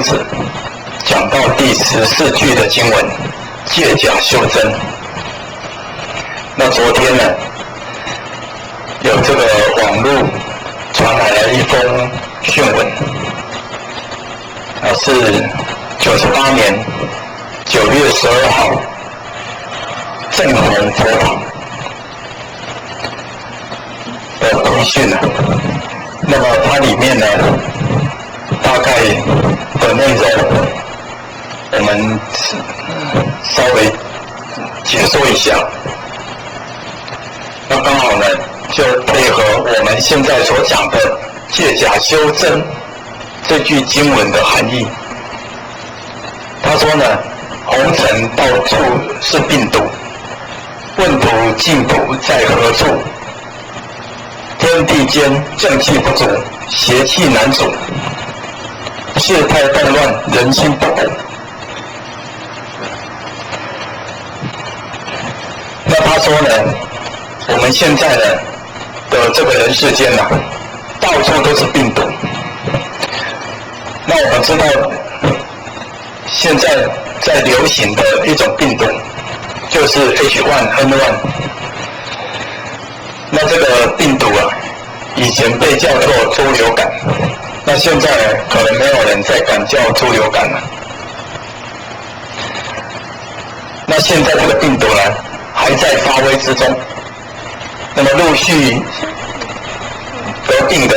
子讲到第14句的经文，借假修真。那昨天呢，有这个网络传来了一封讯文，是98年9月12号正红佛堂的通讯呢。那么它里面呢，大概的内容我们稍微解说一下。那刚好呢，就配合我们现在所讲的借假修真这句经文的含义。他说呢，红尘到处是病毒，问途净土在何处？天地间正气不足，邪气难阻，世态动乱，人心不古。那他说呢，我们现在呢的这个人世间呢，到处都是病毒。那我们知道，现在在流行的一种病毒就是 H1N1。那这个病毒啊，以前被叫做猪流感，那现在呢，可能没有人再敢叫猪流感了。那现在这个病毒呢，还在发威之中。那么陆续得病的，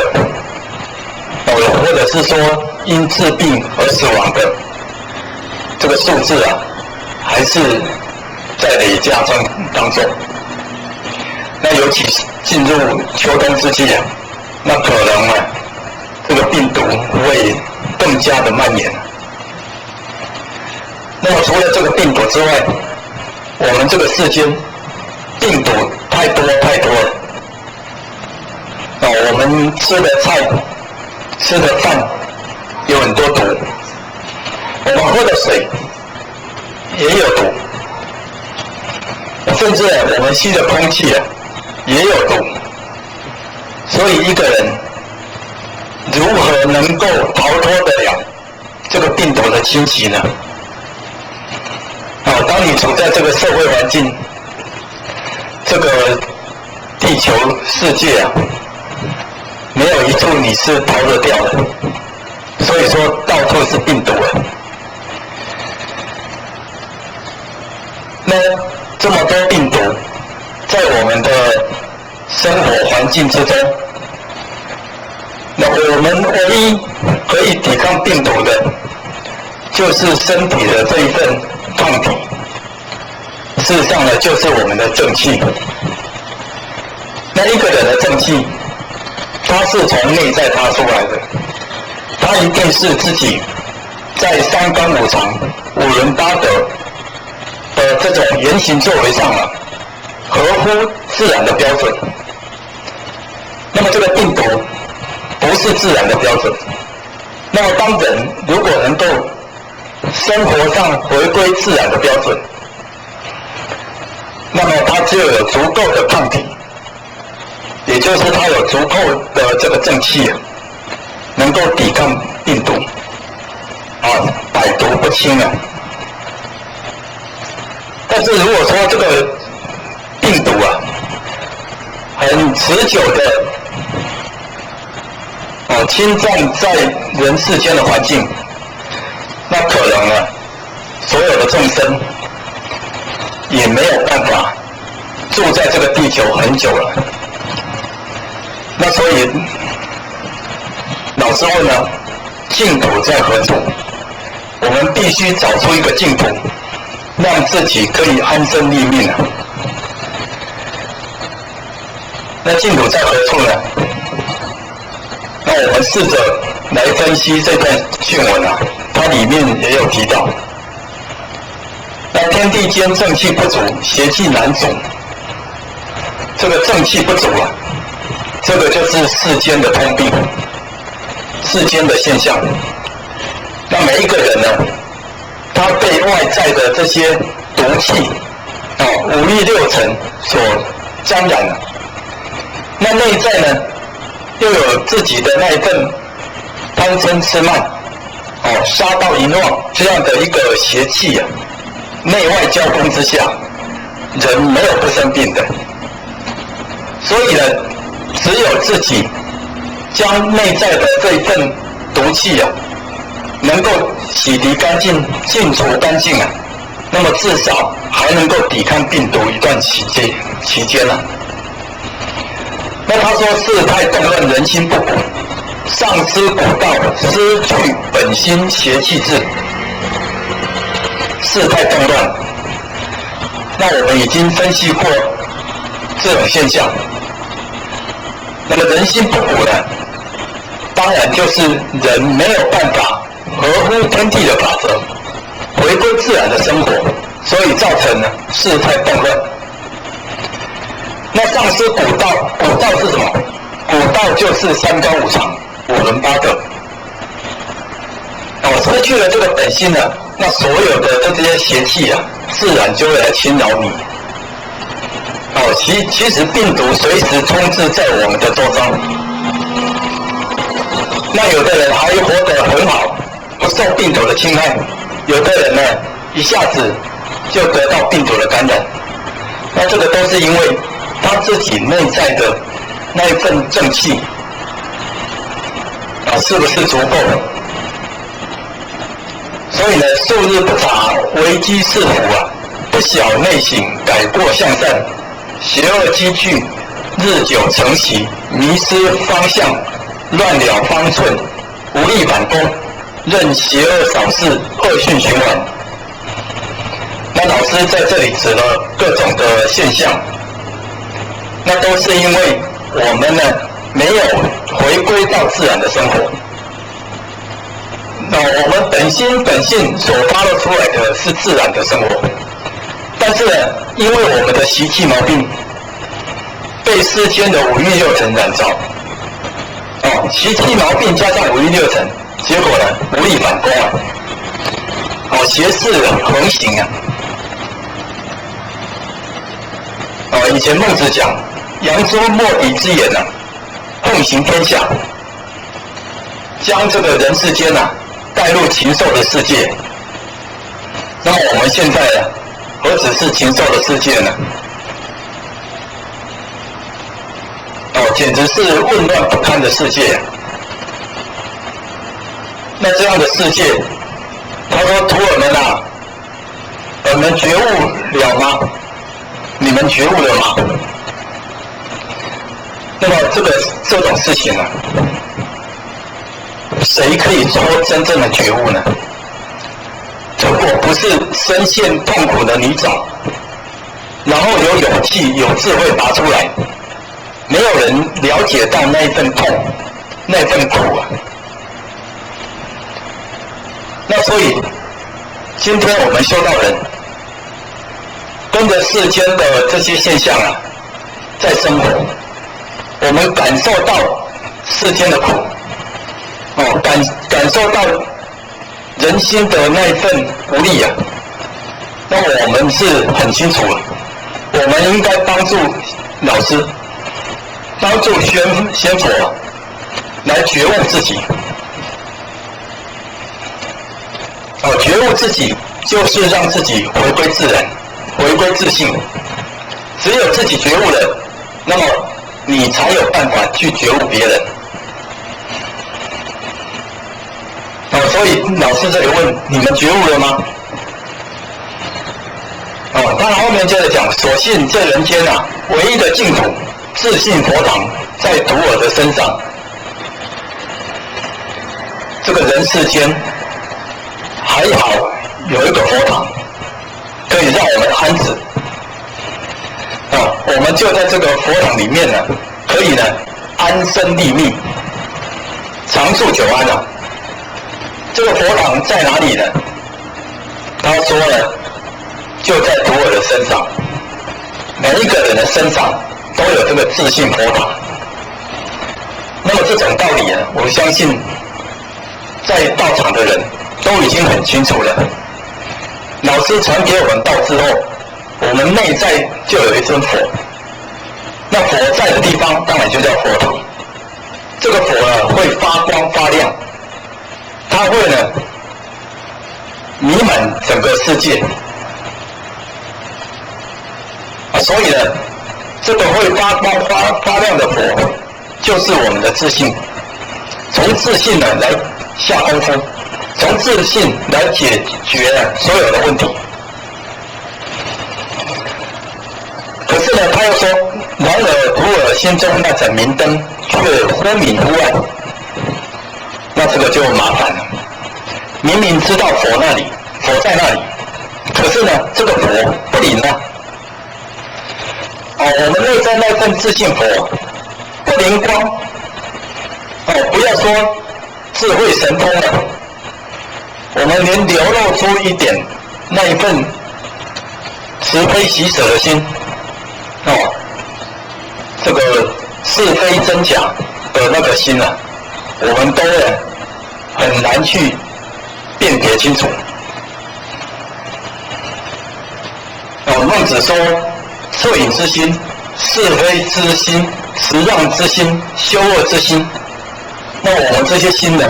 或者是说因致病而死亡的，这个数字啊，还是在累加当中。那尤其是进入秋冬之际啊，那可能啊，这个病毒会更加的蔓延。那么除了这个病毒之外，我们这个世间病毒太多了。我们吃的菜、吃的饭有很多毒，我们喝的水也有毒，甚至我们吸的空气啊也有毒。所以一个人如何能够逃脱得了这个病毒的侵袭呢？当你处在这个社会环境，这个地球世界啊，没有一处你是逃得掉的。所以说到处是病毒啊。那这么多病毒在我们的生活环境之中，那我们唯一可以抵抗病毒的，就是身体的这一份抗体。事实上呢，就是我们的正气。那一个人的正气，它是从内在发出来的，它一定是自己在三纲五常、五伦八德的这种言行作为上啊，合乎自然的标准。那么这个病毒不是自然的标准。那么当人如果能够生活上回归自然的标准，那么他就有足够的抗体，也就是他有足够的这个正气，能够抵抗病毒，百毒不侵啊。但是如果说这个病毒啊，很持久的侵占在人世间的环境，那可能呢，所有的众生也没有办法住在这个地球很久了。那所以老师问呢，净土在何处？我们必须找出一个净土，让自己可以安身立命啊。那净土在何处呢？那我们试着来分析这段讯文啊，它里面也有提到，那天地间正气不足，邪气难阻。这个正气不足啊，这个就是世间的通病，世间的现象。那每一个人呢，他被外在的这些毒气五欲六尘所沾染了，那内在呢又有自己的那一份贪嗔痴慢杀盗淫妄这样的一个邪气内外交攻之下，人没有不生病的。所以呢，只有自己将内在的这一份毒气能够洗涤干净、净除干净那么至少还能够抵抗病毒一段期间那他说事态动乱，人心不古，丧失古道，失去本心，邪气至。事态动乱，那我们已经分析过这种现象。那么人心不古呢，当然就是人没有办法合乎天地的法则，回归自然的生活，所以造成了事态动乱。那丧失古道，古道是什么？古道就是三纲五常、五伦八德。失去了这个本心呢，那所有的这些邪气自然就会来侵扰你。其实病毒随时充斥在我们的周遭。那有的人还活得很好，不受病毒的侵害；有的人呢，一下子就得到病毒的感染。那这个都是因为他自己内在的那一份正气是不是足够？所以呢，素日不察，危机四伏不晓内省，改过向善，邪恶积聚，日久成习，迷失方向，乱了方寸，无力反攻，任邪恶扫视，恶性循环。那老师在这里指了各种的现象，那都是因为我们呢没有回归到自然的生活。那我们本心本性所发露出来的是自然的生活，但是呢，因为我们的习气毛病被世间的五欲六尘染着，习气毛病加上五欲六尘，结果呢无力反攻邪事横行以前孟子讲，扬州莫敌之言横行天下，将这个人世间带入禽兽的世界。那么我们现在何止是禽兽的世界呢？简直是混乱不堪的世界。那这样的世界，他说徒儿们我们觉悟了吗？你们觉悟了吗？那么这种事情谁可以说真正的觉悟呢？如果不是深陷痛苦的泥沼，然后有勇气、有智慧拔出来，没有人了解到那一份痛、那份苦那所以，今天我们修道人跟着世间的这些现象在生活，我们感受到世间的苦。感受到人心的那一份无力那我们是很清楚了，我们应该帮助老师，帮助仙佛来觉悟自己。觉悟自己就是让自己回归自然，回归自性。只有自己觉悟了，那么你才有办法去觉悟别人。所以老师这里问你们觉悟了吗？当然后面接着讲，所幸这人间唯一的净土，自信佛堂在徒儿的身上。这个人世间还好有一个佛堂，可以让我们安止。我们就在这个佛堂里面可以安身立命，长住久安这个佛堂在哪里呢？他说就在徒儿的身上，每一个人的身上都有这个自信佛堂。那么这种道理我相信在道场的人都已经很清楚了。老师传给我们道之后，我们内在就有一尊佛，那佛在的地方当然就叫佛堂。这个佛会发光发亮，它会弥满整个世界。所以呢，这个会发光发亮的火，就是我们的自信。从自信呢来下功夫，从自信来解决所有的问题。可是呢，他又说，然而徒儿心中那盏明灯却忽明忽暗，那这个就麻烦了。明明知道佛在那里，可是呢，这个佛不灵啊。我们内在那份自信佛不灵光，不要说智慧神通了，我们连流露出一点那一份慈悲喜舍的心，这个是非真假的那个心啊，我们都很难去辨别清楚。孟子说，恻隐之心、是非之心、辞让之心、羞恶之心，那我们这些心呢，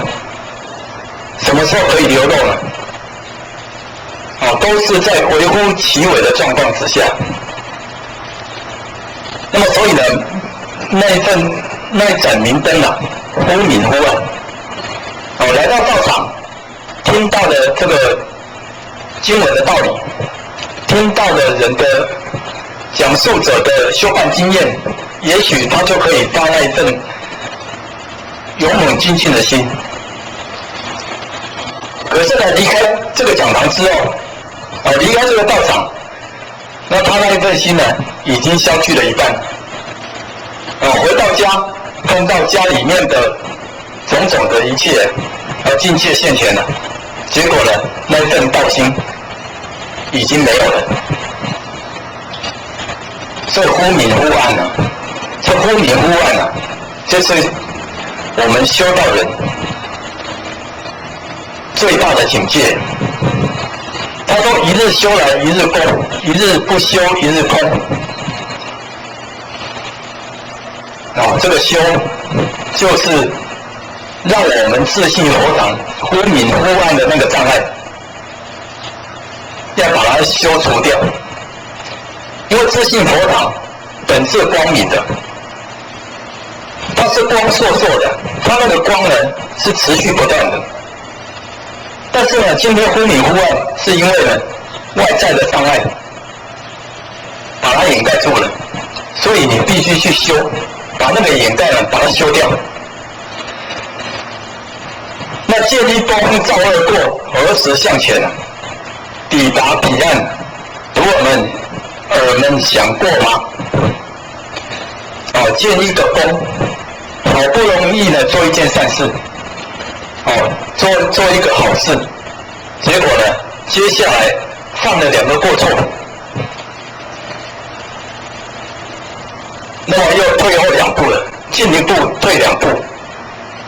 什么时候可以流露呢？都是在微乎其微的状况之下。那么所以呢，那一盏明灯啊，忽明忽暗。来到道场，听到了这个经文的道理，听到了人的讲述者的修办经验，也许他就可以发那一份勇猛精进的心。可是呢，离开这个讲堂之后，离开这个道场，那他那一份心呢，已经消去了一半。回到家，碰到家里面的种种的一切，境界现前了，结果呢，那一份道心已经没有了。这忽明忽暗啊，这忽明忽暗啊，就是我们修道人最大的警戒。他说：“一日修来一日空，一日不修一日空。”这个修就是让我们自信佛堂忽明忽暗的那个障碍，要把它修除掉。因为自信佛堂本是光明的，它是光烁烁的，它那个光呢是持续不断的。但是呢，今天忽明忽暗，是因为呢外在的障碍把它掩盖住了，所以你必须去修，把那个掩盖呢把它修掉。那见一风照而过，何时向前啊？抵达彼岸，徒儿们想过吗？见一个风，好不容易呢做一件善事，做一个好事，结果呢，接下来犯了2个过错，那么又退后2步了，进一步退2步，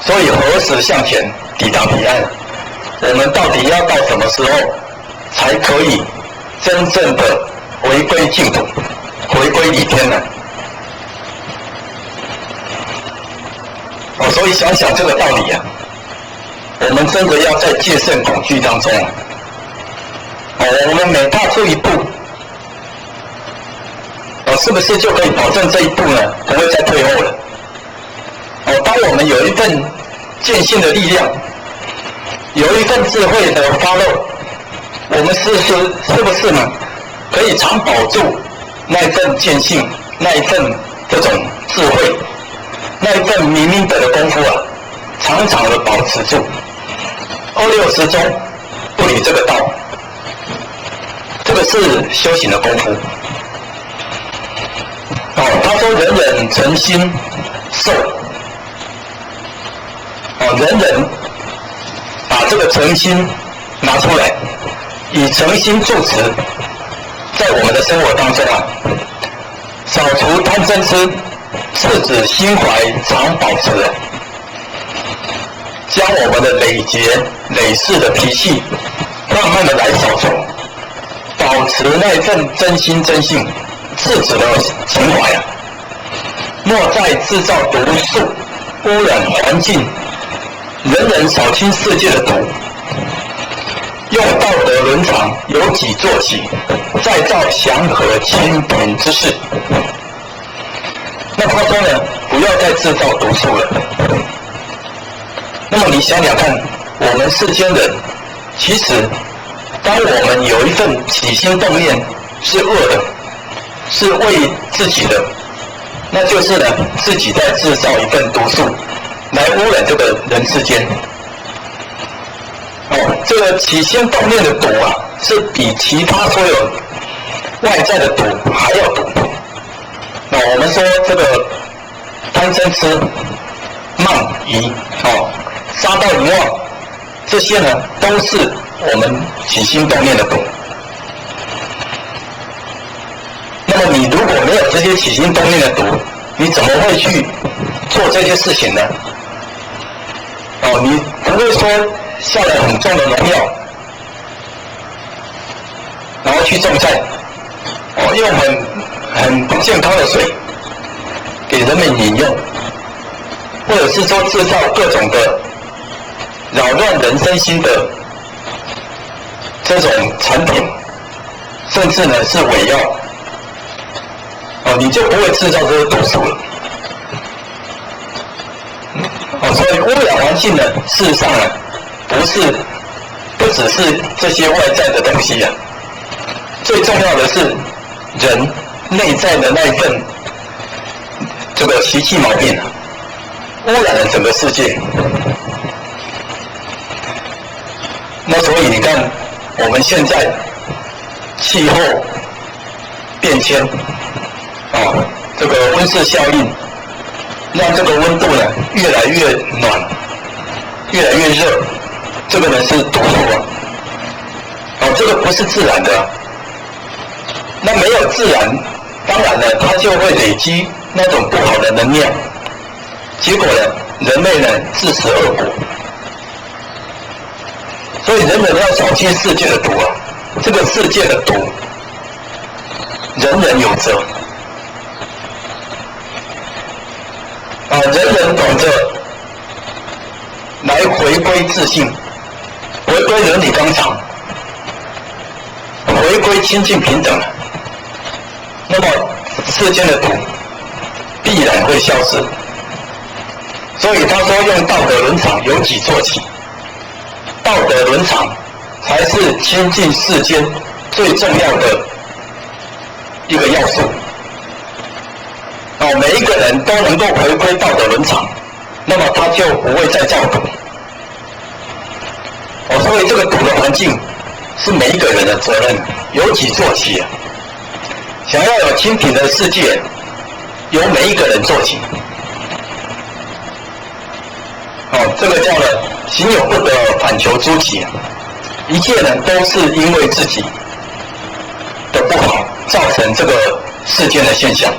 所以何时向前抵达彼岸？我们到底要到什么时候才可以真正的回归净土，回归理天呢？所以想想这个道理啊，我们真的要在戒慎恐惧当中我们每踏出一步，是不是就可以保证这一步呢不会再退后了？当我们有一份见性的力量，有一份智慧的发露，我们是不是呢可以常保住那一份见性，那一份这种智慧，那一份明明德的功夫啊，常常的保持住，26时中不离这个道，这个是修行的功夫。他说人人诚心受，人人把这个诚心拿出来，以诚心住持，在我们的生活当中啊，扫除贪嗔痴，赤子心怀常保持，将我们的累劫累世的脾气慢慢的来扫除，保持那一份真心真性赤子的情怀啊，莫再制造毒素污染环境，人人扫清世界的毒，用道德伦常，由己做起，再造祥和清平之事。那他说呢，不要再制造毒素了。那么你想想看，我们世间人，其实当我们有一份起心动念是恶的，是为自己的，那就是呢自己在制造一份毒素，来污染这个人世间。这个起心动念的毒啊，是比其他所有外在的毒还要毒。那我们说这个贪嗔痴、慢疑、杀盗淫妄，这些呢都是我们起心动念的毒。那么你如果没有这些起心动念的毒，你怎么会去做这些事情呢？你不会说下了很重的农药，然后去种菜，用很不健康的水给人们饮用，或者是说制造各种的扰乱人身心的这种产品，甚至呢是伪药，你就不会制造这些毒素了。所以污染环境呢，事实上呢，不只是这些外在的东西啊，最重要的是人内在的那一份这个习气毛病啊，污染了整个世界。那所以你看，我们现在气候变迁，这个温室效应，让这个温度呢越来越暖，越来越热，这个呢是毒素啊，这个不是自然的啊。那没有自然，当然呢它就会累积那种不好的能量，结果呢人类呢自食恶果。所以人人要扫清世界的毒啊，这个世界的毒，人人有责。人人懂得来回归自信，回归伦理纲常，回归亲近平等，那么世间的毒必然会消失。所以他说用道德伦常，由己做起。道德伦常才是亲近世间最重要的一个要素。每一个人都能够回归道德伦常，那么他就不会再造毒。所以这个毒的环境是每一个人的责任，由己做起。想要有清平的世界，由每一个人做起。这个叫呢行有不得，反求诸己。一切呢都是因为自己的不好，造成这个世间的现象。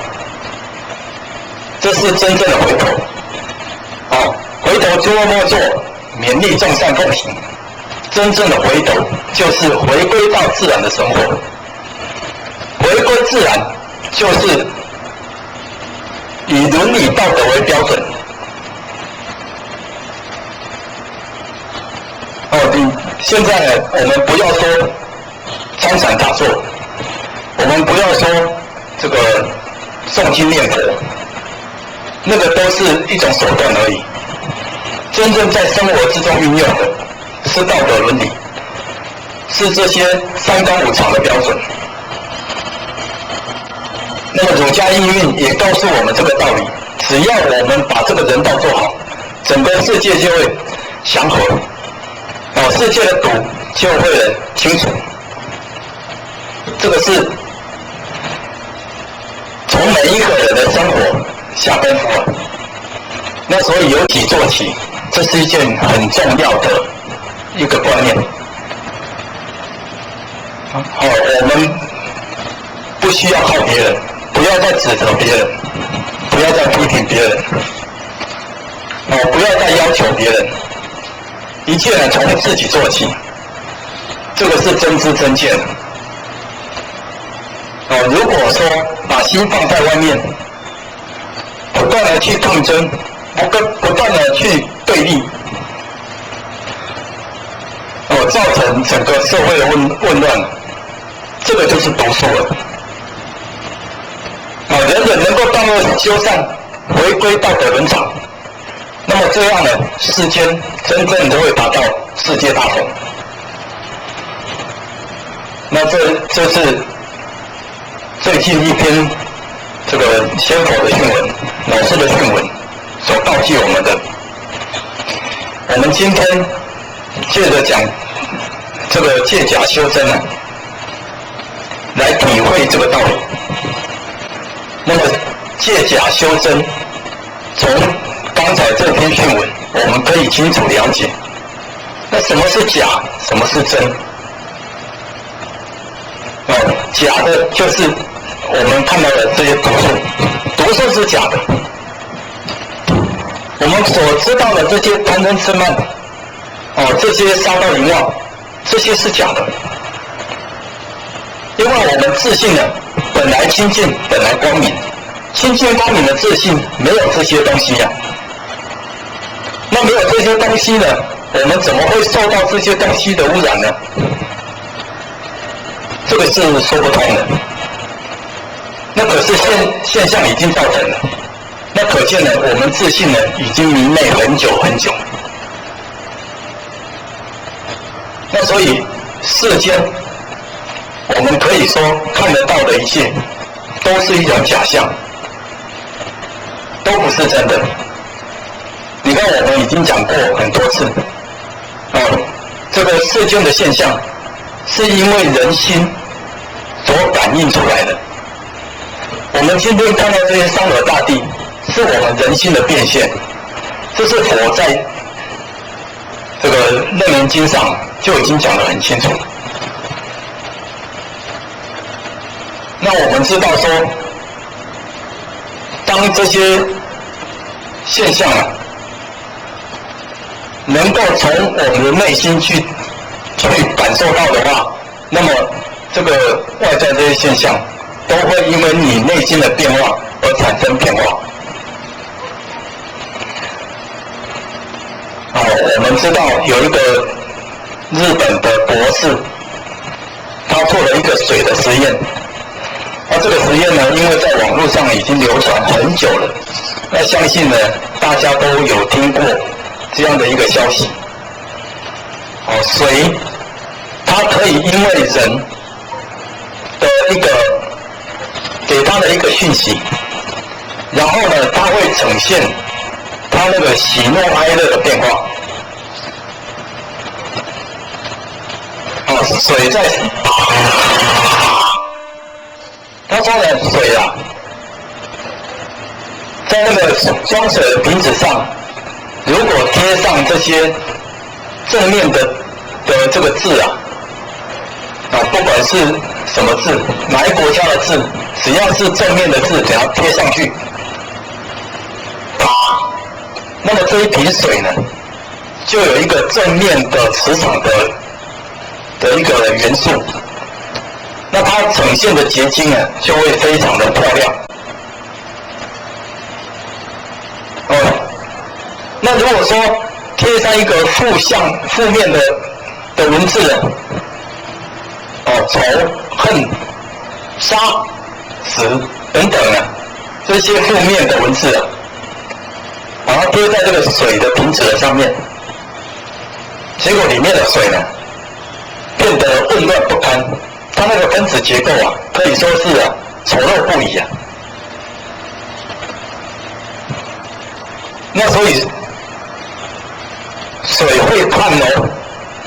这是真正的回头。回头诸恶莫作，勉励众善奉行。真正的回头就是回归到自然的生活。回归自然就是以伦理道德为标准。现在呢，我们不要说参禅打坐，我们不要说这个诵经念佛，那个都是一种手段而已。真正在生活之中运用的是道德伦理，是这些三纲五常的标准。那么儒家义运也告诉我们这个道理，只要我们把这个人道做好，整个世界就会祥和，世界的毒就会清除。这个是从每一个人的生活下功夫啊。那所以由己做起，这是一件很重要的一个观念。我们不需要靠别人，不要再指责别人，不要再批评别人，不要再要求别人，一切呢从自己做起，这个是真知真见。如果说把心放在外面，不断的去抗争，不断的去对立，造成整个社会的混乱，这个就是毒素了。人人能够断恶修善，回归道德伦常，那么这样呢，世间真正都会达到世界大同。那这是最近一篇这个先佛的训文，老师的训文所告诫我们的。我们今天借着讲这个借假修真呢，来体会这个道理。那么借假修真，从刚才这篇训文，我们可以清楚了解，那什么是假，什么是真？假的就是我们看到的这些毒素，毒素是假的。我们所知道的这些贪嗔痴慢，这些杀盗淫妄，这些是假的。因为我们自信呢，本来清净，本来光明，清净光明的自信没有这些东西呀。那没有这些东西呢，我们怎么会受到这些东西的污染呢？这个是说不通的。那可是现象已经造成了，那可见呢，我们自信呢已经迷昧很久很久。那所以世间我们可以说看得到的一切，都是一种假象，都不是真的。你看，我们已经讲过很多次，这个世间的现象，是因为人心所感应出来的。我们今天看到这些山河大地，是我们人心的变现。这是佛在这个《楞严经》上就已经讲得很清楚。那我们知道说，当这些现象能够从我们的内心去感受到的话，那么这个外在这些现象都会因为你内心的变化而产生变化。我们知道有一个日本的博士，他做了一个水的实验。这个实验呢，因为在网络上已经流传很久了，那相信呢大家都有听过这样的一个消息。水它可以因为人的一个给他的一个讯息，然后呢它会呈现它那个喜怒哀乐的变化。水在他说呢，水啊，在那个装水的瓶子上，如果贴上这些正面的这个字啊，不管是什么字，哪一个国家的字，只要是正面的字，只要贴上去，那么这一瓶水呢，就有一个正面的磁场的一个元素。那它呈现的结晶呢，就会非常的漂亮。那如果说贴上一个负面的文字，仇恨、杀、死等等啊，这些负面的文字把它贴在这个水的瓶子的上面，结果里面的水呢，变得混乱不堪。它那个分子结构啊，可以说是丑陋不已啊。那所以水会看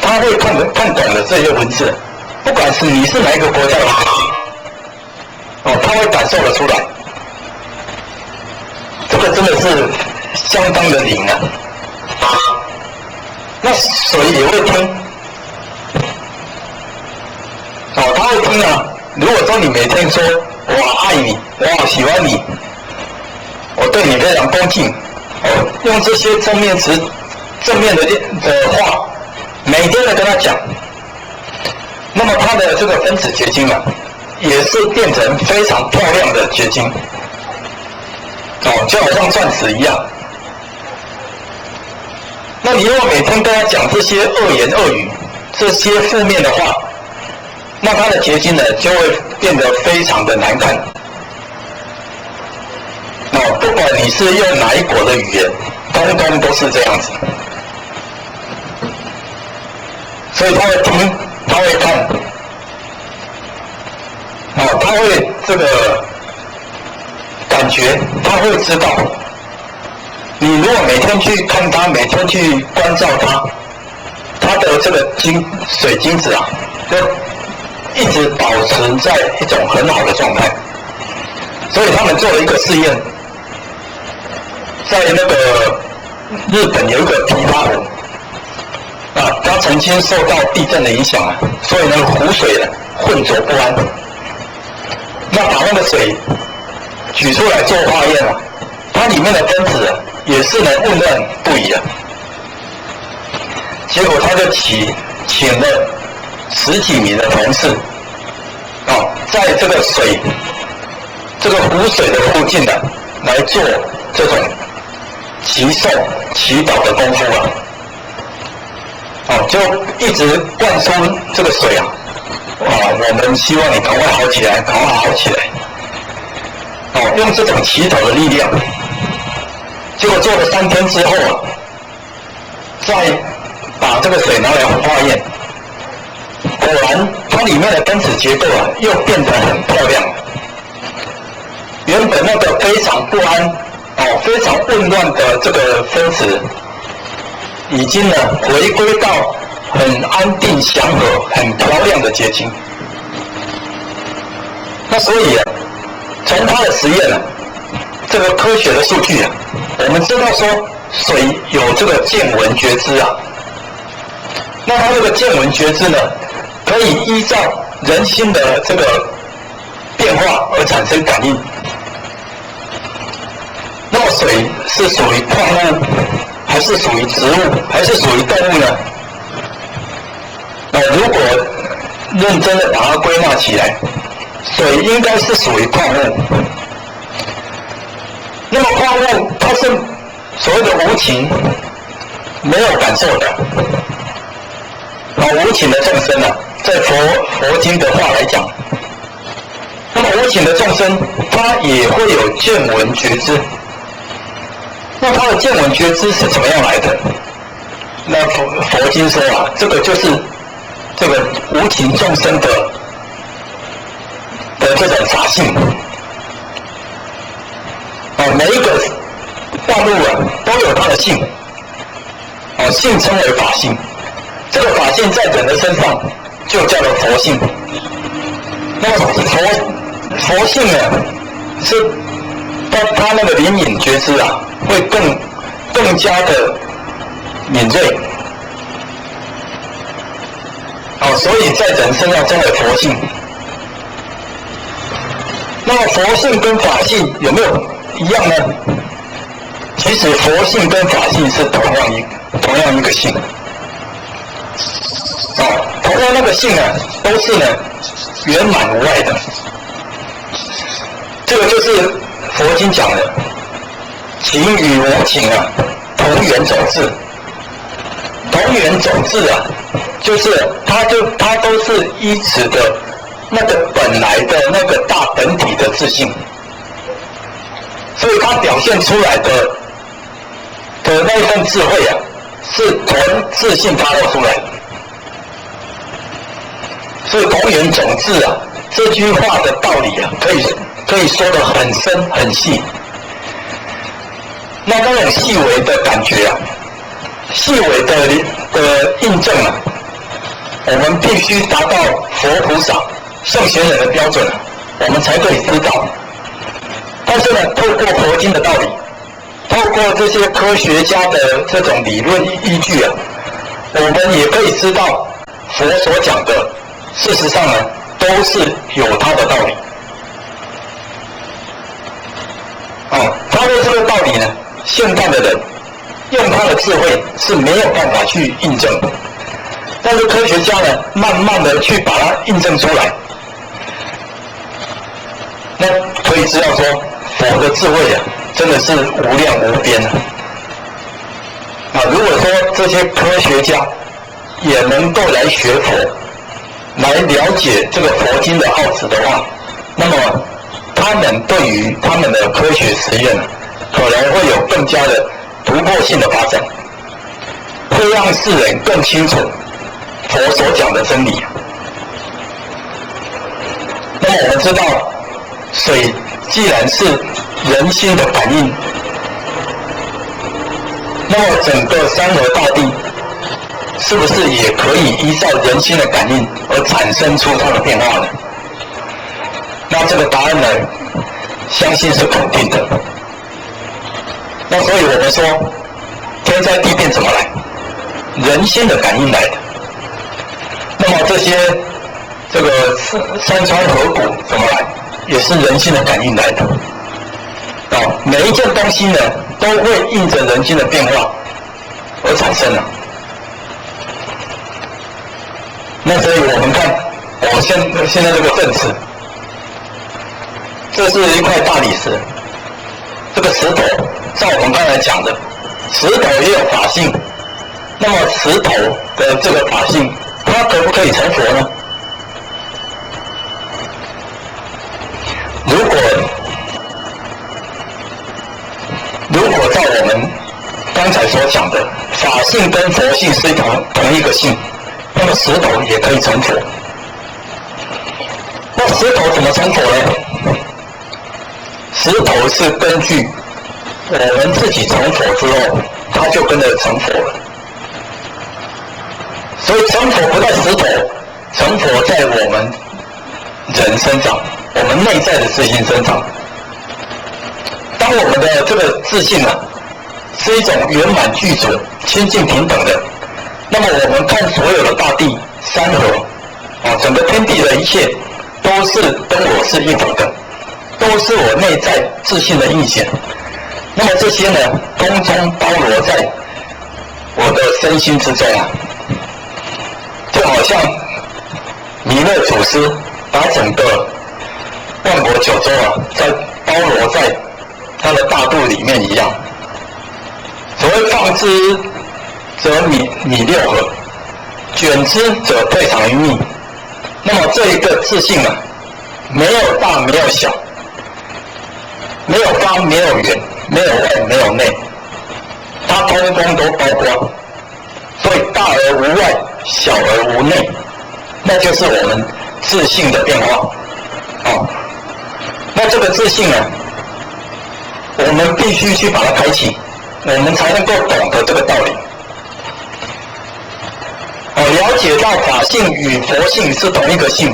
他会看懂的这些文字，不管是你是哪一个国家的他会感受得出来。这个真的是相当的灵啊。那水也会听。他会听啊。如果说你每天说我好爱你，我好喜欢你，我对你非常恭敬，用这些正面的话，每天的跟他讲，那么他的这个分子结晶啊，也是变成非常漂亮的结晶，就好像钻石一样。那你如果每天跟他讲这些恶言恶语，这些负面的话，那它的结晶呢就会变得非常的难看。不管你是用哪一国的语言，通通都是这样子。所以他会听，他会看，他会这个感觉，他会知道。你如果每天去看它，每天去关照它，它的这个水晶子啊，就一直保持在一种很好的状态。所以他们做了一个试验，在那个日本有一个琵琶湖，它曾经受到地震的影响啊，所以那个湖水呢浑浊不安。那把那个水举出来做化验啊，它里面的分子啊也是呢混乱不已啊。结果他就请了10几名的同事在这个湖水的附近呢来做这种祈颂祈祷的功夫就一直灌输这个水啊，我们希望你赶快好起来，赶快好起来，用这种祈祷的力量。结果做了3天之后啊，再把这个水拿来化验，果然它里面的分子结构啊又变得很漂亮。原本那个非常不安非常混乱的这个分子，已经呢回归到很安定祥和、很漂亮的结晶。那所以从他的实验这个科学的数据我们知道说水有这个见闻觉知那它这个见闻觉知呢，可以依照人心的这个变化而产生感应。那么水是属于矿物，还是属于植物，还是属于动物呢？如果认真的把它归纳起来，水应该是属于矿物。那么矿物它是所谓的无情，没有感受的。无情的众生在佛经的话来讲，那么无情的众生，他也会有见闻觉知。那他的见闻觉知是怎么样来的？那佛经说这个就是这个无情众生的这种法性。每一个万物都有它的性，性称为法性。这个法性在人的身上就叫做佛性。那么佛性呢，是他那个灵敏觉知会更加的敏锐。所以在人身上称为佛性。那么佛性跟法性有没有一样呢？其实佛性跟法性是同样一个性。同样那个性都是圆满无碍的。这个就是佛经讲的情与无情同源种质。同源种质就是它都是依此的那个本来的那个大本体的自性，所以它表现出来的那一份智慧是从自性发露出来的。所以同源种质这句话的道理可以说得很深很细。那种细微的感觉细微的印证我们必须达到佛菩萨圣贤人的标准我们才可以知道。但是透过佛经的道理，透过这些科学家的这种理论依据我们也可以知道佛所讲的事实上都是有它的道理。他的这个道理现代的人用他的智慧是没有办法去印证的，但是科学家慢慢的去把它印证出来。那可以知道说佛的智慧真的是无量无边如果说这些科学家也能够来学佛，来了解这个佛经的奥旨的话，那么他们对于他们的科学实验可能会有更加的突破性的发展，会让世人更清楚佛所讲的真理。那么我们知道，水既然是人心的感应，那么整个山河大地是不是也可以依照人心的感应而产生出它的变化呢？那这个答案呢，相信是肯定的。那所以我们说，天灾地变怎么来？人心的感应来的。那么这个山川河谷怎么来？也是人心的感应来的。每一件东西呢，都会应着人心的变化而产生的。那所以我们看，现在这个政治，这是一块大理石。这个石头，照我们刚才讲的，石头也有法性。那么石头的这个法性，它可不可以成佛呢？如果照我们刚才所讲的，法性跟佛性是同一个性，那么石头也可以成佛。那石头怎么成佛呢？石头是根据我们自己成佛之后，它就跟着成佛了。所以成佛不在石头，成佛在我们人身上，我们内在的自信身上。当我们的这个自信是一种圆满具足、清净平等的，那么我们看所有的大地、山河，整个天地的一切，都是跟我是一体的，都是我内在自信的印显。那么这些呢，通通包罗在我的身心之中就好像弥勒祖师把整个万国九州在包罗在它的大肚里面一样。所谓放之则米六合，卷之则退藏于密。那么这一个自信没有大没有小，没有方没有圆，没有外没有内，它通通都包括。所以大而无外，小而无内，那就是我们自信的变化。那这个自信我们必须去把它开启，我们才能够懂得这个道理。了解到法性与佛性是同一个性，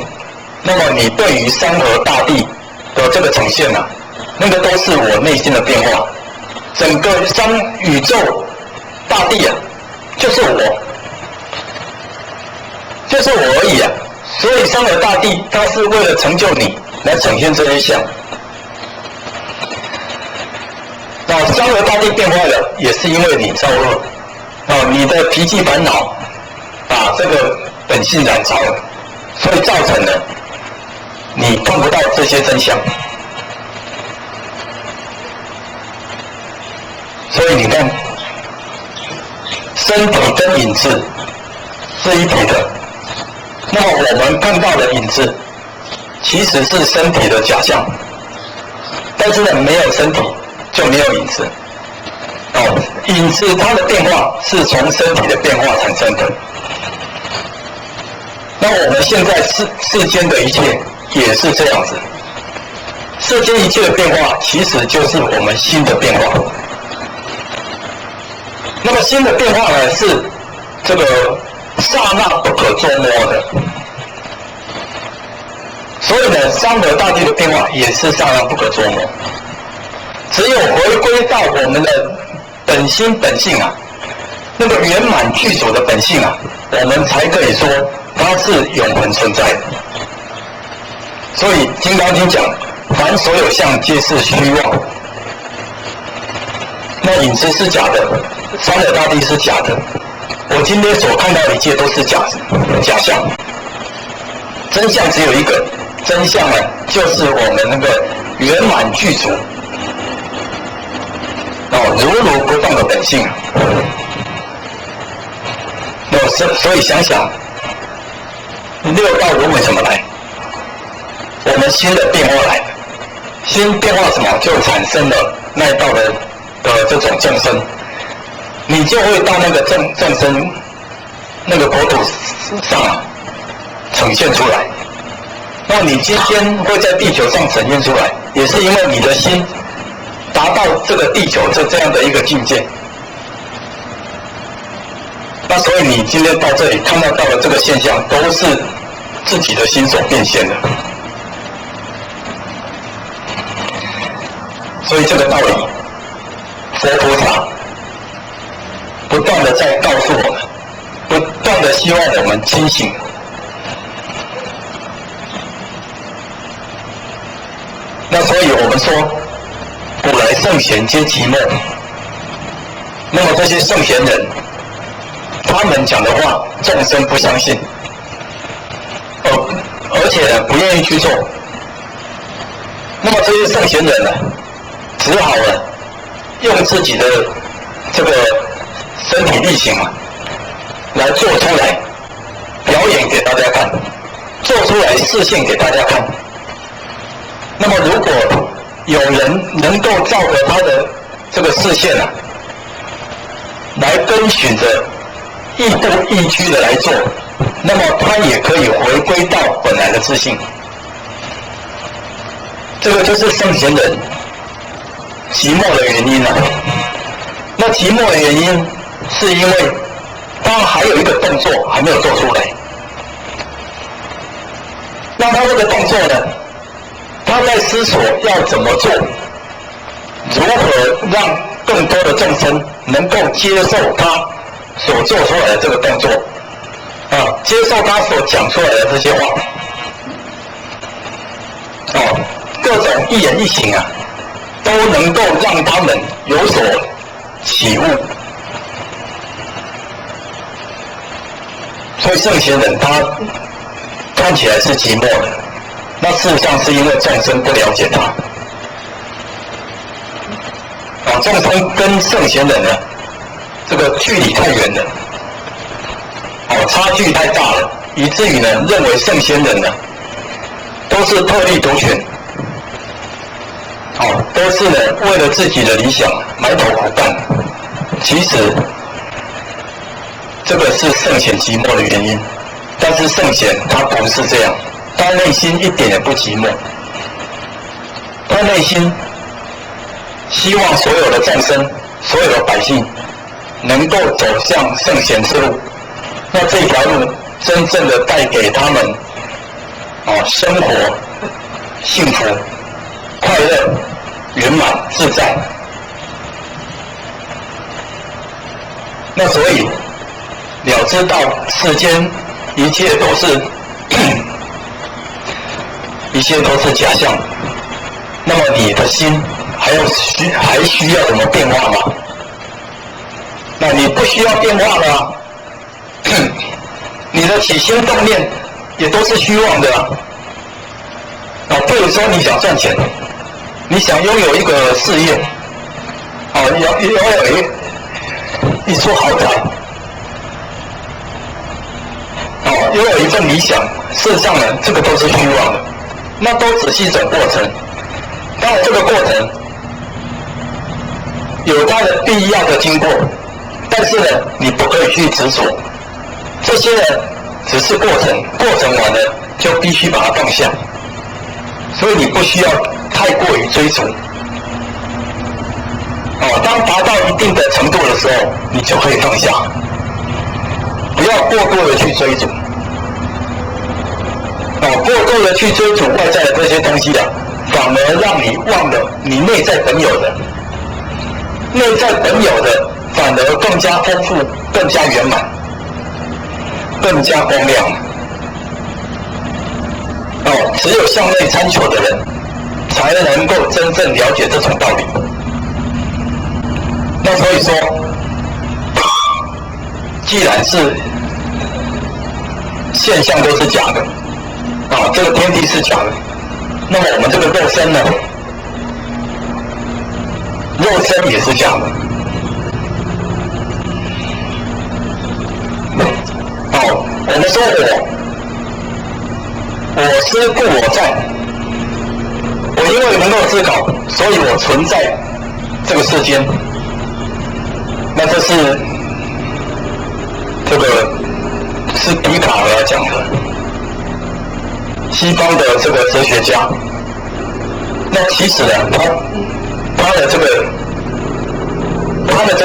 那么你对于山河大地的这个呈现那个都是我内心的变化。整个宇宙大地就是我，就是我而已所以山河大地它是为了成就你来呈现这一项。那山河大地变坏了，也是因为你造恶你的脾气烦恼把这个本性染着了，所以造成了你看不到这些真相。所以你看，身体跟影子是一体的。那么我们看到的影子，其实是身体的假象。但是没有身体就没有影子。影子它的变化是从身体的变化产生的。那我们现在世间的一切也是这样子。世间一切的变化，其实就是我们心的变化。那么心的变化是这个刹那不可捉摸的。所以山河大地的变化也是刹那不可捉摸。只有回归到我们的本心本性那个圆满具足的本性我们才可以说它是永恒存在的。所以《金刚经》讲，凡所有相皆是虚妄。那影子是假的，山河大地是假的，我今天所看到的一切都是假象。真相只有一个，真相就是我们那个圆满具足如如不动的本性。所以想想，六道轮回怎么来？我们心的变化来的，心变化什么就产生了那一道的这种众生，你就会到那个众生那个国土上呈现出来。那你今天会在地球上呈现出来，也是因为你的心达到这个地球这样的一个境界。那所以你今天到这里看到的这个现象，都是自己的心所变现的。所以这个道理，佛菩萨不断的在告诉我们，不断的希望我们清醒。那所以我们说，古来圣贤皆寂寞。那么这些圣贤人，他们讲的话，众生不相信，而且呢不愿意去做。那么这些圣贤人呢，只好呢用自己的这个身体力行来做出来，表演给大家看，做出来示现给大家看。那么如果有人能够照着他的这个示现来跟循着亦步亦趋的来做，那么他也可以回归到本来的自信。这个就是圣贤人寂寞的原因那寂寞的原因是因为他还有一个动作还没有做出来。那他这个动作呢，他在思索要怎么做，如何让更多的众生能够接受他所做出来的这个动作接受他所讲出来的这些话各种一言一行都能够让他们有所起悟。所以圣贤人他看起来是寂寞的，那事实上是因为众生不了解他众生跟圣贤人这个距离太远了差距太大了，以至于认为圣贤人都是特立独群都是为了自己的理想埋头苦干。其实这个是圣贤寂寞的原因，但是圣贤他不是这样，他内心一点也不寂寞，他内心希望所有的众生，所有的百姓能够走向圣贤之路，那这条路真正的带给他们生活幸福快乐圆满自在。那所以了知到世间一切都是假象，那么你的心还需要什么变化吗？那你不需要变化的你的起心动念也都是虚妄的比如说你想赚钱，你想拥有一个事业拥有一处豪宅拥有一份理想，事实上这个都是虚妄的，那都只是一种过程。当然这个过程有它的必要的经过，但是你不可以去执着，这些只是过程，过程完了就必须把它放下，所以你不需要太过于追逐当达到一定的程度的时候，你就可以放下，不要过度的去追逐过度的去追逐外在的这些东西反而让你忘了你内在本有的，内在本有的反而更加丰富，更加圆满，更加光亮只有向内参求的人才能够真正了解这种道理。那所以说，既然是现象都是假的这个天地是假的，那么我们这个肉身呢，肉身也是假的说我思故我在，我因为能够思考，所以我存在这个世间。那这是笛卡尔讲的，西方的这个哲学家。那其实呢，他的这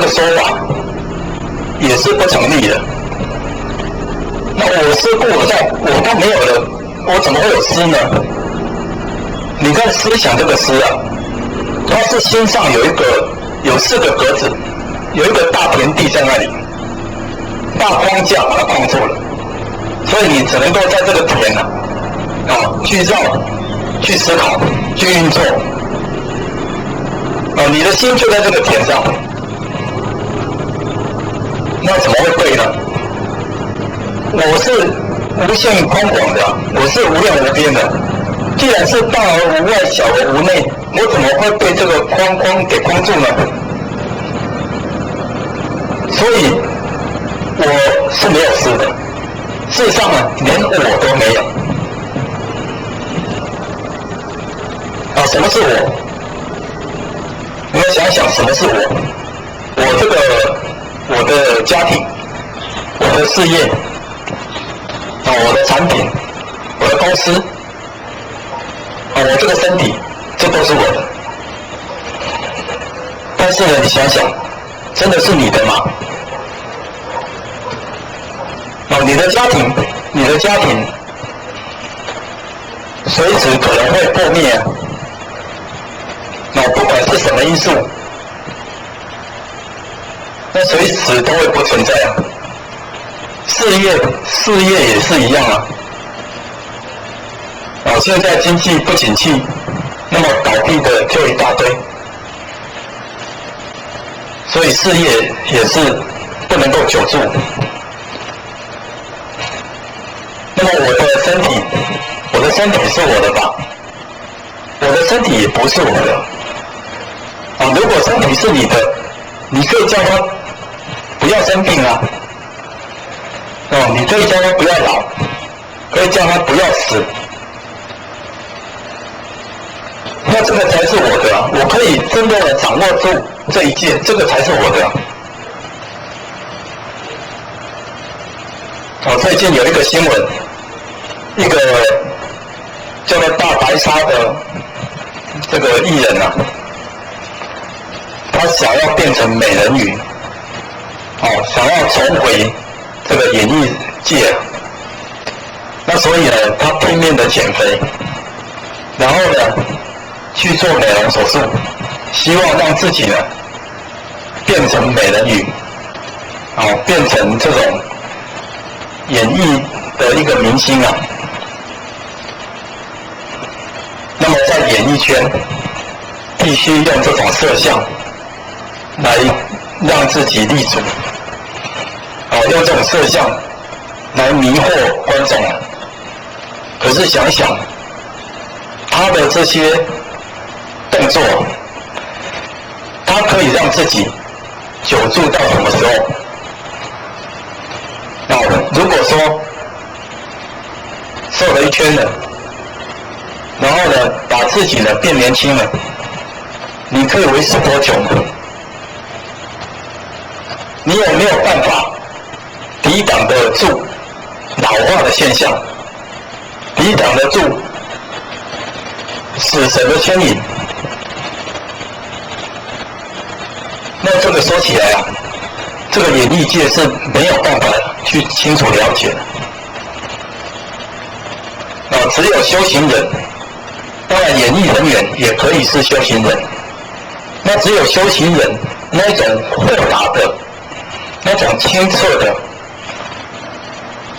个说法也是不成立的。那我思故我在，我都没有了，我怎么会有思呢？你看思想这个思啊，它是心上有4个格子，有一个大田地在那里，大框架把它框住了，所以你只能够在这个田去绕、去思考、去运作。你的心就在这个田上，那怎么会对呢？我是无限宽广的，我是无量无边的。既然是大而无外，小而无内，我怎么会被这个框给框住呢？所以我是没有思的。事实上呢，连我都没有。什么是我？你要想想什么是我？我的家庭，我的事业，我的产品，我的公司，我这个身体，这都是我的。但是呢，你想想，真的是你的吗？你的家庭，随时可能会破灭啊。不管是什么因素，那随时都会不存在啊。事业也是一样啊。现在经济不景气，那么倒闭的就一大堆，所以事业也是不能够久住。那么我的身体是我的吧？我的身体也不是我的。如果身体是你的，你可以叫他不要生病啊。你可以叫他不要老，可以叫他不要死。那这个才是我的啊！我可以真的掌握住这一切，这个才是我的啊。最近有一个新闻，一个叫做大白鲨的这个艺人啊，他想要变成美人鱼，想要重回这个演艺界，那所以呢，他拼命的减肥，然后呢去做美容手术，希望让自己呢变成美人鱼，变成这种演艺的一个明星啊。那么在演艺圈必须用这种摄像来让自己立足，用这种摄像来迷惑观众。可是想想他的这些动作，他可以让自己久住到什么时候？如果说瘦了一圈了，然后呢把自己呢变年轻了，你可以维持多久呢？你有没有办法抵挡得住老化的现象，抵挡得住死神的牵引？那这个说起来啊，这个演艺界是没有办法去清楚了解的。只有修行人，当然演艺人员也可以是修行人。那只有修行人那种豁达的、那种清澈的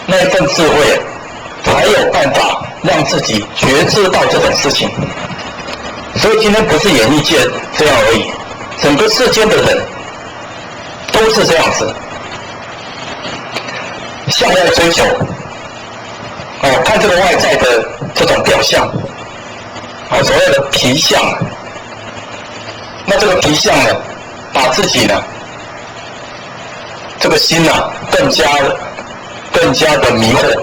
那一份智慧，才有办法让自己觉知到这种事情。所以今天不是演艺界这样而已，整个世间的人都是这样子，向外追求，看这个外在的这种表象，所谓的皮相。那这个皮相呢，把自己呢，这个心更加更加的迷惑。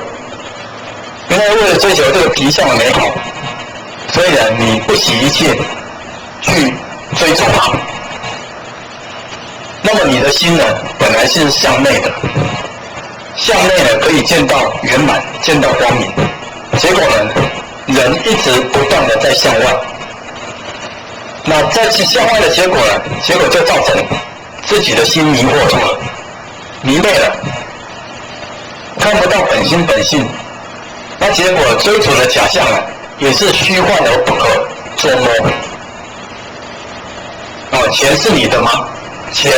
原来为了追求这个皮相的美好，所以呢，你不惜一切去追逐它。那么你的心呢，本来是向内的，向内呢可以见到圆满，见到光明。结果呢，人一直不断的在向外。那在向外的结果呢？结果就造成自己的心迷惑住了，迷昧了，看不到本心本性。那结果追逐的假象啊，也是虚幻而不可捉摸。钱是你的吗？钱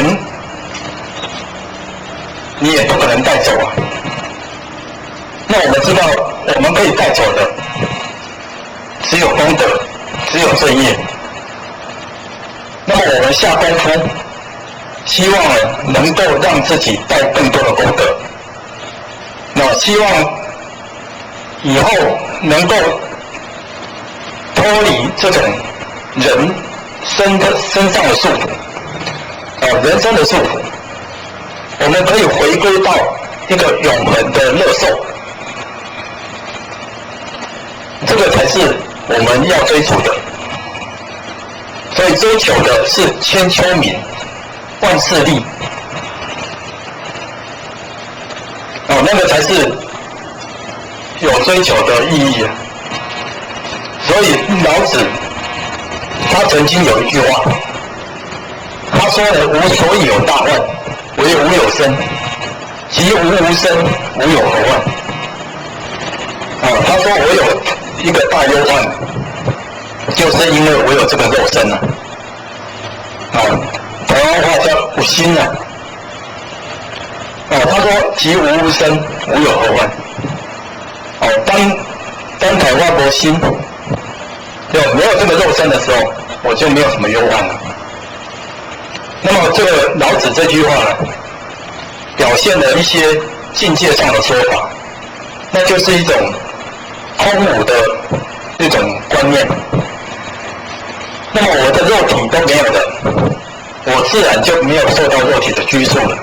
你也不可能带走啊。那我们知道，我们可以带走的只有功德，只有正业。那么我们下功夫，希望能够让自己带更多的功德。那希望以后能够脱离这种人身上的束缚，人生的束缚，我们可以回归到一个永恒的乐受，这个才是我们要追逐的。所以追求的是千秋名、万世利，那个才是有追求的意义啊。所以老子他曾经有一句话，他说呢：“无所以有大患，唯有无有生；即无生，无有何患。”他说我有一个大忧患，就是因为我有这个肉身啊。台湾话叫无心啊。他说即无生，无有何患。当台湾国心没有这个肉身的时候，我就没有什么忧患了。那么这个老子这句话呢，表现了一些境界上的说法，那就是一种空无的一种观念。那么我的肉体都没有了，我自然就没有受到肉体的拘束了，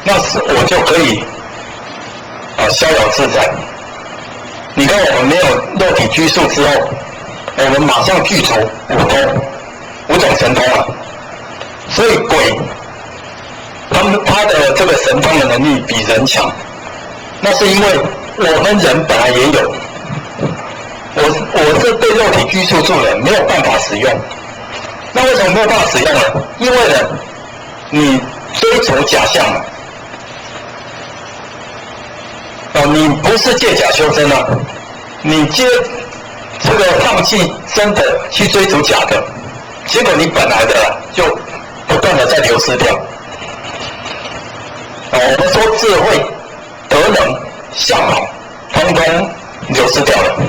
那时我就可以逍遥自在。你看我们没有肉体拘束之后，我们马上具足五通、五种神通了。所以鬼他的这个神通的能力比人强，那是因为我们人本来也有，我是被肉体拘束住了，没有办法使用。那为什么没有办法使用呢？因为呢，你追求假象嘛。你不是借假修真啊，你这个放弃真的去追逐假的，结果你本来的就不断的在流失掉。我们说智慧、德能、相好，通通流失掉了。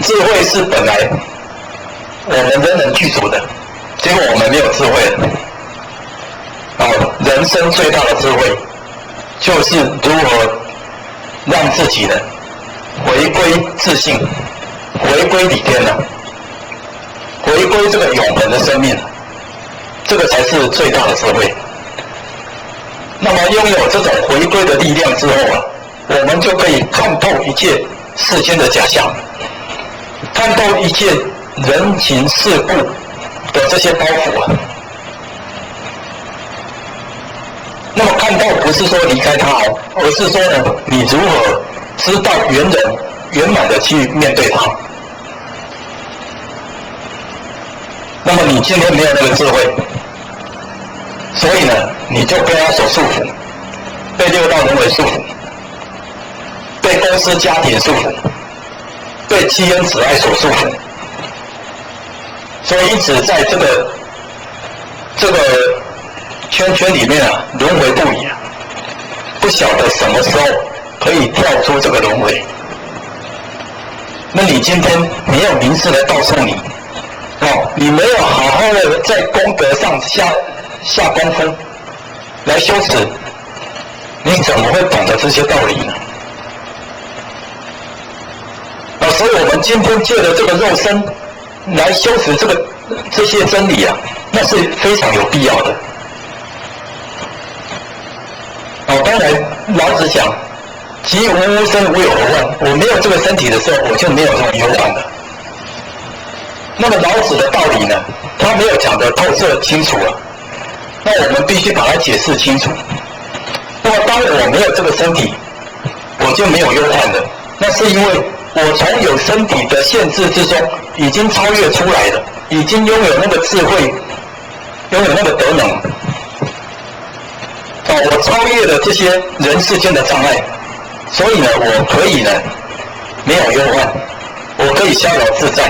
智慧是本来我们人人具足的，结果我们没有智慧了。人生最大的智慧，就是如何让自己呢回归自性，回归理天呢，回归这个永恒的生命，这个才是最大的智慧。那么拥有这种回归的力量之后啊，我们就可以看透一切世间的假象，看透一切人情世故的这些包袱啊。那么看透不是说离开它而是说呢，你如何知道圆人圆满的去面对它。那么你今天没有那个智慧，所以呢，你就被他所束缚，被六道轮回束缚，被公司家庭束缚，被妻恩子爱所束缚，所以一直在这个圈圈里面啊，轮回不已啊，不晓得什么时候可以跳出这个轮回。那你今天没有明示的告诉你，你没有好好的在功德上下功夫来修持，你怎么会懂得这些道理呢？所以我们今天借着这个肉身来修持这些真理啊，那是非常有必要的。刚才老子讲，即无物生，无有我患。我没有这个身体的时候，我就没有这种忧患了。那么老子的道理呢，他没有讲得透彻清楚了，那我们必须把它解释清楚。那么当我没有这个身体，我就没有忧患了。那是因为我从有身体的限制之中，已经超越出来了，已经拥有那个智慧，拥有那个德能。我超越了这些人世间的障碍，所以呢，我可以呢没有忧患，我可以逍遥自在。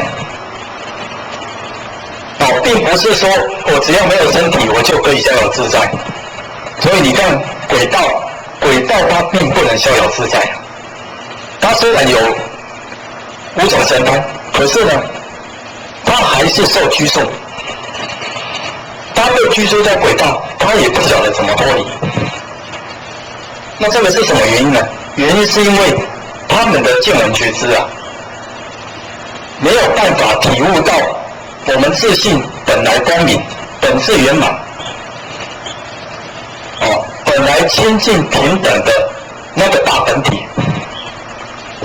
并不是说我只要没有身体，我就可以逍遥自在。所以你看鬼道它并不能逍遥自在。它虽然有五种神通，可是呢，它还是受拘束。它被拘束在鬼道，它也不晓得怎么脱离。那这个是什么原因呢？原因是因为他们的见闻觉知啊，没有办法体悟到我们自信本来光明，本质圆满，本来清净平等的那个大本体，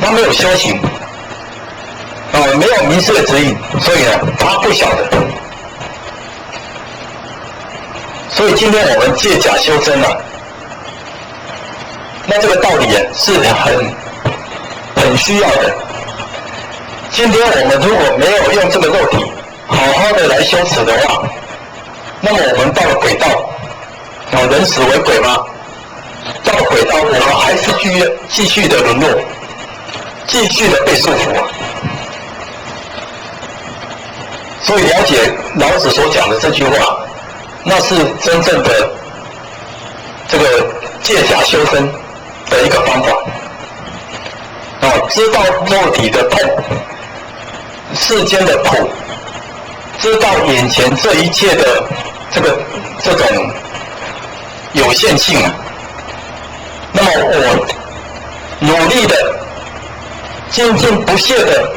他没有修行，没有明示的指引，所以呢，他不晓得。所以今天我们借假修真啊，那这个道理是很需要的。今天我们如果没有用这个肉体好好的来修持的话，那么我们到了鬼道，人死为鬼吗？到了鬼道，我们还是继续的沦落，继续的被束缚啊。所以了解老子所讲的这句话，那是真正的这个借假修真的一个方法。知道肉体的痛，世间的苦，知道眼前这一切的这种有限性啊，那么我努力的、坚定不懈的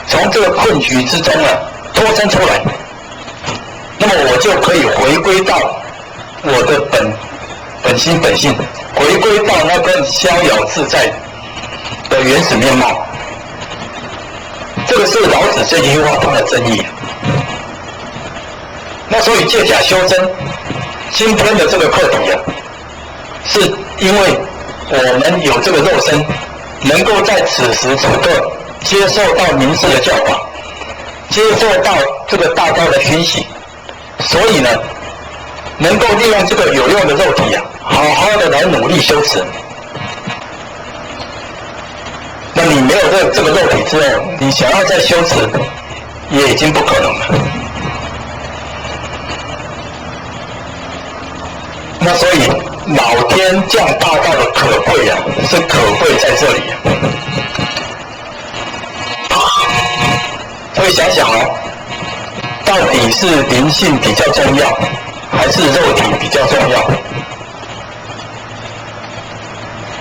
从这个困局之中啊脱身出来，那么我就可以回归到我的本心本性，回归到那个逍遥自在的原始面貌。这个是老子这句话它的真意。那所以借假修真，今天的这个课题啊，是因为我们有这个肉身，能够在此时此刻接受到明示的教法，接受到这个大道的熏习，所以呢，能够利用这个有用的肉体啊，好好的来努力修持。那你没有这个肉体之后，你想要再修持，也已经不可能了。那所以老天降大道的可贵啊，是可贵在这里啊。所以想想到底是灵性比较重要，还是肉体比较重要？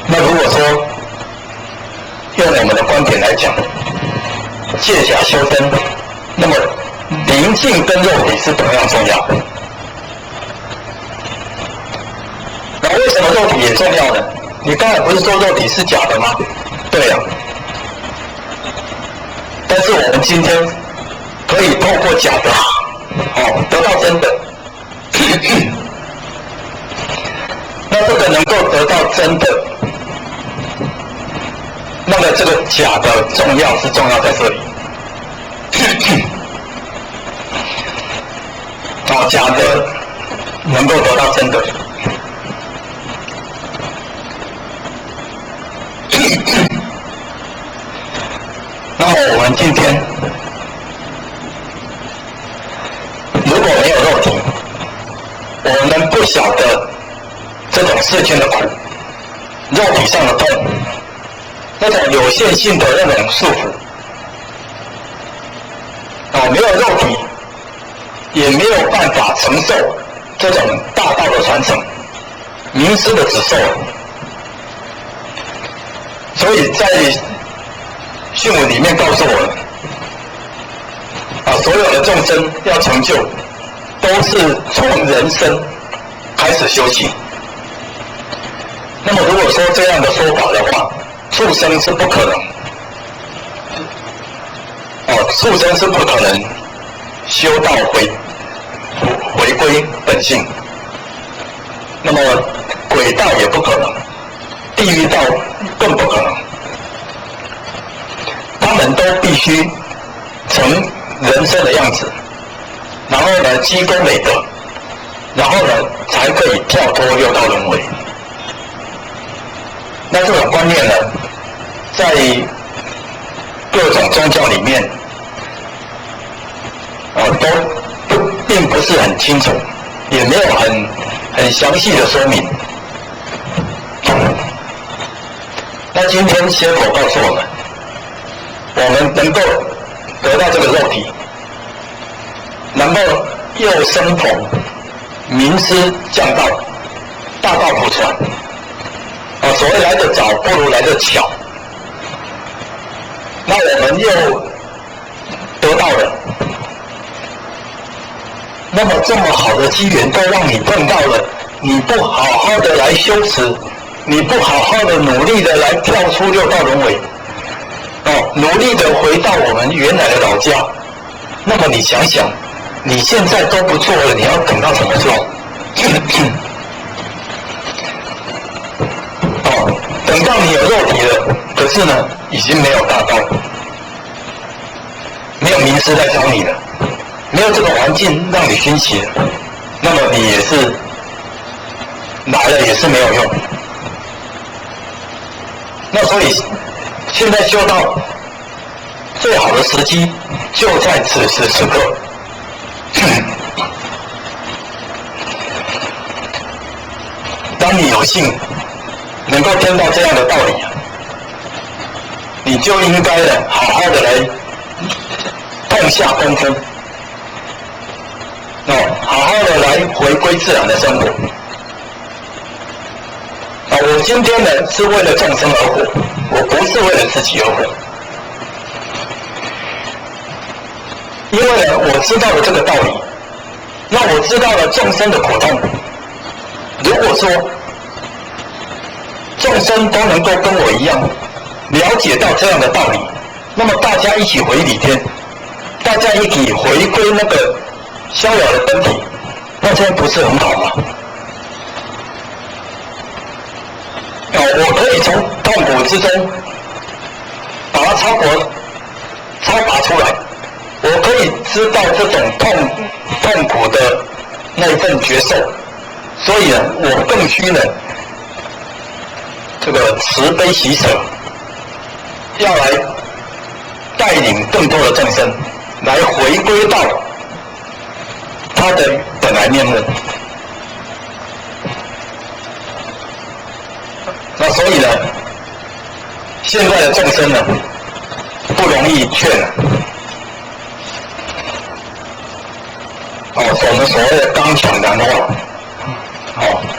那如果说用我们的观点来讲，借假修真，那么灵性跟肉体是同样重要。那为什么肉体也重要呢？你刚才不是说肉体是假的吗？对啊。但是我们今天可以透过假的得到真的。那这个能够得到真的，那么这个假的重要是重要在这里。假的能够得到真的。那么我们今天如果没有肉体，我们不晓得这种世间的苦，肉体上的痛，那种有限性的那种束缚，没有肉体，也没有办法承受这种大道的传承，名师的指授。所以在训文里面告诉我们，所有的众生要成就，都是从人生开始修行。那么如果说这样的说法的话，畜生是不可能，畜生是不可能修道回归本性。那么鬼道也不可能，地狱道更不可能，他们都必须成人生的样子，然后呢积功累德，然后呢才可以跳脱六道轮回。那这种观念呢，在各种宗教里面，都并不是很清楚，也没有很详细的说明。那今天仙佛告诉我们，我们能够得到这个肉体，能够又生逢名师降道，大道不传。所谓来得早，不如来得巧。那我们又得到了，那么这么好的机缘都让你碰到了，你不好好的来修持，你不好好的努力的来跳出六道轮回，努力的回到我们原来的老家，那么你想想，你现在都不做了，你要等到什么时候？等到你有肉体了，可是呢，已经没有大道，没有名师在教你了，没有这个环境让你熏习了，那么你也是来了也是没有用。那所以现在修道最好的时机就在此时此刻。当你有幸能够听到这样的道理，你就应该呢好好的来痛下功夫，好好的来回归自然的生活。我今天呢是为了众生而活，我不是为了自己而活。因为呢我知道了这个道理，那我知道了众生的苦痛。如果说众生都能够跟我一样了解到这样的道理，那么大家一起回礼天，大家一起回归那个逍遥的本体，那这样不是很好吗？我可以从痛苦之中把它超拔出来，我可以知道这种痛苦的那一份觉受，所以呢，我更需呢这个慈悲喜舍，要来带领更多的众生来回归到他的本来面目。那所以呢，现在的众生呢不容易劝我们所谓的刚强难化，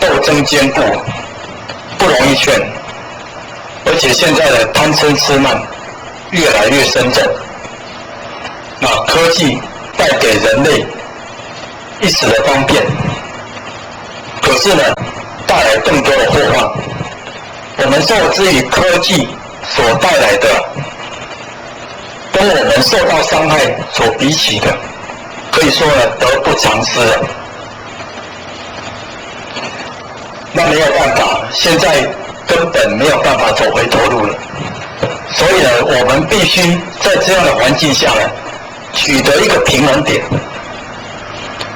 斗争坚固，不容易劝，而且现在的贪嗔痴慢越来越深重。那科技带给人类一时的方便，可是呢，带来更多的祸患。我们受制于科技所带来的，跟我们受到伤害所比起的，可以说呢得不偿失了。那没有办法，现在根本没有办法走回头路了。所以呢，我们必须在这样的环境下呢，取得一个平衡点。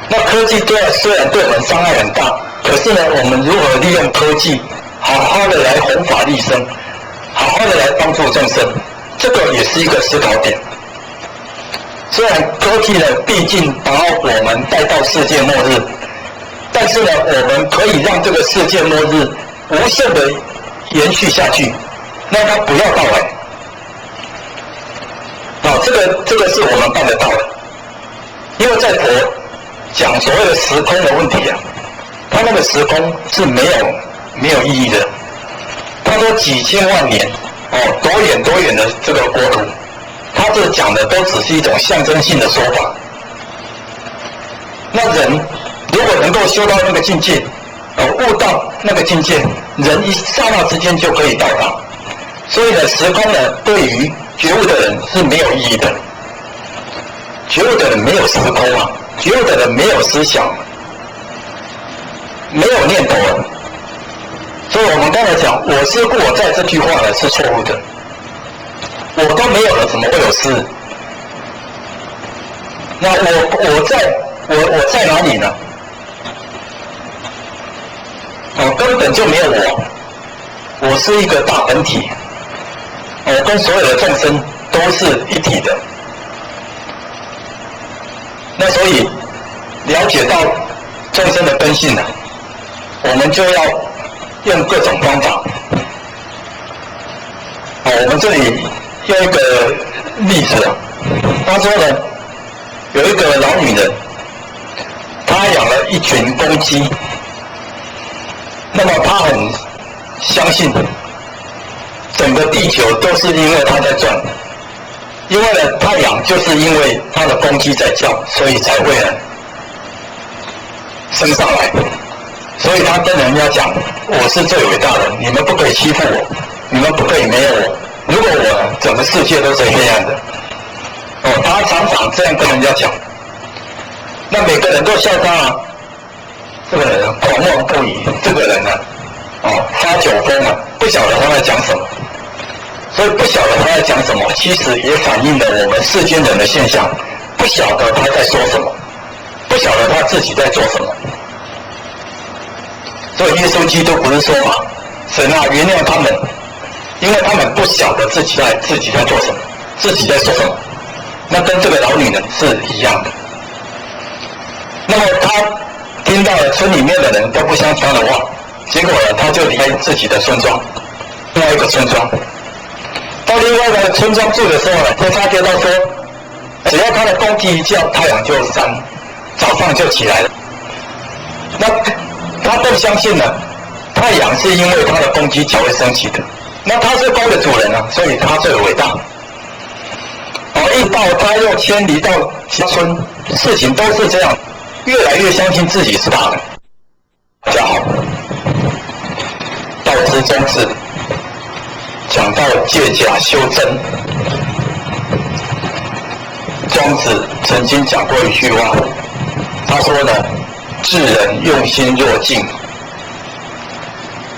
那科技虽然对我们伤害很大，可是呢，我们如何利用科技，好好的来弘法利生，好好的来帮助众生，这个也是一个思考点。虽然科技呢，毕竟把我们带到世界末日，但是呢，我们可以让这个世界末日无限的延续下去，让它不要到来。这个是我们办得到的，因为在佛讲所谓的时空的问题啊，它那个时空是没有意义的。他说几千万年，多远的这个国土，他这讲的都只是一种象征性的说法。那人如果能够修到那个境界，悟到那个境界，人一刹那之间就可以到达。所以呢，时空呢，对于觉悟的人是没有意义的。觉悟的人没有时空啊，觉悟的人没有思想，没有念头了。所以我们刚才讲我思故我在这句话呢是错误的。我都没有了，怎么会有思？那我在哪里呢？根本就没有我，我是一个大本体，跟所有的众生都是一体的。那所以了解到众生的根性呢，我们就要用各种方法。我们这里用一个例子啊，他说呢，有一个老女人，她养了一群公鸡，那么她很相信整个地球都是因为她在转，因为呢，她养就是因为她的公鸡在叫，所以才会呢升上来，所以她跟人家讲，我是最伟大的，你们不可以欺负我，你们不可以没有我。如果我整个世界都是黑暗的，他常常这样跟人家讲，那每个人都笑他啊，这个人狂妄不已，这个人呢，发酒疯啊，不晓得他在讲什么，所以不晓得他在讲什么，其实也反映了我们世间人的现象，不晓得他在说什么，不晓得他自己在做什么。所以耶稣基督不是说嘛，神啊，原谅他们。因为他们不晓得自己在做什么，自己在说什么，那跟这个老女人是一样的。那么他听到了村里面的人都不相信他的话，结果呢，他就离开自己的村庄，另外一个村庄，到另外一个村庄住的时候呢，就发觉到说，只要他的公鸡一叫，太阳就早上就起来了。那他更相信呢，太阳是因为他的公鸡叫会升起的。那他是公的主人啊，所以他最伟大。一到他又迁离到乡村，事情都是这样，越来越相信自己是大的。大家好，道之宗旨讲到借假修真，庄子曾经讲过一句话，他说呢，智人用心若镜。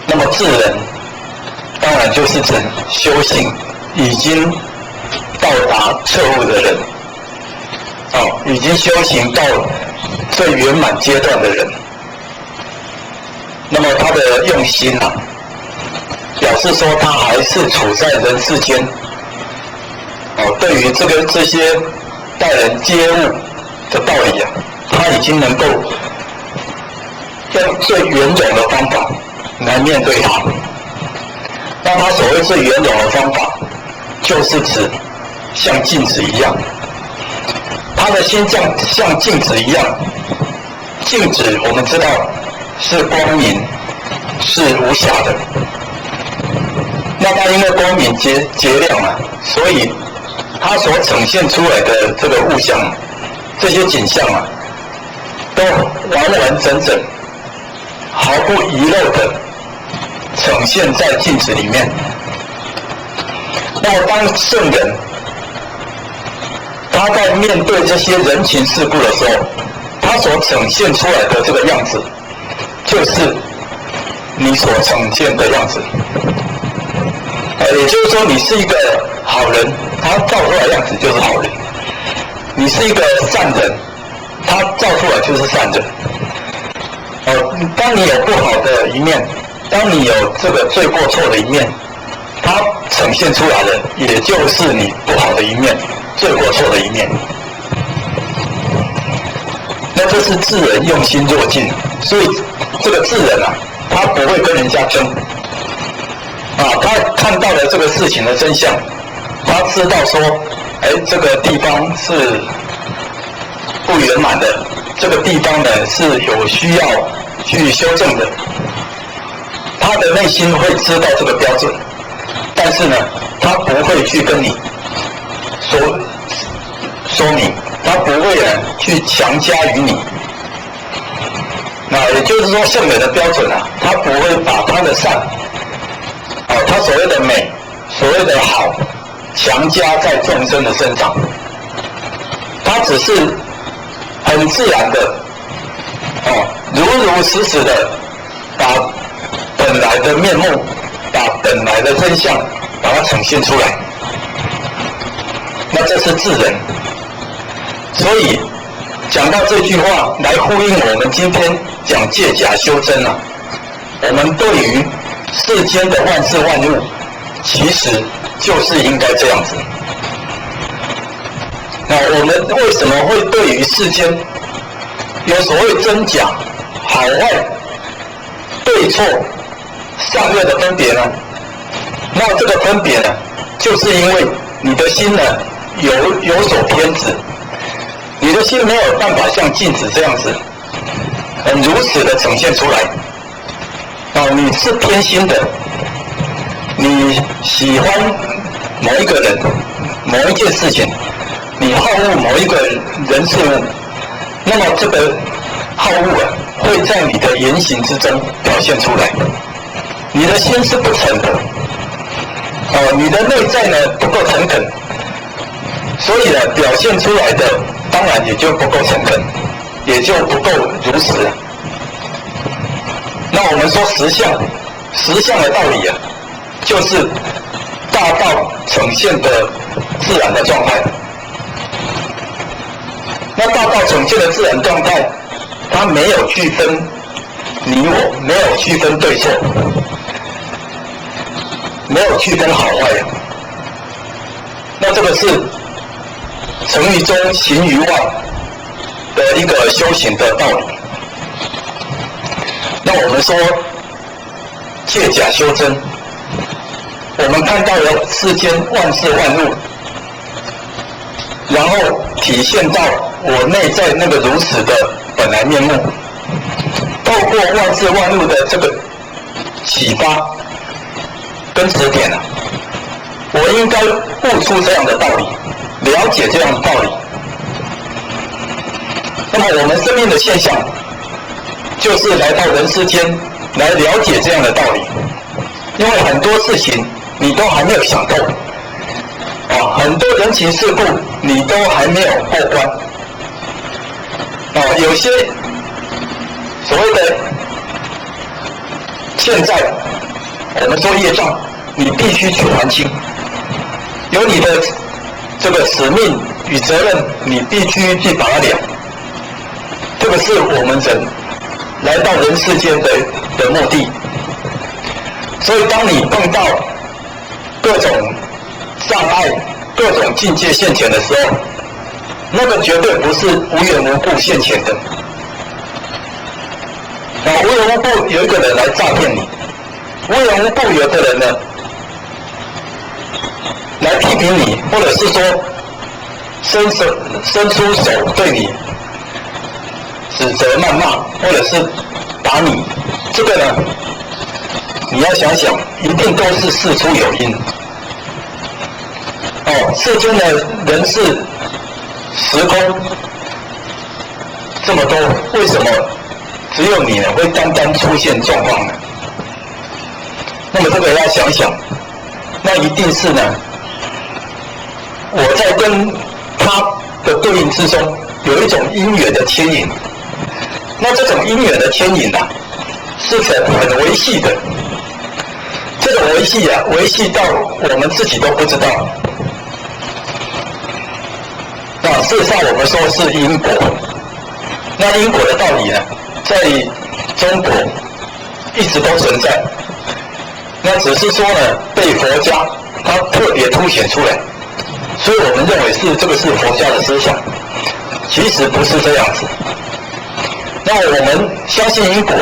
那么智人当然就是指修行已经到达彻悟的人，已经修行到最圆满阶段的人。那么他的用心啊，表示说他还是处在人世间，对于这些待人接物的道理啊，他已经能够用最圆融的方法来面对它。那他所谓最圆融的方法，就是指像镜子一样，他的心像镜子一样。镜子我们知道是光明，是无瑕的。那他因为光明洁亮啊，所以他所呈现出来的这个物象，这些景象啊，都完完整整、毫不遗漏的呈现在镜子里面。那么当圣人他在面对这些人情世故的时候，他所呈现出来的这个样子，就是你所呈现的样子。也就是说，你是一个好人，他照出来的样子就是好人；你是一个善人，他照出来就是善人。当你有不好的一面，当你有这个罪过错的一面，它呈现出来的也就是你不好的一面，罪过错的一面。那这是智人用心若镜，所以这个智人啊，他不会跟人家争。他看到了这个事情的真相，他知道说，这个地方是不圆满的，这个地方呢是有需要去修正的。他的内心会知道这个标准，但是呢，他不会去跟你说明，他不会去强加于你。那也就是说，圣美的标准啊，它不会把它的善，它所谓的美、所谓的好，强加在众生的身上。它只是很自然的，如如实实的把本来的面目、把本来的真相，把它呈现出来。那这是自然。所以讲到这句话，来呼应我们今天讲借假修真啊。我们对于世间的万事万物，其实就是应该这样子。那我们为什么会对于世间有所谓真假、好坏、对错、善恶的分别呢？那这个分别呢，就是因为你的心呢有所偏执，你的心没有办法像镜子这样子很如实的呈现出来。你是偏心的，你喜欢某一个人、某一件事情，你好恶某一个人事物，那么这个好恶啊，会在你的言行之中表现出来。你的心是不诚的，你的内在呢不够诚恳，所以呢表现出来的当然也就不够诚恳，也就不够如实。那我们说实相的道理啊，就是大道呈现的自然的状态。那大道呈现的自然状态，它没有区分你我，没有区分对错，没有区分好坏。那这个是成于中行于外的一个修行的道理。那我们说借假修真，我们看到了世间万事万物，然后体现到我内在那个如实的本来面目，透过万事万物的这个启发跟指点啊，我应该悟出这样的道理，了解这样的道理。那么我们生命的现象，就是来到人世间来了解这样的道理，因为很多事情你都还没有想透，很多人情世故你都还没有过关，有些所谓的欠债，我们说业障，你必须去还清，有你的这个使命与责任，你必须去把它了。这个是我们人来到人世间的目的。所以当你碰到各种障碍、各种境界现前的时候，那个绝对不是无缘无故现前的。无缘无故有一个人来诈骗你，无缘无故有的人呢来批评你，或者是说伸出手对你指责谩骂，或者是打你，这个呢你要想想，一定都是事出有因。世间的人事时空这么多，为什么只有你呢会单单出现状况呢？那么这个要想想，那一定是呢，我在跟他的对应之中有一种因缘的牵引。那这种因缘的牵引啊，是很维系的。这种维系啊，维系到我们自己都不知道。那事实上我们说是因果。那因果的道理呢，在中国一直都存在。那只是说呢，被佛家它特别凸显出来，所以我们认为这个是佛家的思想，其实不是这样子。那我们相信因果，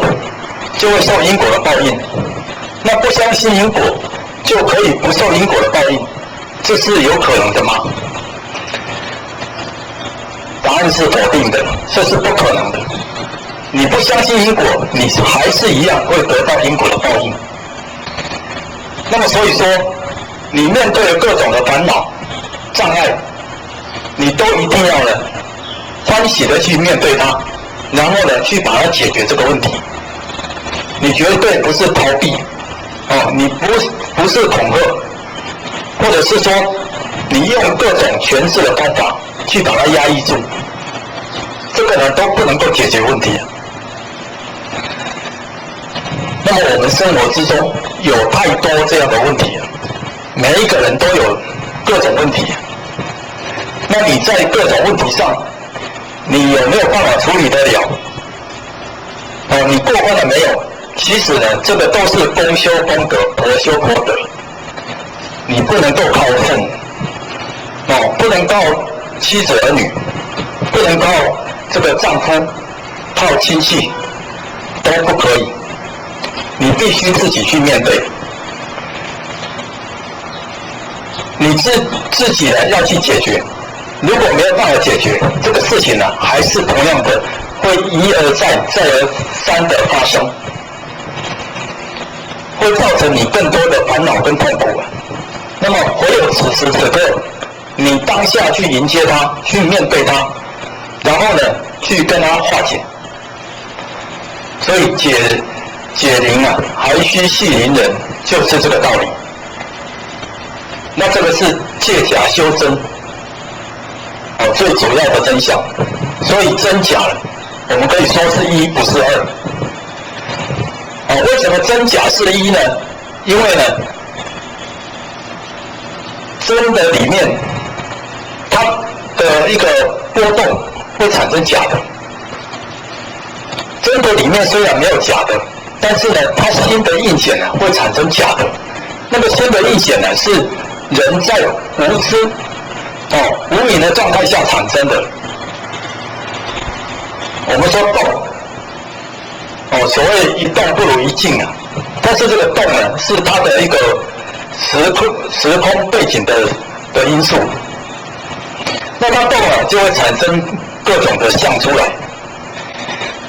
就会受因果的报应。那不相信因果，就可以不受因果的报应，这是有可能的吗？答案是否定的，这是不可能的。你不相信因果，你还是一样会得到因果的报应。那么所以说，你面对各种的烦恼、障碍，你都一定要呢欢喜的去面对它，然后呢去把它解决这个问题。你绝对不是逃避，你不是恐吓，或者是说你用各种权势的方法去把它压抑住，这个呢都不能够解决问题。那么我们生活之中有太多这样的问题了，每一个人都有各种问题。那你在各种问题上，你有没有办法处理得了？你过关了没有？其实呢，这个都是公修公德，婆修婆德。你不能够靠父母，不能靠妻子儿女，不能靠这个丈夫，靠亲戚，都不可以。你必须自己去面对。你自己呢要去解决。如果没有办法解决这个事情呢，还是同样的会一而再、再而三的发生。会造成你更多的烦恼跟痛苦啊。那么唯有此时此刻，你当下去迎接它，去面对它，然后呢，去跟它化解。所以解铃啊，还须系铃人，就是这个道理。那这个是借假修真，最主要的真相。所以真假呢，我们可以说是一，不是二。为什么真假是一呢？因为呢，真的里面它的一个波动会产生假的，真的里面虽然没有假的，但是呢，它新的印显呢会产生假的。那个新的印显呢是人在无知、无明的状态下产生的。我们说动。所谓一动不如一静啊，但是这个动呢，是它的一个时空背景的因素。那它动了，就会产生各种的相出来。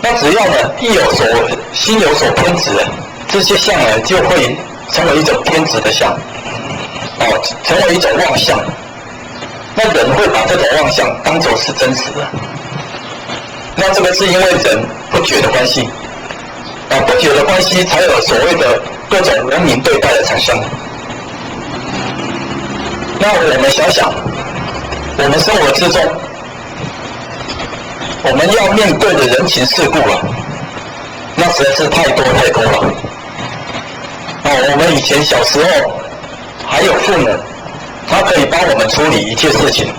那只要呢，心有所偏执，这些相呢，就会成为一种偏执的相，成为一种妄相。那人会把这种妄相当作是真实的。那这个是因为人不觉的关系。不解的关系才有所谓的各种无明对待的产生。那我们想想，我们生活之中，我们要面对的人情世故了，那实在是太多了。我们以前小时候还有父母，他可以帮我们处理一切事情，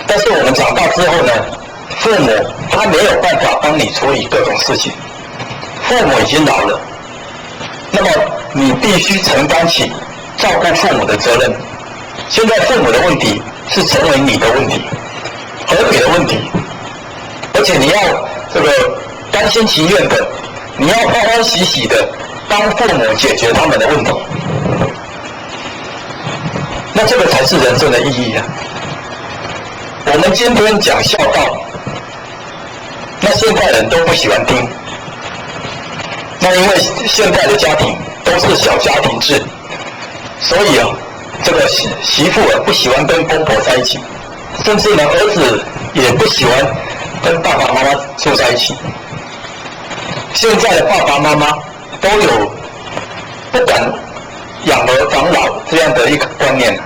但是我们长大之后呢，父母他没有办法帮你处理各种事情，父母已经老了，那么你必须承担起照顾父母的责任。现在父母的问题是成为你的问题，儿女的问题，而且你要这个甘心情愿的，你要欢欢喜喜的帮父母解决他们的问题，那这个才是人生的意义啊。我们今天讲孝道，那现代人都不喜欢听，那因为现代的家庭都是小家庭制，所以这个媳妇不喜欢跟公婆在一起，甚至呢儿子也不喜欢跟爸爸妈妈住在一起。现在的爸爸妈妈都有不敢养儿防老这样的一个观念，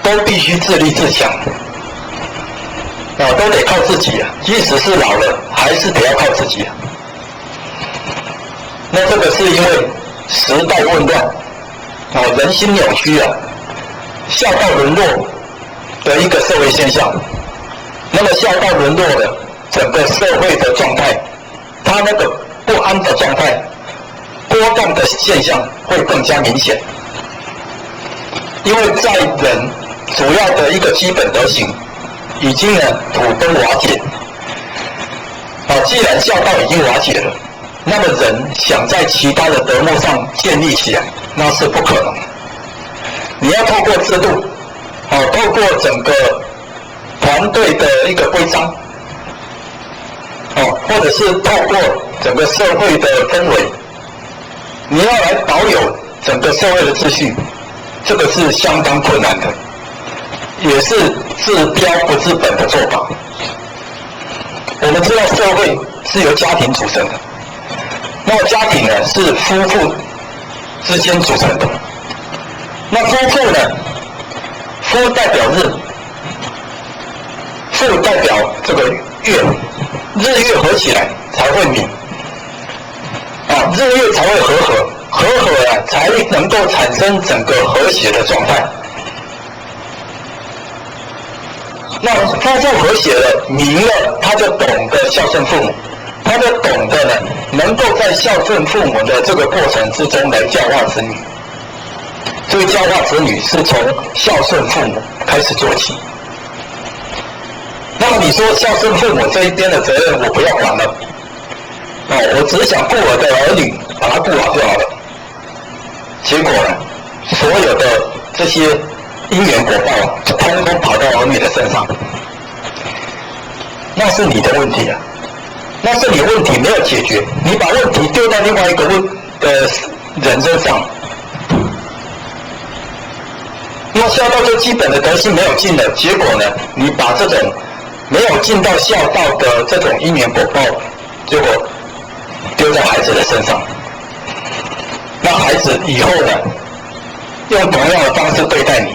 都必须自立自强。都得靠自己啊，即使是老了，还是得要靠自己啊。那这个是因为时代混乱，人心扭曲啊，孝道沦落的一个社会现象。那么孝道沦落的整个社会的状态，它那个不安的状态、波动的现象会更加明显。因为在人主要的一个基本德行已经呢土崩瓦解，既然孝道已经瓦解了，那么人想在其他的德目上建立起来，那是不可能。你要透过制度，透过整个团队的一个规章，或者是透过整个社会的氛围，你要来保有整个社会的秩序，这个是相当困难的，也是治标不治本的做法。我们知道社会是由家庭组成的，那么家庭呢是夫妇之间组成的。那夫妇呢，夫代表日，父代表这个月，日月合起来才会泯，日月才会和合，和合啊才能够产生整个和谐的状态。那夫妇和谐了，明了，他就懂得孝顺父母，他就懂得呢，能够在孝顺父母的这个过程之中来教化子女。所以教化子女是从孝顺父母开始做起。那么你说孝顺父母这一边的责任我不要管了，我只想顾我的儿女，把他顾好就好了。结果呢，所有的这些因缘果报就通通跑到儿女的身上，那是你的问题啊，那是你问题没有解决，你把问题丢到另外一个人身上。那孝道最基本的德性没有尽了，结果呢，你把这种没有尽到孝道的这种因缘果报，结果丢在孩子的身上。那孩子以后呢，用同样的方式对待你，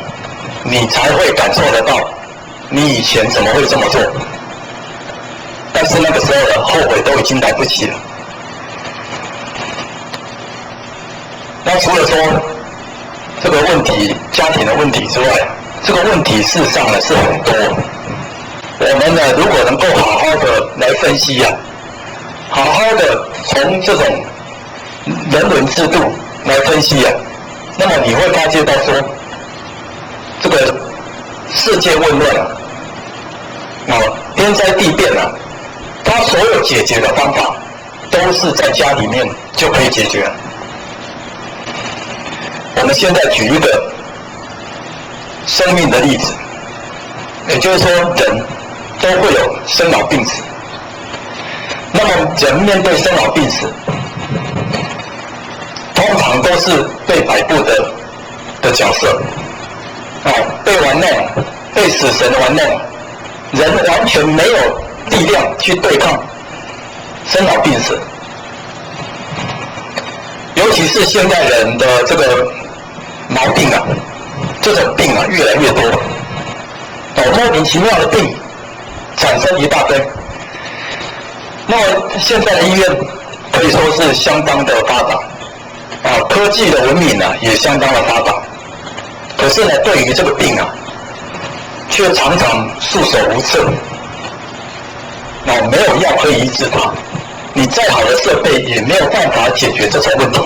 你才会感受得到，你以前怎么会这么做？但是那个时候的后悔都已经来不及了。那除了说这个问题，家庭的问题之外，这个问题事实上呢是很多。我们呢，如果能够好好的来分析好好的从这种人伦制度来分析那么你会发现到说，这个世界混乱天灾地变它所有解决的方法都是在家里面就可以解决。我们现在举一个生命的例子，也就是说人都会有生老病死。那么人面对生老病死，通常都是被摆布的角色，被玩弄，被死神玩弄，人完全没有力量去对抗生老病死。尤其是现代人的这个毛病这种病越来越多，莫名其妙的病产生一大堆。那么现在的医院可以说是相当的发达，科技的文明也相当的发达。可是呢，对于这个病却常常束手无策，没有药可以医治它，你再好的设备也没有办法解决这种问题。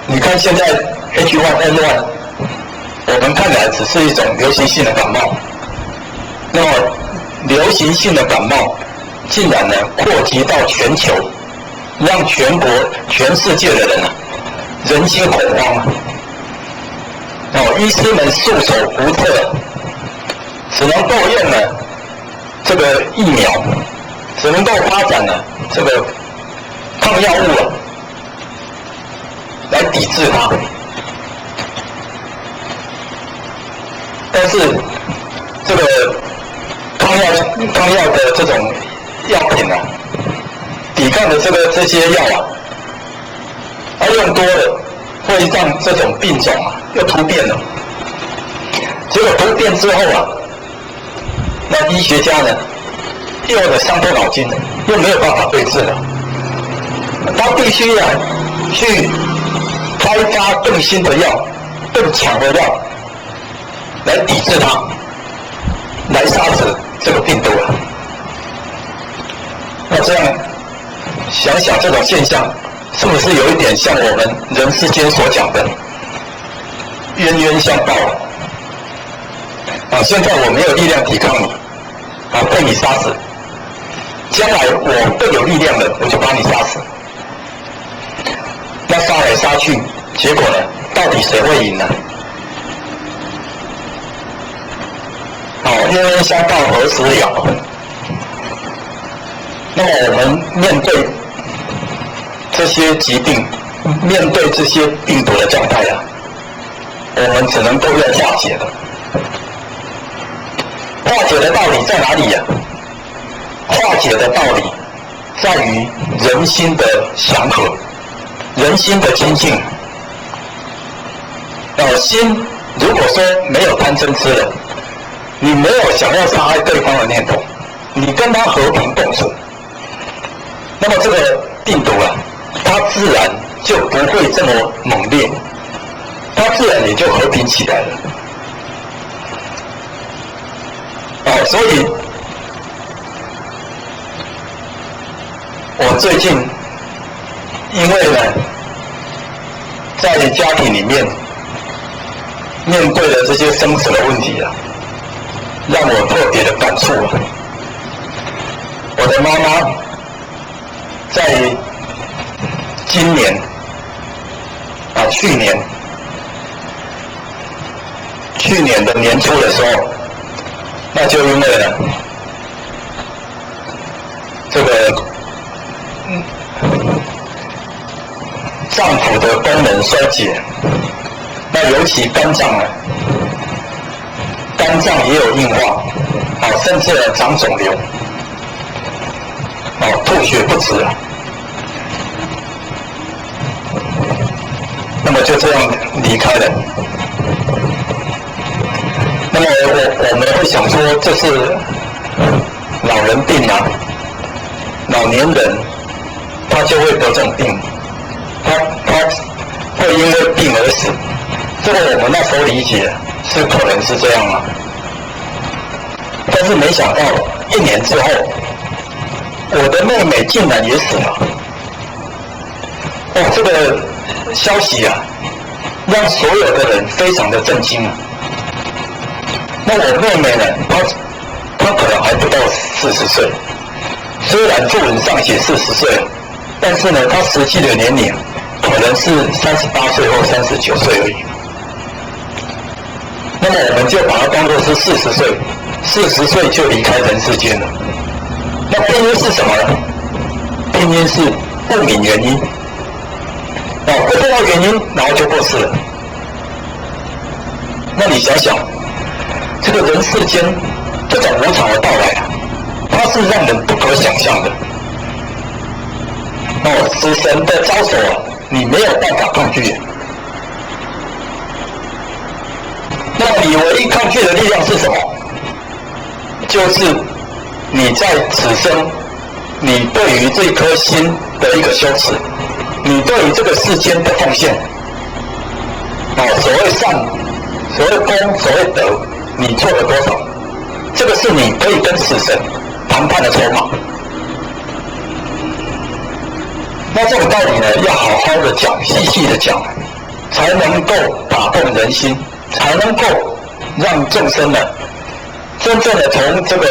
你看现在 H1N1， 我们看来只是一种流行性的感冒，那么流行性的感冒竟然扩及到全球，让全国、全世界的人人心恐慌医师们束手无策，只能够用这个疫苗，只能够发展这个抗药物来抵制它。但是这个抗药的这种药品抵抗的这些药用多了会让这种病种又突变了。结果突变之后那医学家又得伤透脑筋了，又没有办法对治了。他必须去开发更新的药、更强的药来抵制它，来杀死这个病毒那这样想想，这种现象是不是有一点像我们人世间所讲的冤冤相报现在我没有力量抵抗你被你杀死，将来我更有力量了，我就把你杀死。那杀来杀去，结果到底谁会赢呢？冤冤相报何时了？那么我们面对这些疾病，面对这些病毒的状态我们只能够用化解了。化化解的道理在哪里呀？化解的道理在于人心的祥和，人心的清净。心如果说没有贪嗔痴了，你没有想要杀害对方的念头，你跟他和平共处，那么这个病毒啊，它自然就不会这么猛烈，它自然也就和平起来了。所以我最近因为呢，在家庭里面面对的这些生死的问题啊，让我特别的感触啊。我的妈妈在今年去年的年初的时候，那就因为呢，这个脏腑的功能衰竭，那尤其肝脏呢，肝脏也有硬化，甚至呢长肿瘤，吐血不止啊。那么就这样离开了。那么我们会想说，这是老人病啊，老年人他就会得这种病，他会因为病而死。这个我们那时候理解是可能是这样啊，但是没想到1年之后，我的妹妹竟然也死了。这个消息啊，让所有的人非常的震惊啊。那我妹妹呢，她可能还不到40岁，虽然注文上写40岁了，但是呢，她实际的年龄可能是38岁或39岁而已。那么我们就把它当作是40岁，40岁就离开人世间了。那病因是什么呢？病因是不明原因，不知道原因，然后就过世了。那你想想，这个人世间这种无常的到来啊，它是让人不可想象的。死神的招手啊，你没有办法抗拒。那你唯一抗拒的力量是什么？就是你在此生，你对于这颗心的一个修持，你对于这个世间的奉献，所谓善，所谓功，所谓德，你做了多少？这个是你可以跟死神谈判的筹码。那这种道理呢，要好好的讲，细细的讲，才能够打动人心，才能够让众生呢，真正的从这个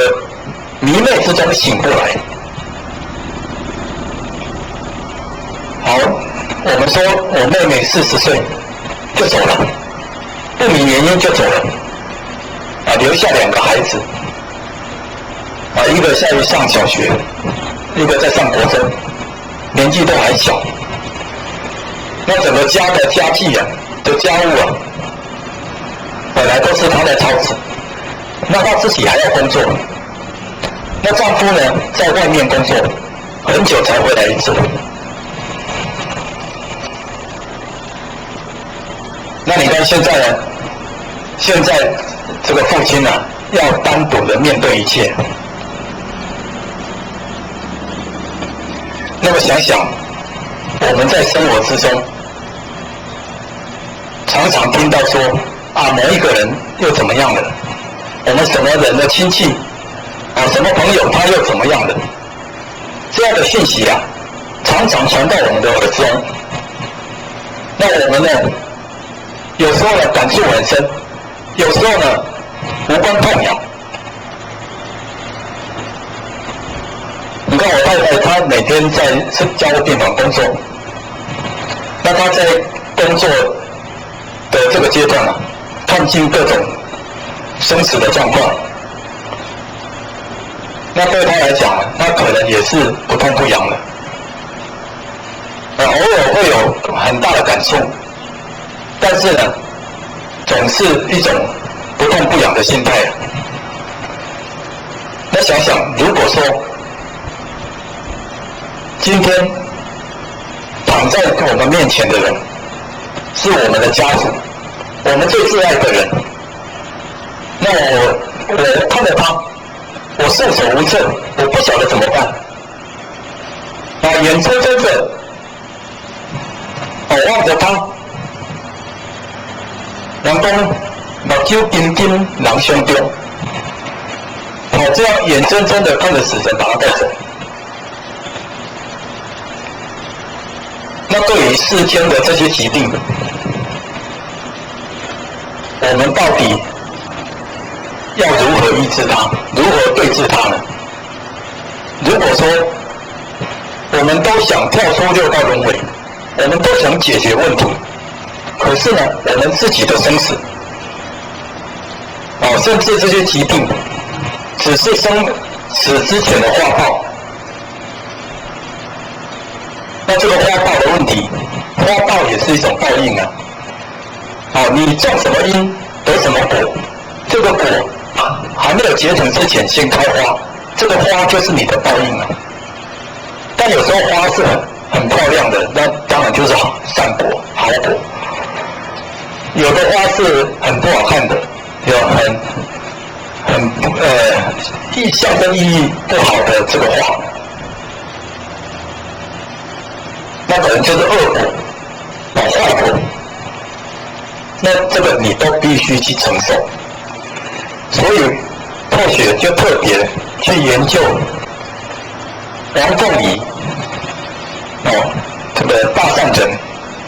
迷昧之中醒过来。好，我们说我妹妹40岁就走了，不明原因就走了，留下2个孩子，一个现在上小学，一个在上国中，年纪都还小。那整个家的家计啊，的家务啊，本来都是她在操持，那她自己还要工作。那丈夫呢，在外面工作，很久才回来一次。那你看现在呢？现在这个父亲啊，要单独的面对一切。那么想想，我们在生活之中，常常听到说某一个人又怎么样了，我们什么人的亲戚什么朋友他又怎么样了，这样的讯息啊，常常传到我们的耳中。那我们呢，有时候呢感触很深，有时候呢无关痛痒。你看我太太，她每天在加护病房工作，那她在工作的这个阶段啊，看尽各种生死的状况。那对她来讲，她可能也是不痛不痒的，偶尔会有很大的感触，但是呢，总是一种不痛不痒的心态。说今天躺在我们面前的人是我们的家属，我们最挚爱的人，那我看着他，我束手无策，我不晓得怎么办。眼睁睁的，望着他，人讲目睭金金，人相中。这样眼睁睁的看着死神把他带走。那对于世间的这些疾病，我们到底要如何医治它？如何对治它呢？如果说我们都想跳出六道轮回，我们都想解决问题，可是呢，我们自己的生死，甚至这些疾病，只是生死之前的花报。那这个花报的问题，花报也是一种报应啊。你种什么因得什么果，这个果还没有结成之前先开花，这个花就是你的报应啊。但有时候花是很漂亮的，那当然就是善果、好果。有的花是很不好看的，有象征意义不好的这个花，那可能就是恶果、坏果。那这个你都必须去承受。所以拓学就特别去研究王凤仪这个大善人，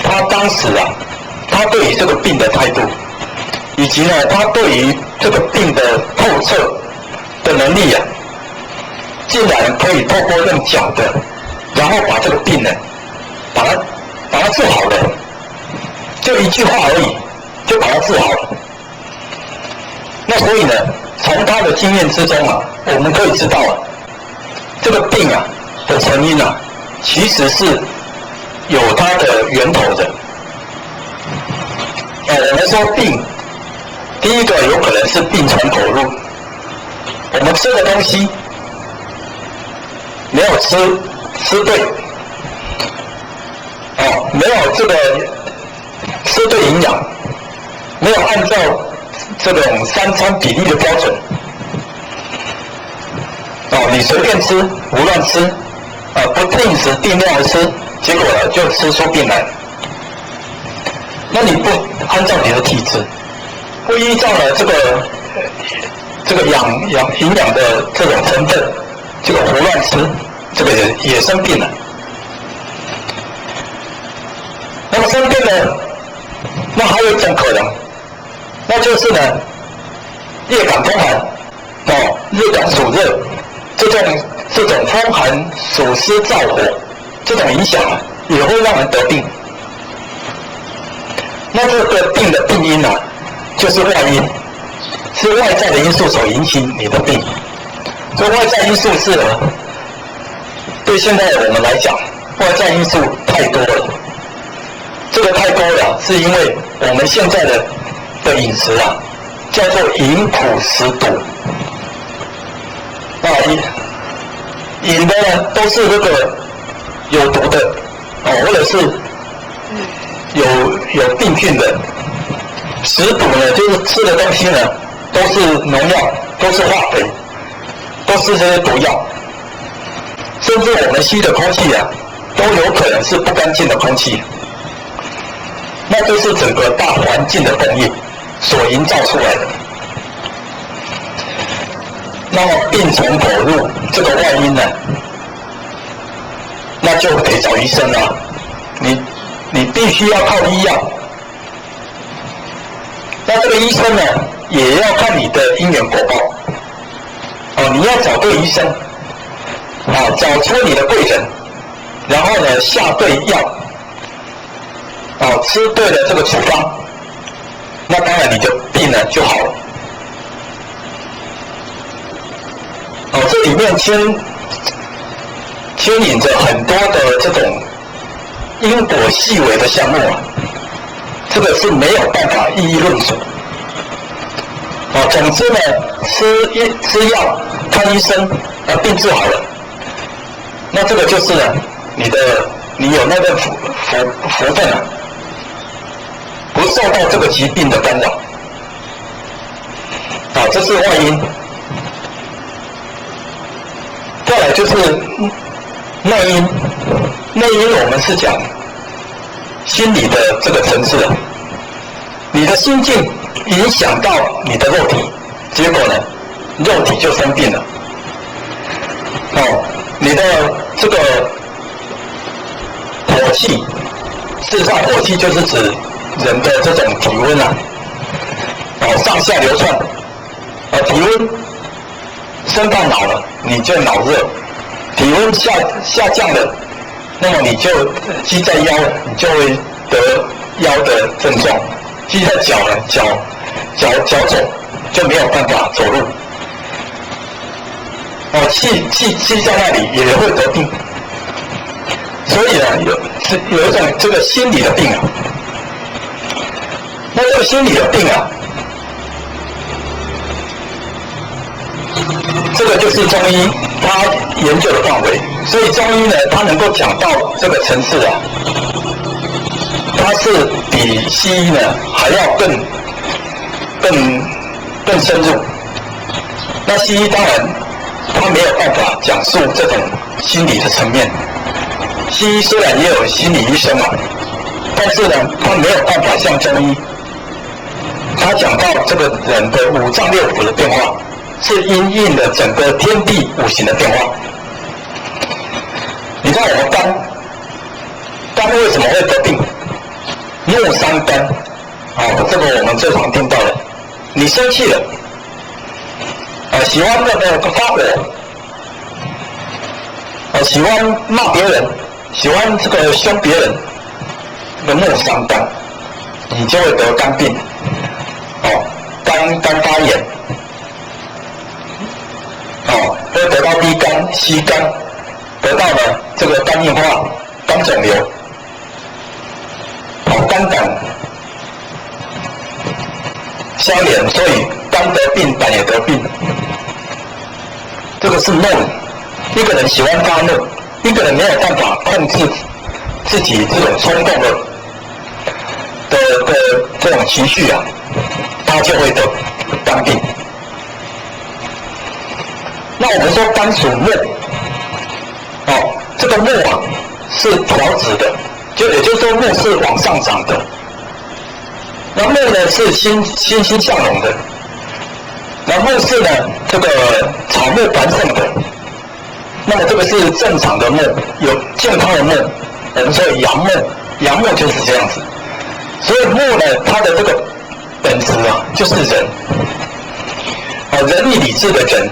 他当时他对于这个病的态度，以及呢他对于这个病的透彻的能力竟然可以透过用讲的，然后把这个病呢把它治好了，就一句话而已就把它治好了。那所以呢，从他的经验之中我们可以知道这个病的成因其实是有它的源头的。我们说病，第一个有可能是病从口入，我们吃的东西没有吃对，没有这个吃对营养，没有按照这种三餐比例的标准，你随便吃，胡乱吃，不定时定量的吃，结果就吃出病来。那你不按照你的体质，不依照了这个营养的这种成分，这个胡乱吃，这个也生病了。那么生病呢，那还有一种可能，那就是呢，夜感风寒，日感暑热，这种风寒暑湿燥火这种影响也会让人得病。那这个病的病因就是外因，是外在的因素所引起你的病。这外在因素是对现在我们来讲，外在因素太多了。这个太多了，是因为我们现在的饮食叫做饮苦食毒。饮的呢都是这个有毒的或者是有病菌的。食补呢，就是吃的东西呢都是农药，都是化肥，都是这些毒药。甚至我们吸的空气都有可能是不干净的空气。那就是整个大环境的动力所营造出来的。那么病从口入这个外因呢，那就得找医生了。你必须要靠医药。那这个医生呢，也要看你的因缘果报。你要找对医生，找出你的贵人，然后呢下对药，吃对了这个处方，那当然你的病呢就好了。这里面牵引着很多的这种因果细微的项目这个是没有办法一一论述。总之呢，吃药看医生病治好了，那这个就是呢，你有那个福分啊，不受到这个疾病的干扰。这是外因。再来就是内因，内因我们是讲心理的这个层次啊，你的心境影响到你的肉体，结果呢，肉体就生病了。你的这个火气，事实上火气就是指人的这种体温啊，上下流窜，体温升到脑了，你就脑热；体温下降了，那么你就积在腰了，你就会得腰的症状；积在脚了，脚肘就没有办法走路。气在那里也会得病，所以呢，有一种这个心理的病啊。那这个心理的病啊，这个就是中医他研究的范围。所以中医呢，它能够讲到这个层次啊，它是比西医呢还要更深入。那西医当然他没有办法讲述这种心理的层面。西医虽然也有心理医生啊，但是呢，他没有办法像中医，他讲到这个人的五脏六腑的变化，是因应了整个天地五行的变化。你看我们肝为什么会得病？木伤肝，这个我们最常听到的。你生气了。喜欢那个发火，喜欢骂别人，喜欢这个凶别人，这个木伤肝，你就会得肝病，肝发炎，会得到 B 肝、C 肝，得到呢这个肝硬化、肝肿瘤，肝胆相连，所以肝得病，胆也得病。这个是怒，一个人喜欢发怒，一个人没有办法控制自己这种冲动的这种情绪啊，他就会得肝病。那我们说肝属木，这个木啊是条直的，也就是说木是往上涨的。那木呢是欣欣向荣的。那木是呢，这个草木繁盛的，那么这个是正常的木，有健康的木，我们说阳木，阳木就是这样子。所以木呢，它的这个本质啊，就是人，仁义礼智的人。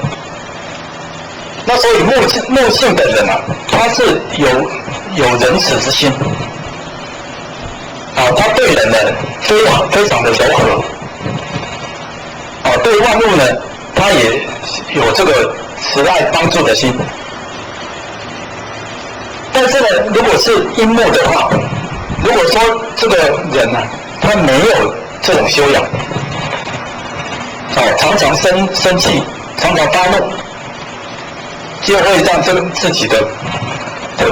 那所以木性的人啊，他是有仁慈之心，他对人呢非常的柔和。对万物呢，他也有这个慈爱帮助的心。但是呢，如果是阴木的话，如果说这个人呢，他没有这种修养，常常生气，常常发怒，就会让自己的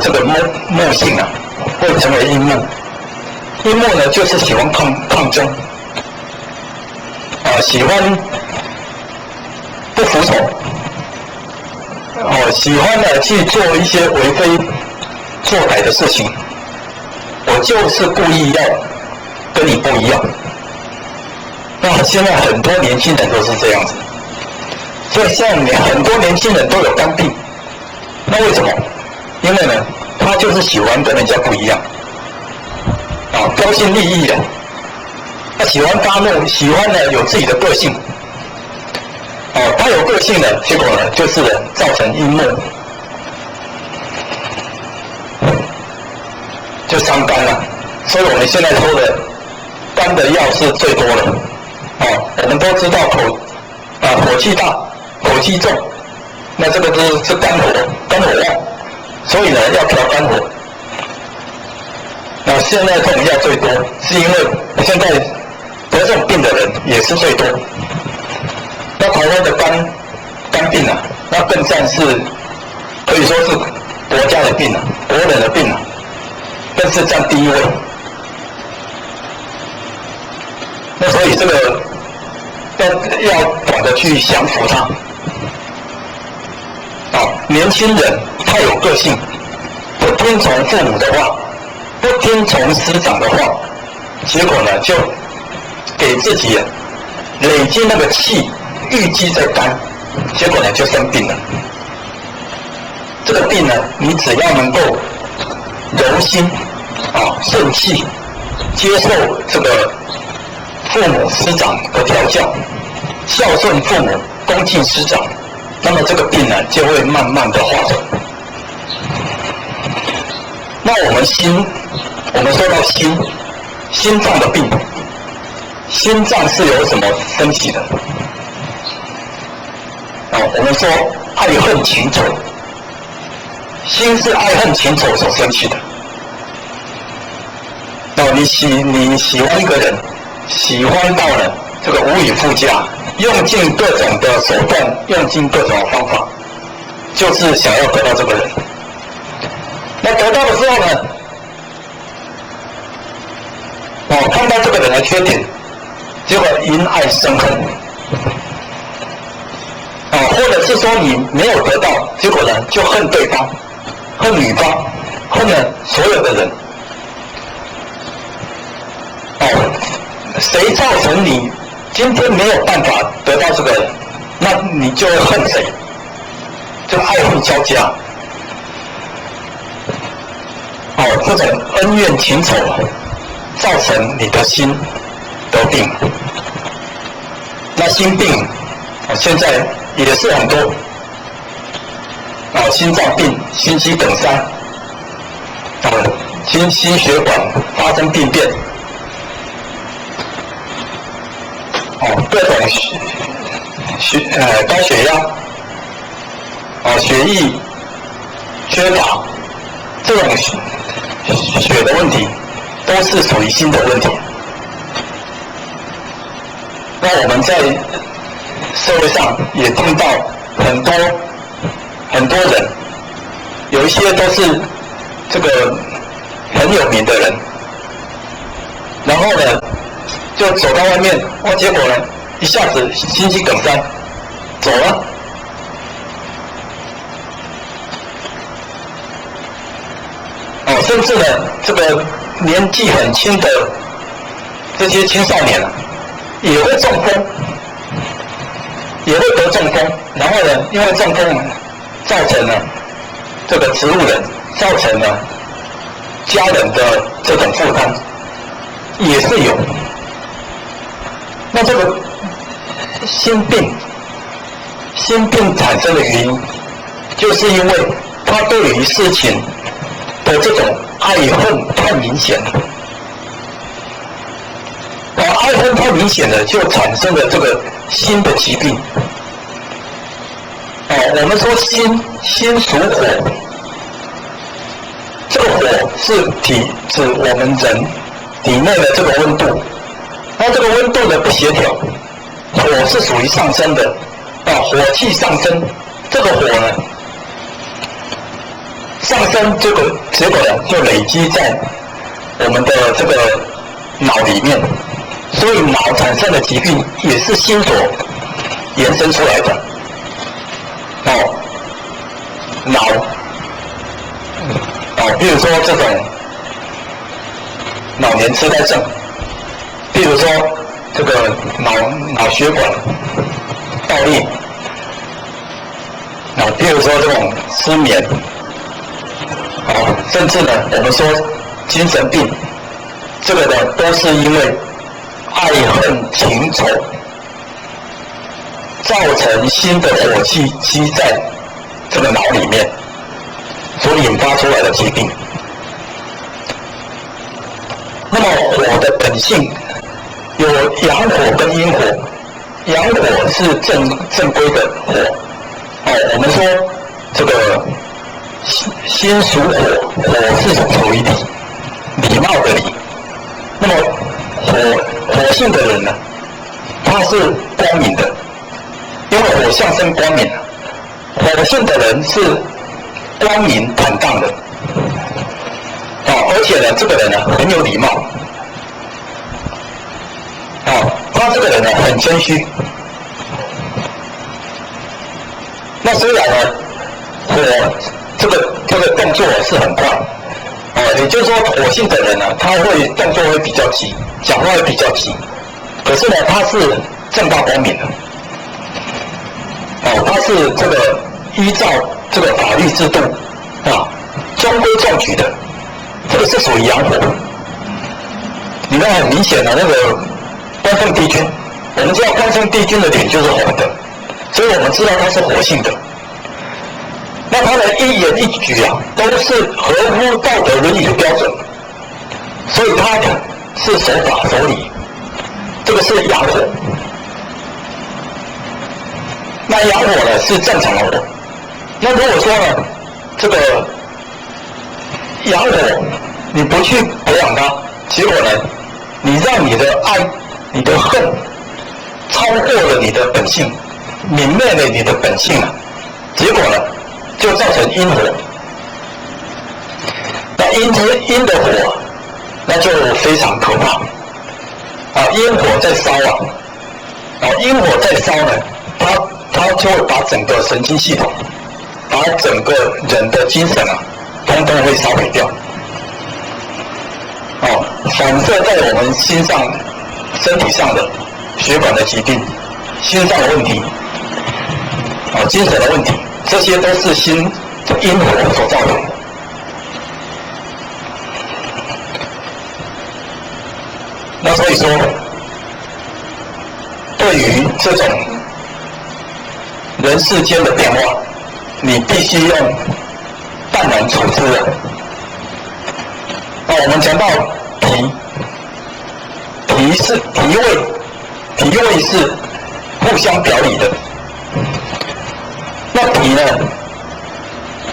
这个木性啊，会成为阴木。阴木呢，就是喜欢抗争。喜欢不服从，喜欢呢去做一些为非作歹的事情，我就是故意要跟你不一样。那现在很多年轻人都是这样子，所以现在很多年轻人都有肝病。那为什么？因为呢，他就是喜欢跟人家不一样，标新立异的。他喜欢发怒，喜欢呢有自己的个性，他有个性呢，结果呢就是造成阴木，就伤肝了。所以我们现在说的肝的药是最多的，我们都知道火气大，火气重，那这个是肝火旺，所以呢要调肝火。那现在这种药最多，是因为现在得这种病的人也是最多。那台湾的肝病病啊，那更战是可以说是国家的病啊，国人的病啊，更是占第一位。那所以这个要懂得去降服它。年轻人太有个性，不听从父母的话，不听从师长的话，结果呢就给自己累积那个气郁积在肝，结果呢就生病了。这个病呢，你只要能够柔心顺气，接受这个父母师长的调教，孝顺父母，恭敬师长，那么这个病呢就会慢慢的化走。那我们说到心脏的病，心脏是由什么升起的？我们说爱恨情仇，心是爱恨情仇所升起的。你喜欢一个人，喜欢到了这个无以复加，用尽各种的手段，用尽各种的方法，就是想要得到这个人。那得到的时候呢，看到这个人的缺点，结果因爱生恨，或者是说你没有得到，结果呢就恨对方，恨女方，恨了所有的人。谁造成你今天没有办法得到这个人，那你就会恨谁，就爱恨交加。这种恩怨情仇造成你的心得病。那心病现在也是很多，心脏病、心肌梗塞，心血管发生病变，各种高血压，血液缺乏，这种血的问题都是属于心的问题。那我们在社会上也听到很多人，有一些都是这个很有名的人，然后呢就走到外面，结果呢一下子心肌梗塞走了。甚至呢这个年纪很轻的这些青少年也会中风，也会得中风，然后呢因为中风造成了这个植物人，造成了家人的这种负担也是有。那这个心病产生的原因，就是因为他对于事情的这种爱恨太明显了，爱恨太明显了，就产生了这个心的疾病。我们说心属火，这个火是指我们人体内的这个温度，那这个温度的不协调，火是属于上升的，火气上升，这个火呢上升，这个结果呢就累积在我们的这个脑里面，所以脑产生的疾病也是心所延伸出来的。脑，比如说这种老年痴呆症，比如说这个脑血管爆裂，比如说这种失眠，甚至呢我们说精神病，这个呢都是因为爱恨情仇造成心的火气积在这个脑里面所引发出来的疾病。那么火的本性有阳火跟阴火，阳火是正规的火，我们说这个心属火，火是属于礼貌的礼。那么火性的人呢，他是光明的，因为火象征光明，火性的人是光明坦荡的，而且呢，这个人呢很有礼貌，他这个人呢很谦虚。那虽然呢，火这个动作是很快，也就是说火性的人呢，他会动作会比较急，讲话会比较急，可是呢，他是正大光明的，他是这个依照这个法律制度中规中矩的，这个是属于阳火。你看很明显的那个关圣帝君，我们知道关圣帝君的脸就是红的，所以我们知道他是火性的。那他的一言一举都是合乎道德伦理的标准，所以他是守法守礼，这个是阳火。那阳火呢是正常的火。那如果说呢，这个阳火你不去培养它，结果呢，你让你的爱、你的恨超过了你的本性，泯灭了你的本性结果呢，就造成阴火。那阴的火，那就非常可怕阴火在烧阴火在烧呢，它就会把整个神经系统，把整个人的精神通通会烧毁掉反射在我们心上、身体上的血管的疾病、心脏的问题精神的问题，这些都是阴火所造成的。那所以说，对于这种人世间的变化，你必须用淡然处之那我们讲到脾胃是互相表里的。那脾呢？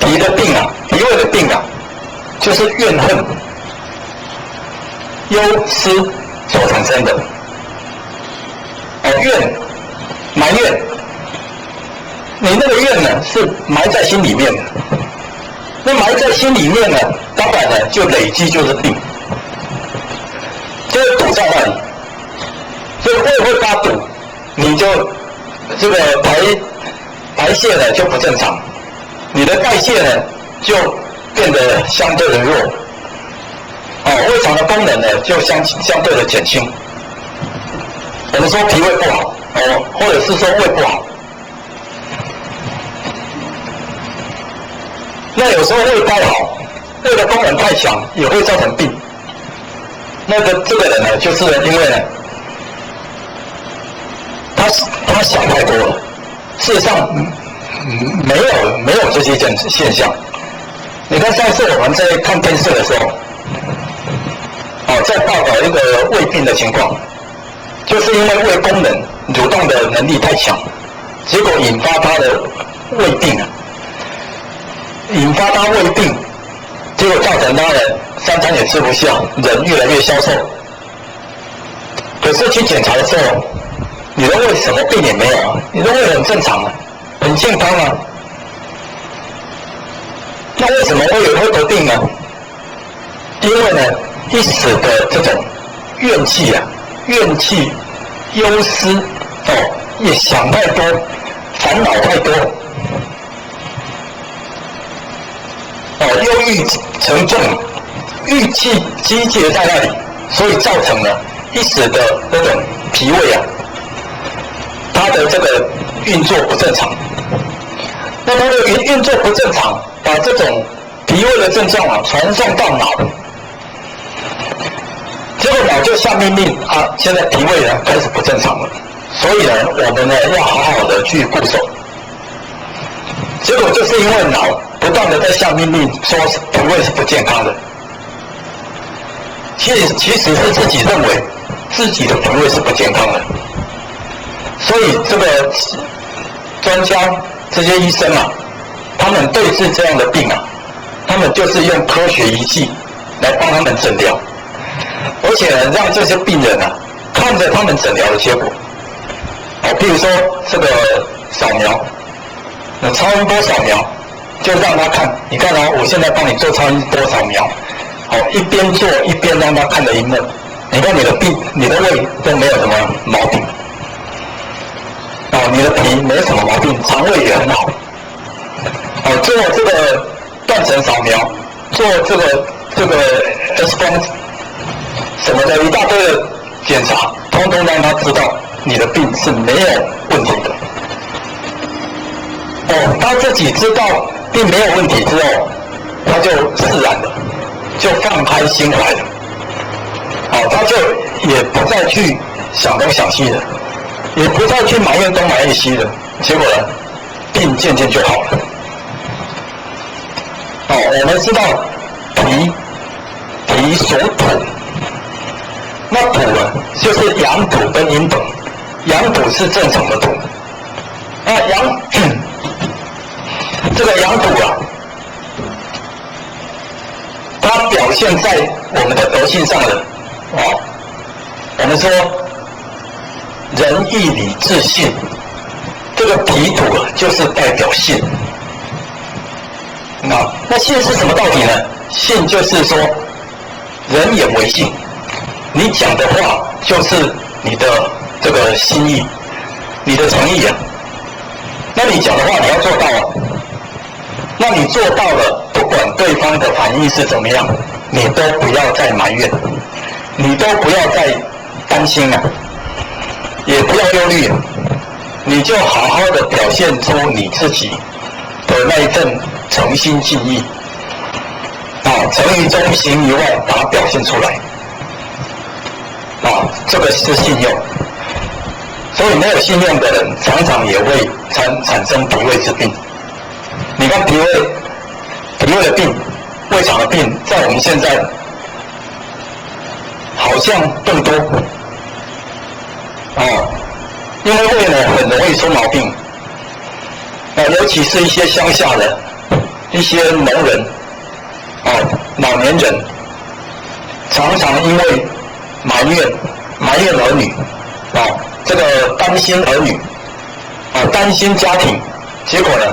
脾的病脾胃的病就是怨恨、忧思所产生的。埋怨，你那个怨呢是埋在心里面的。那埋在心里面呢，当然呢就累积就是病，就会堵在那里。所以胃会发堵，你就这个排泄呢就不正常，你的代谢呢就变得相对的弱，胃肠的功能呢就相对的减轻。我们说脾胃不好或者是说胃不好，那有时候胃太好，胃的功能太强也会造成病。这个人呢，就是因为呢，他想太多了。事实上，没有这些现象。你看上次我们在看电视的时候，在报道一个胃病的情况，就是因为胃功能蠕动的能力太强，结果引发他的胃病引发他胃病，结果造成他的三餐也吃不下，人越来越消瘦。可是去检查的时候，你的胃什么病也没有你的胃很正常很健康那为什么会得病呢？因为呢，一时的这种怨气忧思也想太多，烦恼太多忧郁沉重，郁气积结在那里，所以造成了一时的那种脾胃它的这个运作不正常。那它的运作不正常，把这种脾胃的症状传送到脑，结果脑就下命令现在脾胃开始不正常了，所以呢，我们呢要好好的去固守。结果就是因为脑不断的在下命令说脾胃是不健康的，其实是自己认为自己的脾胃是不健康的，所以这个专家这些医生他们对治这样的病他们就是用科学仪器来帮他们诊疗，而且呢让这些病人看着他们诊疗的结果譬如说这个扫描，那超音波扫描，就让他看，你看啊，我现在帮你做超音波扫描，好，一边做一边让他看着荧幕，你看你的病、你的胃都没有什么毛病，你的脾没什么毛病，肠胃也很好，做这个断层扫描，做这个 X 光什么的一大堆的检查，通通让他知道你的病是没有问题的。他自己知道病没有问题之后，他就释然了，就放开心怀了。他就也不再去想东想西的，也不再去埋怨东埋怨西的，结果呢，病渐渐就好了。我们知道脾属土，那土呢就是阳土跟阴土，阳土是正常的土，这个阳土啊，它表现在我们的德性上的我们说仁义礼智信，这个脾土啊就是代表信。那信是什么道理呢？信就是说人言为信，你讲的话就是你的这个心意，你的诚意啊。那你讲的话你要做到啊。那你做到了，不管对方的反应是怎么样，你都不要再埋怨，你都不要再担心了，也不要忧虑了，你就好好的表现出你自己的那一份诚心敬意，诚于中行于外，把它表现出来，这个是信用。所以没有信用的人，常常也会产生脾胃之病。你看脾胃的病、胃肠的病，在我们现在好像更多因为胃呢很容易出毛病尤其是一些乡下的一些农人老年人，常常因为埋怨儿女这个担心儿女担心家庭，结果呢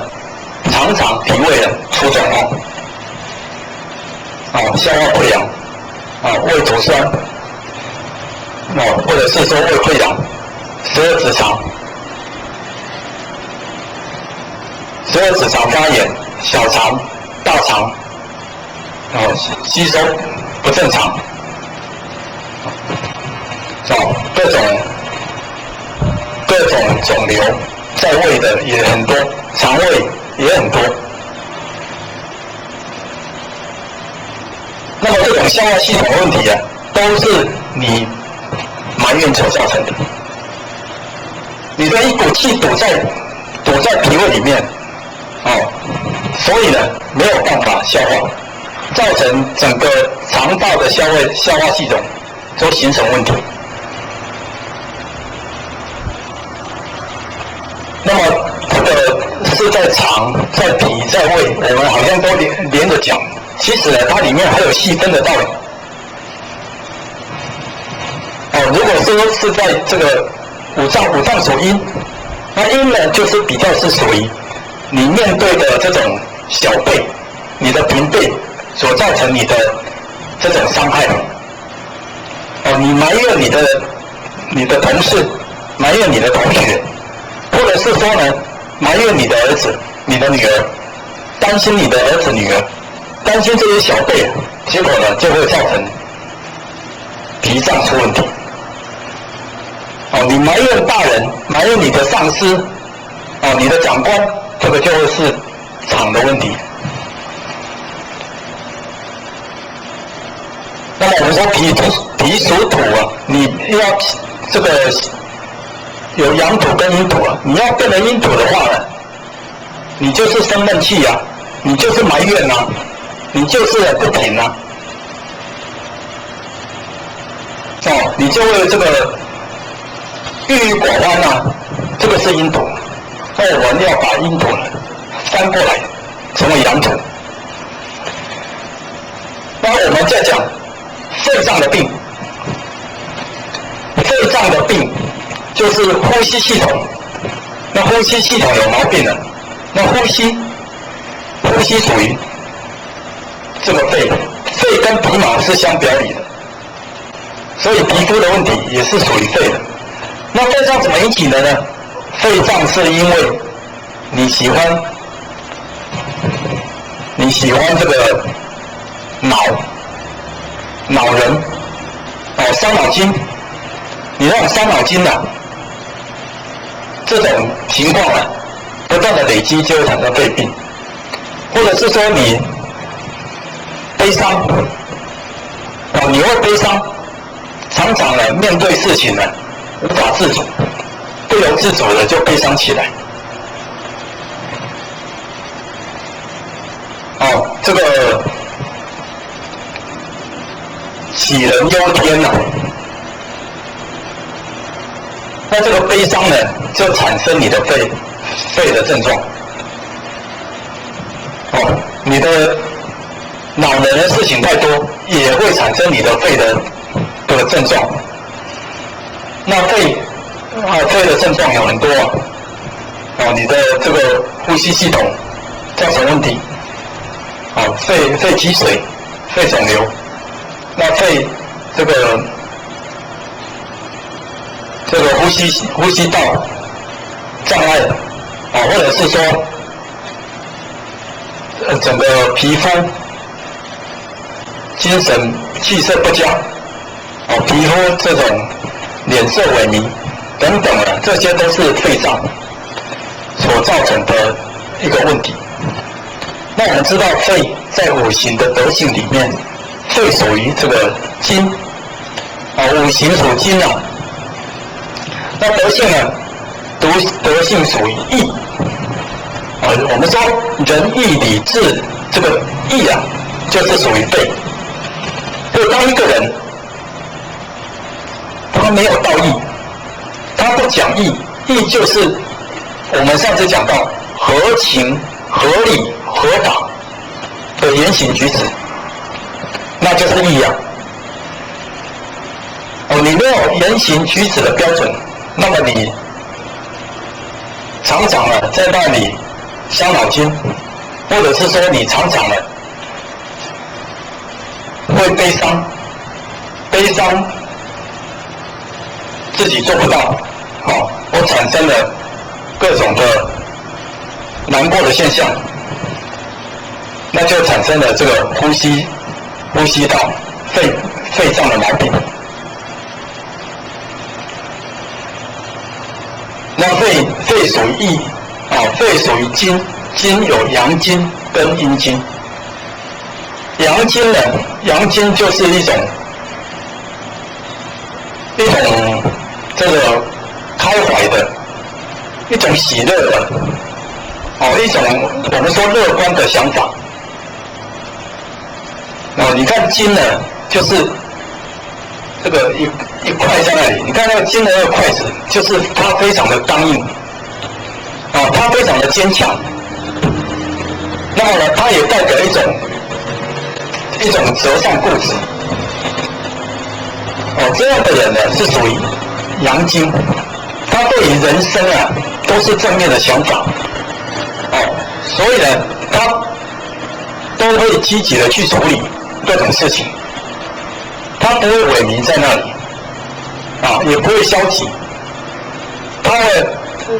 常常脾胃出状况消化不良胃阻酸或者是说胃溃疡、十二指肠发炎、小肠、大肠吸收不正常各种肿瘤在胃的也很多，肠胃也很多。那么这种消化系统的问题都是你埋怨所造成的。你的一股气堵在脾胃里面所以呢没有办法消化，造成整个肠道的消化系统都形成问题。那么这个是在肠、在脾、在胃，我们好像都连着讲。其实呢，它里面还有细分的道理。如果说是在这个五脏属阴，那阴呢就是比较是属于你面对的这种小辈、你的平辈所造成你的这种伤害。你埋怨你的同事，埋怨你的同学，或者是说呢埋怨你的儿子、你的女儿，担心你的儿子女儿，担心这些小辈，结果呢就会造成脾脏出问题。你埋怨大人，埋怨你的上司，你的长官，这个就会是肠的问题。那么我们说脾属土你要这个有阳土跟阴土你要变成阴土的话呢，你就是生闷气你就是埋怨你就是不停你就会这个郁郁寡欢这个是阴土。那我们要把阴土呢翻过来成为阳土。那我们再讲肺脏的病，肺脏的病就是呼吸系统。那呼吸系统有毛病了，那呼吸属于这个肺，肺跟皮毛是相表里的，所以皮肤的问题也是属于肺的。那肺脏怎么引起的呢？肺脏是因为你喜欢这个恼人，伤脑筋，你让伤脑筋啊，这种情况啊，不断的累积就会产生肺病，或者是说你悲伤，你会悲伤，常常呢面对事情呢无法自主，不由自主的就悲伤起来。这个杞人忧天呐，那这个悲伤呢，就产生你的肺的症状。你的恼人的事情太多，也会产生你的肺的这个症状。那肺的症状有很多你的这个呼吸系统造成问题，肺积水、肺肿瘤，那肺这个呼吸道障碍，或者是说整个皮肤、精神气色不佳，皮肤这种脸色萎靡等等这些都是肺脏所造成的一个问题。那我们知道肺在五行的德性里面，肺属于这个金，五行属金啊。那德性呢，德性属于义。我们说仁义礼智，这个义啊，就是属于肺。所以当一个人他没有道义，他不讲义，义就是我们上次讲到合情、合理、合法的言行举止，那就是义啊。你没有言行举止的标准，那么你常常在那里伤脑筋，或者是说你常常会悲伤自己做不到，或产生了各种的难过的现象，那就产生了这个呼吸道肺脏的毛病。那肺属于义，肺属于金，金有阳金跟阴金。阳金呢，阳金就是一种这个开怀的，一种喜乐的，一种我们说乐观的想法。你看金呢，就是这个一块在那里，你看那个金的那个筷子，就是它非常的刚硬，它非常的坚强。那么呢，它也代表一种折善固执。这样的人呢是属于阳金，他对于人生啊都是正面的想法，所以呢他都会积极的去处理各种事情，他不会萎靡在那里，也不会消极，他会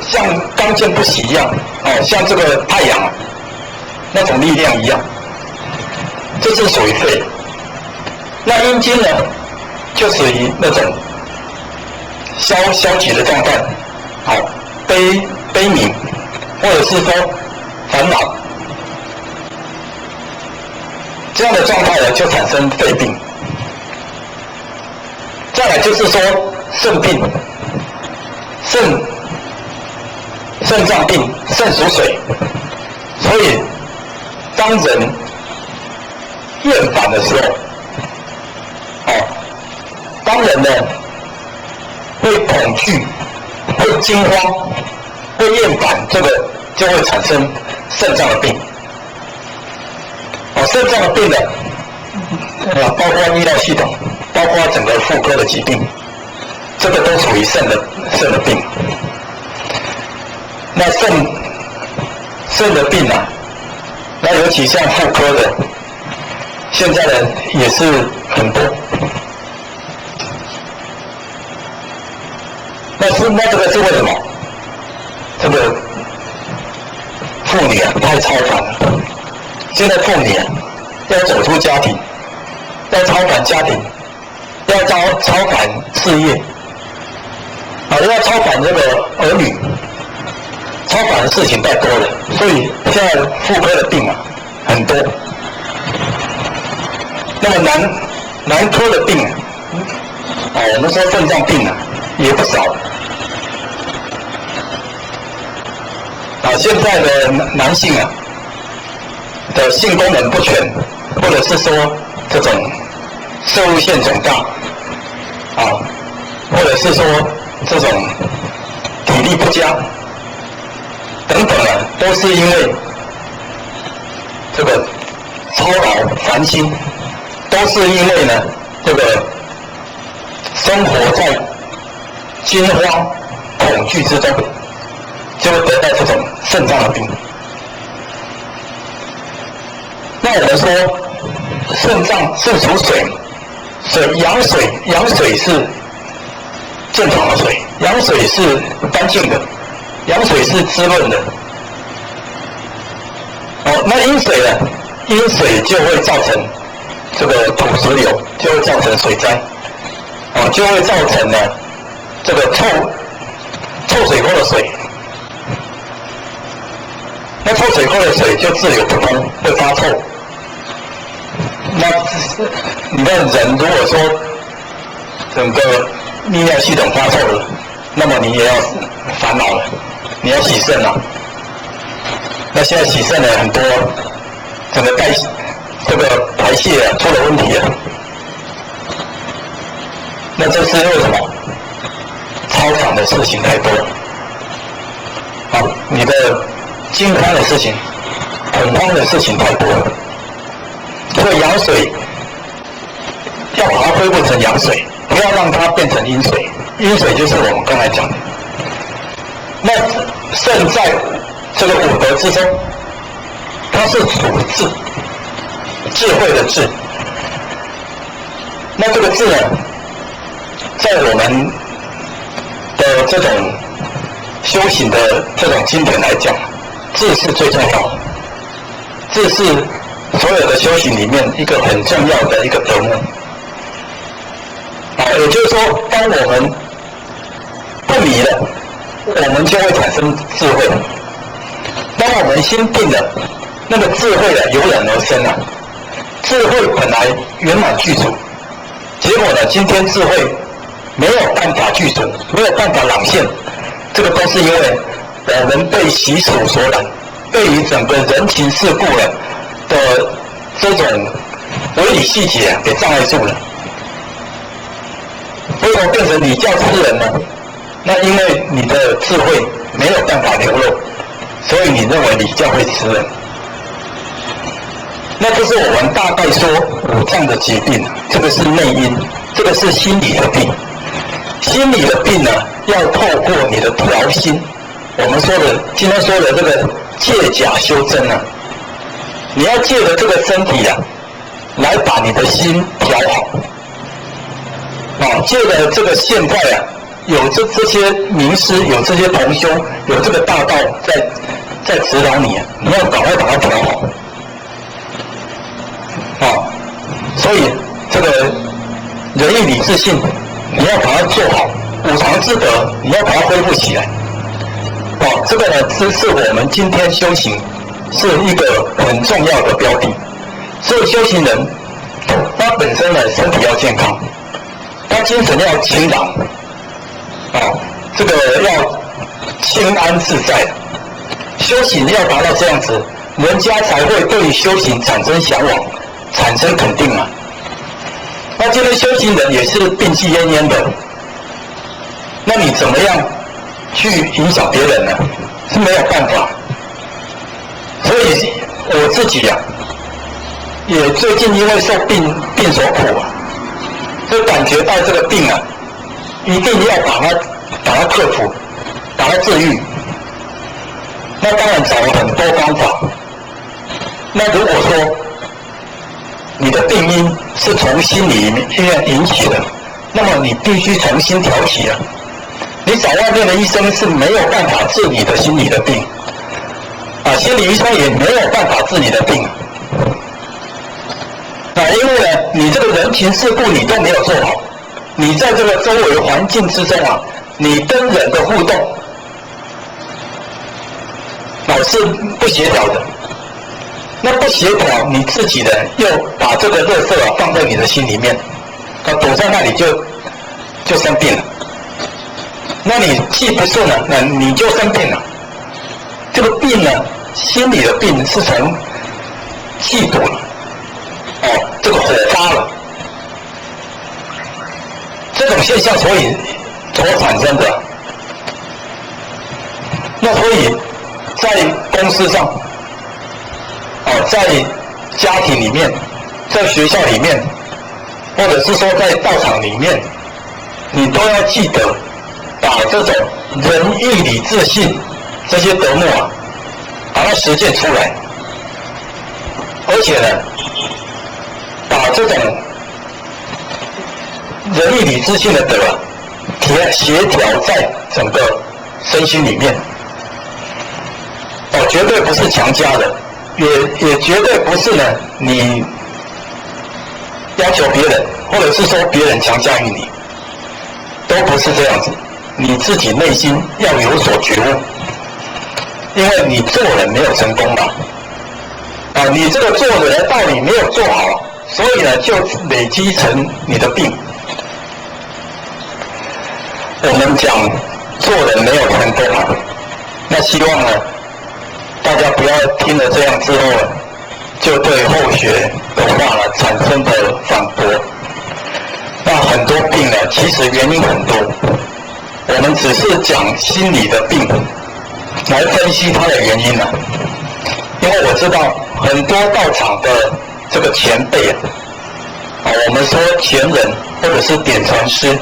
像刚健不息一样，像这个太阳那种力量一样，这是属于肺。那阴经呢，就属于那种消极的状态，悲悯，或者是说烦恼，这样的状态呢，就产生肺病。再来就是说肾病，肾脏病，肾属水，所以当人厌烦的时候，当人呢会恐惧、会惊慌、会厌烦，这个就会产生肾脏的病。肾脏的病呢，包括医疗系统，包括整个妇科的疾病，这个都属于肾的病。那肾肾的病啊，那尤其像妇科的，现在呢也是很多。那这个是为什么？这个妇女啊太超凡了。现在妇女啊要走出家庭，要超凡家庭，要超凡事业，要超凡这个儿女，超凡的事情太多了，所以现在妇科的病啊很多。那么男科的病啊，我们说肾脏病啊也不少。现在的男性啊的性功能不全，或者是说这种射物腺肿大，或者是说这种体力不佳等等啊，都是因为这个操劳烦心，都是因为呢这个生活在惊慌恐惧之中，就会得到这种肾脏的病。那我们说肾脏是属水，阳水是正常的水，阳水是干净的，阳水是滋润的。那阴水呢？阴水就会造成这个土石流，就会造成水灾，就会造成呢这个臭水沟的水。那臭水沟的水就滞留不通，会发臭。那你看人如果说整个泌尿系统发臭了，那么你也要烦恼了，你要洗肾了。那现在洗肾的很多，整个这个排泄出了问题了。那这是为什么？超凡的事情太多了。你的惊慌的事情、恐慌的事情太多了。所以阳水要把它恢复成阳水，不要让它变成阴水。阴水就是我们刚才讲的。那肾在这个五德之中，它是属智慧的智。那这个智呢，在我们的这种修行的这种经典来讲，智是最重要的。智是所有的修行里面一个很重要的一个德目。也就是说，当我们不迷了，我们就会产生智慧。当我们心定了，那个智慧油然而生啊。智慧本来圆满具足，结果呢，今天智慧没有办法具足，没有办法朗现，这个都是因为我们被习俗所染，对于整个人情世故的这种微理细节给障碍住了。为什么变成礼教吃人呢？那因为你的智慧没有办法流露，所以你认为礼教会吃人。那这是我们大概说五脏的疾病，这个是内因，这个是心理的病。心理的病呢，要透过你的调心，我们说的今天说的这个借假修真啊，你要借着这个身体啊，来把你的心调好。借着这个现在啊，有这些名师，有这些同修，有这个大道在指导你，你要赶快把它调好。所以这个仁义礼智信，你要把它做好，五常之德，你要把它恢复起来。这个呢，是我们今天修行是一个很重要的标的。所以修行人，他本身呢身体要健康，他精神要清朗，这个要清安自在。修行要达到这样子，人家才会对于修行产生向往，产生肯定嘛。那今天修行人也是病气奄奄的，那你怎么样去影响别人呢？是没有办法。所以我自己也最近因为受病所苦就感觉到这个病一定要把它克服，把它治愈。那当然找了很多方法。那如果说你的病因是从心里面引起的，那么你必须重新调起啊。你找外面的医生是没有办法治你的心理的病，心理医生也没有办法治你的病。因为呢，你这个人情世故你都没有做好，你在这个周围环境之中啊，你跟人的互动是不协调的。那不协调，你自己呢又把这个垃圾放在你的心里面，躲在那里就生病了。那你气不顺了，那你就生病了。这个病呢，心理的病是从气堵了，这个火发了，这种现象所产生的。那所以在公司上，在家庭里面，在学校里面，或者是说在道场里面，你都要记得把这种仁义礼智信这些德目把它实践出来，而且呢，把这种仁义礼智信的德协调在整个身心里面，绝对不是强加的，也绝对不是呢你要求别人，或者是说别人强加于你，都不是这样子。你自己内心要有所觉悟，因为你做人没有成功嘛，你这个做人的道理没有做好，所以呢就累积成你的病。我们讲做人没有成功那希望呢大家不要听了这样之后就对后学的话产生的反驳。那很多病呢，其实原因很多，我们只是讲心理的病来分析它的原因因为我知道很多道场的这个前辈我们说前人或者是典传师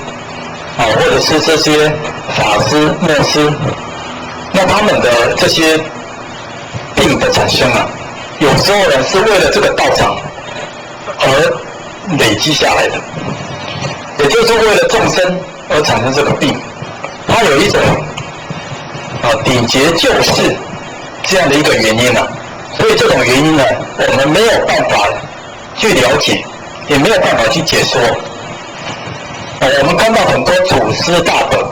或者是这些法师牧师，那他们的这些病的产生有时候呢是为了这个道场而累积下来的，也就是为了众生而产生这个病。它有一种顶劫救世这样的一个原因所以这种原因呢，我们没有办法去了解，也没有办法去解说。我们看到很多祖师大德，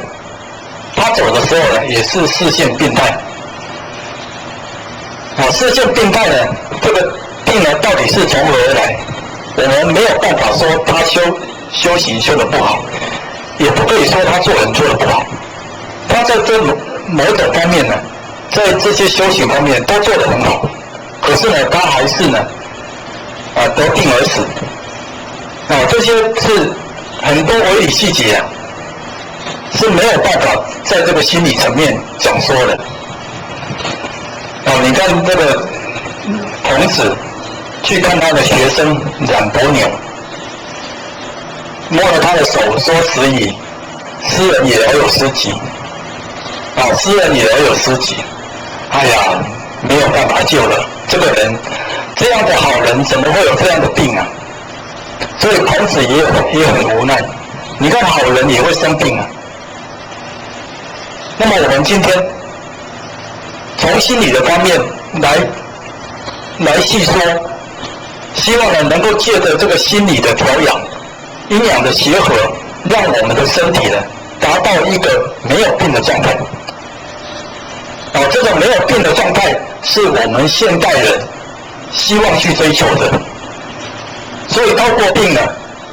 他走的时候呢，也是视线病态。视线病态呢，这个病呢到底是从何而来？我们没有办法说他修行修得不好，也不可以说他做人做得不好。他在这某种方面呢，在这些修行方面都做得很好，可是呢，他还是呢得病而死。这些是很多微理细节是没有办法在这个心理层面讲说的。你看这个孔子去看他的学生冉伯牛，摸了他的手说时矣，斯人也而有斯己。斯人也而有斯己。哎呀，没有办法救了，这个人这样的好人怎么会有这样的病所以孔子也很无奈。你看好人也会生病那么我们今天从心理的方面来细说，希望呢能够借着这个心理的调养、阴阳的协和，让我们的身体呢达到一个没有病的状态。这种没有病的状态是我们现代人希望去追求的。所以透过病呢，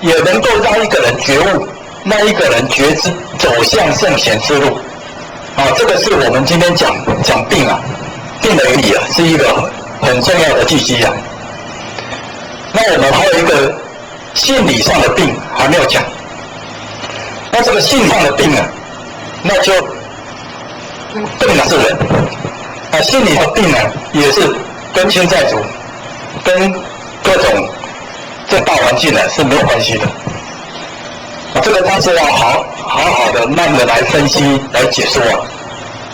也能够让一个人觉悟，让一个人觉知走向圣贤之路。这个是我们今天讲病病的原理是一个很重要的契机那我们还有一个心理上的病还没有讲。那这个心理上的病那就更是人心理的病也是跟欠债主、跟各种这大环境是没有关系的。这个它是要好好的慢慢的来分析来解说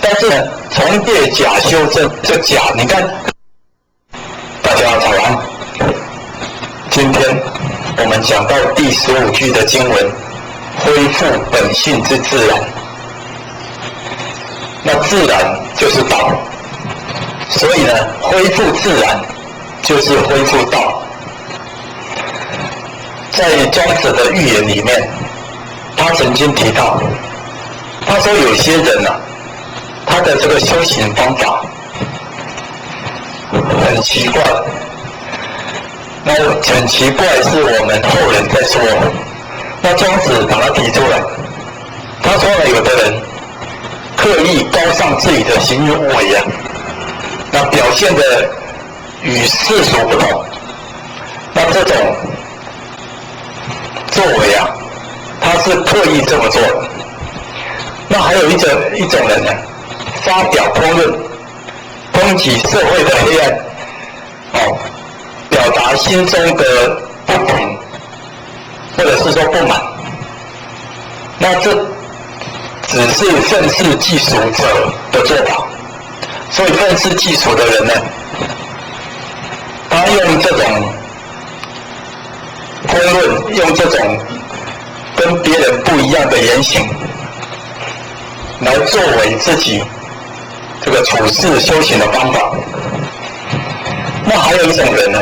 但是呢重叠假修正，这假，你看，大家早安。今天我们讲到第15句的经文，恢复本性之自然。那自然就是道，所以呢，恢复自然就是恢复道。在庄子的寓言里面，他曾经提到，他说有些人啊，他的这个修行方法很奇怪。那很奇怪是我们后人在说，那庄子把它提出来，他说呢，有的人刻意高尚自己的行为啊，那表现的与世俗不同，那这种作为啊，他是刻意这么做的。那还有一种人呢，发表公论，抨击社会的黑暗，表达心中的不平，或者是说不满。那这只是愤世嫉俗者的做法。所以愤世嫉俗的人呢，他用这种公论，用这种跟别人不一样的言行，来作为自己这个处事修行的方法。那还有一种人呢，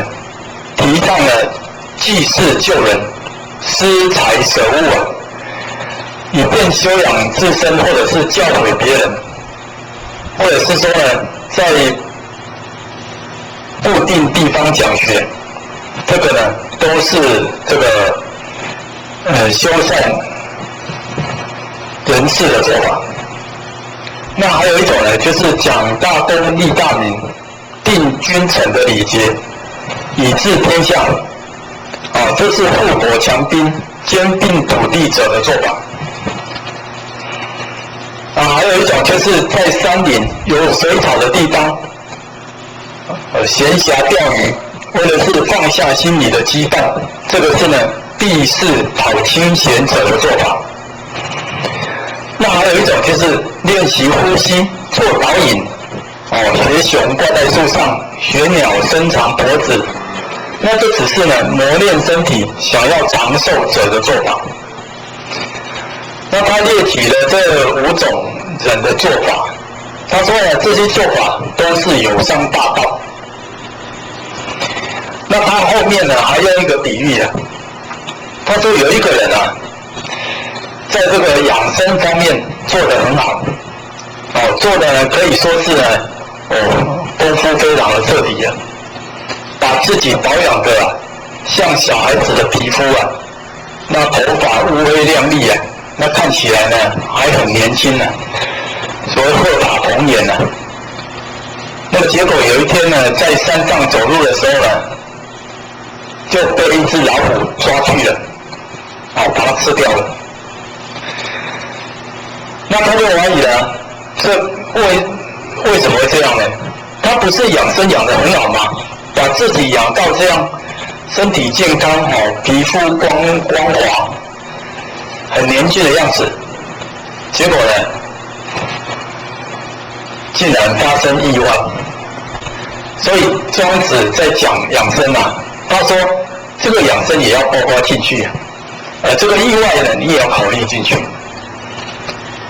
提倡了济世救人、施财舍物啊，以便修养自身，或者是教诲别人，或者是说呢，在固定地方讲学，这个呢都是这个修缮人事的做法。那还有一种呢，就是讲大公立大民、定君臣的礼节，以治天下，这是富国强兵、兼并土地者的做法。还有一种就是在山林有水草的地方，闲暇钓鱼，或者是放下心里的羁绊，这个是呢避世讨清闲者的做法。那还有一种就是练习呼吸、做导引，学熊挂在树上，学鸟伸长脖子，那这只是呢磨练身体、想要长寿者的做法。那他列举了这5种人的做法，他说呢，这些做法都是有伤大道。那他后面呢还有一个比喻啊，他说有一个人啊，在这个养生方面做得很好，做的呢可以说是呢，功夫非常的彻底啊，把自己保养的啊像小孩子的皮肤啊，那头发乌黑亮丽啊，那看起来呢还很年轻呢，所谓鹤发童颜呢。那么结果有一天呢，在山上走路的时候呢，就被一只老虎抓去了，把它吃掉了。那他就怀疑了，这为什么会这样呢？他不是养生养得很好吗？把自己养到这样，身体健康，皮肤光滑，很年轻的样子，结果呢，竟然发生意外。所以庄子在讲养生啊，他说这个养生也要包括进去啊，这个意外呢你也要考虑进去。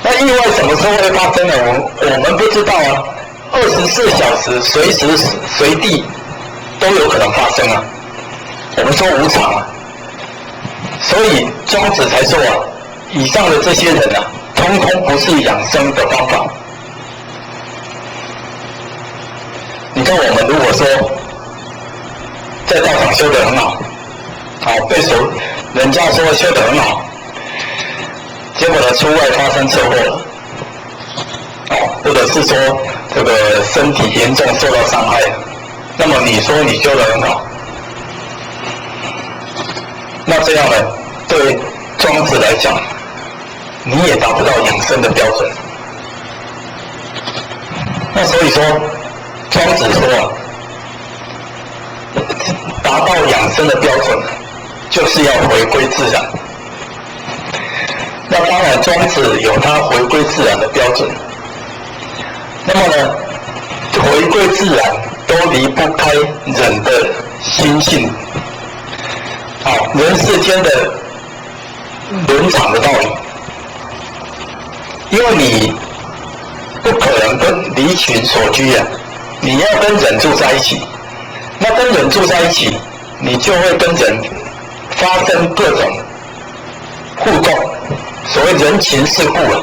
那意外什么时候会发生呢？我们不知道啊，24小时随时随地都有可能发生啊。我们说无常啊，所以庄子才说啊，以上的这些人啊，通通不是养生的方法。你看我们如果说在道场修得很好，被人家说修得很好，结果呢出外发生车祸了，或者是说这个身体严重受到伤害了，那么你说你修得很好，那这样呢对庄子来讲，你也达不到养生的标准。那所以说庄子说达到养生的标准就是要回归自然。那当然庄子有他回归自然的标准，那么呢，回归自然都离不开人的心性，人世间的伦常的道理。因为你不可能跟离群所居啊，你要跟人住在一起，那跟人住在一起，你就会跟人发生各种互动，所谓人情世故啊。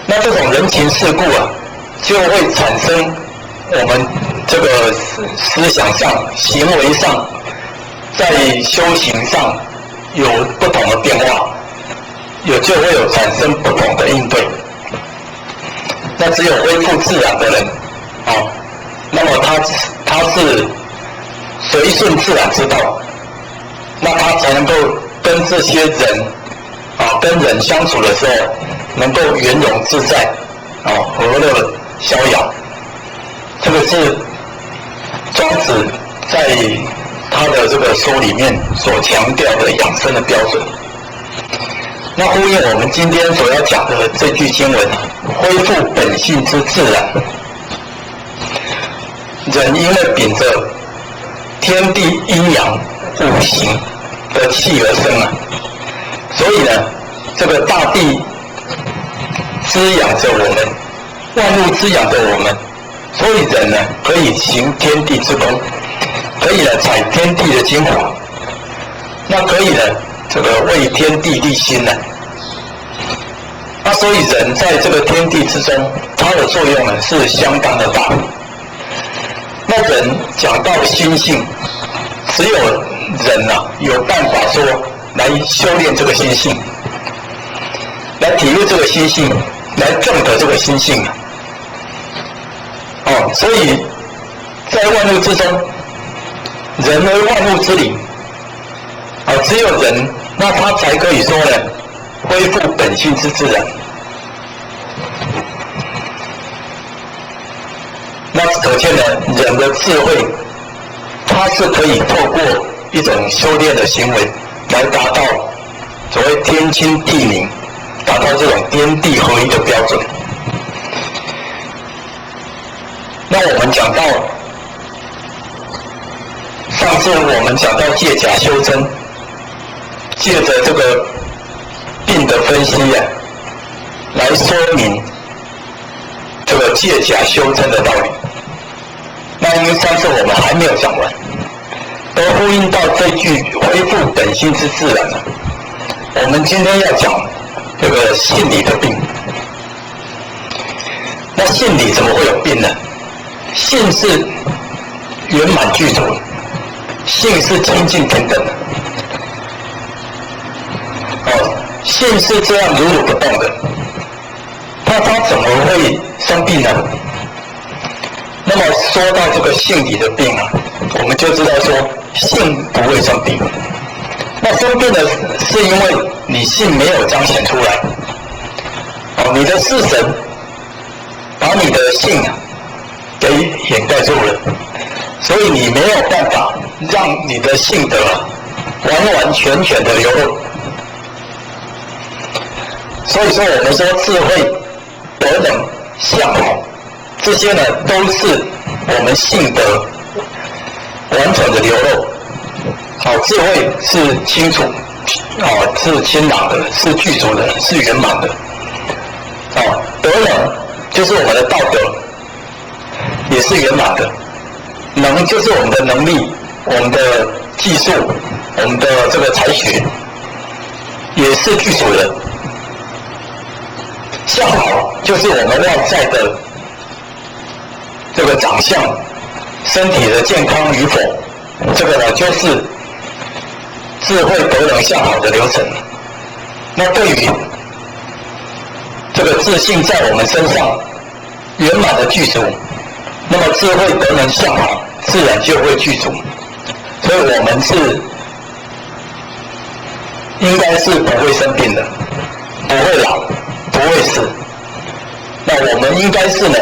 那这种人情世故啊，就会产生我们这个思想上、行为上，在修行上有不同的变化，就会有产生不同的应对。那只有恢复自然的人，那么他是随顺自然之道，那他才能够跟这些人，跟人相处的时候，能够圆融自在，和乐逍遥。这个是庄子在他的这个书里面所强调的养生的标准。那呼应我们今天所要讲的这句经文，恢复本性之自然。人因为秉着天地阴阳五行的气而生啊，所以呢，这个大地滋养着我们，万物滋养着我们，所以人呢可以行天地之功，可以呢采天地的精华，那可以呢这个为天地立心呢。那所以人在这个天地之中，它的作用呢是相当的大。那人讲到心性，只有人有办法说来修炼这个心性，来体悟这个心性，来证得这个心性。所以在万物之中，人为万物之灵，只有人，那他才可以说呢，恢复本性之自然。那可见呢，人的智慧，它是可以透过一种修炼的行为，来达到所谓天清地明，达到这种天地合一的标准。那我们讲到，上次我们讲到借假修真，借着这个病的分析来说明这个借假修真的道理。那因为上次我们还没有讲完，而呼应到这句恢复本性之自然呢，我们今天要讲这个性理的病。那性理怎么会有病呢？性是圆满具足，性是清净平等的。性是这样如如不动的，那它怎么会生病呢？那么说到这个性理的病我们就知道说性不会生病。那生病的是因为你性没有彰显出来，你的视神把你的性给掩盖住了，所以你没有办法让你的性德完完全全的流露。所以说我们说智慧、德能、相好，这些呢都是我们性德完全的流露。智慧是清楚，是清朗的，是具足的，是圆满的。德能就是我们的道德，也是圆满的。能就是我们的能力，我们的技术，我们的这个才学，也是具足的。相好就是我们外在的这个长相，身体的健康与否，这个呢就是智慧德能相好的流程。那对于这个自信在我们身上圆满的具足，那么智慧德能相好自然就会具足。所以我们是应该是不会生病的，不会老，不会死。那我们应该是呢，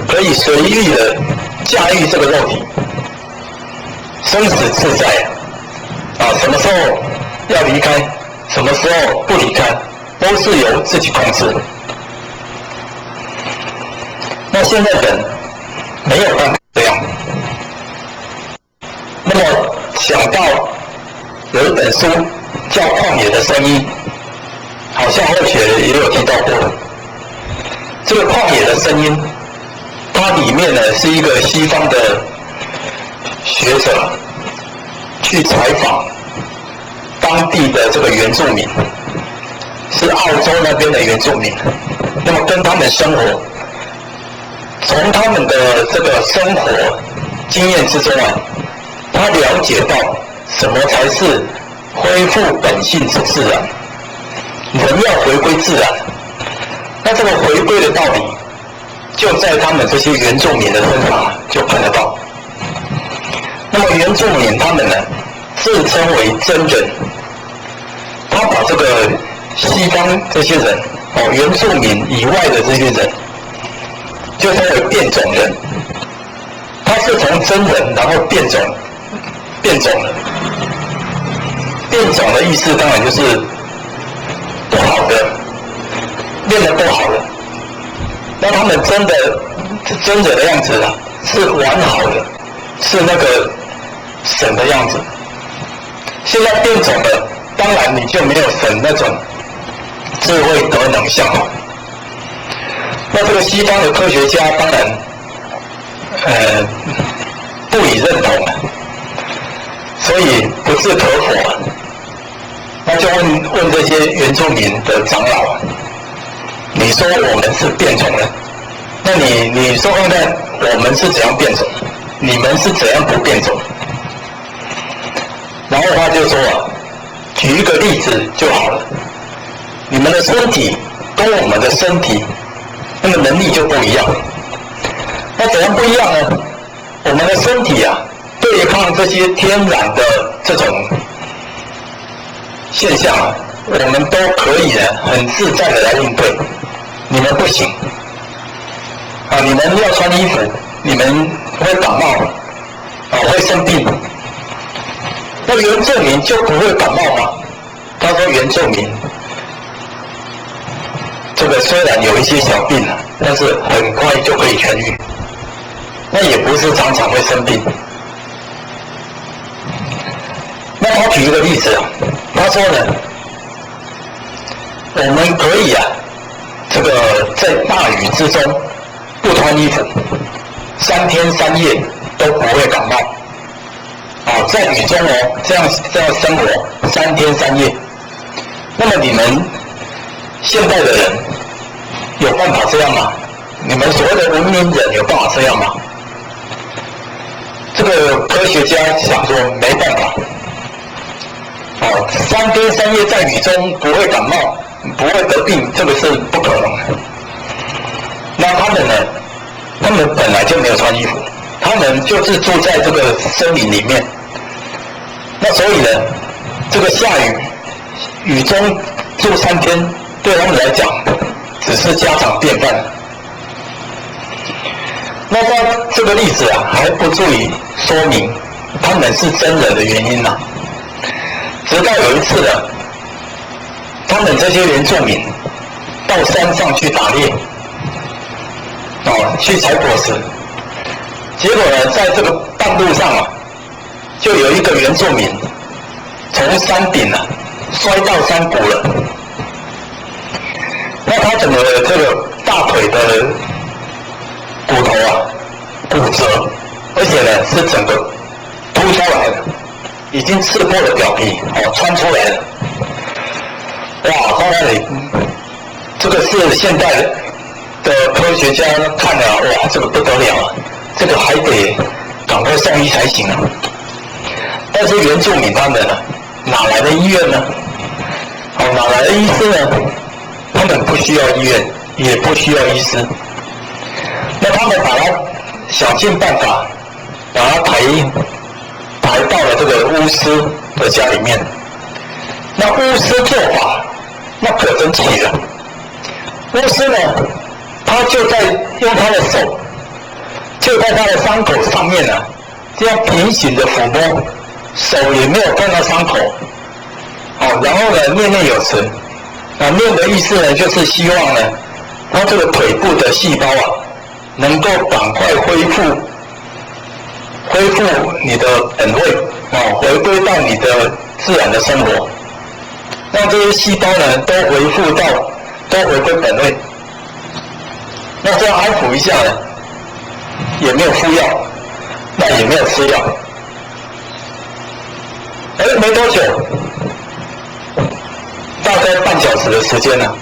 可以随意的驾驭这个肉体，生死自在什么时候要离开，什么时候不离开，都是由自己控制。现在人没有办法这样。那么想到有一本书叫《旷野的声音》，好像后学也有提到过。这个旷野的声音，它里面呢是一个西方的学者去采访当地的这个原住民，是澳洲那边的原住民。那么跟他们生活，从他们的这个生活经验之中啊，他了解到什么才是恢复本性之自然，人要回归自然。那这个回归的道理，就在他们这些原住民的身上就看得到。那么原住民他们呢，自称为真人，他把这个西方这些人原住民以外的这些人，就称为变种人。他是从真人然后变种了。变种的意思当然就是不好的，变得不好了。那他们真人的样子啊，是完好的，是那个神的样子。现在变种了，当然你就没有神那种智慧德能相好。那这个西方的科学家当然不予认同了，所以不置可否。那就问这些原住民的长老，你说我们是变种人，那你说看看我们是怎样变种，你们是怎样不变种？然后他就说举一个例子就好了，你们的身体跟我们的身体那个能力就不一样。那怎样不一样呢？我们的身体啊，对抗这些天然的这种现象啊，我们都可以很自在的来应对，你们不行啊！你们要穿衣服，你们会感冒会生病。那原住民就不会感冒吗？他说原住民这个虽然有一些小病但是很快就可以痊愈，那也不是常常会生病。那他举一个例子他说呢，我们可以这个在大雨之中不穿衣服，3天3夜都不会感冒。在雨中这样生活3天3夜。那么你们现代的人有办法这样吗？你们所谓的文明人有办法这样吗？这个科学家想说没办法。3天3夜在雨中不会感冒，不会得病，这个是不可能的。那他们呢？他们本来就没有穿衣服，他们就是住在这个森林里面。那所以呢，这个下雨中住3天，对他们来讲只是家常便饭。那他这个例子还不足以说明他们是真人的原因直到有一次他们这些原住民到山上去打猎，去采果实，结果呢，在这个半路上就有一个原住民从山顶摔到山谷了。那他整个这个大腿的骨头骨折，而且呢是整个凸出来的，已经刺破了表皮穿出来了。哇，到那里这个是现代的科学家看了哇，这个不得了这个还得赶快送医才行但是原住民他们哪来的医院呢？哪来的医师呢？他们不需要医院，也不需要医师。那他们把他想尽办法把他抬到了这个巫师的家里面。那巫师做法那可真奇了。巫师呢，他就在用他的手就在他的伤口上面这样平行的抚摸，手也没有碰到伤口然后呢念念有词念的意思呢，就是希望呢他这个腿部的细胞能够赶快恢复你的本位回归到你的自然的生活，让这些细胞呢都回归本位。那这样安抚一下呢，也没有敷药，那也没有吃药，没多久，大概半小时的时间呢，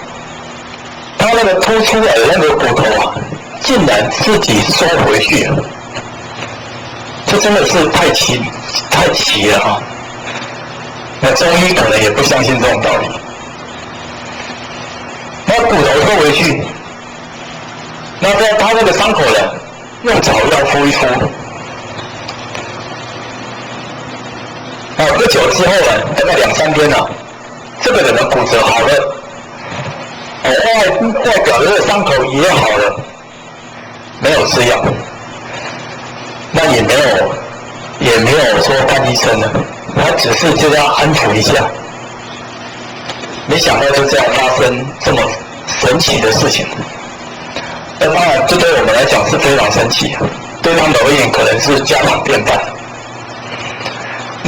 他那个凸出来的那个骨头啊，竟然自己缩回去了。这真的是太奇了哈！那中医可能也不相信这种道理。那骨头缩回去，那他那个伤口呢，用草药敷一敷。不久之后呢，大概2-3天啊，这个人的骨折好了，外表的这个伤口也好了，没有吃药。那也没有说看医生了，他只是就要安抚一下。没想到就这样发生这么神奇的事情。那当然，这对我们来讲是非常神奇的，对他们而言可能是家常便饭。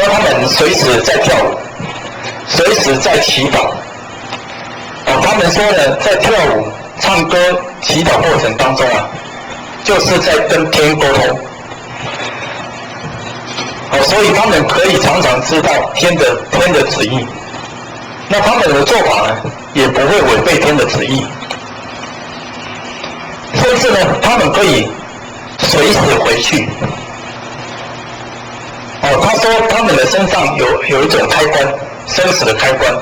那他们随时在跳舞，随时在祈祷。他们说呢，在跳舞、唱歌、祈祷过程当中啊，就是在跟天沟通。所以他们可以常常知道天的旨意，那他们的做法呢，也不会违背天的旨意，甚至呢，他们可以随时回去。他说他们的身上有一种开关，生死的开关。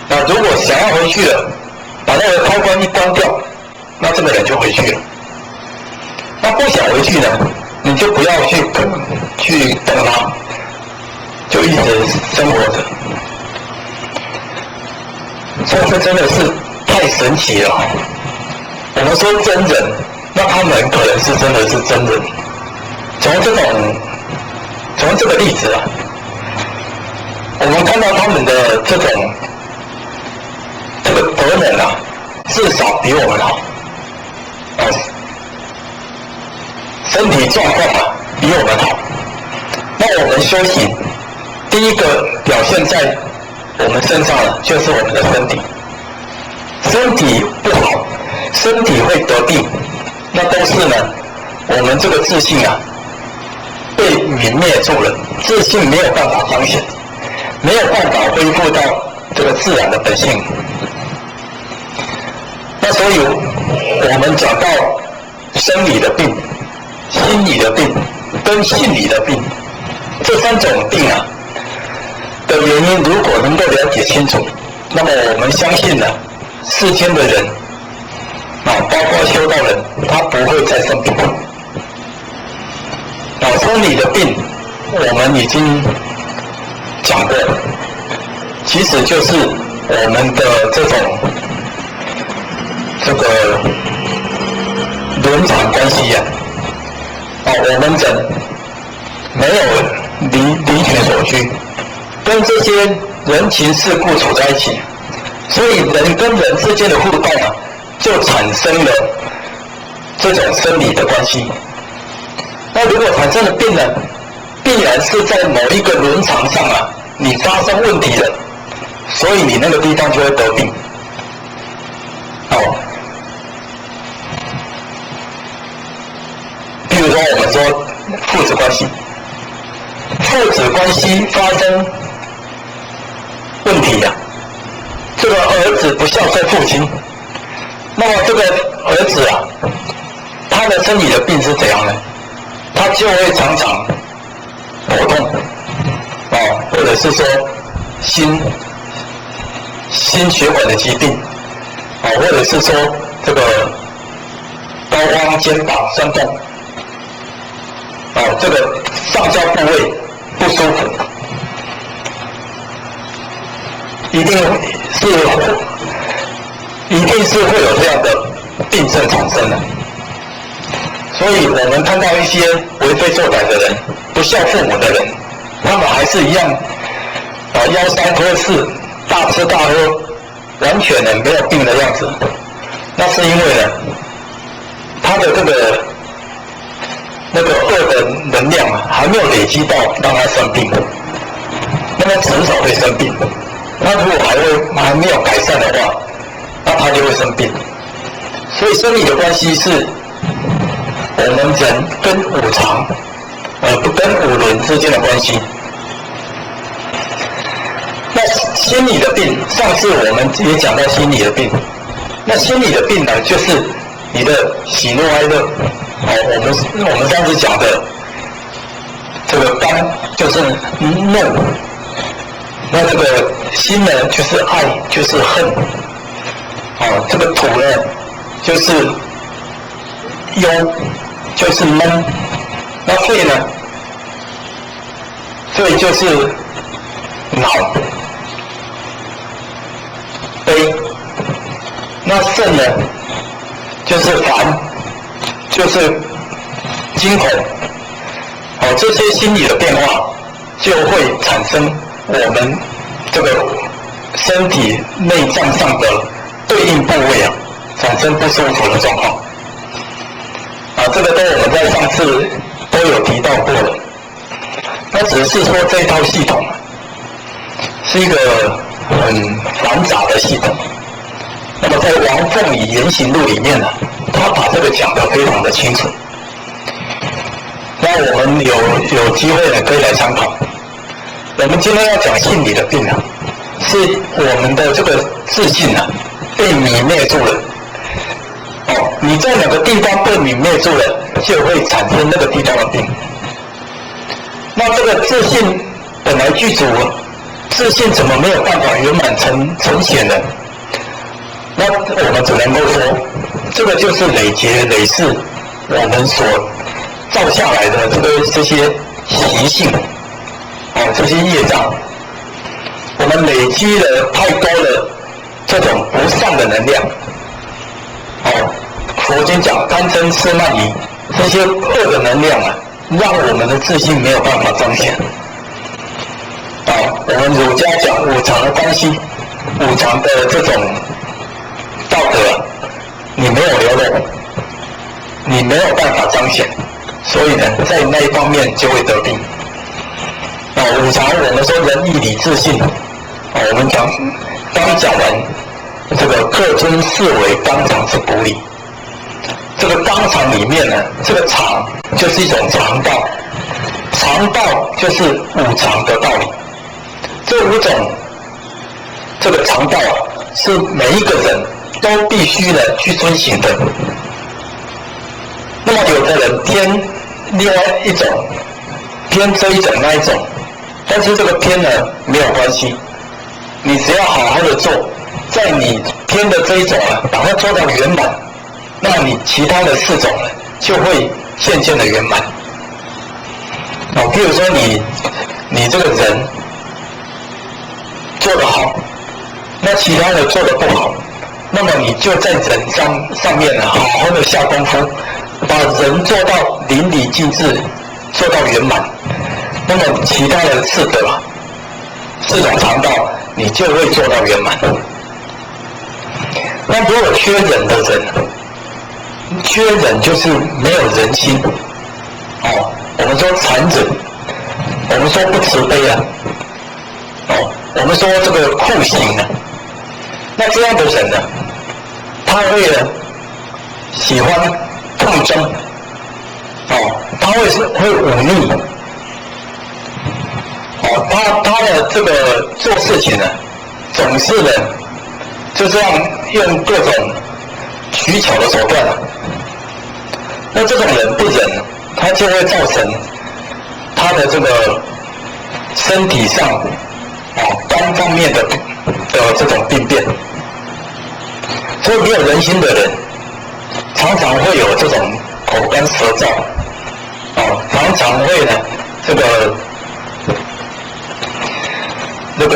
那如果想要回去了，把那个开关一关掉，那这个人就回去了。那不想回去呢，你就不要去等他，就一直生活着。所以这真的是太神奇了。我们说真人，那他们可能是真的是真人。从这个例子啊，我们看到他们的这个德能啊，至少比我们好。身体状况啊，比我们好。那我们修行，第一个表现在我们身上的就是我们的身体。身体不好，身体会得病，那都是呢，我们这个自信啊，被泯灭住了，自信没有办法彰显，没有办法恢复到这个自然的本性。那所以，我们讲到生理的病、心理的病跟性理的病，这3种病啊的原因，如果能够了解清楚，那么我们相信呢，世间的人包括修道人，他不会再生病。生理的病我们已经讲过，其实就是我们的这个伦常关系啊，我们人没有离群所居，跟这些人情世故处在一起，所以人跟人之间的互动啊，就产生了这种生理的关系。那如果产生了病呢，必然是在某一个伦常上啊，你发生问题了，所以你那个地方就会得病。比如说我们说父子关系，父子关系发生问题啊，这个儿子不孝顺父亲，那么这个儿子啊，他的身体的病是怎样呢？他就会常常头痛或者是说心血管的疾病或者是说这个腰弯肩膀酸痛这个上焦部位不舒服，一定是会有这样的病症产生的。所以我们看到一些为非作歹的人、不孝父母的人，他们还是一样腰三颗四、大吃大喝，完全的没有病的样子。那是因为呢，它的那个恶的能量还没有累积到让它生病，那么迟早会生病。那如果还没有改善的话，那它就会生病。所以生理的关系是我们人跟五常，跟五轮之间的关系。那心理的病，上次我们也讲到心理的病。那心理的病呢，就是你的喜怒哀乐。我们上次讲的这个肝就是怒，那这个心呢就是爱，就是恨。这个土呢就是忧，就是闷。那肺呢？肺就是恼、悲。那肾呢，就是烦，就是惊恐。这些心理的变化就会产生我们这个身体内脏上的对应部位产生不舒服的状况。这个我们在上次都有提到过了。那只是说这套系统是一个很繁杂的系统。那么在王凤仪言行录里面呢，他把这个讲得非常的清楚。那我们有机会呢，可以来参考。我们今天要讲心理的病是我们的这个自信被泯灭住了。你在哪个地方被泯灭住了，就会产生那个地方的病。那这个自信本来具足，自信怎么没有办法圆满呈现呢？那我们只能够说，这个就是累劫累世我们所造下来的这些习性，这些业障，我们累积了太多的这种不善的能量。佛经讲贪嗔痴慢疑，这些恶的能量让我们的自信没有办法彰显。我们儒家讲五常的关系，五常的这种道德，你没有流露，你没有办法彰显，所以呢，在那一方面就会得病。五常我们说仁义礼智信，我们刚讲完这个各遵四维纲常之古理。这个纲常里面呢，这个常就是一种常道，常道就是五常的道理。这五种这个常道是每一个人都必须的去遵循的。那么有的人偏另外一种，偏这一种那一种，但是这个偏呢没有关系，你只要好好的做，在你偏的这一种把它做到圆满，那你其他的四种就会渐渐的圆满。比如说你这个人做得好，那其他的做得不好，那么你就在人上面好好的下功夫，把人做到淋漓尽致，做到圆满，那么其他的四种常道你就会做到圆满。那如果缺忍的人，缺忍就是没有人心。我们说残忍，我们说不慈悲我们说这个酷刑那这样的人呢，他会喜欢抗争，他会忤逆，他的这个做事情呢，总是呢就这样用各种取巧的手段那这种人不忍，他就会造成他的这个身体上单方面的这种病变。所以没有人心的人，常常会有这种口干舌燥，常常会呢这个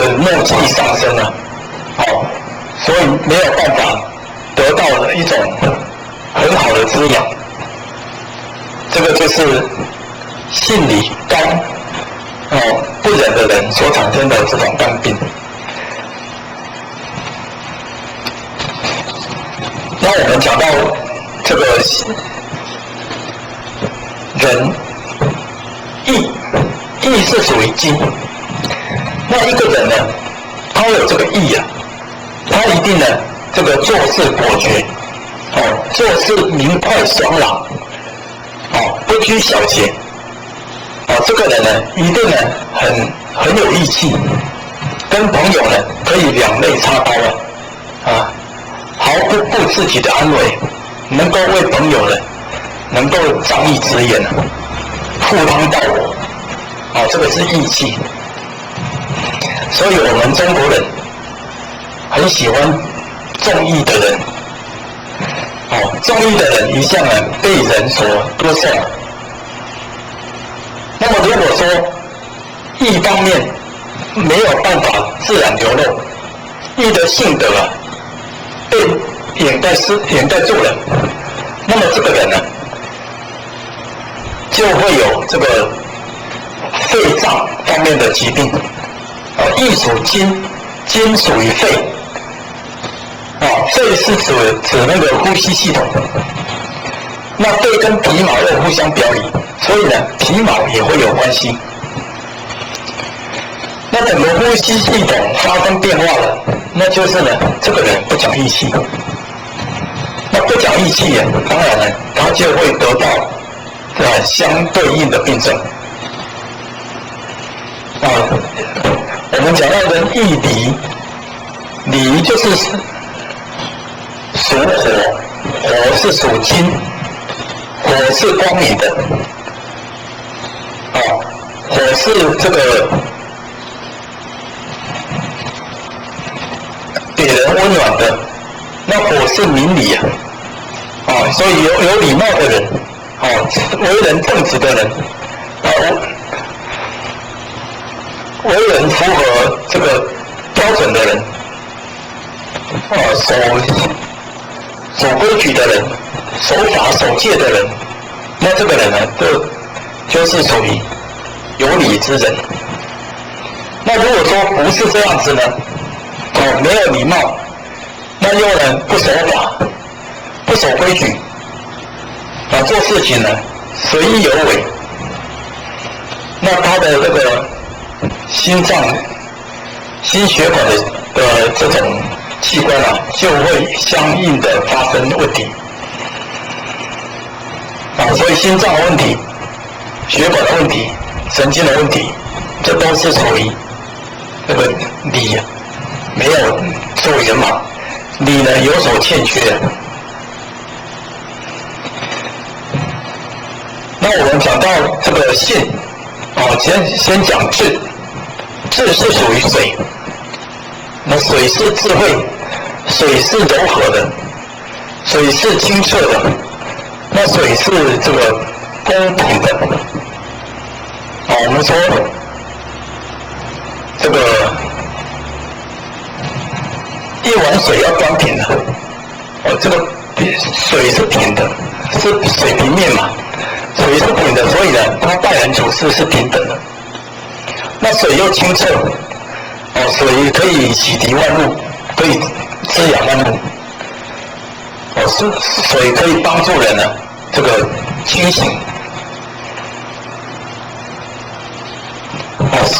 怒气上升所以没有办法得到了一种很好的滋养。这个就是性里肝不忍的人所产生的这种肝病。那我们讲到这个仁、义，义是属于金。那一个人呢，他有这个义啊，他一定呢，这个做事果决，做事明快爽朗，不拘小节，这个人呢，一定呢很有义气，跟朋友呢可以两肋插刀毫不顾自己的安危，能够为朋友呢，能够仗义直言赴汤蹈火，这个是义气。所以我们中国人很喜欢重义的人，重义的人一向呢被人所歌颂。那么如果说义方面没有办法自然流露，义的性德被掩盖住了，那么这个人呢，就会有这个肺脏方面的疾病。义属金，金属于肺，肺是指那个呼吸系统。那肺跟皮毛又互相表里，所以呢，皮毛也会有关系。那整个呼吸系统发生变化了，那就是呢，这个人不讲义气。那不讲义气当然呢，他就会得到相对应的病症。我们讲到的义离，离就是属火，火是属金，火是光明的，火是这个给人温暖的，那火是明理所以有礼貌的人，为人正直的人，为人符合这个标准的人，守规矩的人，守法守戒的人，那这个人呢，就是属于有礼之人。那如果说不是这样子呢，没有礼貌，那又呢不守法，不守规矩，做事情呢随意有为，那他的这个心脏、心血管的这种器官就会相应的发生问题所以心脏的问题、血管的问题、神经的问题，这都是属于这个理没有做圆满，理呢有所欠缺。那我们讲到这个信先讲智，智是属于水，那水是智慧，水是柔和的，水是清澈的，那水是这个公平的。我们说这个一碗水要端平的，这个水是平的，是水平面嘛。水是平的，所以呢，他待人处事是平等的。那水又清澈，水可以洗涤万物，可以滋养万物。水可以帮助人呢，这个清醒。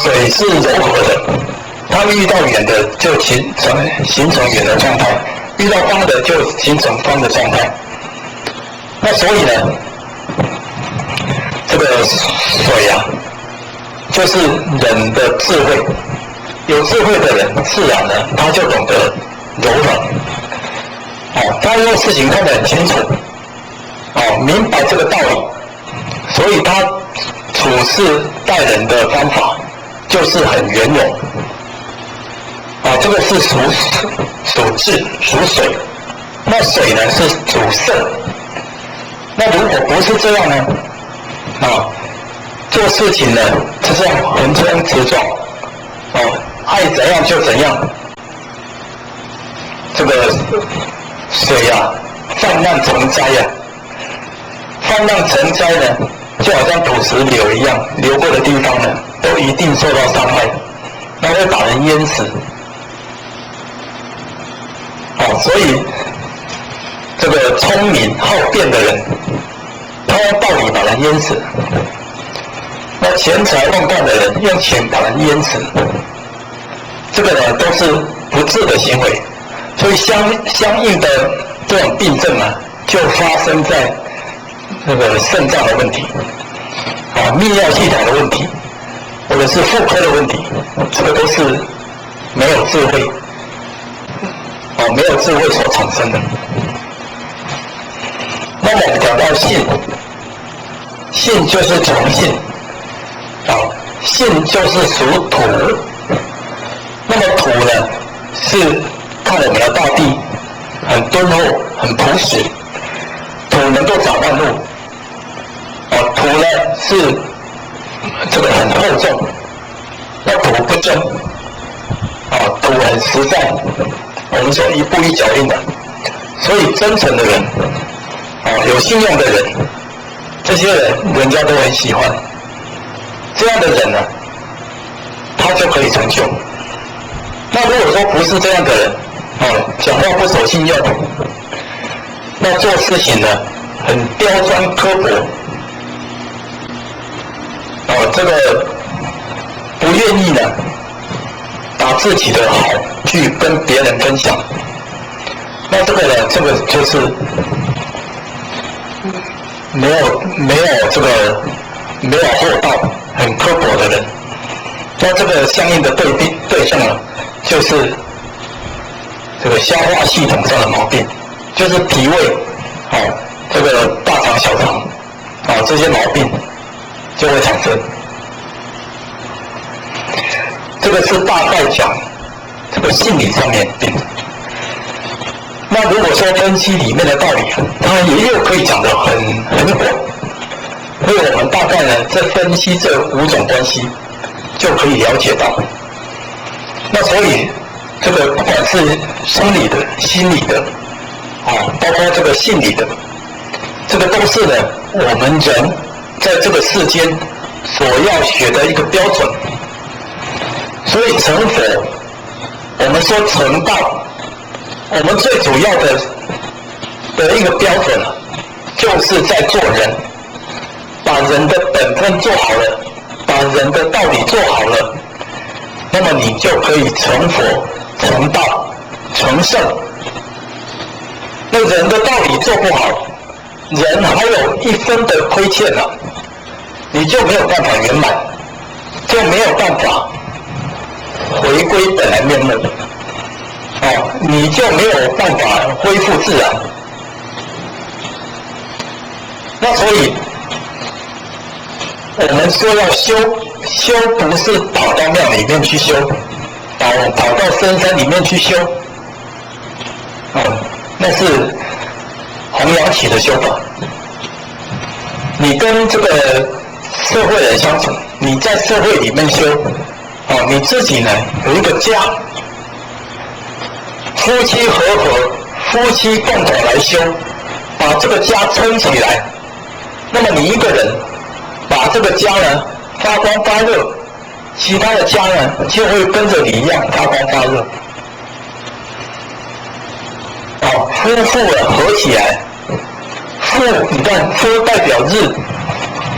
水是柔和的，它遇到圆的就形成圆的状态，遇到方的就形成方的状态。那所以呢，这个水就是人的智慧，有智慧的人自然呢，他就懂得柔软，他用事情看得很清楚，明白这个道理，所以他处事待人的方法就是很圆融，这个是属智属水，那水呢是属肾，那如果不是这样呢？做事情呢，就是要横冲直撞，爱怎样就怎样。这个水泛滥成灾泛滥成灾呢，就好像土石流一样，流过的地方呢，都一定受到伤害，那会把人淹死。所以这个聪明好辩的人，他他用道理把人淹死，那钱财万贯的人用钱把人淹死，这个呢都是不智的行为，所以相应的这种病症啊，就发生在那个肾脏的问题，泌尿系统的问题，或者是妇科的问题，这个都是没有智慧，没有智慧所产生的。那么我们讲到性就是从性，性就是属土。那么土呢，是看我们的大地很敦厚、很朴实，土能够长万物。土呢是这个很厚重，那土不争，土很实在。我们说一步一脚印的，所以真诚的人，有信用的人，这些人人家都很喜欢。这样的人呢，他就可以成就。那如果说不是这样的人，讲话不守信用，那做事情呢很刁钻刻薄，这个不愿意呢把自己的好去跟别人分享，那这个呢，这个就是没有厚道、很刻薄的人。那这个相应的对象呢，就是这个消化系统上的毛病，就是脾胃，这个大肠、小肠，这些毛病就会产生。这个是大概讲这个心理上面病。那如果说分析里面的道理，它也又可以讲得很广，所以我们大概呢，在分析这5种关系，就可以了解到。那所以这个不管是生理的、心理的，包括这个性理的，这个都是呢我们人在这个世间所要学的一个标准。所以成佛，我们说成道，我们最主要的一个标准就是在做人，把人的本分做好了，把人的道理做好了，那么你就可以成佛、成道、成圣。那人的道理做不好，人还有1分的亏欠了，你就没有办法圆满，就没有办法回归本来面目，你就没有办法恢复自然。那所以我们说要修不是跑到庙里面去修，跑到深山里面去修，那是弘扬起的修法。你跟这个社会人相处，你在社会里面修，你自己呢有一个家，夫妻和合，夫妻共同来修，把这个家撑起来。那么你一个人把这个家呢发光发热，其他的家呢就会跟着你一样发光发热。夫妇合起来，你看夫代表日，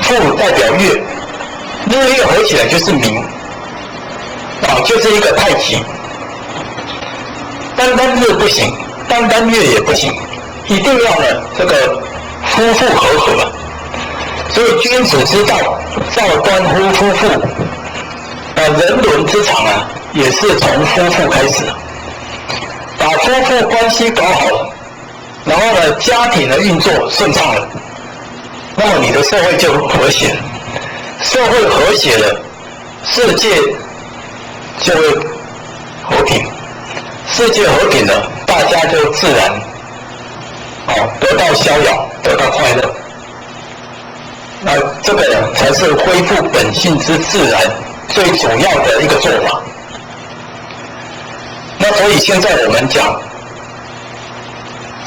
妇代表月，日月合起来就是明，就是一个太极。单单日不行，单单月也不行，一定要呢这个夫妇和合。所以君子之道，造端乎夫妇。人伦之常也是从夫妇开始。把夫妇关系搞好了，然后呢，家庭的运作顺畅了，那么你的社会就和谐了。社会和谐了，世界就会和平。世界和平了，大家就自然得到逍遥，得到快乐。那这个呢，才是恢复本性之自然最主要的一个做法。那所以现在我们讲，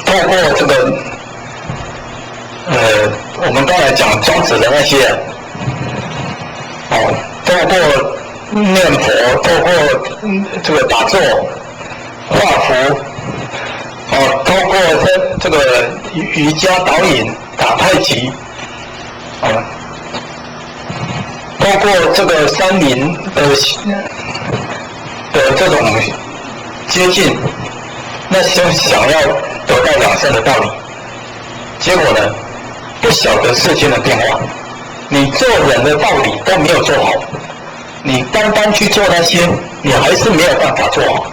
透过这个我们刚才讲庄子的那些透过念佛，透过这个打坐、画符，透过这个瑜伽导引、打太极，包括这个山林的这种接近，那就想要得到养生的道理，结果呢，不晓得世间的变化，你做人的道理都没有做好，你单单去做那些，你还是没有办法做好。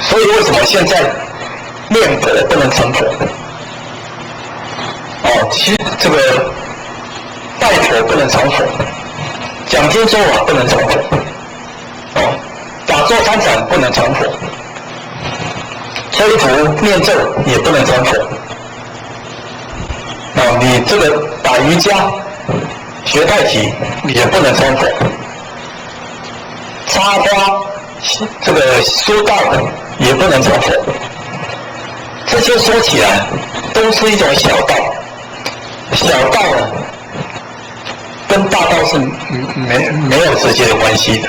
所以为什么现在念佛不能成佛？其实这个拜佛不能成佛，讲经说法不能成佛，打坐参禅不能成佛，吹拂念咒也不能成佛。你这个打瑜伽、学太极也不能成佛，插花、这个书道也不能成佛。这些说起来都是一种小道，小道呢跟大道是没有直接的关系的，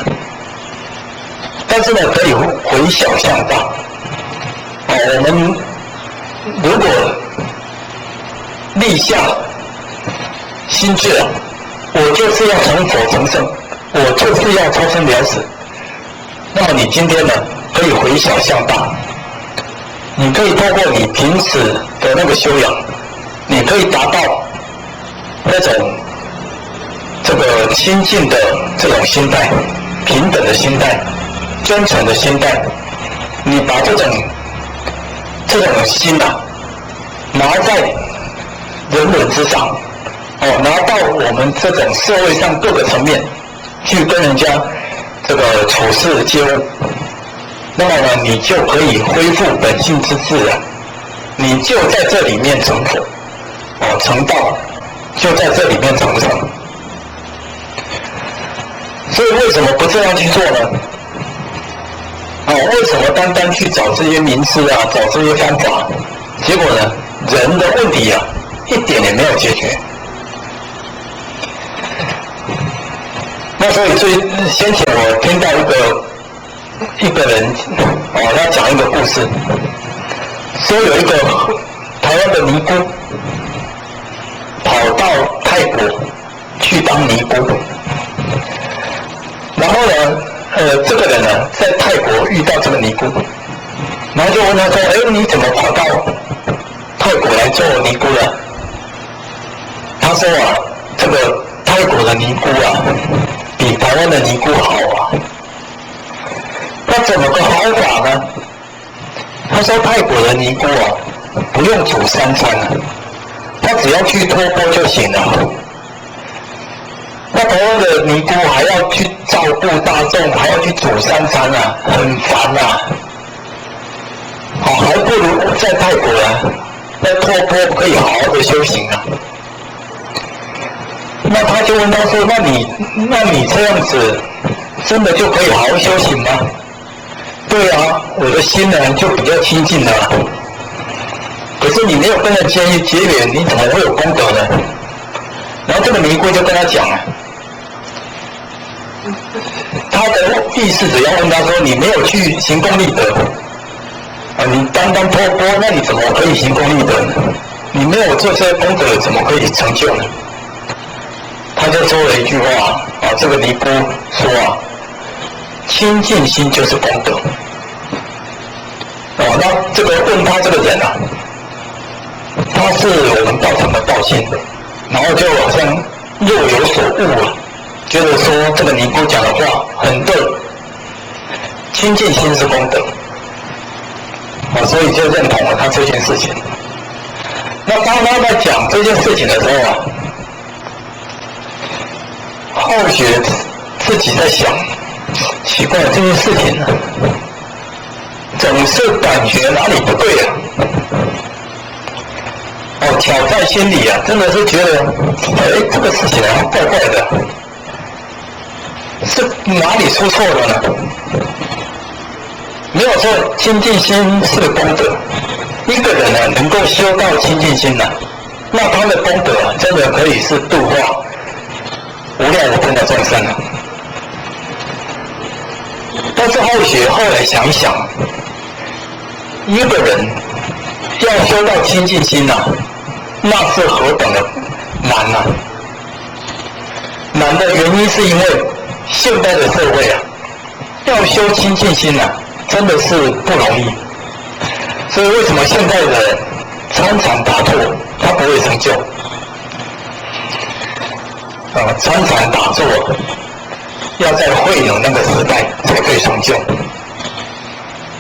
但是呢可以回小向大。我们如果立下心志啊，我就是要成佛成圣，我就是要超生了死，那么你今天呢可以回小向大，你可以透过你平时的那个修养，你可以达到那种这个亲近的这种心态，平等的心态，真诚的心态，你把这种心拿在人伦之上，拿到我们这种社会上各个层面去跟人家这个处事接物，那么呢你就可以恢复本性之自然，你就在这里面成佛，成道就在这里面成圣。所以为什么不这样去做呢？为什么单单去找这些名师啊，找这些方法，结果呢人的问题啊一点也没有解决。那所以先前我听到一个人他讲一个故事，说有一个台湾的尼姑跑到泰国去当尼姑，然后呢这个人呢在泰国遇到这个尼姑，然后就问他说你怎么跑到泰国来做尼姑了？他说这个泰国的尼姑比台湾的尼姑好那怎么个好法呢？他说泰国的尼姑不用煮3餐他只要去托钵就行了。那台湾的尼姑还要去照顾大众，还要去煮3餐很烦还不如在泰国那托钵可以好好的修行那他就问他说，那你这样子真的就可以好好修行吗？对我的心呢就比较清净了。可是你没有跟人结缘，你怎么会有功德呢？然后这个尼姑就跟他讲他的意思只要问他说，你没有去行功立德你单单托钵，那你怎么可以行功立德呢？你没有做这些功德，怎么可以成就呢？他就说了一句话这个尼姑说清净心就是功德那这个问他这个人他是我们道场的道信，然后就好像若有所悟觉得说这个尼姑讲的话很对，清净心是功德所以就认同了他这件事情。那当他在讲这件事情的时候后学自己在想，奇怪这件事情总是感觉哪里不对挑在心里真的是觉得这个事情怪怪的，是哪里出错了呢？没有错，清净心是功德，一个人能够修到清净心那他的功德真的可以是度化无量无边的众生但是后来想一想，一个人要修到清净心那是何等的难啊。难的原因是因为现代的社会啊，要修清净心啊，真的是不容易。所以为什么现代的人参禅打坐他不会成就？参禅打坐要在慧能那个时代才可以成就。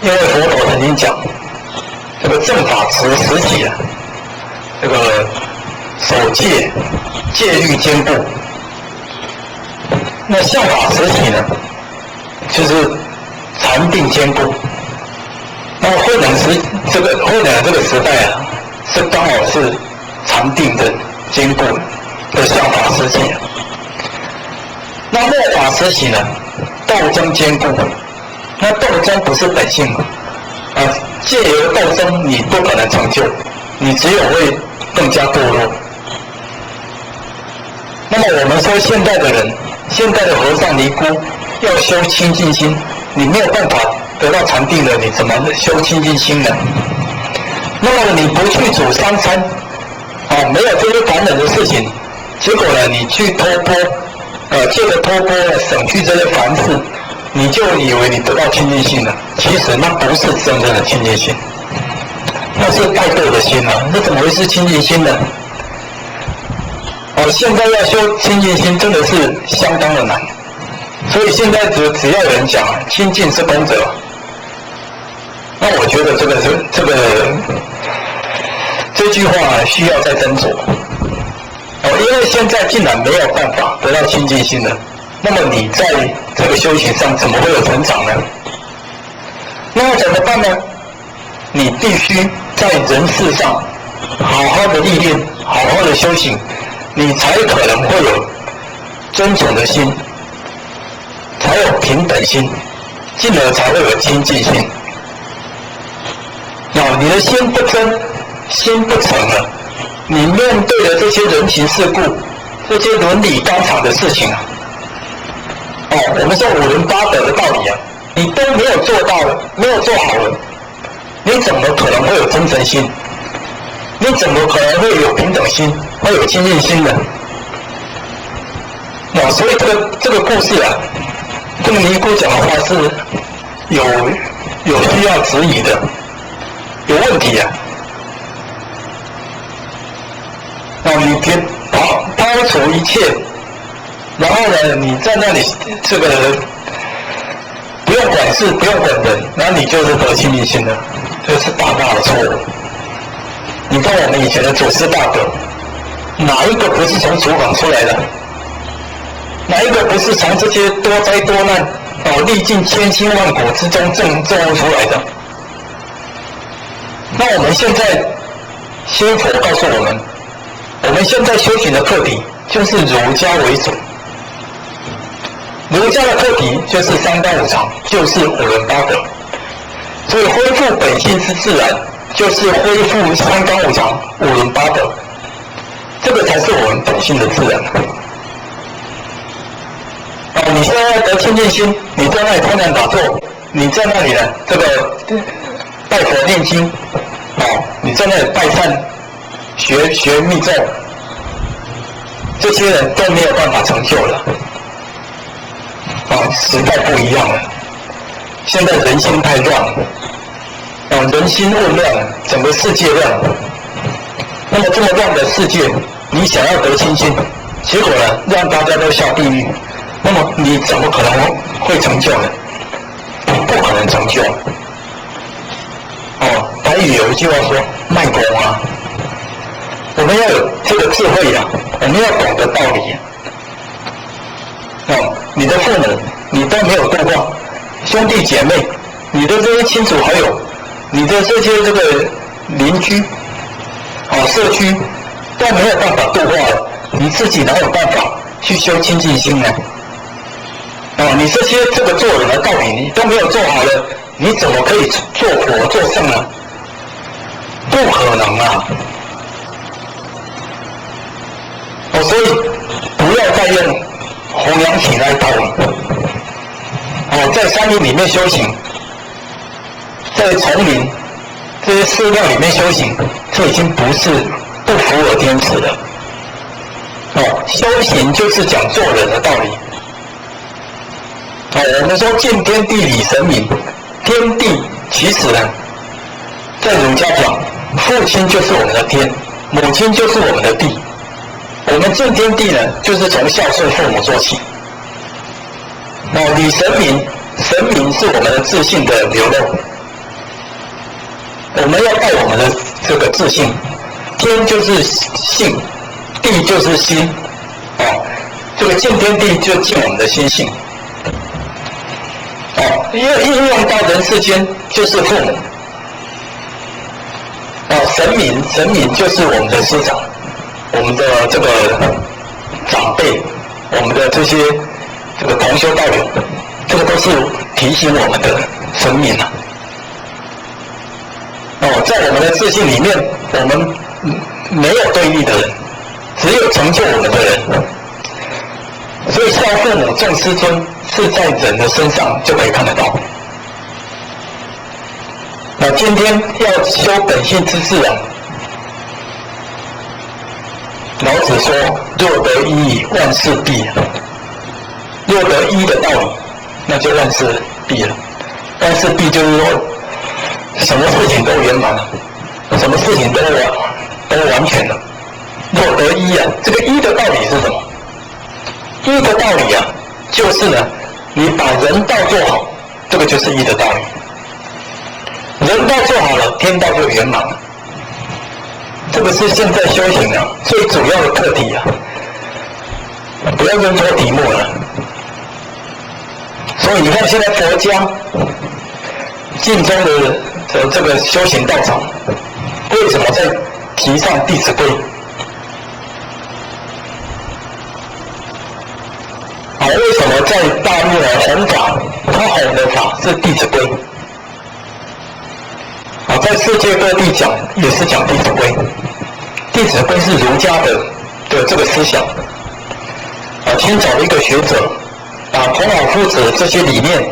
因为佛陀曾经讲，这个正法持时期啊，这个守戒戒律坚固。那相法时期呢，就是禅定坚固。那么慧能这个时代啊，是刚好是禅定的坚固的相法时期。那末法时期呢，道争坚固。那斗争不是本性嘛？借由斗争你不可能成就，你只有会更加堕落。那么我们说现代的人，现代的和尚尼姑要修清净心，你没有办法得到禅定的，你怎么修清净心呢？那么你不去煮三餐，没有这些烦人的事情，结果呢，你去托钵，借着托钵省去这些烦事，你就以为你得到清净心了，其实那不是真正的清净心，那是怠惰的心啊！那怎么会是清净心呢？现在要修清净心真的是相当的难，所以现在只要有人讲清净是功德，那我觉得这句话需要再斟酌。因为现在竟然没有办法得到清净心了，那么你在这个修行上怎么会有成长呢？那么怎么办呢？你必须在人世上好好的历练，好好的修行，你才可能会有尊崇的心，才有平等心，进而才会有清净心。你的心不真，心不诚了，你面对的这些人情世故，这些伦理纲常的事情啊，我们说五伦八德的道理啊，你都没有做到了，没有做好了，你怎么可能会有真诚心？你怎么可能会有平等心，会有清净心呢？所以这个故事啊，这个尼姑讲的话是有需要质疑的，有问题啊。你别抛除一切，然后呢，你在那里这个不用管事，不用管人，那你就是得清净心了，这是大大的错误。你看我们以前的祖师大德，哪一个不是从厨房出来的？哪一个不是从这些多灾多难历尽千辛万苦之中证悟出来的？那我们现在仙佛告诉我们，我们现在修行的课题就是儒家为主，儒家的课题就是三纲五常，就是五伦八德，所以恢复本性之自然，就是恢复三纲五常、五伦八德，这个才是我们本性的自然。你现在得清净心，你在那里参禅打坐，你在那里呢，这个拜佛念经，你在那里拜忏、学密咒，这些人都没有办法成就了。时代不一样了，现在人心太乱了，人心混乱，整个世界乱。那么这么乱的世界，你想要得清净，结果呢，让大家都下地狱。那么你怎么可能会成就呢？不可能成就。台语有一句话说“卖公啊”，我们要有这个智慧啊，我们要懂得道理。你的父母你都没有度化，兄弟姐妹，你的这些亲属好友，你的这些这个邻居，社区都没有办法度化了，你自己哪有办法去修清净心呢？你这些这个做人的道理你都没有做好了，你怎么可以做佛做圣呢？不可能啊！所以不要再用弘扬起来道理。在山林里面修行，在丛林这些寺庙里面修行，这已经不符合天慈了。修行就是讲做人的道理。我们说敬天地理神明，天地其实呢，在儒家讲，父亲就是我们的天，母亲就是我们的地。我们敬天地呢，就是从孝顺父母做起。礼神明，神明是我们的自信的流露。我们要带我们的这个自信，天就是性，地就是心。这个敬天地就敬我们的心性。因为应用到人世间就是父母。神明就是我们的师长，我们的这个长辈，我们的这些这个同修道友，这个都是提醒我们的神明啊。在我们的自信里面，我们没有对立的人，只有成就我们的人。所以孝父母重师尊是在人的身上就可以看得到。今天要修本性之自然，老子说若得一万事毕，若得一的道理，那就万事毕了。万事毕就是说什么事情都圆满了，什么事情都完全了。若得一啊，这个一的道理是什么？一的道理啊，就是呢，你把人道做好，这个就是一的道理。人道做好了，天道就圆满了。这个是现在修行啊最主要的课题啊，不要认错题目了。所以你看，现在佛家晋中的这个修行道场，为什么在提倡《弟子规》？为什么在大陆呢弘法，他弘的法是《弟子规》？在世界各地讲也是讲《弟子规》，《弟子规》是儒家的这个思想。清朝的一个学者把孔老夫子这些理念，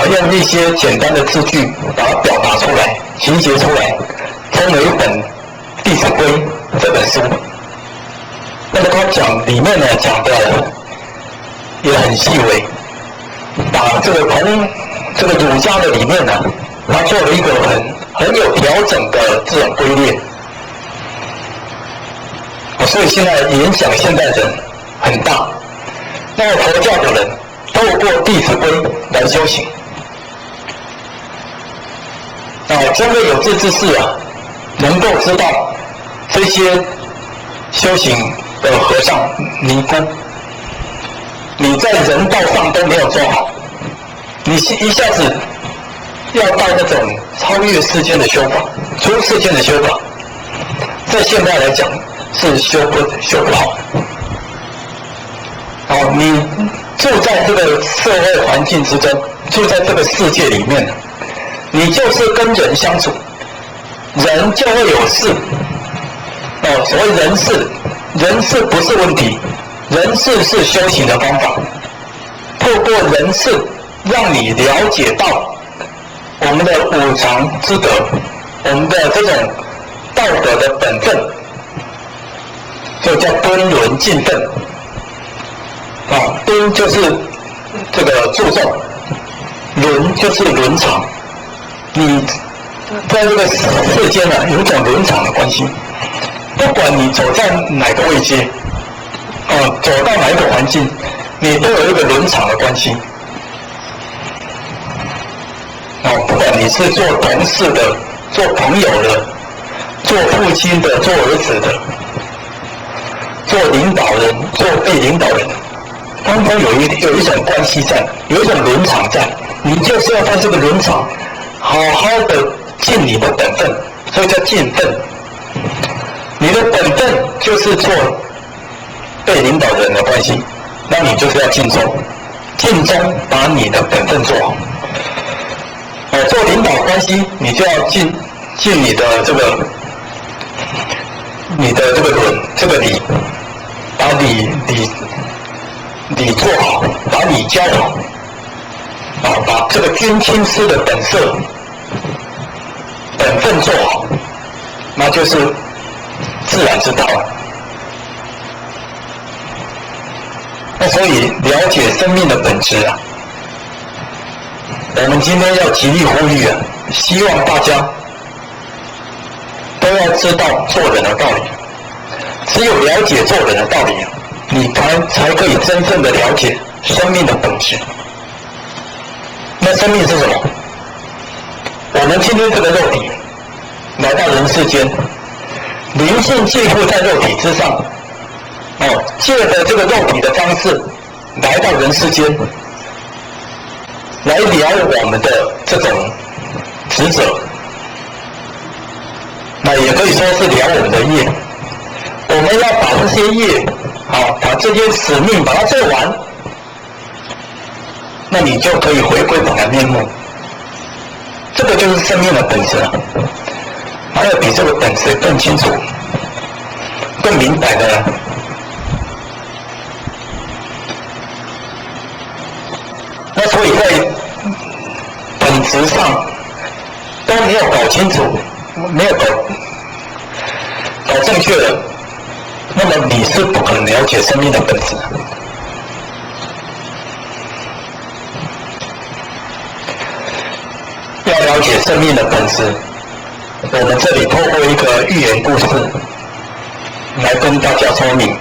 用一些简单的字句把它表达出来、集结出来，成为一本《弟子规》这本书。那么他讲里面呢讲的也很细微，把这个从这个儒家的理念呢，他做了一个很有调整的这种归列。所以现在影响现代人很大。那么佛教的人透过《弟子规》来修行，真的有志之士啊，能够知道这些修行的和尚尼姑，你在人道上都没有做好，你一下子要到那种超越世间的修法、出世间的修法，在现在来讲是修不好。你住在这个社会环境之中，住在这个世界里面，你就是跟人相处，人就会有事。所谓人事，人事不是问题，人事是修行的方法。透过人事，让你了解到我们的五常之德，我们的这种道德的本分，就叫敦伦敬分。敦就是这个注重，伦就是伦常。你在这个世间呢，有一种伦常的关系。不管你走在哪个位阶，走到哪一个环境，你都有一个伦常的关系。不管你是做同事的、做朋友的、做父亲的、做儿子的、做领导人、做被领导人，当中有一种关系在，有一种伦常在，你就是要在这个伦常好好的尽你的本分，所以叫尽分。你的本分就是做被领导人的关系，那你就是要尽忠，尽忠把你的本分做好。做领导关系，你就要尽你的这个伦这个礼，把礼做好，把礼教好，把这个君亲师的本色本分做好，那就是自然之道。那所以了解生命的本质啊，我们今天要极力呼吁啊，希望大家都要知道做人的道理。只有了解做人的道理，你才可以真正的了解生命的本质。那生命是什么？我们今天这个肉体来到人世间，灵性寄附在肉体之上，借着这个肉体的方式来到人世间，来聊我们的这种职责，那也可以说是聊我们的业。我们要把这些业，把这些使命把它做完，那你就可以回归本来面目。这个就是生命的本质了。还有比这个本质更清楚、更明白的呢？那所以在本质上都没有搞清楚，没有搞正确的，那么你是不可能了解生命的本质。要了解生命的本质，我们这里透过一个寓言故事来跟大家说明。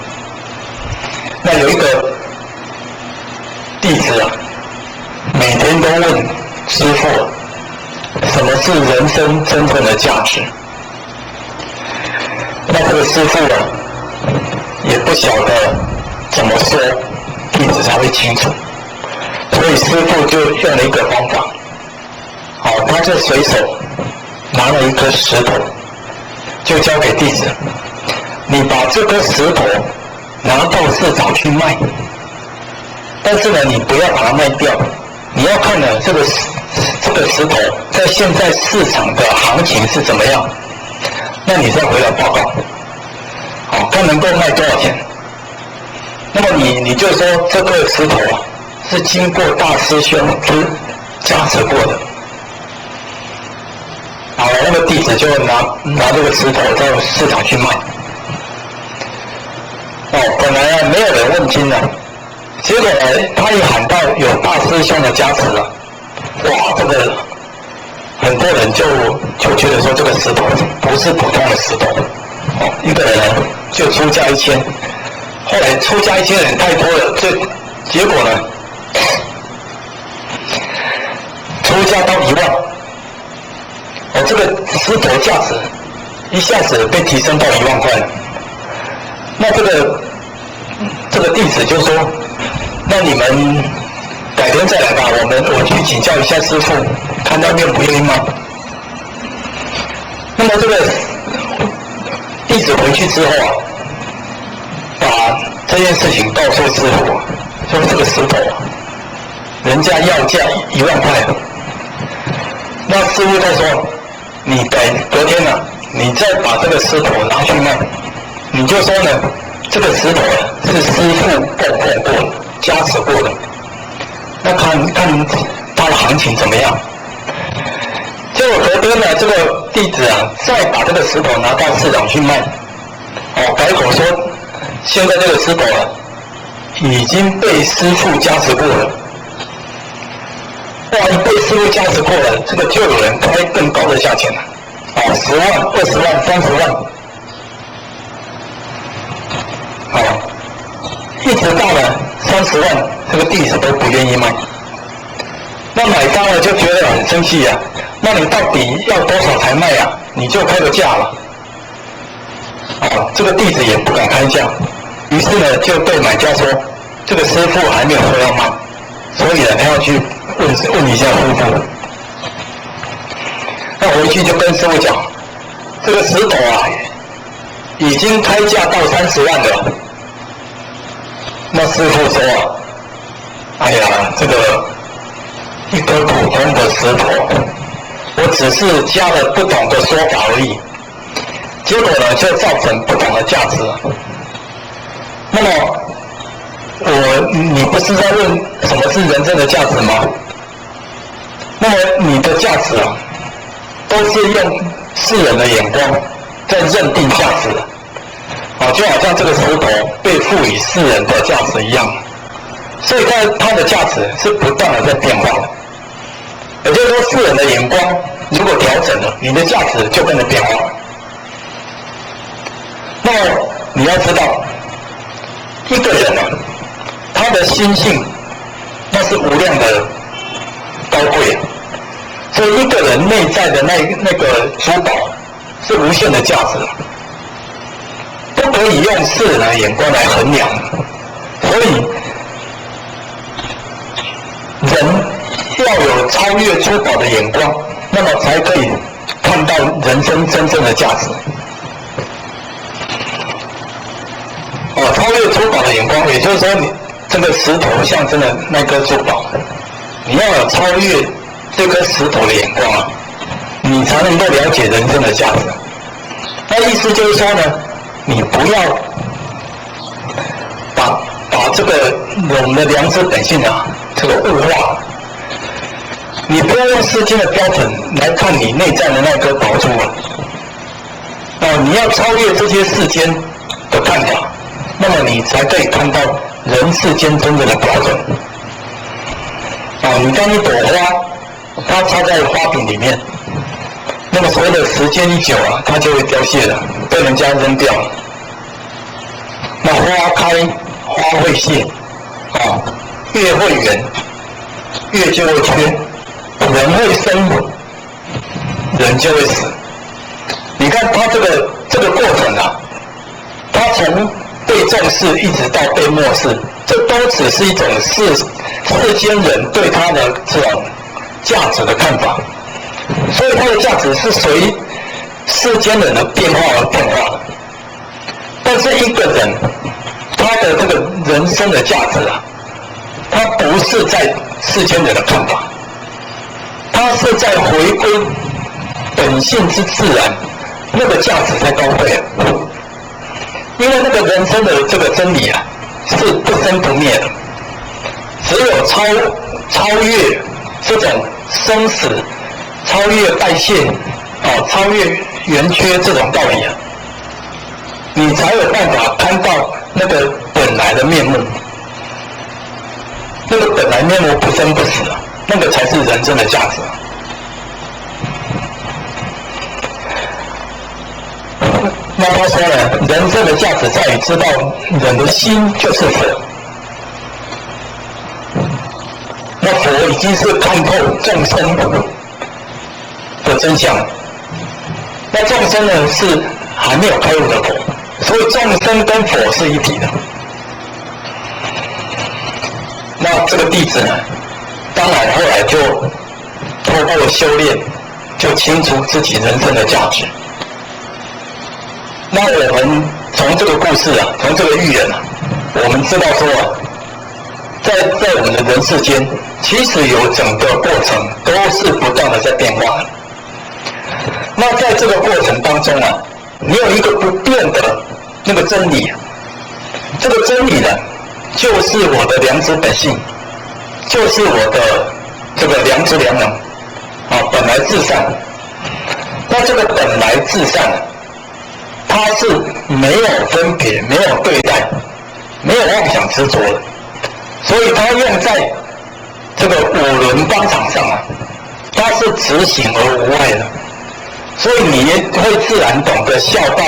那有一个弟子啊，每天都问师父，什么是人生真正的价值？那这个师父啊，也不晓得怎么说弟子才会清楚，所以师父就用了一个方法，他就随手拿了一颗石头，就交给弟子，你把这颗石头拿到市场去卖，但是呢，你不要把它卖掉，你要看呢这个石头在现在市场的行情是怎么样，那你再回来报告，看能够卖多少钱。那么你就说这个石头啊是经过大师兄之加持过的。那个弟子就拿这个石头到市场去卖。本来没有人问津了，结果呢，他一喊到有大师兄的加持了，哇，这个很多人就觉得说这个石头不是普通的石头，一个人就出价1000，后来出价1000的人太多了，结果呢，出价到1万。这个石头价值一下子被提升到1万块了。那这个弟子就说，那你们改天再来吧，我去请教一下师父，看他愿不愿意卖。那么这个弟子回去之后啊，把这件事情告诉师父，说这个石头人家要价1万块，那师父再说，你隔天呢，你再把这个石头拿去卖，你就说呢，这个石头是师父供奉过的、加持过的，那看它的行情怎么样。结果隔天呢，这个弟子啊，再把这个石头拿到市场去卖，改口说，现在这个石头啊，已经被师父加持过了。哇，被师父加持过了，这个就有人开更高的价钱了，10万、20万、30万，一直到了30万，这个弟子都不愿意卖。那买方呢就觉得很生气呀，那你到底要多少才卖啊？你就开个价了。这个弟子也不敢开价，于是呢就对买家说，这个师父还没有说要卖，所以呢他要去问一下师父。那回去就跟师父讲，这个石头啊已经开价到30万了。那师父说啊，哎呀，这个一颗普通的石头，我只是加了不同的说法而已，结果呢就造成不同的价值。那么你不是在问什么是人生的价值吗？那么你的价值啊，都是用世人的眼光在认定价值，就好像这个石头被赋予世人的价值一样。所以它的价值是不断的在变化的。也就是说，世人的眼光如果调整了，你的价值就跟着变化了。那你要知道，一个人呢，他的心性那是无量的高贵，所以一个人内在的那个珠宝是无限的价值，不可以用世人的眼光来衡量。所以人要有超越珠宝的眼光，那么才可以看到人生真正的价值。超越珠宝的眼光，也就是说，你这个石头象征的那颗珠宝，你要有超越这颗石头的眼光啊，你才能够了解人生的价值。那意思就是说呢，你不要把这个我们的良知本性啊，这个物化。你不要用世间的标准来看你内在的那颗宝珠啊。你要超越这些世间的看法，那么你才可以看到人世间真正的标准。你当一朵花，它插在花瓶里面，那么随着时间一久啊，它就会凋谢了，被人家扔掉了。那花开花会谢，月会圆，月就会缺，人会生，人就会死。你看它这个过程啊，它从被重视一直到被漠视，这都只是一种世间人对它的这种价值的看法，所以它的价值是随世间人的变化而变化的。但是一个人他的这个人生的价值啊，他不是在世间人的看法，他是在回归本性之自然，那个价值才高贵啊。因为那个人生的这个真理啊，是不生不灭的，只有超越这种生死，超越代谢，超越圆缺这种道理啊，你才有办法看到那个本来的面目。那个本来面目不生不死啊，那个才是人生的价值。那他说呢，人生的价值在于知道人的心就是佛。那佛已经是看透众生的真相，那众生呢是还没有开悟的佛，所以众生跟佛是一体的。那这个弟子呢，当然后来就透过修炼，就清楚自己人生的价值。那我们从这个故事啊，从这个寓言啊，我们知道说啊，在我们的人世间，其实有整个过程都是不断的在变化的。那在这个过程当中啊，你有一个不变的那个真理，这个真理呢，就是我的良知本性，就是我的这个良知良能本来至善。那这个本来至善，它是没有分别，没有对待，没有妄想执着的，所以它用在这个五轮纲场上啊，它是直行而无碍的，所以你也会自然懂得孝道、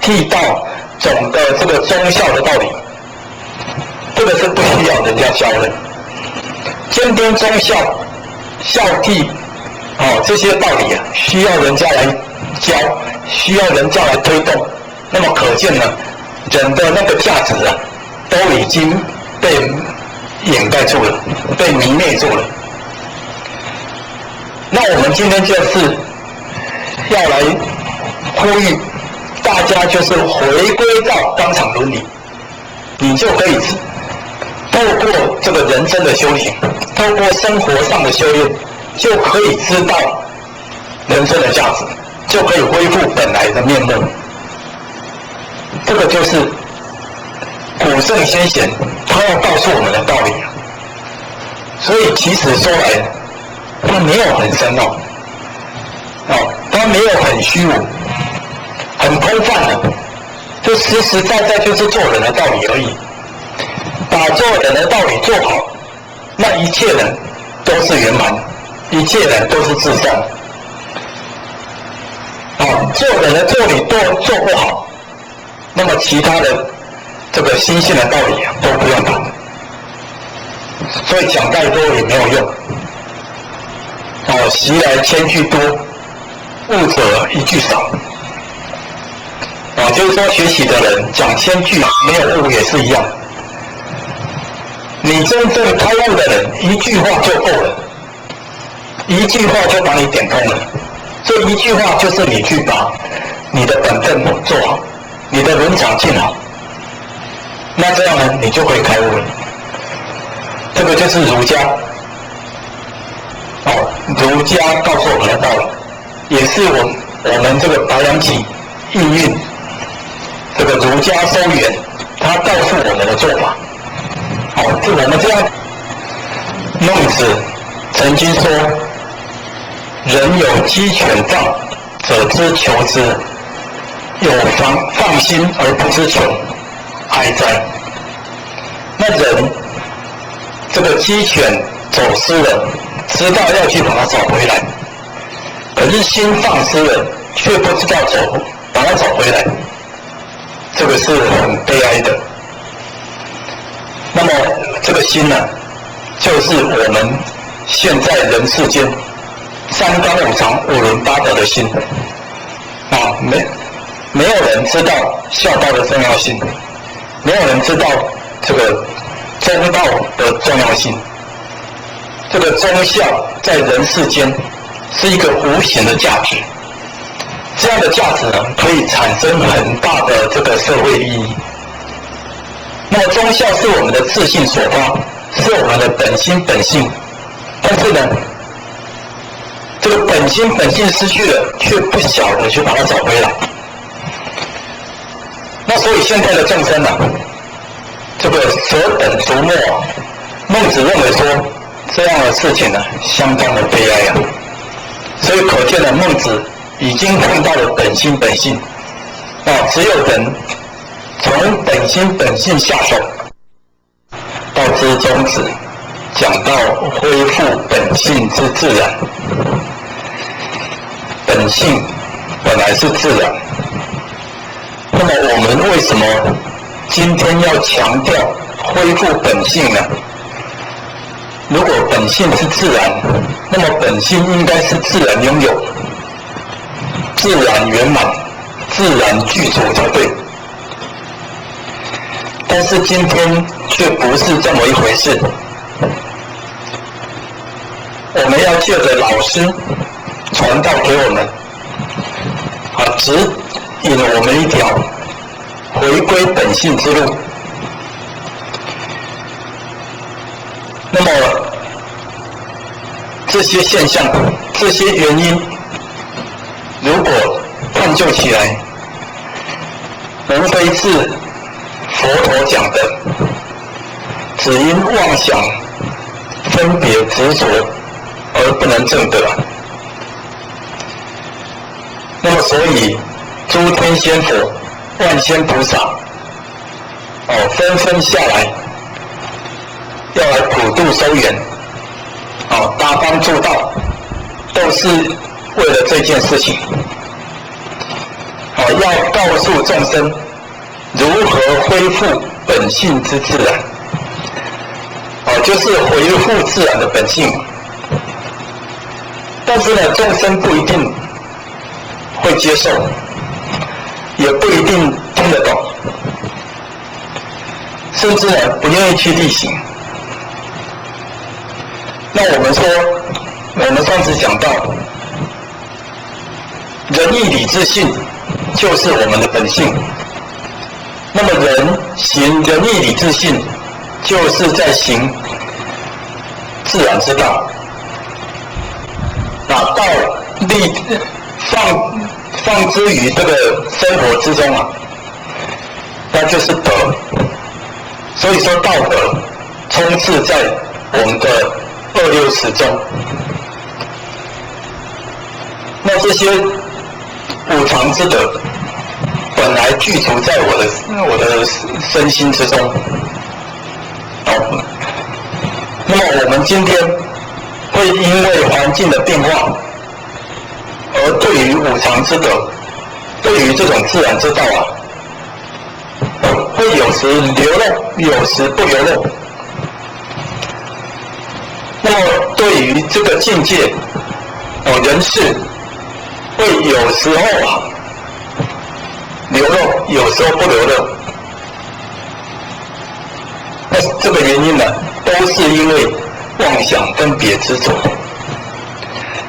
悌道，懂得这个忠孝的道理。这个是不需要人家教的，兼并忠孝、孝悌这些道理啊，需要人家来教，需要人家来推动。那么可见呢，人的那个价值啊，都已经被掩盖住了，被迷灭住了。那我们今天就是要来呼吁大家，就是回归到纲常伦理，你就可以透过这个人生的修行，透过生活上的修炼，就可以知道人生的价值，就可以恢复本来的面目。这个就是古圣先贤他要告诉我们的道理。所以其实说来，他没有很深奥，他没有很虚无，很空泛的，就实实在在就是做人的道理而已。把做人的道理做好，那一切人都是圆满，一切人都是至善。做人的道理都做不好，那么其他的这个心性的道理都不用谈，所以讲再多也没有用。习来千句多，悟者一句少。就是说学习的人讲千句没有悟也是一样。你真正开悟的人，一句话就够了，一句话就把你点通了。这一句话就是你去把你的本分做好，你的伦常尽好，那这样呢，你就会开悟了。这个就是儒家，儒家告诉我们的道理，也是我们这个白羊己应运这个儒家收圆，他告诉我们的做法。就我们这样，孟子曾经说：“人有鸡犬放，者之求之；有放心而不知求，哀哉！”那人这个鸡犬走失了，知道要去把它找回来，可是心放失了，却不知道把它找回来，这个是很悲哀的。那么这个心呢，就是我们现在人世间三纲五常五伦八德的心没有人知道孝道的重要性，没有人知道这个忠道的重要性。这个忠孝在人世间是一个无形的价值，这样的价值呢，可以产生很大的这个社会意义。那么忠孝是我们的自信所发，是我们的本心本性，但是呢，这个本心本性失去了，却不晓得去把它找回来。那所以现在的众生这个舍本逐末孟子认为说这样的事情相当的悲哀所以可见孟子已经看到了本心本性只有人从本心本性下手，到知宗旨讲到恢复本性之自然。本性本来是自然，那么我们为什么今天要强调恢复本性呢？如果本性是自然，那么本性应该是自然拥有、自然圆满、自然具足才对。但是今天却不是这么一回事。我们要借着老师传道给我们，指引我们一条回归本性之路。那么这些现象、这些原因，如果探究起来，无非是佛陀讲的，只因妄想、分别、执着而不能证得。那么所以诸天仙佛、万仙菩萨纷纷下来，要来普度收圆，大方助道，都是为了这件事情。要告诉众生如何恢复本性之自然，就是恢复自然的本性。但是呢，众生不一定会接受，也不一定听得懂，甚至呢不愿意去力行。那我们上次讲到，仁义礼智信就是我们的本性。那么人行仁义礼智信，就是在行自然之道。道力放之于这个生活之中那就是德。所以说道德充斥在我们的26中。那这些五常之德本来具足在我的身心之中，那么我们今天会因为环境的变化，而对于五常之德，对于这种自然之道会有时流露，有时不流露。那么对于这个境界人事，会有时候流露，有时候不流露。那这个原因呢，都是因为妄想分别执着。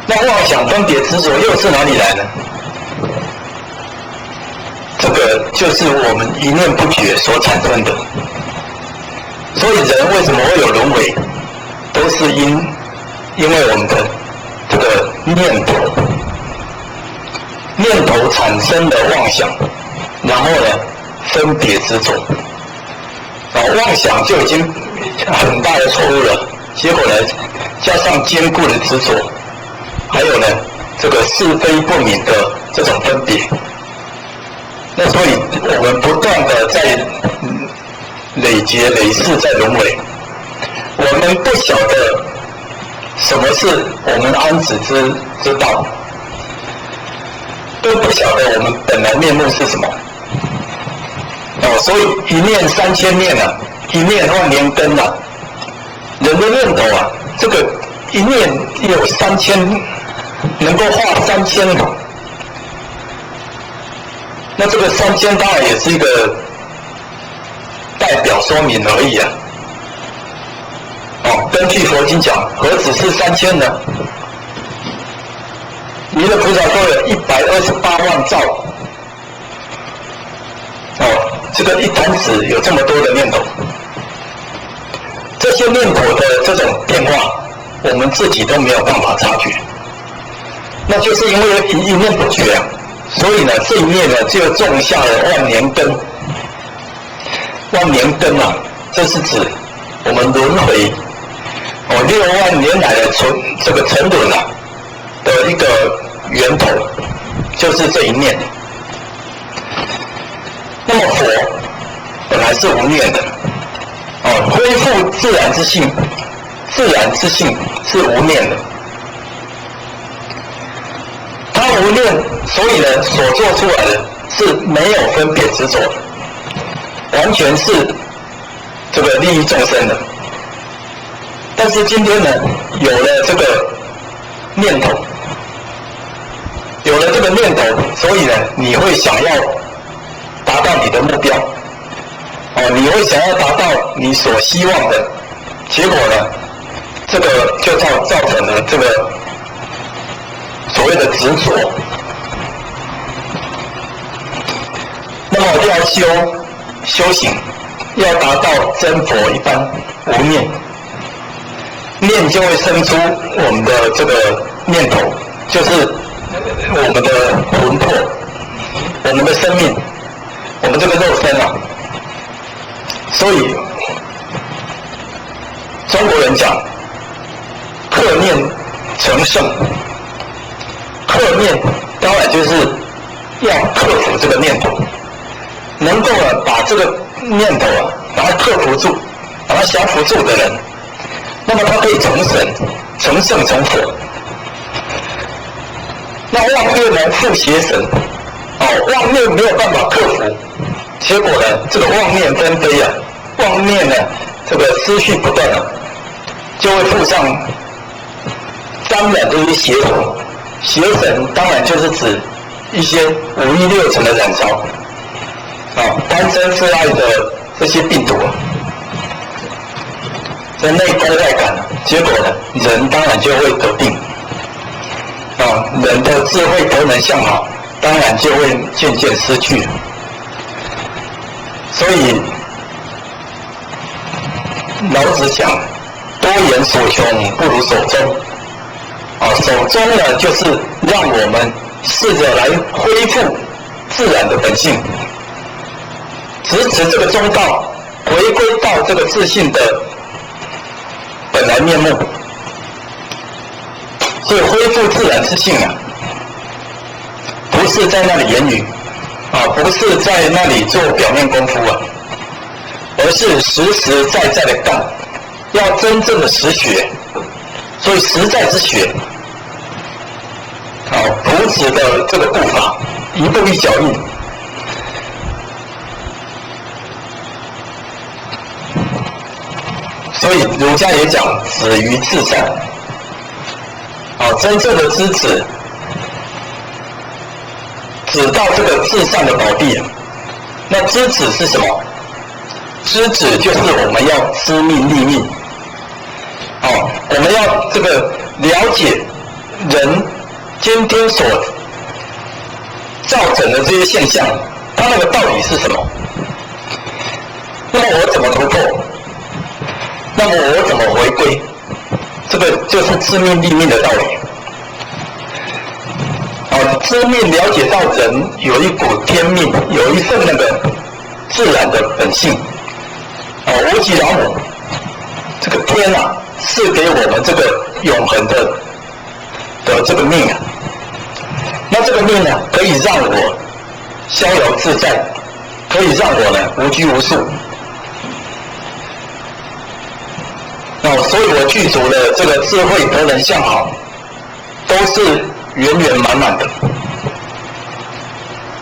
那妄想分别执着又是哪里来呢？这个就是我们一念不觉所产生的。所以人为什么会有轮回，都是因为我们的这个念头产生的妄想，然后呢分别执着，妄想就已经很大的错误了，结果呢加上坚固的执着，还有呢这个是非不明的这种分别，那所以我们不断的在累劫累世在轮回，我们不晓得什么是我们安止之道，都不晓得我们本来面目是什么。所以一念3000念一念万年根人的念头这个一念有3000，能够画3000那这个3000当然也是一个代表说明而已根据佛经讲，何止是3000呢？弥勒菩萨都有128万兆这个一弹指有这么多的念头，这些念头的这种变化，我们自己都没有办法察觉，那就是因为一念不觉所以呢，这一念呢就种下了万年根。万年根这是指我们轮回6万年来的这个沉沦的一个源头，就是这一念。那么佛本来是无念的恢复自然之性，自然之性是无念的。他无念，所以呢所做出来的是没有分别执着的，完全是这个利益众生的。但是今天呢，有了这个念头，有了这个念头，所以呢你会想要达到你的目标你会想要达到你所希望的结果呢，这个就造成了这个所谓的执着。那么要修行，要达到真佛一般无念，念就会生出我们的这个念头，就是我们的魂魄，我们的生命，我们这个肉身所以中国人讲克念成圣，克念当然就是要克服这个念头，能够把这个念头把它克服住，把它降服住的人，那么他可以成神、成圣、成佛。那妄念呢复邪神妄念没有办法克服，结果呢这个妄念纷飞妄念呢这个思绪不断就会附上沾染这些邪神。邪神当然就是指一些5欲6尘的染烧贪嗔痴爱的这些病毒在内功外感结果呢人当然就会得病人的智慧德能向好，当然就会渐渐失去。所以老子讲多言所穷不如守中守中呢就是让我们试着来恢复自然的本性，直指这个中道，回归到这个自信的本来面目。所以恢复自然之性不是在那里言语不是在那里做表面功夫而是实实在在的干，要真正的实学。所以实在之学，朴子的这个步伐，一步一脚印。所以儒家也讲止于至善，真正的知止，止到这个至善的宝地。那知止是什么？知止就是我们要知命立命，我们要这个了解人今天所造成的这些现象，它那个道理是什么？那么我怎么突破？那么我怎么回归？这个就是知命立命的道理。知命了解到人有一股天命，有一份那个自然的本性。无极老母，这个天赐给我们这个永恒的这个命啊。那这个命呢，可以让我逍遥自在，可以让我呢无拘无束。所以我具足的这个智慧德能相好，都是圆圆满满的。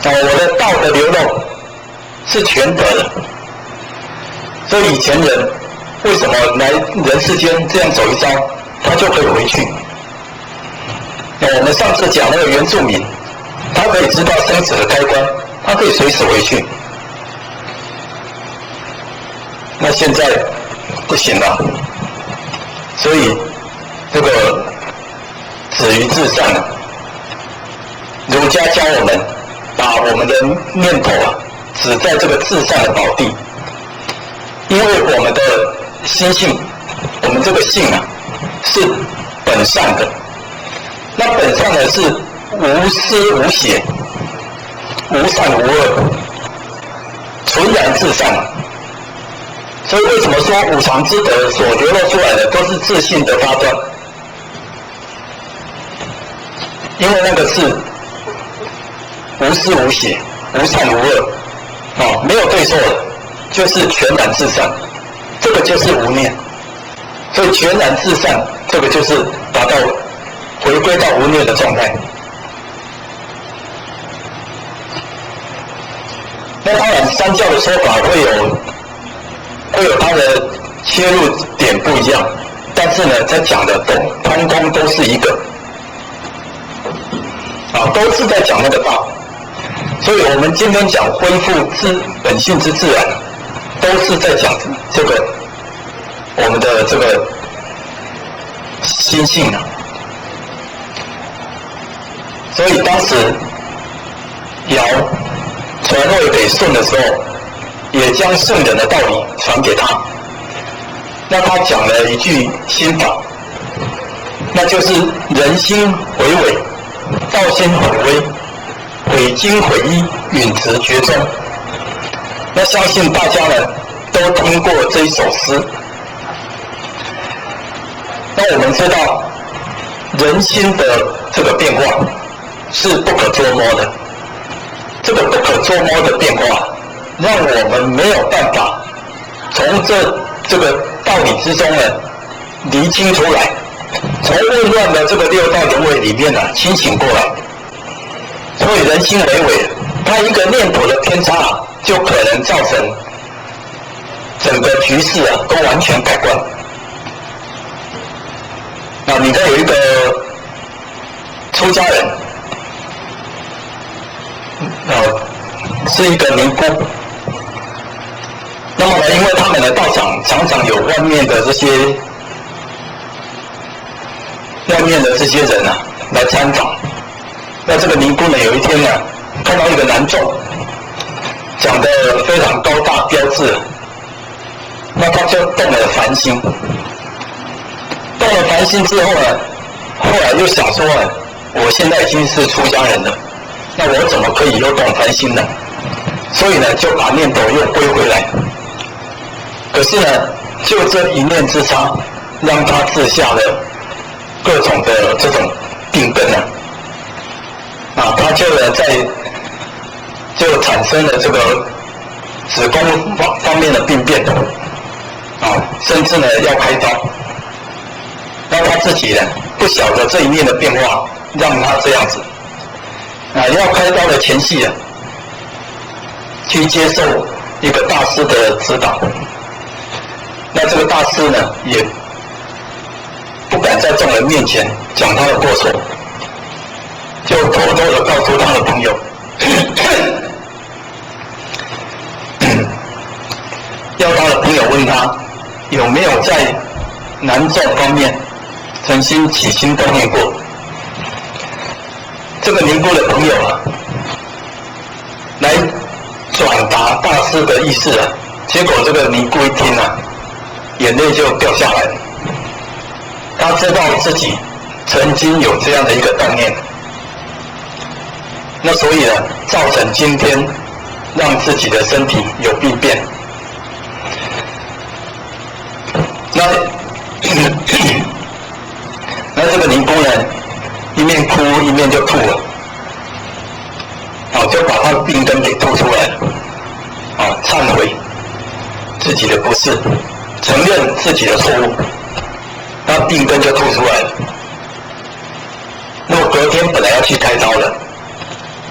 我的道德流露是全德的。所以以前人为什么来人世间这样走一遭，他就可以回去？我们上次讲那个原住民，他可以知道生死的开关，他可以随时回去。那现在不行了。所以这个止于至善，儒家教我们把我们的念头止在这个至善的宝地，因为我们的心性，我们这个性是本善的，那本善呢是无私无邪，无善无恶，纯然至善。所以为什么说五常之德所流露出来的都是自信的发端？因为那个是无私无邪，无善无恶，没有对错的，就是全然至善，这个就是无念。所以全然至善，这个就是达到回归到无念的状态。那当然，三教的说法会有它的切入点不一样，但是呢，在讲的通通都是一个，都是在讲那个道。所以我们今天讲恢复本性之自然，都是在讲这个我们的这个心性所以当时尧传位给舜的时候，也将圣人的道理传给他。那他讲了一句心法，那就是人心回伪，道心回微，毁精毁义，允直绝中。那相信大家呢都听过这一首诗。那我们知道人心的这个变化是不可捉摸的，这个不可捉摸的变化让我们没有办法从这个道理之中呢厘清出来，从混乱的这个六道轮回里面清醒过来。所以人心为伪，它一个念头的偏差就可能造成整个局势都完全改观。那你看有一个出家人，是一个尼姑。那么呢，因为他们的道场常常有外面的这些人来参访。那这个尼姑呢，有一天呢，看到一个男众讲得非常高大标致，那他就动了凡心。动了凡心之后呢，后来又想说我现在已经是出家人了，那我怎么可以又动凡心呢？所以呢，就把念头又归回来。可是呢，就这一念之差，让他治下了各种的这种病根他就产生了这个子宫方面的病变，甚至呢要开刀。那他自己呢不晓得这一面的变化，让他这样子，要开刀的前夕去接受一个大师的指导。那这个大师呢也不敢在众人面前讲他的过错，就偷偷的告诉他的朋友，要他的朋友问他有没有在男众方面曾经起心动念过。这个尼姑的朋友来转达大师的意思结果这个尼姑一听眼泪就掉下来了。他知道自己曾经有这样的一个概念，那所以呢，造成今天让自己的身体有病变。那这个尼姑呢，一面哭一面就吐了，就把他的病根给吐出来了，忏悔自己的不是，承认自己的错误，那病根就吐出来了。那么隔天本来要去开刀了，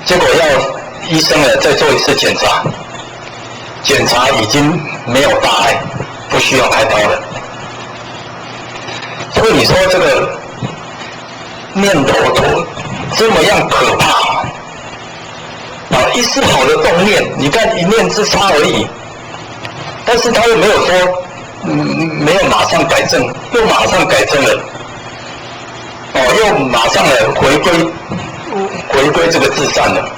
结果要医生呢再做一次检查，检查已经没有大碍，不需要开刀了。所以你说这个念头这么样可怕一丝好的动念，你看一念之差而已，但是他又没有说没有马上改正，又马上改正了，又马上回归这个至善了，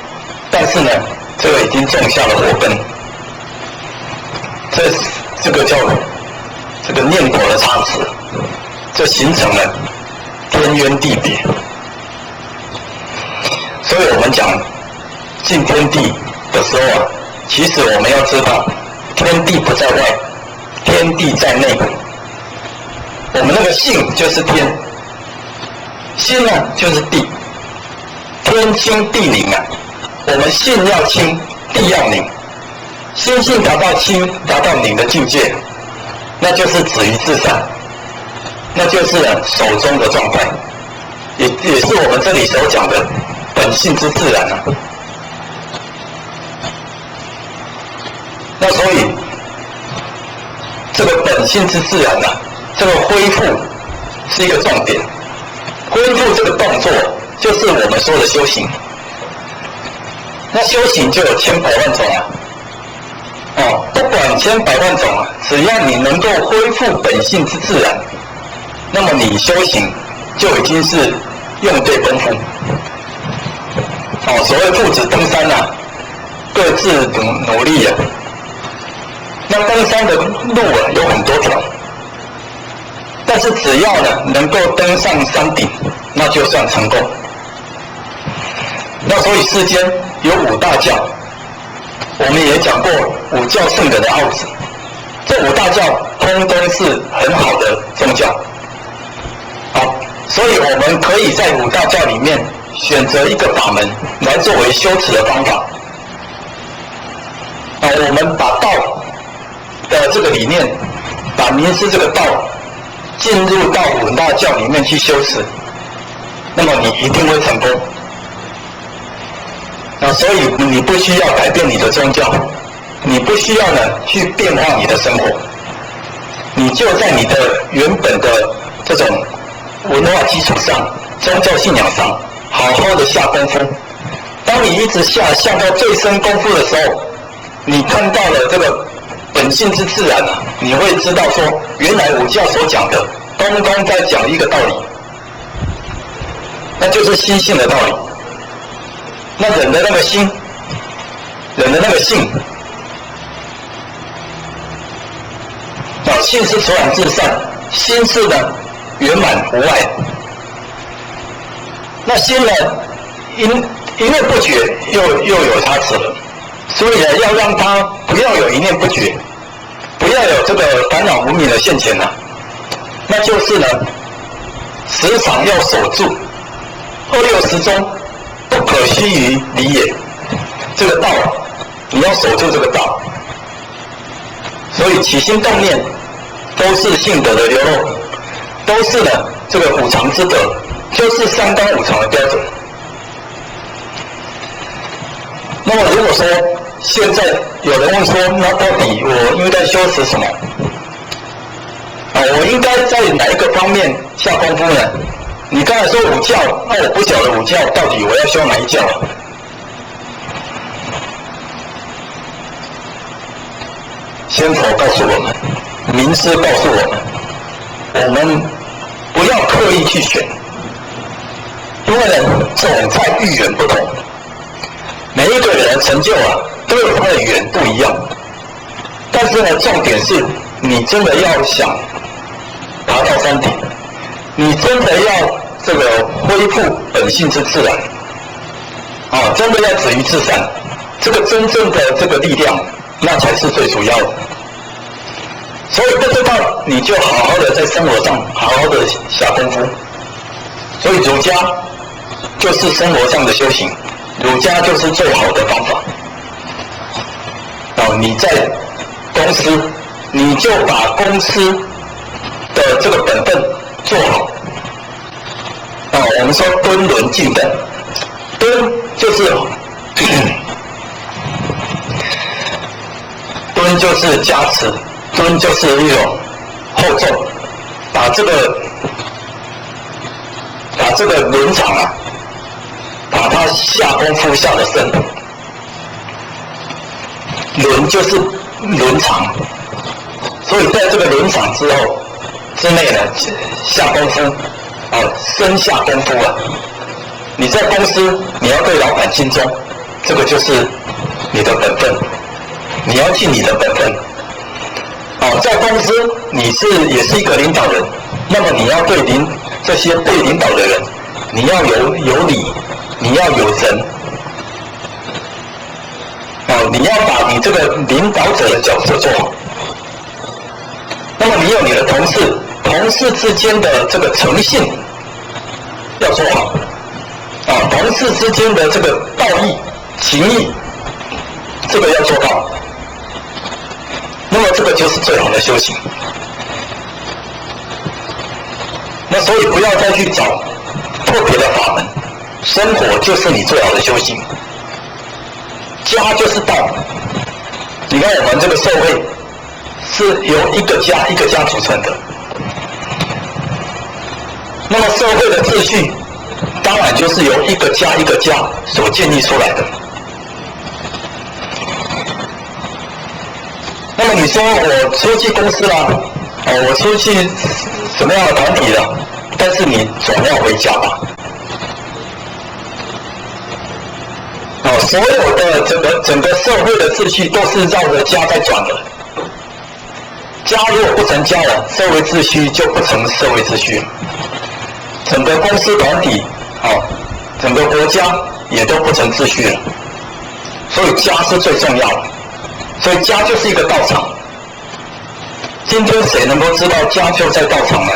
但是呢，这个已经种下了祸根，这个叫这个念头的差池，这形成了天渊地别。所以我们讲进天地的时候其实我们要知道，天地不在外，天地在内。我们那个性就是天，心呢就是地，天清地宁我们性要清，地要宁，心性达到清达到宁的境界，那就是止于至善，那就是手中的状态，也是我们这里所讲的本性之自然那所以这个本性之自然这个恢复是一个重点。恢复这个动作就是我们说的修行。那修行就有千百万种不管千百万种只要你能够恢复本性之自然，那么你修行就已经是用对功夫。所谓父子登山各自努力那登山的路有很多条，但是只要能够登上山顶，那就算成功。那所以世间有五大教，我们也讲过五教圣人的奥旨，这五大教通通是很好的宗教。所以我们可以在五大教里面选择一个法门来作为修持的方法。我们把道的这个理念，把明师这个道进入到五大教里面去修持，那么你一定会成功。所以你不需要改变你的宗教，你不需要去变化你的生活，你就在你的原本的这种文化基础上，宗教信仰上好好的下功夫。当你一直下到最深功夫的时候，你看到了这个本性之自然你会知道说，原来五教所讲的通通在讲一个道理，那就是心性的道理。那人的那个心，人的那个性性是纯然至善，心是圆满无碍。那心一念不绝又有差池了，所以要让它不要有一念不绝，不要有这个烦恼无明的现前那就是时常要守住二六时中不可须臾离也，这个道你要守住这个道，所以起心动念都是性德的流露，都是呢这个五常之德，就是三纲五常的标准。那么如果说现在有人问说，那到底我应该修持什么？我应该在哪一个方面下功夫呢？你刚才说五教，那我不晓得五教到底我要修哪一教啊？仙佛告诉我们，名师告诉我们，我们不要刻意去选，因为呢，种在遇缘不同，每一个人的成就啊，都有他的缘不一样。但是呢，重点是你真的要想爬到山顶，你真的要这个恢复本性之自然，真的要止于至善，这个真正的这个力量，那才是最主要的。所以不知道你就好好的在生活上好好的下功夫。所以儒家就是生活上的修行，儒家就是最好的方法。你在公司，你就把公司的这个本分做好。我们说敦伦敬等，敦就是敦就是加持，敦就是一种厚重，把这个伦常啊，把它下功夫下得深。伦就是伦常，所以在这个伦常之内呢，下功夫，深下功夫啊。你在公司，你要对老板尽忠，这个就是你的本分，你要尽你的本分。在公司你也是一个领导人，那么你要对这些被领导的人，你要有理，你要有仁。你要把你这个领导者的角色做好。那么你有你的同事之间的这个诚信要做好，同事之间的这个道义、情义，这个要做到。那么这个就是最好的修行。那所以不要再去找特别的法门，生活就是你最好的修行。家就是道。你看我们这个社会是由一个家一个家组成的，那么社会的秩序当然就是由一个家一个家所建立出来的。那么你说我出去公司啦，我出去什么样的团体啦，但是你总要回家吧。所有的整个社会的秩序都是绕着家在转的。家如果不成家了，社会秩序就不成社会秩序了。整个公司团体，整个国家也都不成秩序了。所以家是最重要的。所以家就是一个道场。今天谁能够知道家就在道场呢？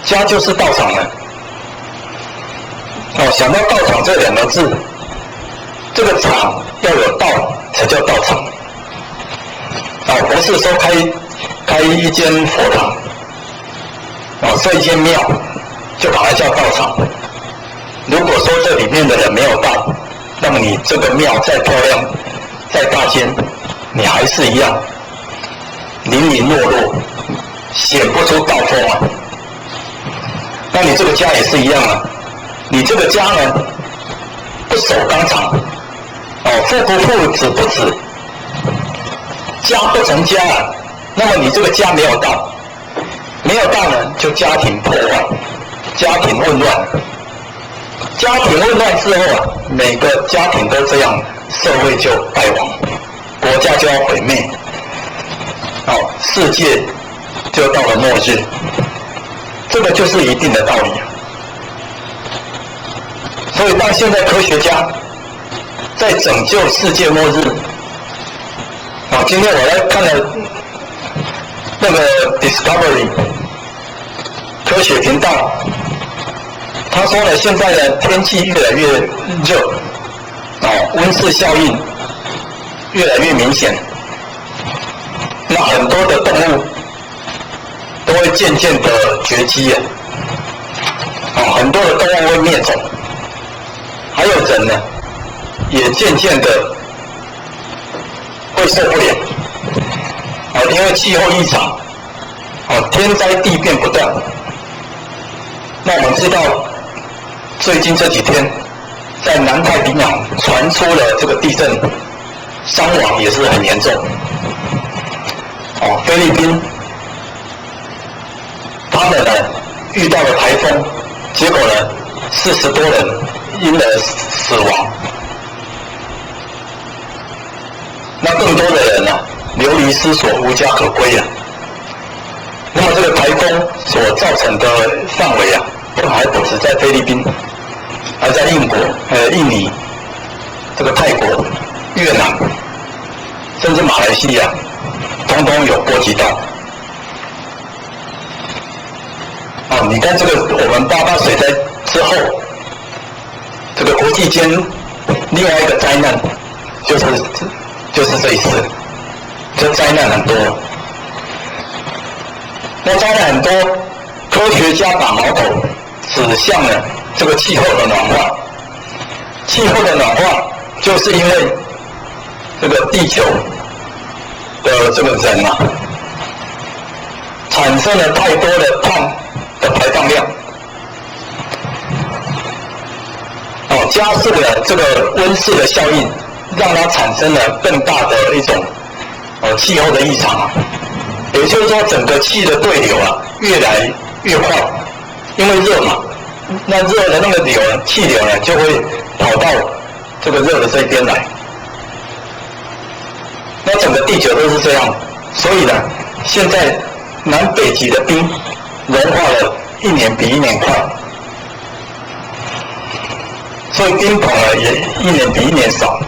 家就是道场呢。想到道场这两个字，这个场要有道才叫道场。不是说开一间佛堂，设一间庙，就把它叫道场。如果说这里面的人没有道，那么你这个庙再漂亮、再大间，你还是一样零零落落，显不出道风啊。那你这个家也是一样啊，你这个家呢，不守纲常，父不父，子不子，家不成家啊，那么你这个家没有道，没有道呢，就家庭破坏，家庭混乱，家庭混乱之后啊，每个家庭都这样，社会就败亡，国家就要毁灭，世界就到了末日，这个就是一定的道理。所以当现在科学家在拯救世界末日，今天我来看了那个 Discovery 科学频道，他说呢，现在的天气越来越热，温室效应越来越明显，那很多的动物都会渐渐的绝迹啊，很多的动物会灭种，还有人呢，也渐渐的会受不了，因为气候异常，天灾地变不断。那我们知道，最近这几天，在南太平洋传出了这个地震，伤亡也是很严重。菲律宾，他们呢遇到了台风，结果呢40多人因而死亡，那更多的人呢流离失所，无家可归啊。那么这个台风所造成的范围啊，还不止在菲律宾，还在印尼、这个泰国、越南，甚至马来西亚，通通有波及到。你看这个我们88水灾之后，这个国际间另外一个灾难就是这一次，这灾难很多。那灾难很多，科学家把矛头指向了这个气候的暖化。气候的暖化就是因为这个地球的这个人啊，产生了太多的碳的排放量，加速了这个温室的效应，让它产生了更大的一种气候的异常啊。也就是说，整个气的对流啊越来越快，因为热嘛，那热的那个气流呢就会跑到这个热的这边来。那整个地球都是这样，所以呢，现在南北极的冰融化了一年比一年快，所以冰棚呢也一年比一年少。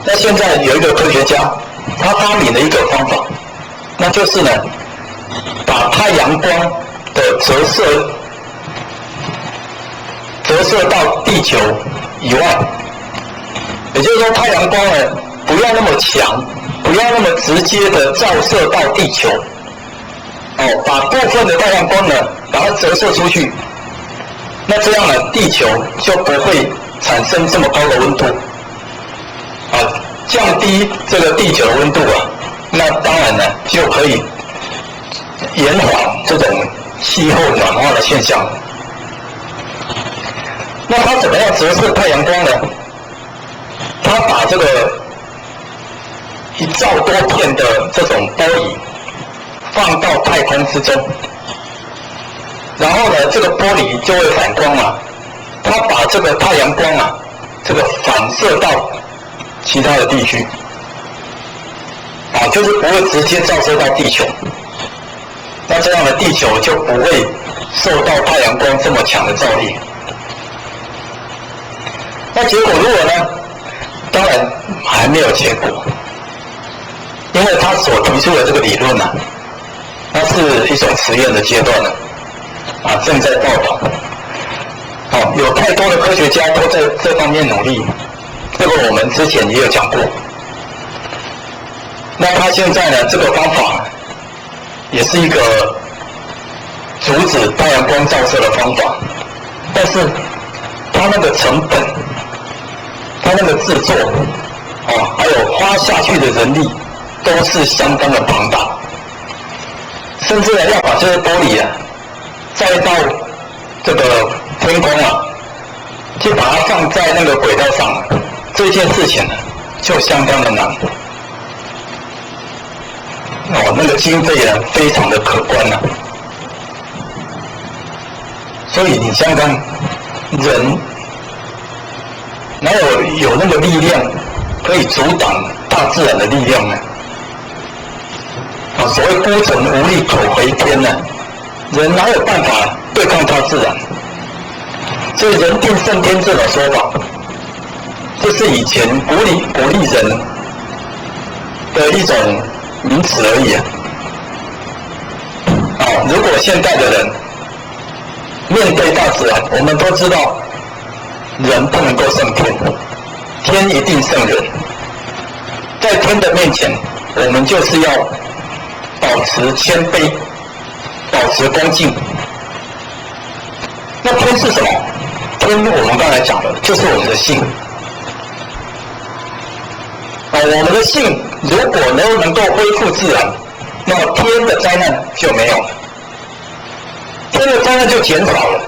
那现在有一个科学家，他发明了一个方法，那就是呢，把太阳光的折射到地球以外，也就是说，太阳光呢不要那么强，不要那么直接的照射到地球，把部分的太阳光呢把它折射出去，那这样呢，地球就不会产生这么高的温度，降低这个地球的温度啊，那当然呢就可以延缓这种气候暖化的现象。那它怎么样折射太阳光呢？它把这个1兆多片的这种玻璃放到太空之中，然后呢，这个玻璃就会反光嘛，它把这个太阳光啊，这个反射到其他的地区，就是不会直接照射到地球，那这样的地球就不会受到太阳光这么强的照力。那结果如果呢？当然还没有结果，因为他所提出的这个理论呢，它是一种实验的阶段了，正在报道。有太多的科学家都在这方面努力，这个我们之前也有讲过。那他现在呢，这个方法也是一个阻止太阳光照射的方法，但是它那个成本，它那个制作，还有花下去的人力，都是相当的庞大，甚至呢要把这些玻璃啊，再到这个天空啊，就把它放在那个轨道上，这件事情呢就相当的难。那个经费呢非常的可观啊，所以你想想看，人哪有那个力量可以阻挡大自然的力量呢？所谓孤城无力可回天呢，人哪有办法对抗大自然？所以人定胜天这种说法，这是以前鼓励人的一种名词而已啊。如果现代的人面对大自然，我们都知道人不能够胜天，天一定胜人。在天的面前，我们就是要保持谦卑，保持恭敬。那天是什么？天我们刚才讲的，就是我们的性。我们的性如果能够恢复自然，那么天的灾难就没有了，天的灾难就减少了。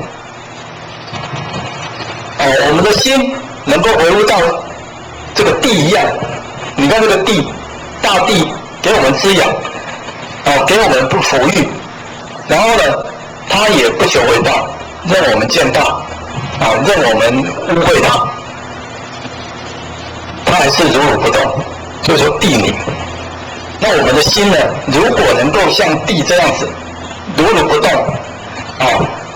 我们的心能够回复到这个地一样，你看这个地，大地给我们滋养，给我们不抚育，然后呢，它也不求回报，让我们见大，让我们污秽它，它还是如如不动，就是说地灵。那我们的心呢，如果能够像地这样子如如不动，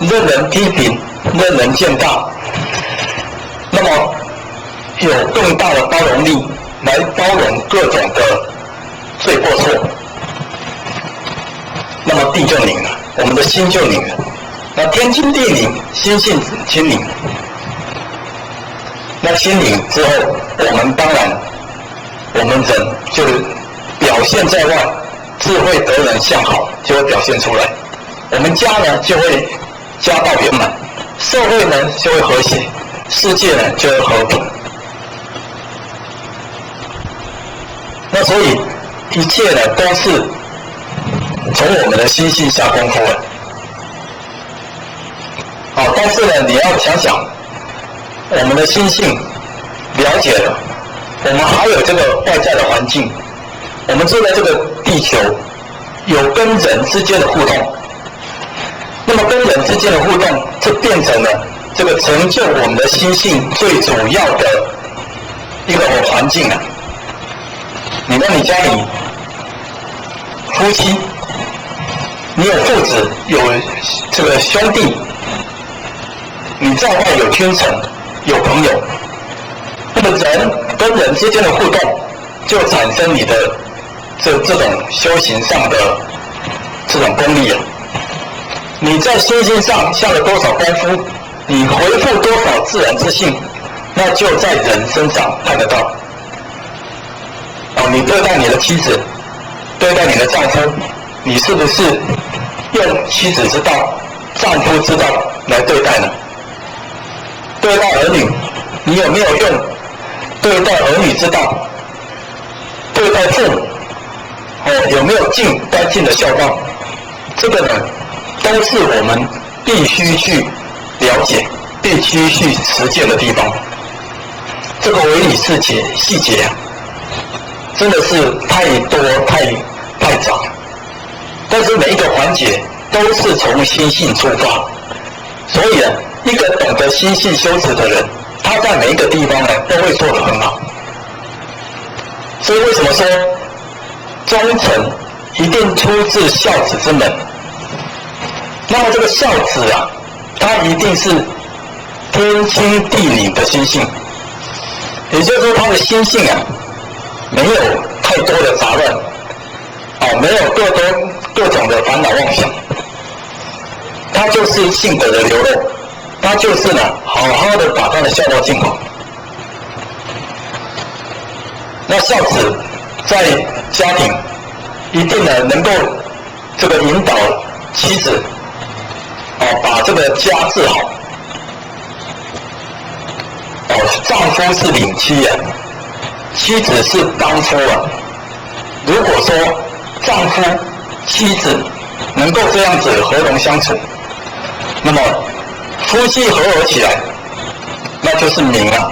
任人批评，任人见大，那么有更大的包容力来包容各种的罪过错，那么地就宁了，我们的心就宁了。那天清地宁，心性清宁。那心宁之后，我们当然，我们人就表现在外，智慧德能向好就会表现出来。我们家呢就会家道圆满，社会呢就会和谐，世界呢就会和平。那所以一切呢都是从我们的心性下功夫了。但是呢，你要想想，我们的心性了解了，我们还有这个外在的环境，我们住在这个地球，有跟人之间的互动。那么跟人之间的互动，这变成了这个成就我们的心性最主要的一个环境啊。你看你家里夫妻，你有父子，有这个兄弟，你在外有君臣，有朋友，那么人跟人之间的互动，就产生你的这种修行上的这种功力啊。你在心性上下了多少功夫，你回复多少自然之性，那就在人身上看得到。你对待你的妻子，对待你的丈夫，你是不是用妻子之道、丈夫之道来对待呢？对待儿女，你有没有用对待儿女之道？对待父母，有没有尽该尽的孝道？这个呢，都是我们必须去了解、必须去实践的地方。这个微理细节啊，真的是太多太杂，但是每一个环节都是从心性出发，所以呢，一个懂得心性修持的人，他在每一个地方呢都会做得很好。所以为什么说忠诚一定出自孝子之门？那么这个孝子啊，他一定是天清地宁的心性，也就是说他的心性啊，没有太多的杂乱，没有各种的烦恼妄想，他就是性德的流露，他就是呢好好的把他的孝道尽好。那孝子在家庭一定呢能够这个引导妻子把这个家治好。丈夫是领妻啊，妻子是帮夫啊。如果说丈夫妻子能够这样子和融相处，那么夫妻和合起来，那就是明啊。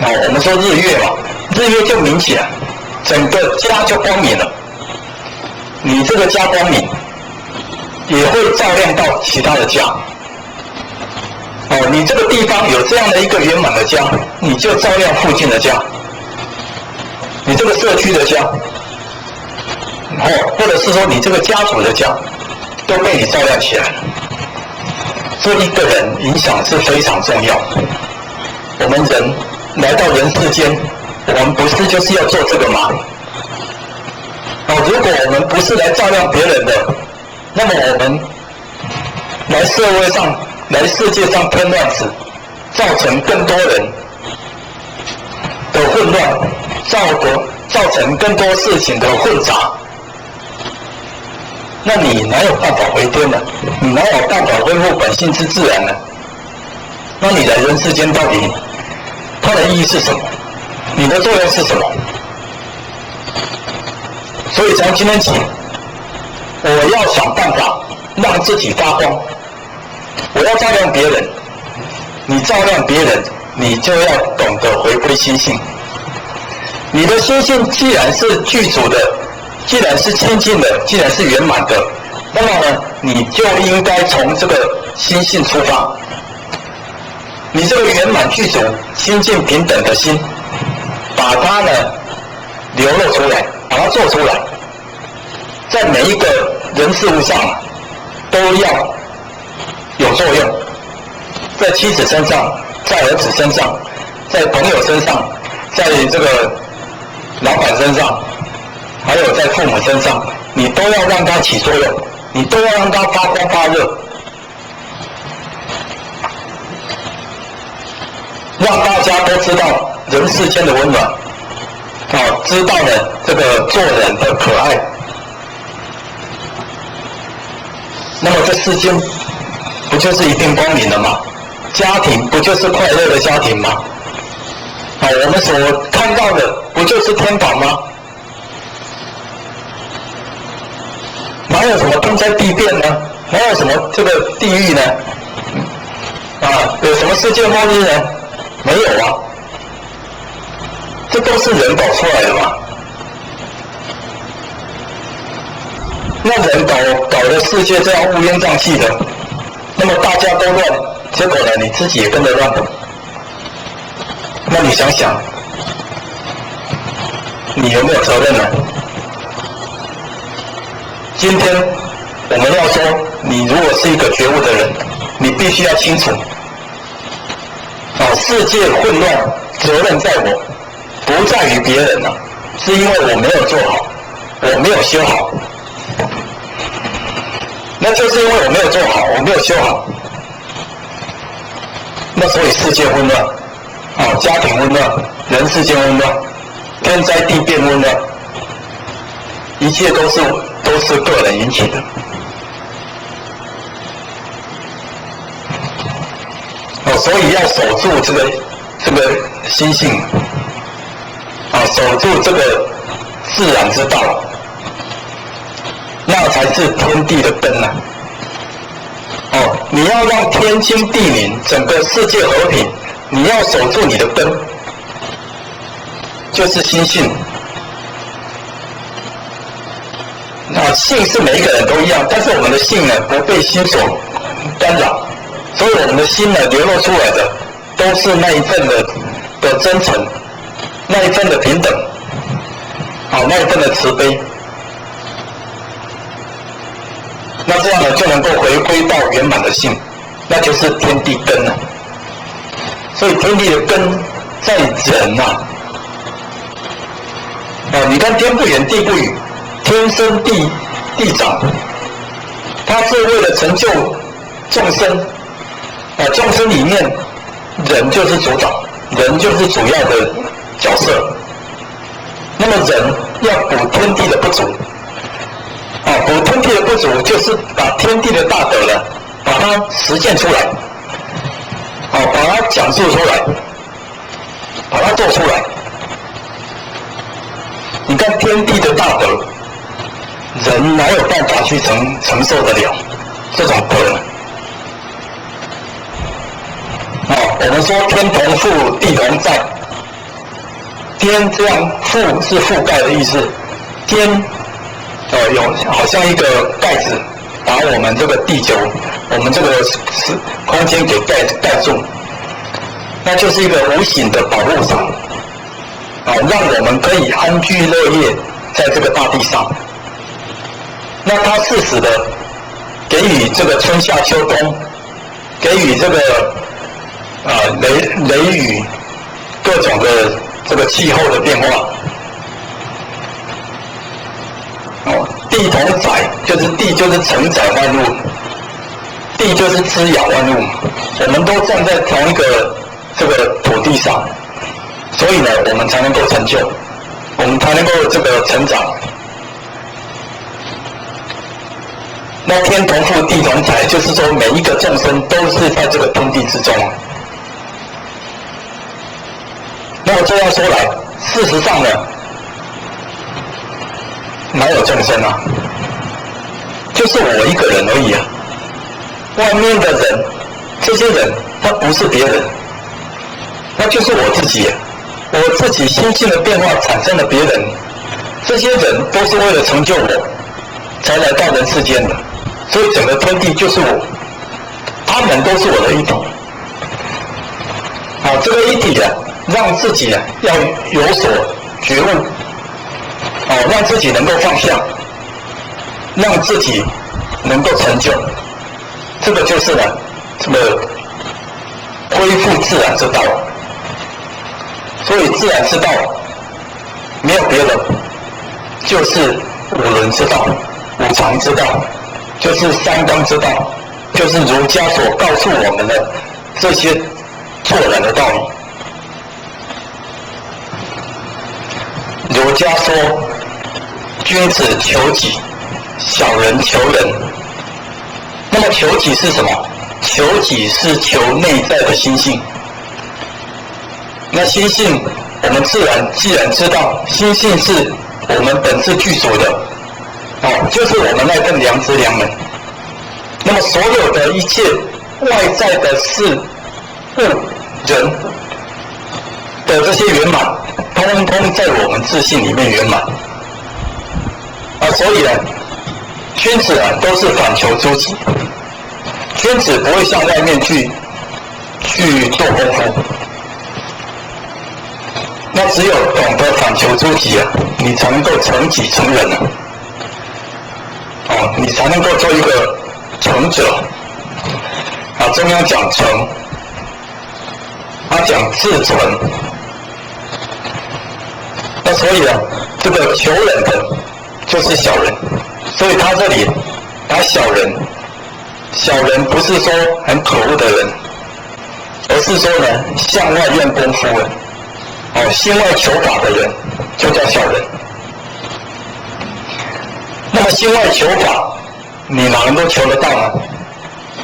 我们说日月嘛，日月就明起来，整个家就光明了。你这个家光明，也会照亮到其他的家。你这个地方有这样的一个圆满的家，你就照亮附近的家，你这个社区的家，或者是说你这个家族的家，都被你照亮起来了。所以一个人影响是非常重要的。我们人来到人世间，我们不是就是要做这个吗？如果我们不是来照亮别人的，那么我们来社会上、来世界上添乱子，造成更多人的混乱，造成更多事情的混杂，那你哪有办法回天呢？你哪有办法恢复本性之自然呢？那你来人世间到底它的意义是什么？你的作用是什么？所以从今天起，我要想办法让自己发光，我要照亮别人。你照亮别人，你就要懂得回归心性。你的心性既然是具足的，既然是清净的，既然是圆满的，那么呢，你就应该从这个心性出发。你这个圆满具足、清净平等的心，把它呢流露出来，把它做出来，在每一个人事物上都要有作用。在妻子身上，在儿子身上，在朋友身上，在这个老板身上，还有在父母身上，你都要让它起作用，你都要让它发光发热，让大家都知道人世间的温暖，知道了这个做人的可爱。那么这世间不就是一片光明了吗？家庭不就是快乐的家庭吗？我们所看到的不就是天堂吗？哪有什么天灾地变呢？哪有什么这个地狱呢？有什么世界末日呢？没有啊，这都是人搞出来的嘛。那人搞的世界这样乌烟瘴气的，那么大家都乱，结果呢，你自己也跟着乱。那你想想，你有没有责任呢？今天我们要说，你如果是一个觉悟的人，你必须要清楚，世界混乱，责任在我，不在于别人是因为我没有做好，我没有修好。那就是因为我没有做好，我没有修好，那所以世界混乱，家庭混乱，人世间混乱，天灾地变混乱，一切都是个人引起的。所以要守住这个心性，守住这个自然之道，那才是天地的根你要让天清地明，整个世界和平，你要守住你的根，就是心性。性是每一个人都一样，但是我们的性呢，不被心所干扰，所以我们的心呢，流露出来的都是那一份的真诚，那一份的平等，那一份的慈悲。那这样呢，就能够回归到圆满的性，那就是天地根了。所以天地的根在人你看天不远地不语，天生地长，它是为了成就众生，众生里面人就是主导，人就是主要的角色。那么人要补天地的不足。补天地的不足，就是把天地的大德呢，把它实践出来，把它讲述出来，把它做出来。你看天地的大德，人哪有办法去承受得了这种德呢？我们说天同覆，地同载，天这样覆是覆盖的意思，天。有好像一个盖子，把我们这个地球，我们这个空间给盖住，那就是一个无形的保护伞，让我们可以安居乐业在这个大地上。那它适时的给予这个春夏秋冬，给予这个雷雨各种的这个气候的变化。地同载，就是地就是承载万物，地就是滋养万物，我们都站在同一个这个土地上，所以呢，我们才能够成就。我们才能够这个成长。那天同复，地同财，就是说每一个众生都是在这个天地之中。那么这样说来，事实上呢，哪有众生啊？就是我一个人而已啊。外面的人，这些人他不是别人，那就是我自己。我自己心性的变化产生了别人，这些人都是为了成就我才来到人世间的，所以整个天地就是我，他们都是我的一体。这个一体让自己要有所觉悟，让自己能够放下，让自己能够成就，这个就是这个恢复自然之道。所以自然之道没有别的，就是五伦之道、五常之道，就是三纲之道，就是儒家所告诉我们的这些做人的道理。儒家说，君子求己，小人求人。那么求己是什么？求己是求内在的心性。那心性，我们既然知道，心性是我们本质具足的，就是我们那份良知良能。那么所有的一切外在的事物人的这些圆满，通通在我们自性里面圆满。所以君子都是反求诸己，君子不会向外面去做功夫。那只有懂得反求诸己你才能够成己成人你才能够做一个成者中央讲成，他讲自存。那所以这个求人的就是小人，所以他这里把小人不是说很可恶的人，而是说向外用功夫心外求法的人就叫小人。那么心外求法，你哪能够求得到呢？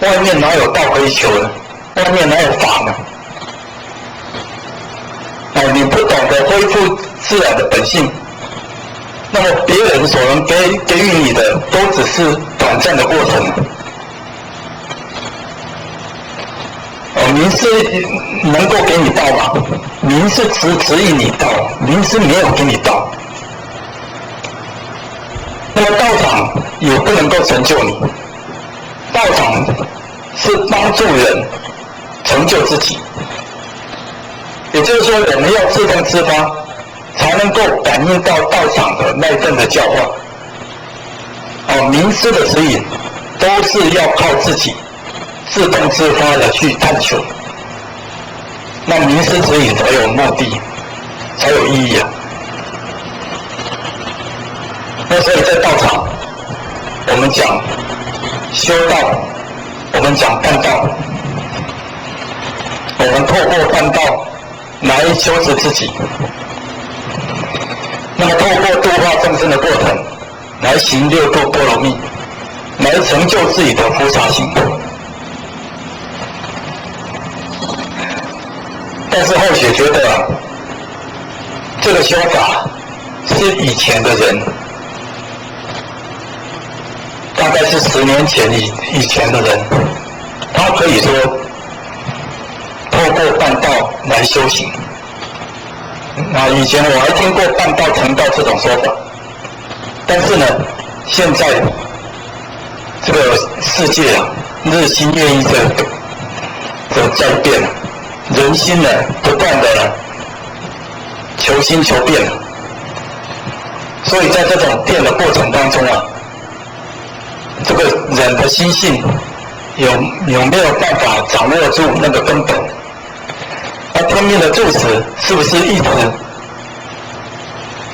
外面哪有道可以求呢？外面哪有法呢？你不懂得恢复自然的本性，那么别人所能给予你的都只是短暂的过程。名师能够给你道吗？名师指引你道，名师没有给你道。那么道场也不能够成就你，道场是帮助人成就自己。也就是说，我们要自动自发，才能够感应到道场的那份的教化。名师的指引都是要靠自己自动自发的去探求，那名师指引才有目的，才有意义那所以在道场，我们讲修道，我们讲办道，我们透过办道来修持自己，那么透过度化众生的过程，来行六度波罗蜜，来成就自己的菩萨行。但是后学觉得这个修法是以前的人，大概是10年前以前的人，他可以说透过办道来修行。以前我还听过办道成道这种说法，但是现在这个世界日新月异的在变，人心不断的求新求变，所以在这种变的过程当中这个人的心性有没有办法掌握住那个根本？天命的住持是不是一直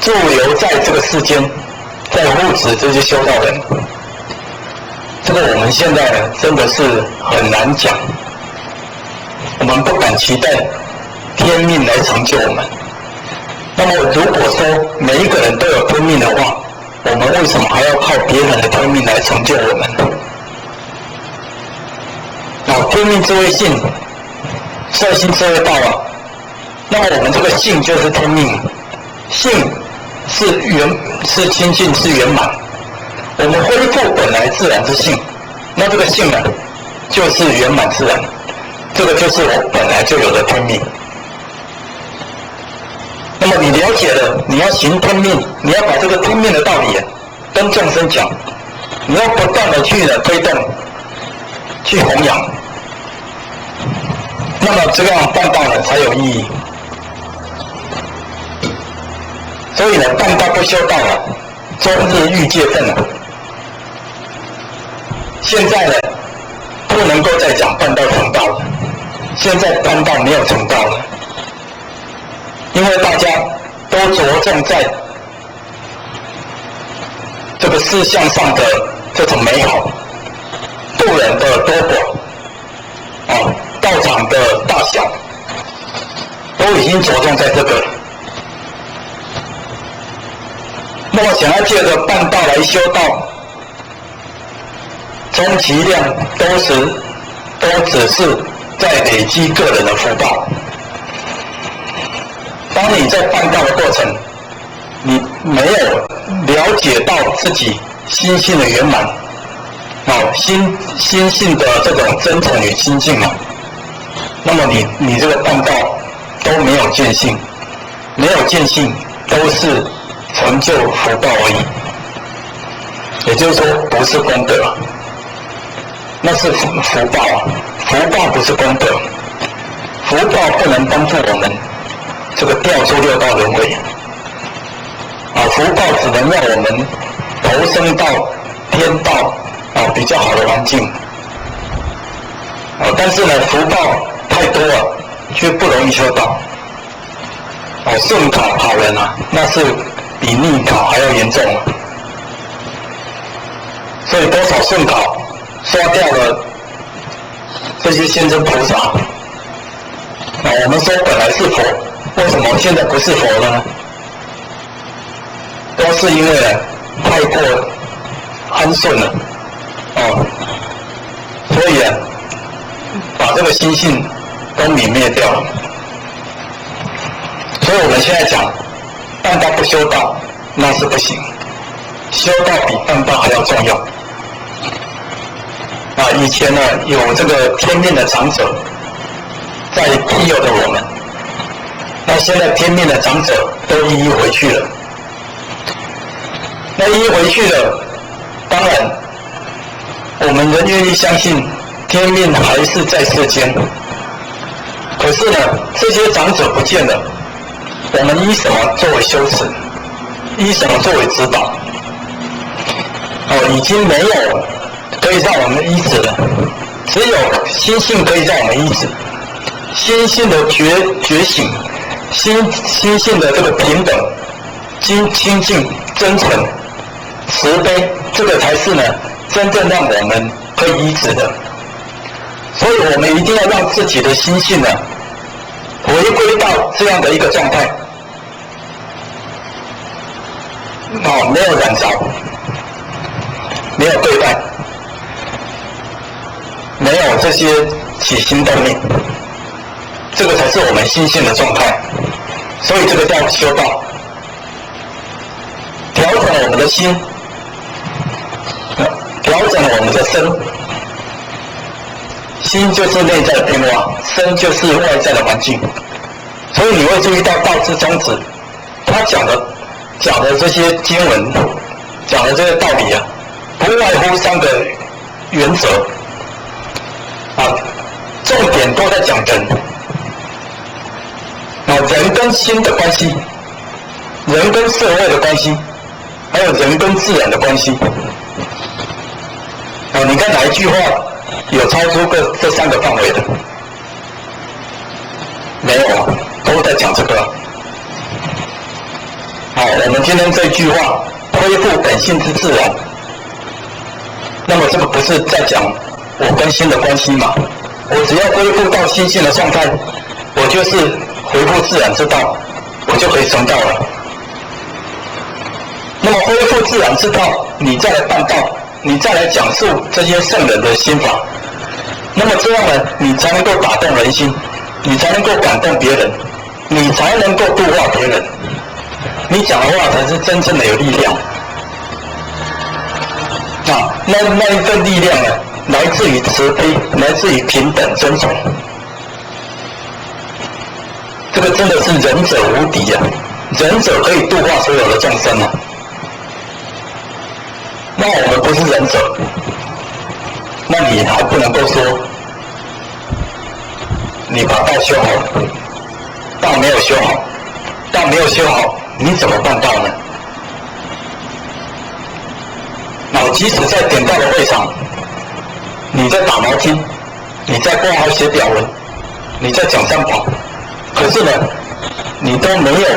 驻留在这个世间，在护持这些修道人？这个我们现在真的是很难讲，我们不敢期待天命来成就我们，那么如果说每一个人都有天命的话，我们为什么还要靠别人的天命来成就我们？天命智慧性，色心智慧道啊。那么我们这个性就是天命，性是清净是圆满。我们恢复本来自然之性，那这个性呢，就是圆满自然，这个就是我本来就有的天命。那么你了解了，你要行天命，你要把这个天命的道理跟众生讲，你要不断的去推动，去弘扬，那么这样办道呢才有意义。所以呢，办道不修道啊，终日欲界分啊。现在呢，不能够再讲办道成道了，现在办道没有成道了，因为大家都着重在这个事项上的这种美好，度人的多寡，道场的大小，都已经着重在这个了。那么想要借着办道来修道，充其量都只是在累积个人的福报。当你在办道的过程，你没有了解到自己心性的圆满，心性的这种真诚与清净嘛，那么你这个办道都没有见性，没有见性都是成就福报而已，也就是说不是功德，那是福报啊，福报不是功德，福报不能帮助我们这个掉出六道轮回，福报只能让我们投生到天道比较好的环境，但是呢，福报太多了，却不容易修道。顺考好人啊，那是比逆考还要严重啊。所以多少顺考刷掉了这些先生菩萨，我们说本来是佛，为什么现在不是佛了呢？都是因为太过安顺了，所以把这个心性都泯灭掉了。所以我们现在讲办道不修道，那是不行，修道比办道还要重要。以前呢有这个天命的长者在庇佑着我们，那现在天命的长者都一一回去了。那一回去了，当然我们人愿意相信天命还是在世间，可是呢这些长者不见了，我们依什么作为修持，依什么作为指导？已经没有可以让我们依止了，只有心性可以让我们依止，心性的觉醒，心性的这个平等、清净、真诚、慈悲，这个才是呢真正让我们可以依止的。所以我们一定要让自己的心性呢回归到这样的一个状态，没有染着，没有对待，没有这些起心动念，这个才是我们心性的状态。所以这个叫修道，调整我们的心，调整我们的身。心就是内在的变化，身就是外在的环境。所以你会注意到道之宗旨，他讲的这些经文，讲的这些道理不外乎三个原则重点都在讲人，人跟心的关系，人跟社会的关系，还有人跟自然的关系。你看哪一句话有超出这三个范围的？没有，都在讲这个。我们今天这句话恢复本性之自然，那么这个不是在讲我跟心的关系吗？我只要恢复到心性的状态，我就是恢复自然之道，恢我就可以成道了。那么恢复自然之道，你再来办道，你再来讲述这些圣人的心法，那么这样呢，你才能够打动人心，你才能够感动别人，你才能够度化别人。你讲的话才是真正的有力量。那一份力量呢，来自于慈悲，来自于平等尊重。这个真的是仁者无敌啊！仁者可以度化所有的众生啊。那我们不是仁者，那你还不能够说你把道修好了，道没有修好，道没有修好，你怎么办道呢？即使在点道的会场，你在打毛巾，你在挂号写表文，你在讲上跑，可是呢，你都没有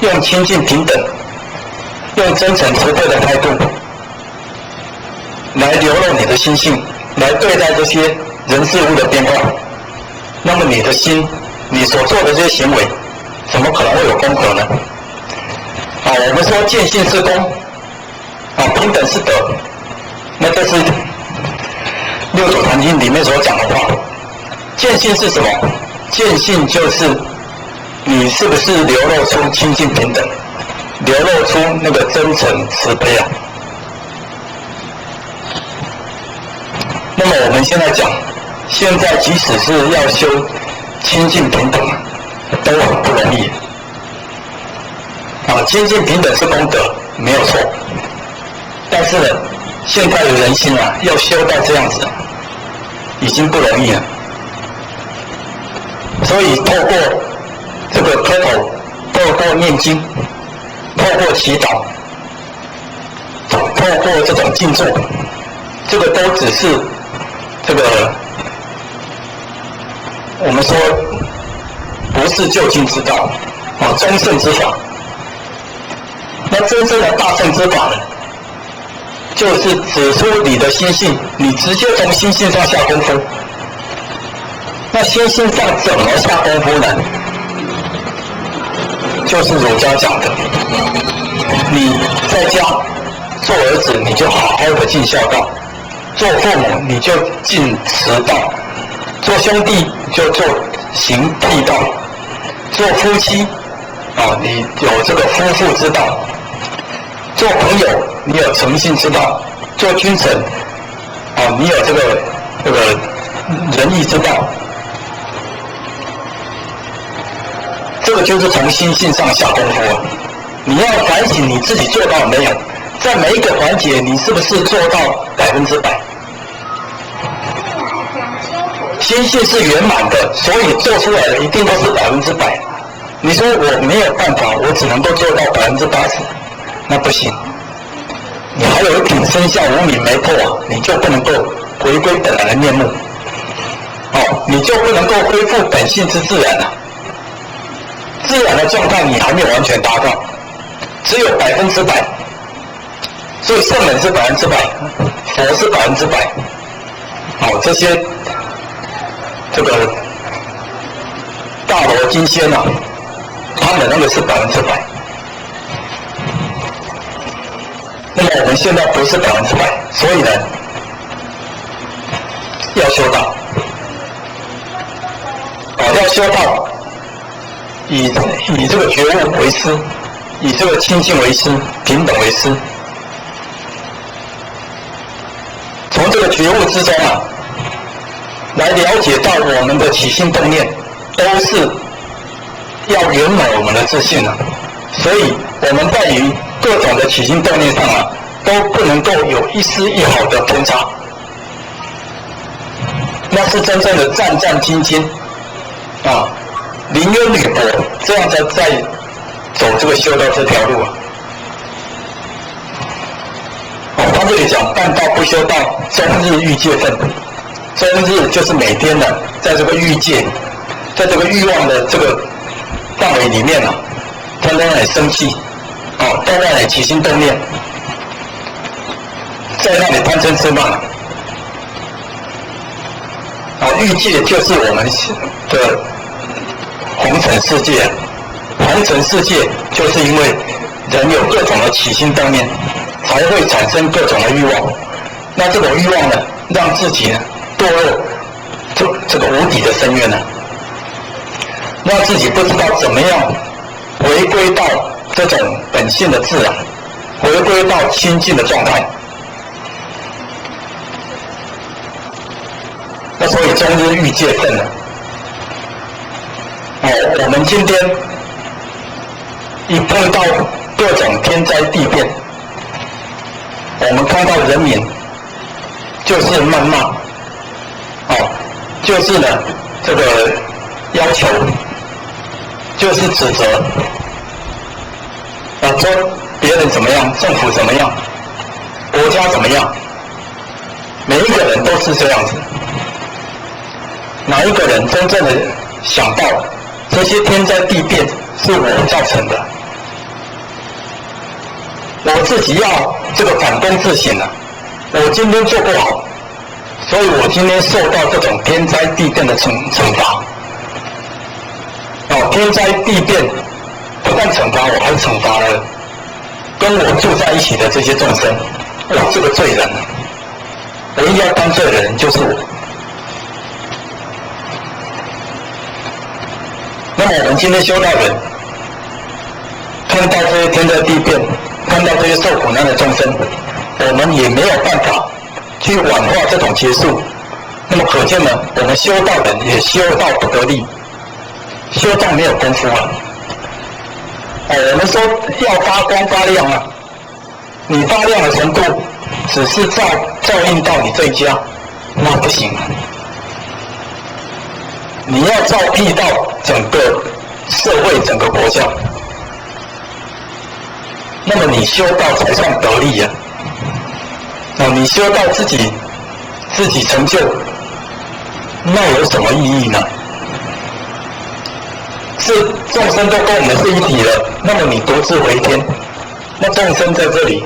用亲近平等、用真诚慈悲的态度来流露你的心性，来对待这些人事物的变化，那么你的心，你所做的这些行为，怎么可能会有功德呢？我们说见性是功，平等是德，那这是六祖坛经里面所讲的话。见性是什么？见性就是你是不是流露出亲近平等，流露出那个真诚慈悲啊？那么我们现在讲，现在即使是要修亲近平等，都很不容易。亲近平等是功德，没有错。但是呢，现在的人心要修到这样子，已经不容易了。所以透过这个磕头，透过念经，透过祈祷，透过这种静坐，这个都只是这个我们说不是究竟之道，中圣之法。那真正的大圣之法呢，就是指出你的心性，你直接从心性上下功夫。那心性上怎么下功夫呢？就是儒家讲的，你在家做儿子，你就好好的尽孝道；做父母，你就尽慈道；做兄弟就做行悌道；做夫妻，你有这个夫妇之道；做朋友，你有诚信之道；做君臣，你有这个仁义之道。这个就是从心性上下功夫啊！你要反省你自己做到没有，在每一个环节你是不是做到100%？心性是圆满的，所以做出来的一定都是100%。你说我没有办法，我只能够做到80%，那不行。你还有一品生相无明没破，你就不能够回归本来的面目，你就不能够恢复本性之自然了。自然的状态你还没有完全达到，只有100%，所以圣人是100%，佛是100%。这些这个大罗金仙他们那个是100%。那么我们现在不是100%，所以呢，要修道，要修道。以这个觉悟为师，以这个清净为师，平等为师。从这个觉悟之中来了解到我们的起心动念都是要圆满我们的自信所以我们在于各种的起心动念上都不能够有一丝一毫的偏差。那是真正的战战兢兢临渊履薄，这样才在走这个修道这条路他这里讲办道不修道，终日欲界分。终日就是每天在这个欲界，在这个欲望的这个范围里面他在那里生气在那里起心动念，在那里贪嗔痴慢欲界就是我们的红尘世界，还红尘世界就是因为人有各种的起心动念，才会产生各种的欲望。那这种欲望呢，让自己呢堕落这个无底的深渊呢，让自己不知道怎么样回归到这种本性的自然，回归到清净的状态。那所以终日欲界分呢，我们今天一碰到各种天灾地变，我们看到人民就是谩骂，就是呢这个要求，就是指责，说别人怎么样，政府怎么样，国家怎么样，每一个人都是这样子。哪一个人真正的想到这些天灾地变是我造成的？我自己要这个反躬自省啊！我今天做不好，所以我今天受到这种天灾地变的惩罚。天灾地变不但惩罚我，还惩罚了跟我住在一起的这些众生。我这个罪人啊，唯一要担罪的人就是我。那么我们今天修道人看到这些天灾地变，看到这些受苦难的众生，我们也没有办法去挽化这种结束。那么可见呢，我们修道人也修道不得力，修道没有功夫啊。我们说要发光发亮啊，你发亮的程度只是照应到你这一家，那不行。你要照庇到整个社会、整个国家，那么你修道才算得力呀。你修道自己成就，那有什么意义呢？是众生都跟我们是一体了，那么你独自回天，那众生在这里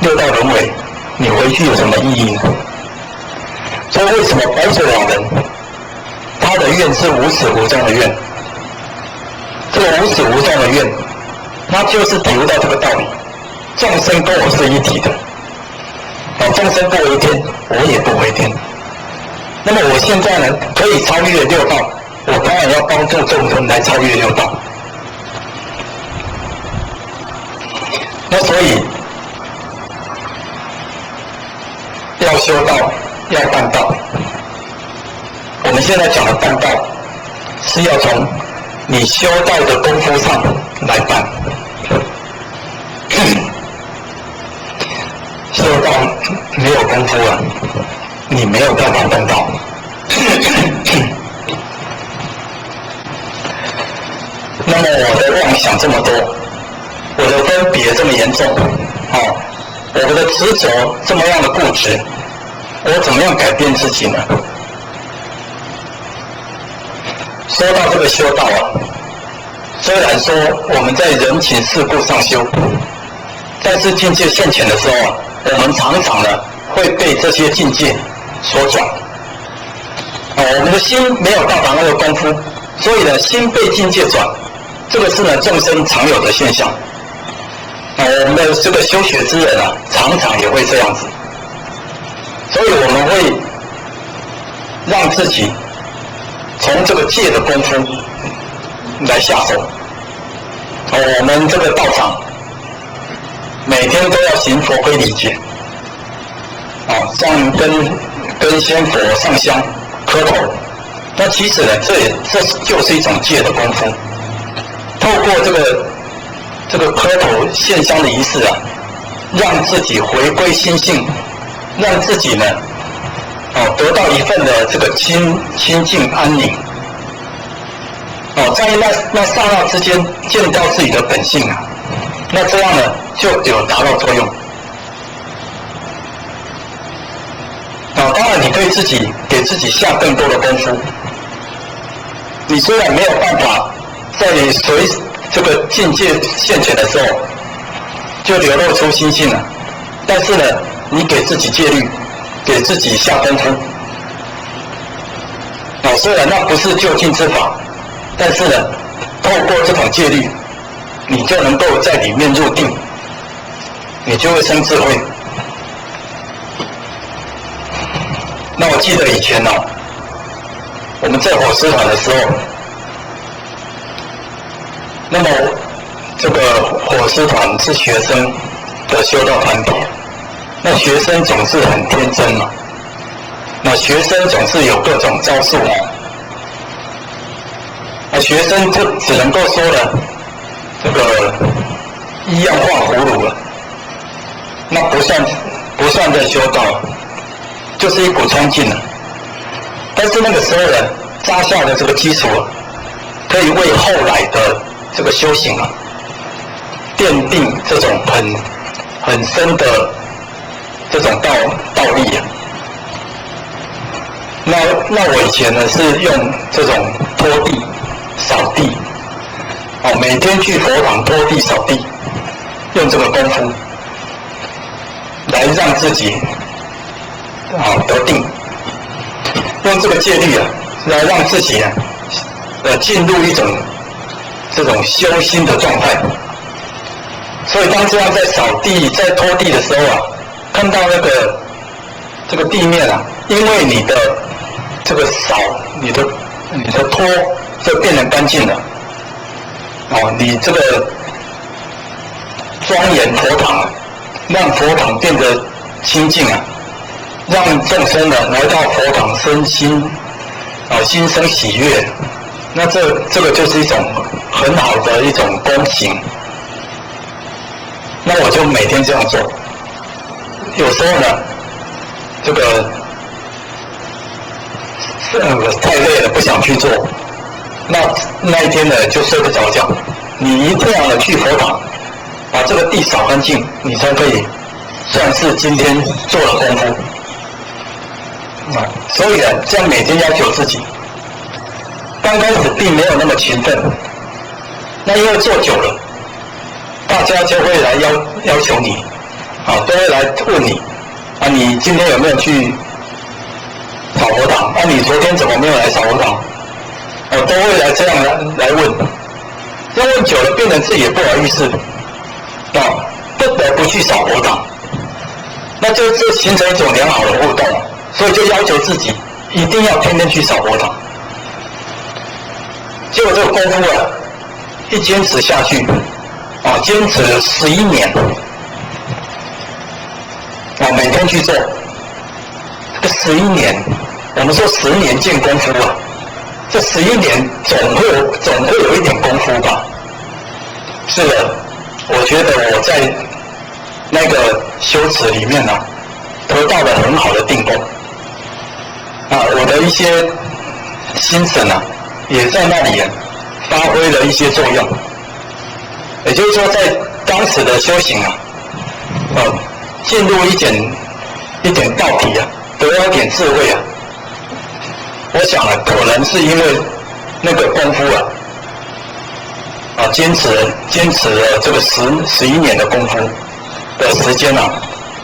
六道轮回，你回去有什么意义呢？所以为什么白水老人他的愿是无始无终的愿？这个无始无终的愿，他就是体悟到这个道理：众生跟我是一体的，众生不回天，我也不回天。那么我现在呢，可以超越六道，我当然要帮助众生来超越六道。那所以要修道，要办道。我们现在讲的办道，是要从你修道的功夫上来办。修道没有功夫啊，你没有办法办道。那么我的妄想这么多，我的分别这么严重，我的执着这么样的固执，我怎么样改变自己呢？说到这个修道啊，虽然说我们在人情世故上修，但是境界现前的时候啊，我们常常呢会被这些境界所转。我们的心没有到达那个功夫，所以呢心被境界转，这个是呢众生常有的现象。我们的这个修学之人啊，常常也会这样子，所以我们会让自己从这个戒的功夫来下手。我们这个道场每天都要行佛规礼戒，像跟仙佛上香磕头。那其实呢，这就是一种戒的功夫。透过这个磕头献香的仪式啊，让自己回归心性，让自己呢得到一份的这个清净安宁。在那刹那之间见到自己的本性啊，那这样呢就有达到作用。当然你可以给自己下更多的功夫。你虽然没有办法在这个境界现前的时候就流露出心性了，但是呢，你给自己戒律，给自己下功夫。虽然那不是究竟之法，但是呢，透过这种戒律，你就能够在里面入定，你就会生智慧。那我记得以前我们在火师团的时候，那么这个火师团是学生的修道团体，那学生总是很天真嘛，那学生总是有各种招数那学生就只能够说了这个一样画葫芦了，那不算在修道，就是一股冲劲了。但是那个时候呢，扎下的这个基础可以为后来的这个修行奠定这种很深的这种道力那我以前呢是用这种拖地、扫地，每天去佛堂拖地、扫地，用这个功夫来让自己得定，用这个戒律来让自己进入一种这种修心的状态。所以当这样在扫地、在拖地的时候看到这个地面因为你的这个扫、你的拖就变得干净了，你这个庄严佛堂让佛堂变得清净让众生来到佛堂身心心生喜悦，那这个就是一种很好的一种功行。那我就每天这样做，有时候呢这个太累了不想去做，那一天呢就睡不着觉。你一定要去佛堂把这个地扫干净，你才可以算是今天做了功夫所以这样每天要求自己。刚开始并没有那么勤奋，那因为做久了，大家就会来要求你都会来问你你今天有没有去扫佛堂你昨天怎么没有来扫佛堂都会来这样来问。那问久了变成自己也不好意思不得不去扫佛堂，那这形成一种良好的互动，所以就要求自己一定要天天去扫佛堂。结果这个功夫一坚持下去坚持了11年每天去做。这个11年，我们说10年见功夫这11年总会有一点功夫吧。是的，我觉得我在那个修持里面得到了很好的定功我的一些心神也在那里发挥了一些作用。也就是说在当时的修行进入一点道体得到一点智慧我想可能是因为那个功夫坚持了这个11年的功夫的时间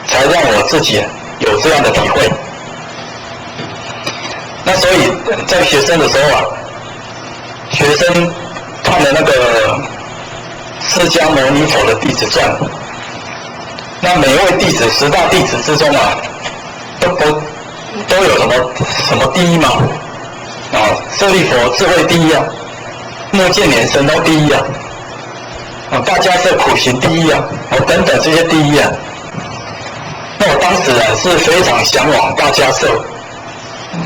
才让我自己有这样的体会。那所以在学生的时候学生看了那个释迦牟尼佛的弟子传，那每一位弟子10大弟子之中都有什么第一吗？舍利佛智慧第一目犍连神通第一大迦叶苦行第一等等这些第一那我当时是非常向往大迦叶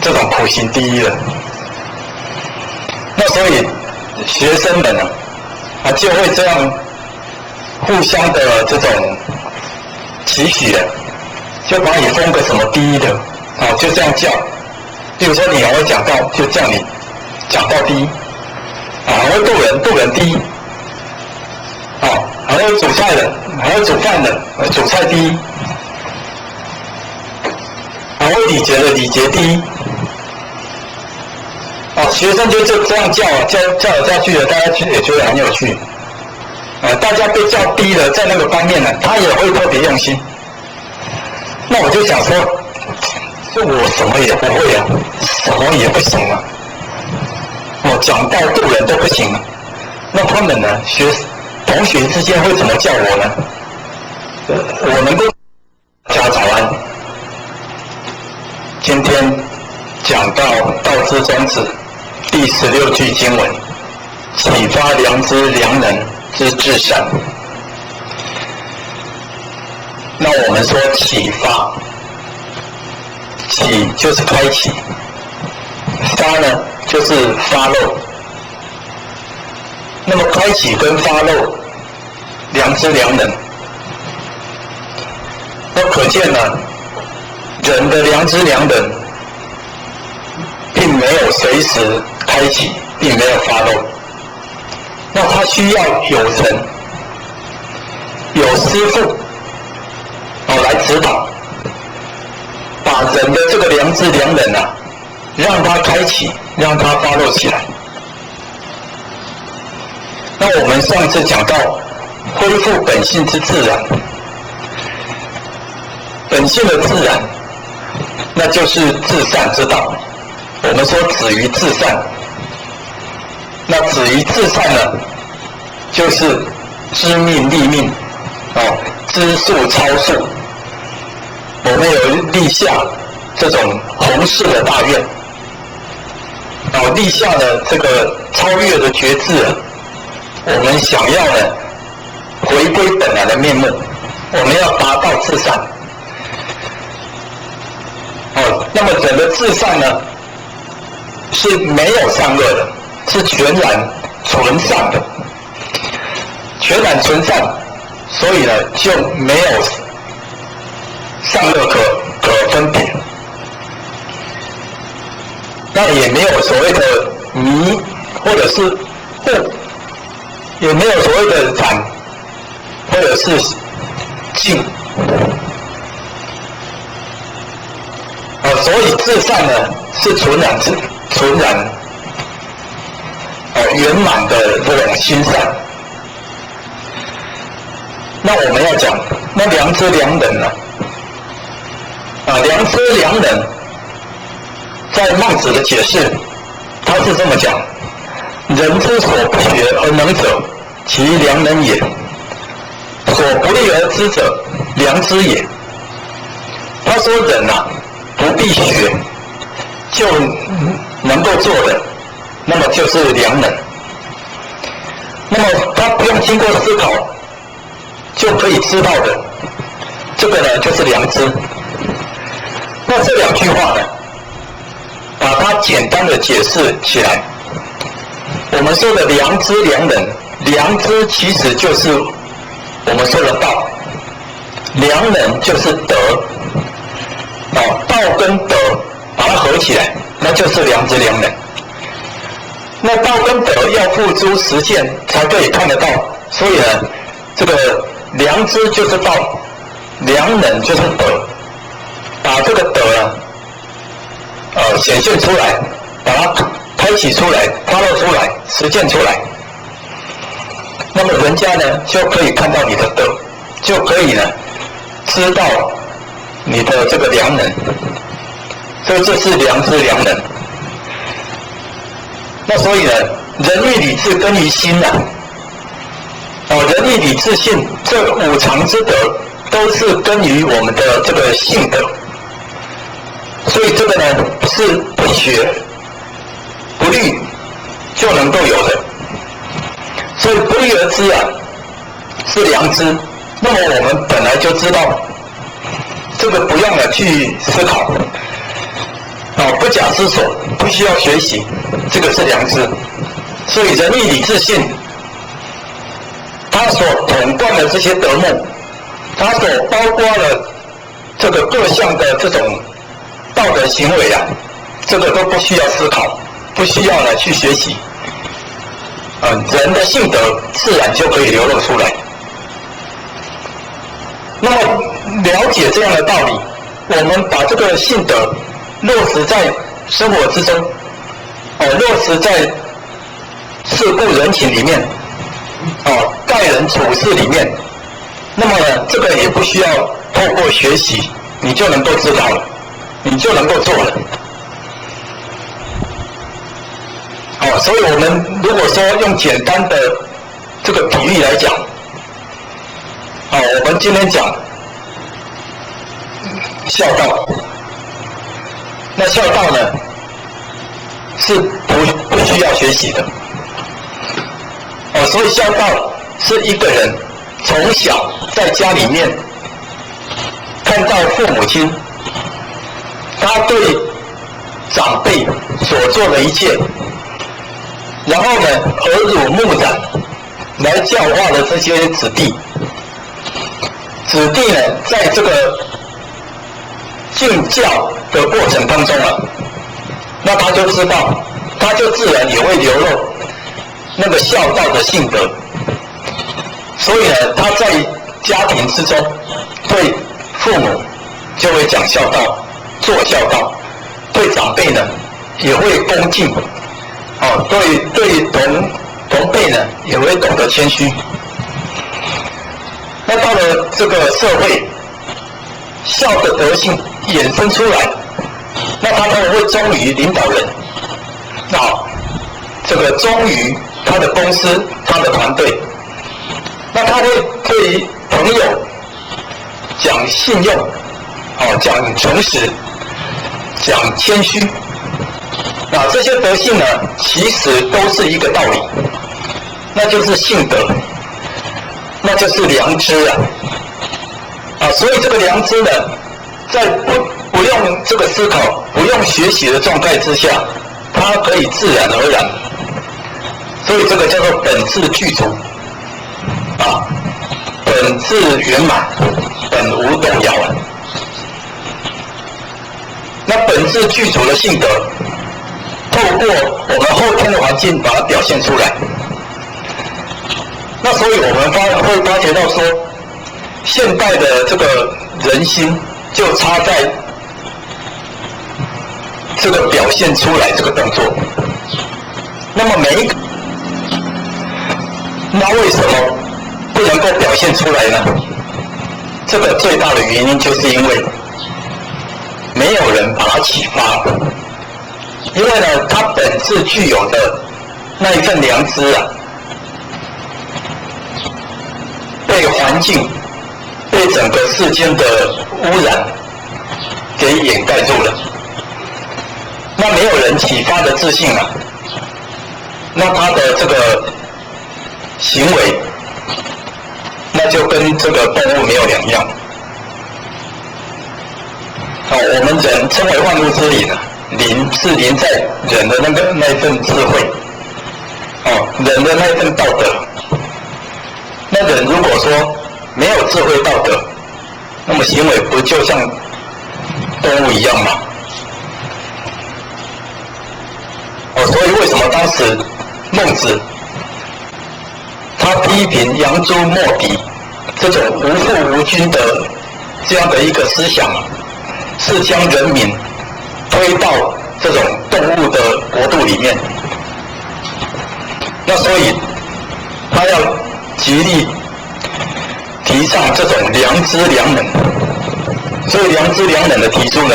这种苦行第一的。那所以学生们就会这样互相的这种期许就把你封个什么第一的就这样叫。比如说你还会讲到，就叫你讲到第一还会渡人第一还会煮菜的，还会煮饭的，煮菜第一，还会礼节的，礼节第一学生就这样叫来叫去的，大家也觉得很有趣大家被叫第一的，在那个方面他也会特别用心。那我就想说我什么也不会什么也不行讲道渡人都不行那他们呢同学之间会怎么叫我呢？我能够大家早安。今天讲到道之宗旨第16句经文，启发良知良能之至善。那我们说启发，启就是开启，发呢就是发露。那么开启跟发露，良知良能，那可见呢，人的良知良能并没有随时开启，并没有发露。那他需要有人、有师父来指导，把人的这个良知良能啊，让他开启，让他发露起来。那我们上次讲到恢复本性之自然，本性的自然，那就是至善之道。我们说止于至善，那止于至善呢，就是知命立命，知术超术。我们有立下这种弘誓的大愿，立下了这个超越的觉志。我们想要呢，回归本来的面目，我们要达到至善。那么整个至善呢，是没有善恶的，是全然纯善的，全然纯善，所以呢就没有善恶可分别，那也没有所谓的迷或者是悟，也没有所谓的染或者是净。所以至善呢是纯然圆满的这种心善。那我们要讲那良知良能呢？良知良能在孟子的解释，他是这么讲：人之所不学而能者，其良能也；所不立而知者，良知也。他说人不必学就能够做的，那么就是良能。那么他不用经过思考就可以知道的，这个呢就是良知。那这两句话呢，把它简单的解释起来，我们说的良知良能，良知其实就是我们说的道，良能就是德。道跟德把它合起来，那就是良知良能。那道跟德要付诸实践才可以看得到，所以呢，这个良知就是道，良能就是德，把这个德显现出来，把它开启出来，发露出来，实践出来，那么人家呢就可以看到你的德，就可以呢知道你的这个良能，所以这是良知良能。那所以呢，仁义礼智根于心仁义礼智信这五常之德都是根于我们的这个性德，所以这个呢是不学不虑就能够有的，所以不虑而知是良知。那么我们本来就知道，这个不用去思考，不假思索，不需要学习，这个是良知。所以仁义礼智信，它所统贯的这些德目，它所包括了这个各项的这种道德行为这个都不需要思考，不需要去学习，人的性德自然就可以流露出来。那么了解这样的道理，我们把这个性德落实在生活之中，落实在世故人情里面，待人处事里面，那么呢，这个也不需要透过学习，你就能够知道了，你就能够做了。所以我们如果说用简单的这个比喻来讲，我们今天讲孝道，那孝道呢是不需要学习的，所以孝道是一个人从小在家里面看到父母亲，他对长辈所做的一切，然后呢耳濡目染来教化了这些子弟。子弟呢在这个敬教的过程当中那他就知道，他就自然也会流露那个孝道的性德。所以呢他在家庭之中对父母就会讲孝道，做孝道，对长辈呢也会恭敬，对同辈呢也会懂得谦虚。那到了这个社会，孝的德性衍生出来，那他们会忠于领导人，这个忠于他的公司、他的团队，那他会对朋友讲信用，讲诚实，讲谦虚，这些德性呢，其实都是一个道理，那就是信德，那就是良知所以这个良知呢，在不用这个思考、不用学习的状态之下，它可以自然而然，所以这个叫做本质具足，本质圆满，本无动摇那本质具足的性德，透过我们后天的环境把它表现出来。那所以我们会发觉到说，现代的这个人心就差在这个表现出来这个动作。那么那为什么不能够表现出来呢？这个最大的原因就是因为没有人把它启发，因为呢，它本质具有的那一份良知被环境、被整个世间的污染给掩盖住了。那没有人启发的自信那他的这个行为，那就跟这个动物没有两样。我们人称为万物之灵灵是临在人的那份智慧，人的那份道德。那人如果说没有智慧道德，那么行为不就像动物一样吗？所以为什么当时孟子他批评杨朱墨翟这种无父无君的这样的一个思想是将人民推到这种动物的国度里面。那所以他要极力提倡这种良知良能。所以良知良能的提出呢，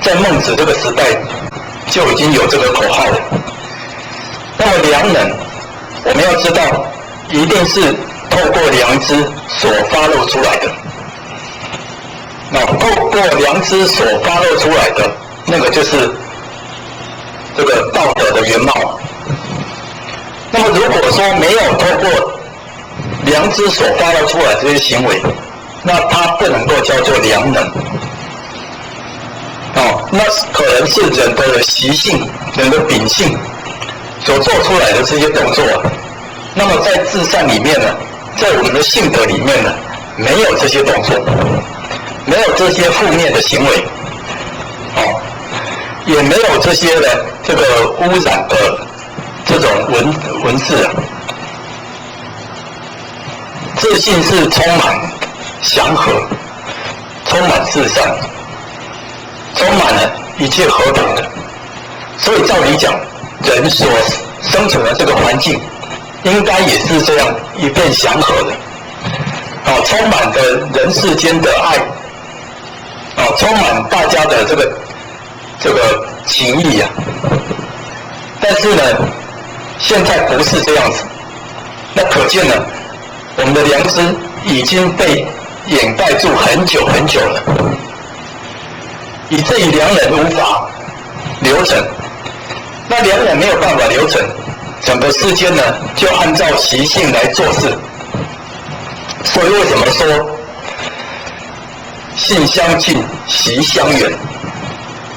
在孟子这个时代就已经有这个口号了。那么良能，我们要知道，一定是透过良知所发露出来的。那透过良知所发露出来的，那个就是这个道德的原貌。那么如果说没有透过良知所发露出来这些行为，那它不能够叫做良能。那可能是人的习性、人的秉性所做出来的这些动作那么在至善里面呢，在我们的性德里面呢，没有这些动作，没有这些负面的行为，也没有这些的这个污染的这种文字自信是充满祥和，充满至善，充满了一切和平的。所以照理讲，人所生存的这个环境应该也是这样一片祥和的，充满着人世间的爱，充满大家的这个情谊但是呢，现在不是这样子，那可见呢，我们的良知已经被掩盖住很久很久了，以至于良人无法流程。那良人没有办法流程，整个世间呢就按照习性来做事。所以为什么说性相近，习相远？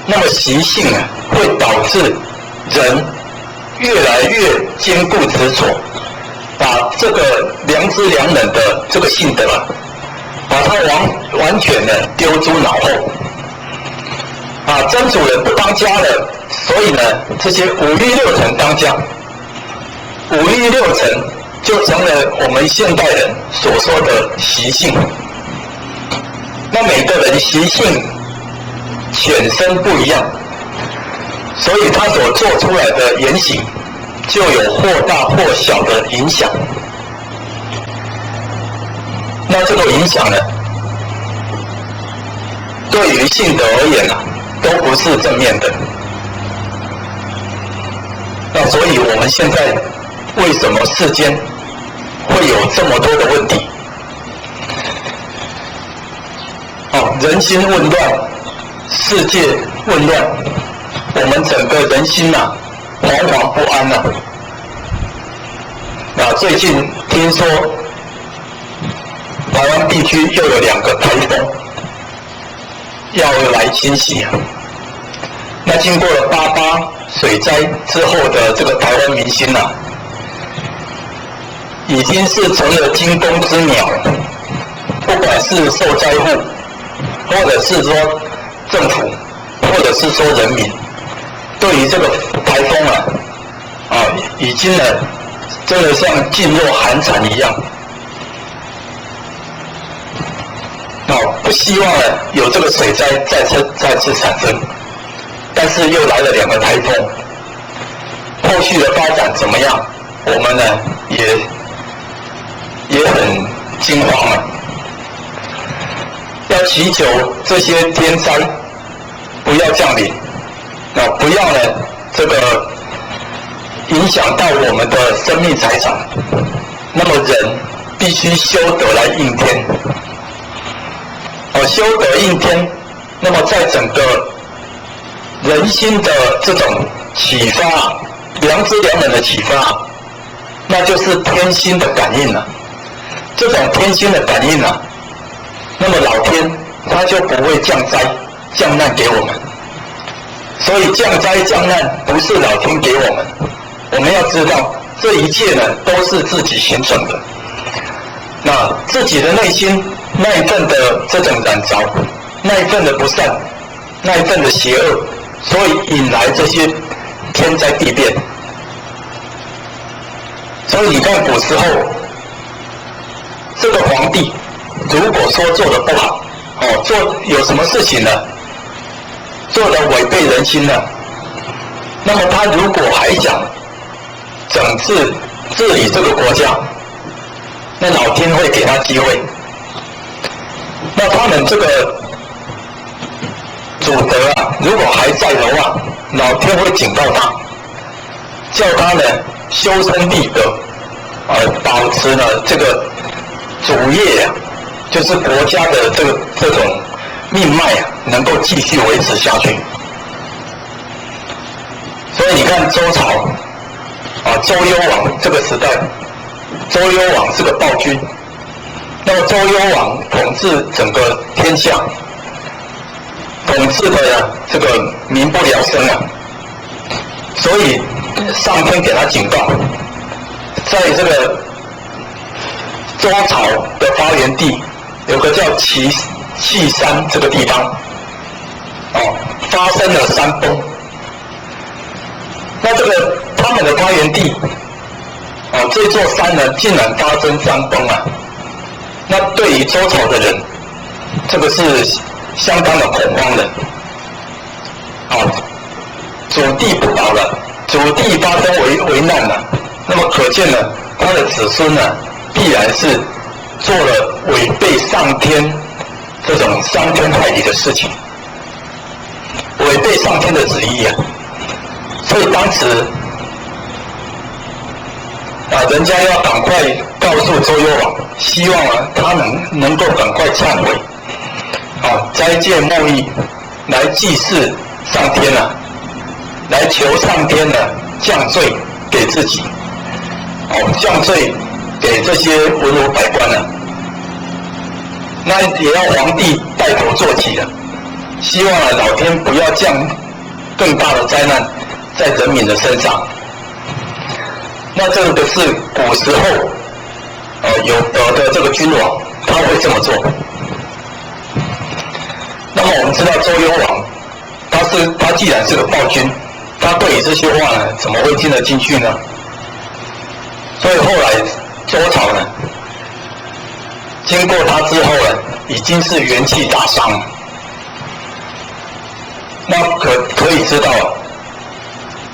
那么习性啊，会导致人越来越坚固执着，把这个良知良能的这个性德啊，把它完全的丢诸脑后。真主人不当家了，所以呢，这些五欲六尘当家。五欲六尘就成了我们现代人所说的习性。那每个人习性浅深不一样，所以他所做出来的言行就有或大或小的影响。那这个影响呢，对于性德而言都不是正面的。那所以我们现在为什么世间会有这么多的问题？人心混乱，世界混乱，我们整个人心惶惶不安最近听说台湾地区又有2个台风要来侵袭那经过了88水灾之后的这个台湾民心已经是成了惊弓之鸟了。不管是受灾户，或者是说政府，或者是说人民，对于这个台风已经呢，真的像噤若寒蝉一样。不希望呢有这个水灾再次产生，但是又来了2个台风，后续的发展怎么样？我们呢也很惊慌要祈求这些天灾不要降临，不要呢这个影响到我们的生命财产。那么人必须修德来应天，修德应天，那么在整个人心的这种启发，良知良能的启发，那就是天心的感应这种天心的感应那么老天他就不会降灾降难给我们。所以降灾降难不是老天给我们，我们要知道这一切呢都是自己形成的。那自己的内心那一份的这种染着，那一份的不善，那一份的邪恶，所以引来这些天灾地变。所以你看古时候这个皇帝如果说做得不好有什么事情呢做得违背人心呢，那么他如果还想整治理这个国家，那老天会给他机会。那他们这个祖德如果还在的话，老天会警告他，叫他呢修身立德，保持呢这个主业就是国家的这种命脉能够继续维持下去。所以你看周朝周幽王这个时代，周幽王是个暴君，那么周幽王统治整个天下，统治的这个民不聊生所以上天给他警告，在这个周朝的发源地有个叫祁山这个地方发生了山崩。那这个他们的发源地这座山呢竟然发生山崩那对于周朝的人这个是相当的恐慌的主地不保了，主地发生危难了，那么可见呢他的子孙呢必然是做了违背上天这种伤天害理的事情，违背上天的旨意所以当时人家要赶快告诉周幽王，希望他能够赶快忏悔，斋戒沐浴，来祭祀上天来求上天降罪给自己，降罪给这些文武百官那也要皇帝带头做起希望老天不要降更大的灾难在人民的身上。那这个是古时候有德的这个君王他会这么做。那么我们知道周幽王他既然是个暴君，他对于这些话怎么会听得进去呢？所以后来周朝经过他之后已经是元气大伤。那可以知道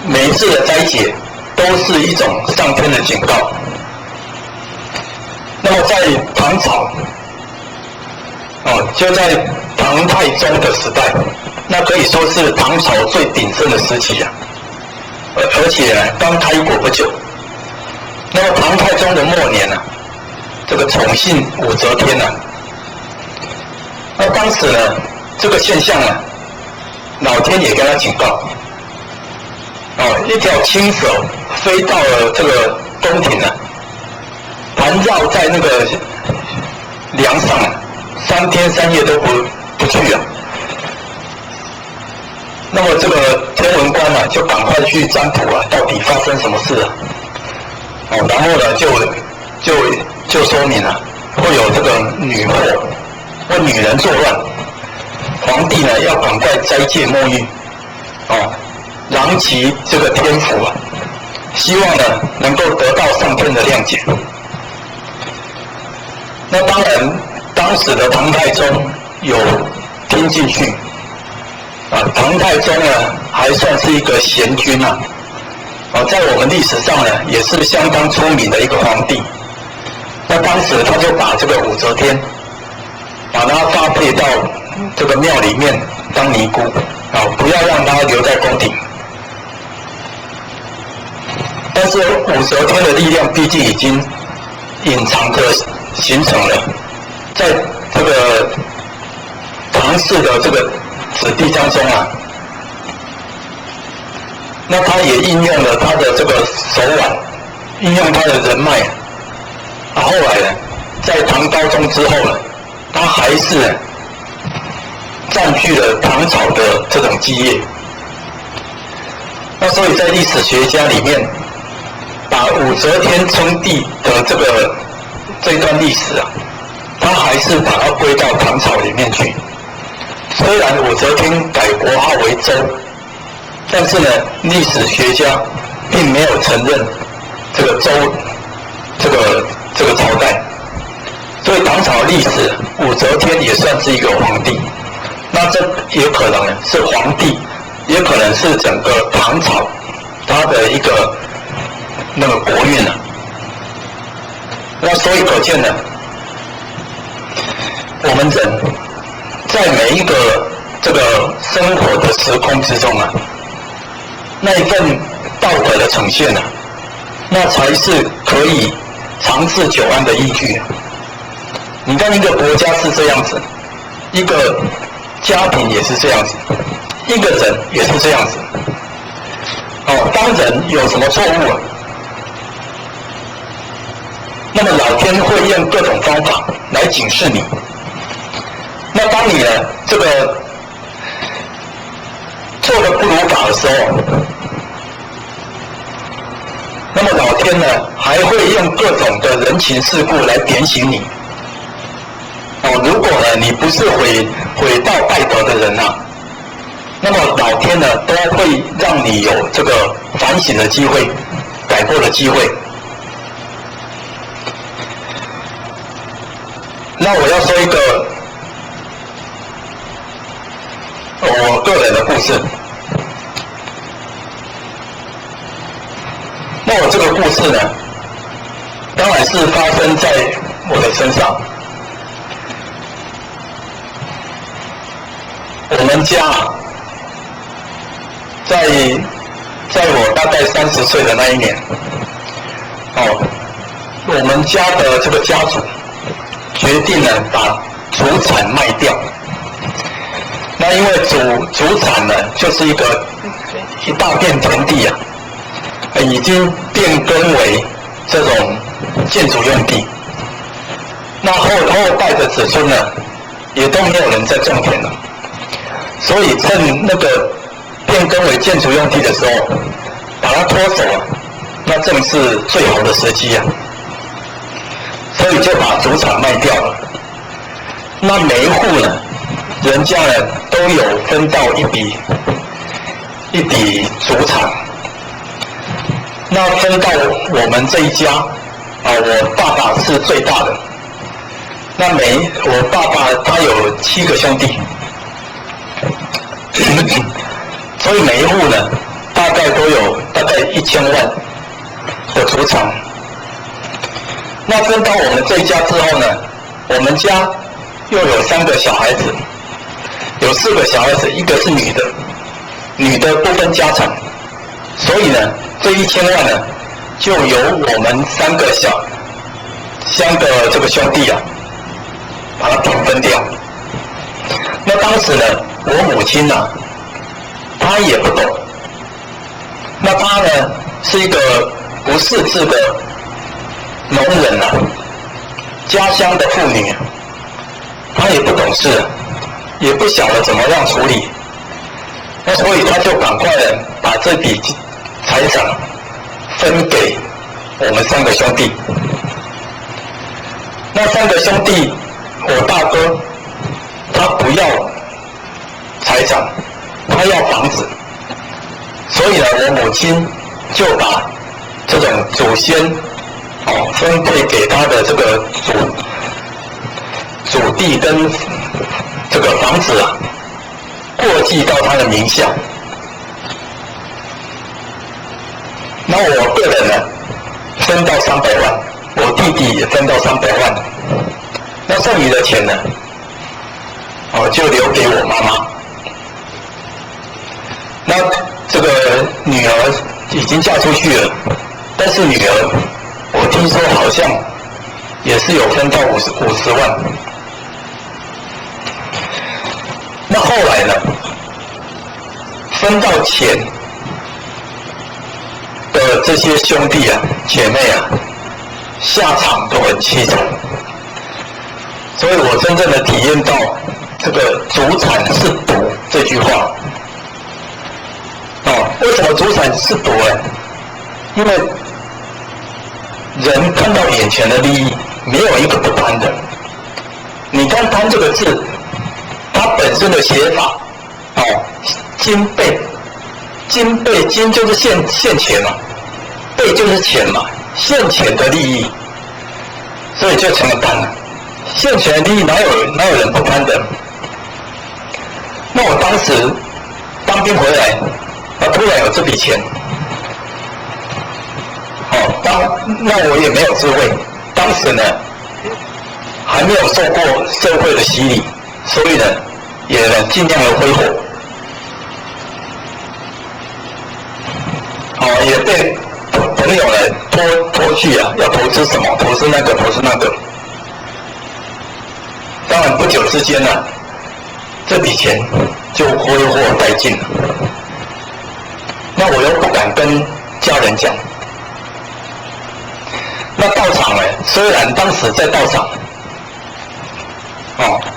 每一次的斋戒都是一种上天的警告。那么在唐朝就在唐太宗的时代，那可以说是唐朝最鼎盛的时期而且刚开国不久。那么唐太宗的末年这个宠信武则天那当时这个现象老天也跟他警告一条青蛇飞到了这个宫廷盘绕在那个梁上3天3夜都不去那么这个天文官就赶快去占卜到底发生什么事然后就说明会有这个女祸或女人作乱，皇帝要赶快斋戒沐浴扬其这个天福希望能够得到上天的谅解。那当然当时的唐太宗有听进去唐太宗还算是一个贤君在我们历史上也是相当出名的一个皇帝。那当时他就把这个武则天把他发配到这个庙里面当尼姑不要让他留在宫廷。但是武则天的力量毕竟已经隐藏着形成了，在这个唐氏的这个子弟当中那他也应用了他的这个手腕，应用他的人脉后来在唐高宗之后他还是占据了唐朝的这种基业。那所以在历史学家里面把武则天称帝的这段历史他还是把它归到唐朝里面去。虽然武则天改国号为周，但是历史学家并没有承认这个周这个朝代。所以唐朝历史武则天也算是一个皇帝，那这也可能是皇帝，也可能是整个唐朝它的一个那个国运那所以可见我们人在每一个这个生活的时空之中那一份道德的呈现那才是可以长治久安的依据你看一个国家是这样子，一个家庭也是这样子，一个人也是这样子当人有什么错误那么老天会用各种方法来警示你。那当你这个做的不如法的时候，那么老天还会用各种的人情世故来点醒你如果你不是毁道败德的人那么老天都会让你有这个反省的机会，改过的机会。那我要说一个我个人的故事。那我这个故事当然是发生在我的身上。我们家在我大概30岁的那一年，我们家的这个家族决定呢把祖产卖掉。那因为祖产呢就是一大片田地啊，已经变更为这种建筑用地。那后代的子孙呢，也都没有人在种田了，所以趁那个变更为建筑用地的时候，把它脱手啊，那正是最好的时机啊。所以就把祖产卖掉了。那每一户呢，人家呢都有分到一笔祖产。那分到我们这一家我爸爸是最大的。那我爸爸他有7个兄弟，所以每一户呢，大概都有大概1000万的祖产。那分到我们这一家之后呢，我们家又有3个小孩子，有4个小孩子，1个是女的，女的不分家产，所以呢，这1000万呢，就由我们3个这个兄弟啊，把它平分掉。那当时呢，我母亲呢，她也不懂。那她呢，是一个不识字的农人啊，家乡的妇女，她也不懂事，也不晓得怎么样处理。那所以她就赶快的把这笔财产分给我们3个兄弟。那3个兄弟，我大哥他不要财产，他要房子，所以呢，我母亲就把这种祖先分配给他的这个祖地跟这个房子啊，过继到他的名下。那我个人呢，分到300万，我弟弟也分到300万。那剩余的钱呢，就留给我妈妈。那这个女儿已经嫁出去了，但是女儿我听说好像也是有分到50万。那后来呢，分到钱的这些兄弟啊姐妹啊，下场都很凄惨。所以我真正的体验到这个祖产是赌这句话。为什么祖产是赌呢？因为人看到眼前的利益，没有一个不贪的。你看贪这个字，它本身的写法，金贝，金就是现钱嘛，贝就是钱嘛，现钱的利益，所以就成了贪了。现钱的利益哪有人不贪的？那我当时当兵回来，突然有这笔钱，那我也没有智慧，当时呢还没有受过社会的洗礼，所以呢也尽量的挥霍，也被朋友呢拖去啊，要投资什么，投资那个，投资那个。当然不久之间呢，这笔钱就挥霍殆尽了。那我又不敢跟家人讲。那道场呢，虽然当时在道场，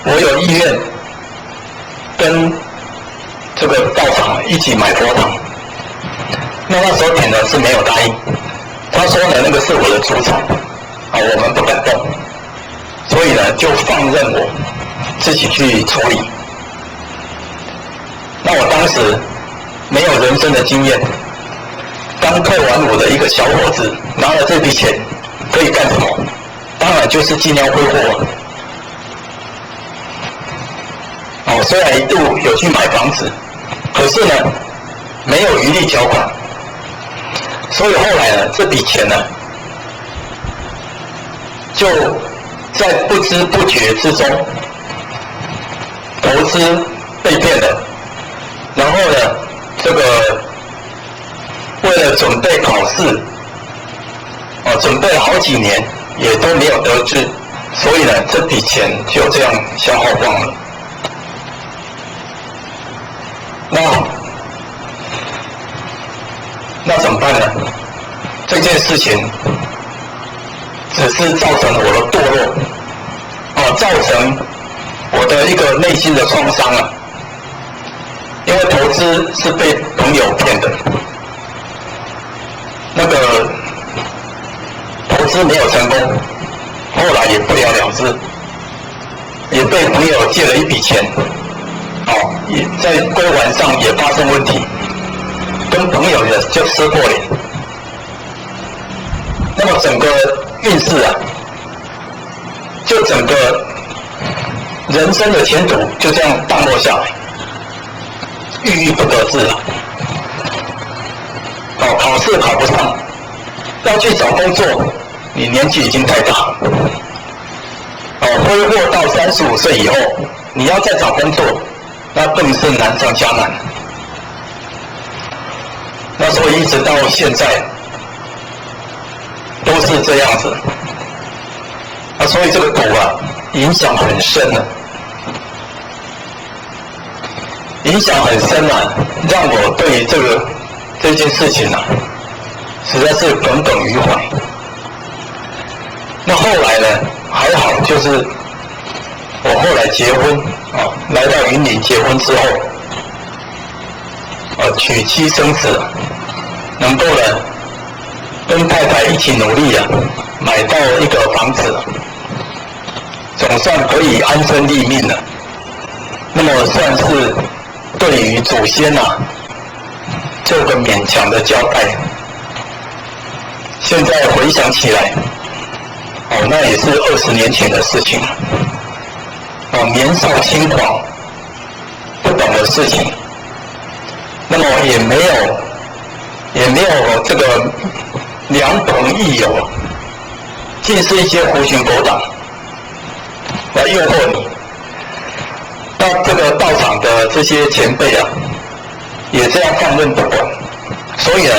我有意愿跟这个道场一起买佛堂。那时候田呢是没有答应，他说呢那个是我的祖产，我们不敢动，所以呢就放任我自己去处理。那我当时没有人生的经验，刚退完伍的一个小伙子，拿了这笔钱可以干什么？当然就是尽量挥霍。虽然一度有去买房子，可是呢没有余力缴款，所以后来呢这笔钱呢就在不知不觉之中投资被骗了。然后呢这个为了准备考试，准备了好几年也都没有得志，所以呢，这笔钱就这样消耗光了。那怎么办呢？这件事情只是造成我的堕落，造成我的一个内心的创伤啊。因为投资是被朋友骗的，那个投资没有成功，后来也不了了之，也被朋友借了一笔钱，也在归还上也发生问题，跟朋友的就撕破脸。那么整个运势啊，就整个人生的前途就这样荡落下来，郁郁不得志啊！考试考不上，要去找工作，你年纪已经太大了。挥霍到35岁以后，你要再找工作，那更是难上加难。那所以一直到现在都是这样子。所以这个赌啊，影响很深啊，影响很深啊，让我对这件事情啊，实在是耿耿于怀。那后来呢，还好，就是我后来结婚来到云林结婚之后，娶妻生子，能够呢跟太太一起努力啊，买到一个房子，总算可以安身立命了。那么算是对于祖先做个勉强的交代。现在回想起来，那也是20年前的事情了。年少轻狂，不懂的事情，那么也没有这个良朋益友，尽是一些狐群狗党来诱惑你。那这个道场的这些前辈啊，也这样放任不管，所以呢，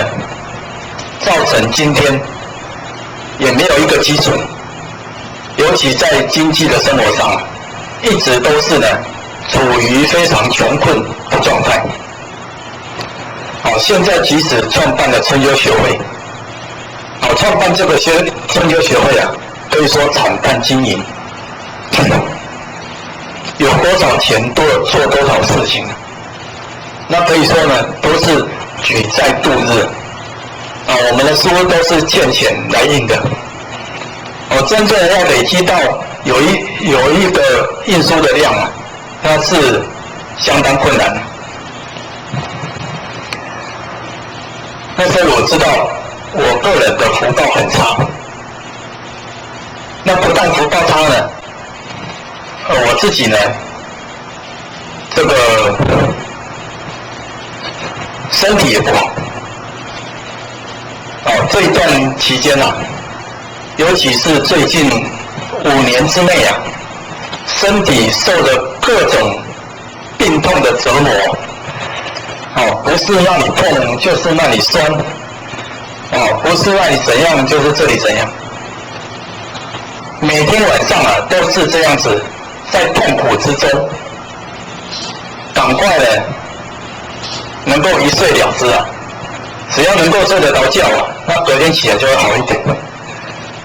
造成今天也没有一个基础，尤其在经济的生活上，一直都是呢处于非常穷困的状态。现在即使创办了春秋学会，创办这个春秋学会啊，可以说惨淡经营，有多少钱都有做多少事情，那可以说呢都是举债度日我们的书都是欠钱来印的，真正要累积到有一个印书的量那是相当困难的。那所以我知道我个人的福报很差，那不但福报差呢，我自己呢，这个身体也不好。这一段期间尤其是最近5年之内身体受了各种病痛的折磨。不是让你痛就是让你酸，不是让你怎样就是这里怎样。每天晚上都是这样子，在痛苦之中，赶快呢能够一睡了之只要能够睡得着觉那隔天起来就会好一点。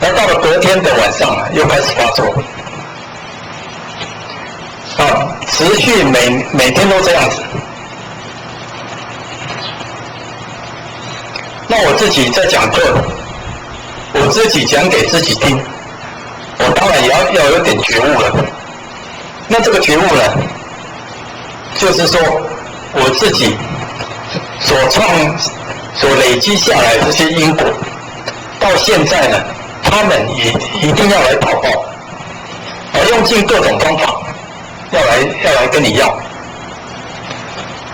那到了隔天的晚上又开始发作，持续每天都这样子。那我自己在讲课，我自己讲给自己听，我当然也要有点觉悟了。那这个觉悟呢，就是说我自己所累积下来的这些因果，到现在呢，他们也一定要来讨报，用尽各种方法要来跟你要。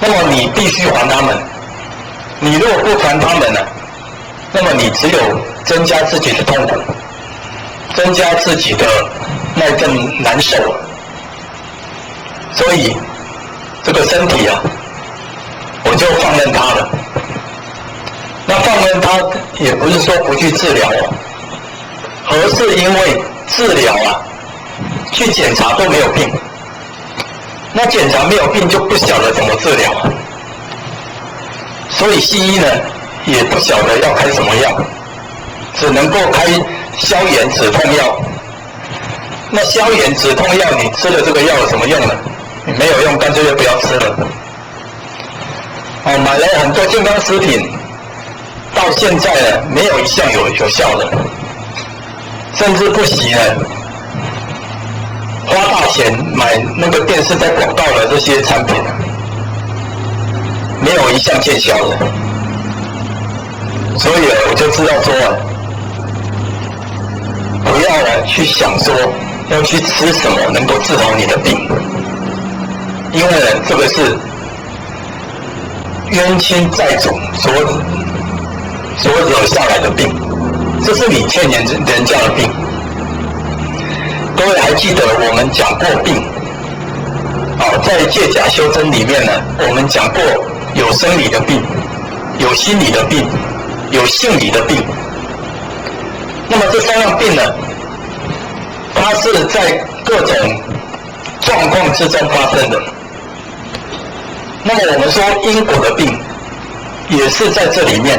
那么你必须还他们。你如果不还他们那么你只有增加自己的痛苦，增加自己的那份难受所以这个身体我就放任它了。那放任它也不是说不去治疗何是因为治疗啊，去检查都没有病，那检查没有病就不晓得怎么治疗啊，所以西医呢也不晓得要开什么药，只能够开消炎止痛药。那消炎止痛药你吃了这个药有什么用呢？你没有用，干脆就不要吃了。买了很多健康食品，到现在呢没有一项有效的，甚至不惜呢花大钱买那个电视在广告的这些产品，没有一项见效的。所以我就知道说不要呢去想说要去吃什么能够治好你的病，因为呢这个是冤亲债主所惹下来的病，这是你欠人家的病。各位还记得我们讲过病在戒假修真里面呢，我们讲过有生理的病，有心理的病，有性理的病。那么这三样病呢，它是在各种状况之中发生的。那么我们说因果的病也是在这里面，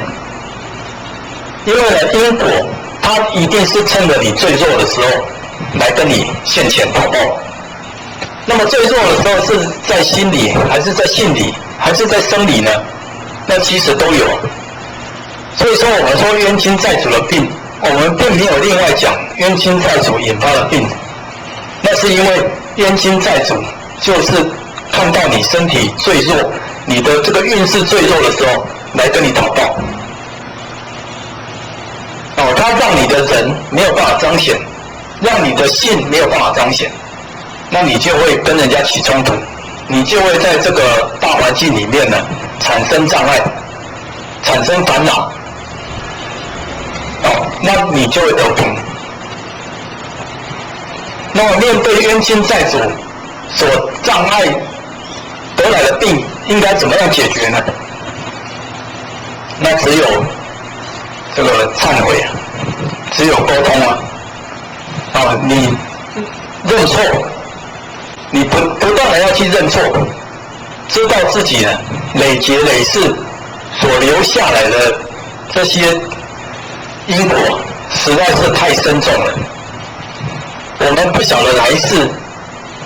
因为呢因果它一定是趁着你最弱的时候来跟你现前讨报。那么最弱的时候是在心理还是在性理还是在生理呢？那其实都有。所以说我们说冤亲债主的病，我们并没有另外讲冤亲债主引发的病，那是因为冤亲债主就是看到你身体最弱，你的这个运势最弱的时候来跟你讨报。他让你的人没有办法彰显，让你的性没有办法彰显，那你就会跟人家起冲突，你就会在这个大环境里面呢产生障碍，产生烦恼，那你就会得病。那么面对冤亲债主所障碍得来的病，应该怎么样解决呢？那只有这个忏悔，只有沟通你认错，你不断的要去认错，知道自己呢累劫累世所留下来的这些因果实在是太深重了。我们不晓得来世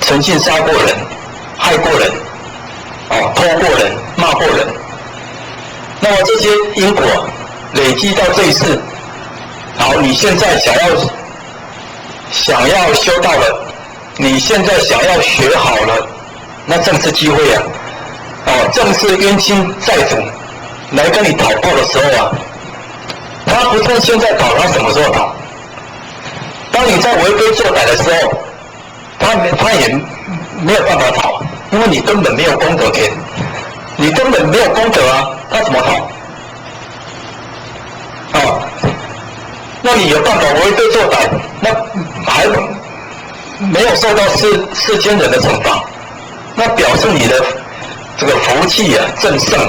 曾经杀过人，害过人，偷过人，骂过人。那么这些因果累积到这一世，好，你现在想要修道了，你现在想要学好了，那正是机会正是冤亲债主来跟你讨报的时候他不趁现在讨，他什么时候讨？当你在为非作歹的时候，他也没有办法讨，因为你根本没有功德给，你根本没有功德他怎么讨？那你有办法为非作歹，那还没有受到世间人的惩罚，那表示你的这个福气正盛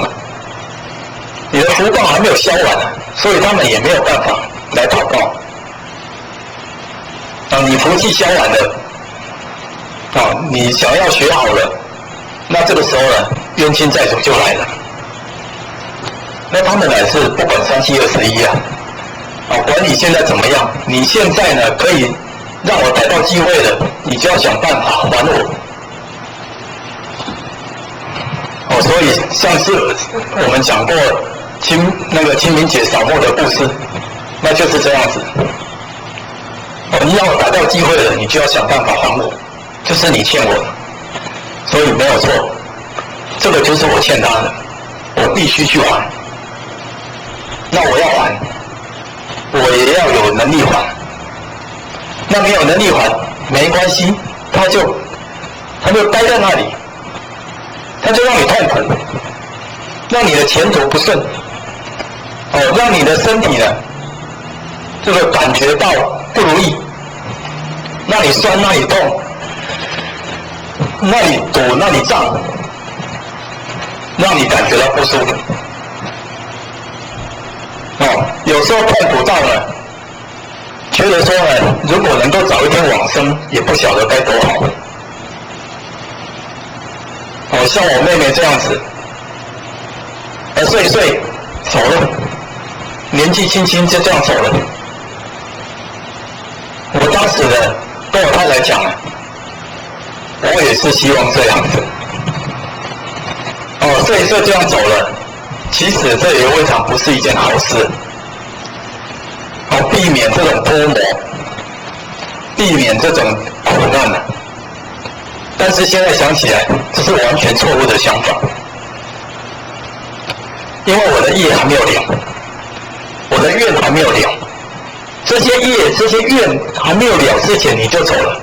你的福报还没有消完所以他们也没有办法来讨报。你福气消完了你想要学好了，那这个时候呢，冤亲债主就来了。那他们来是不管3721管你现在怎么样，你现在呢可以让我逮到机会了，你就要想办法还我。所以上次我们讲过清明节扫墓的故事，那就是这样子。你让我逮到机会了，你就要想办法还我，这是你欠我的，所以没有错，这个就是我欠他的，我必须去还。那我要还，我也要有能力还。那没有能力还没关系，他就待在那里，他就让你痛苦，让你的前途不顺，让你的身体呢这个感觉到不如意，那里酸那里痛，那里堵那里胀，让你感觉到不舒服。有时候痛苦到了觉得说呢，如果能够早一天往生，也不晓得该多好。像我妹妹这样子，20岁走了，年纪轻轻就这样走了。我当时呢，跟我太太讲了，我也是希望这样子。所以说这样走了，其实这也未尝不是一件好事。避免这种脱模，避免这种苦难了。但是现在想起来，这是完全错误的想法。因为我的业还没有了，我的愿还没有了，这些业、这些愿还没有了之前你就走了，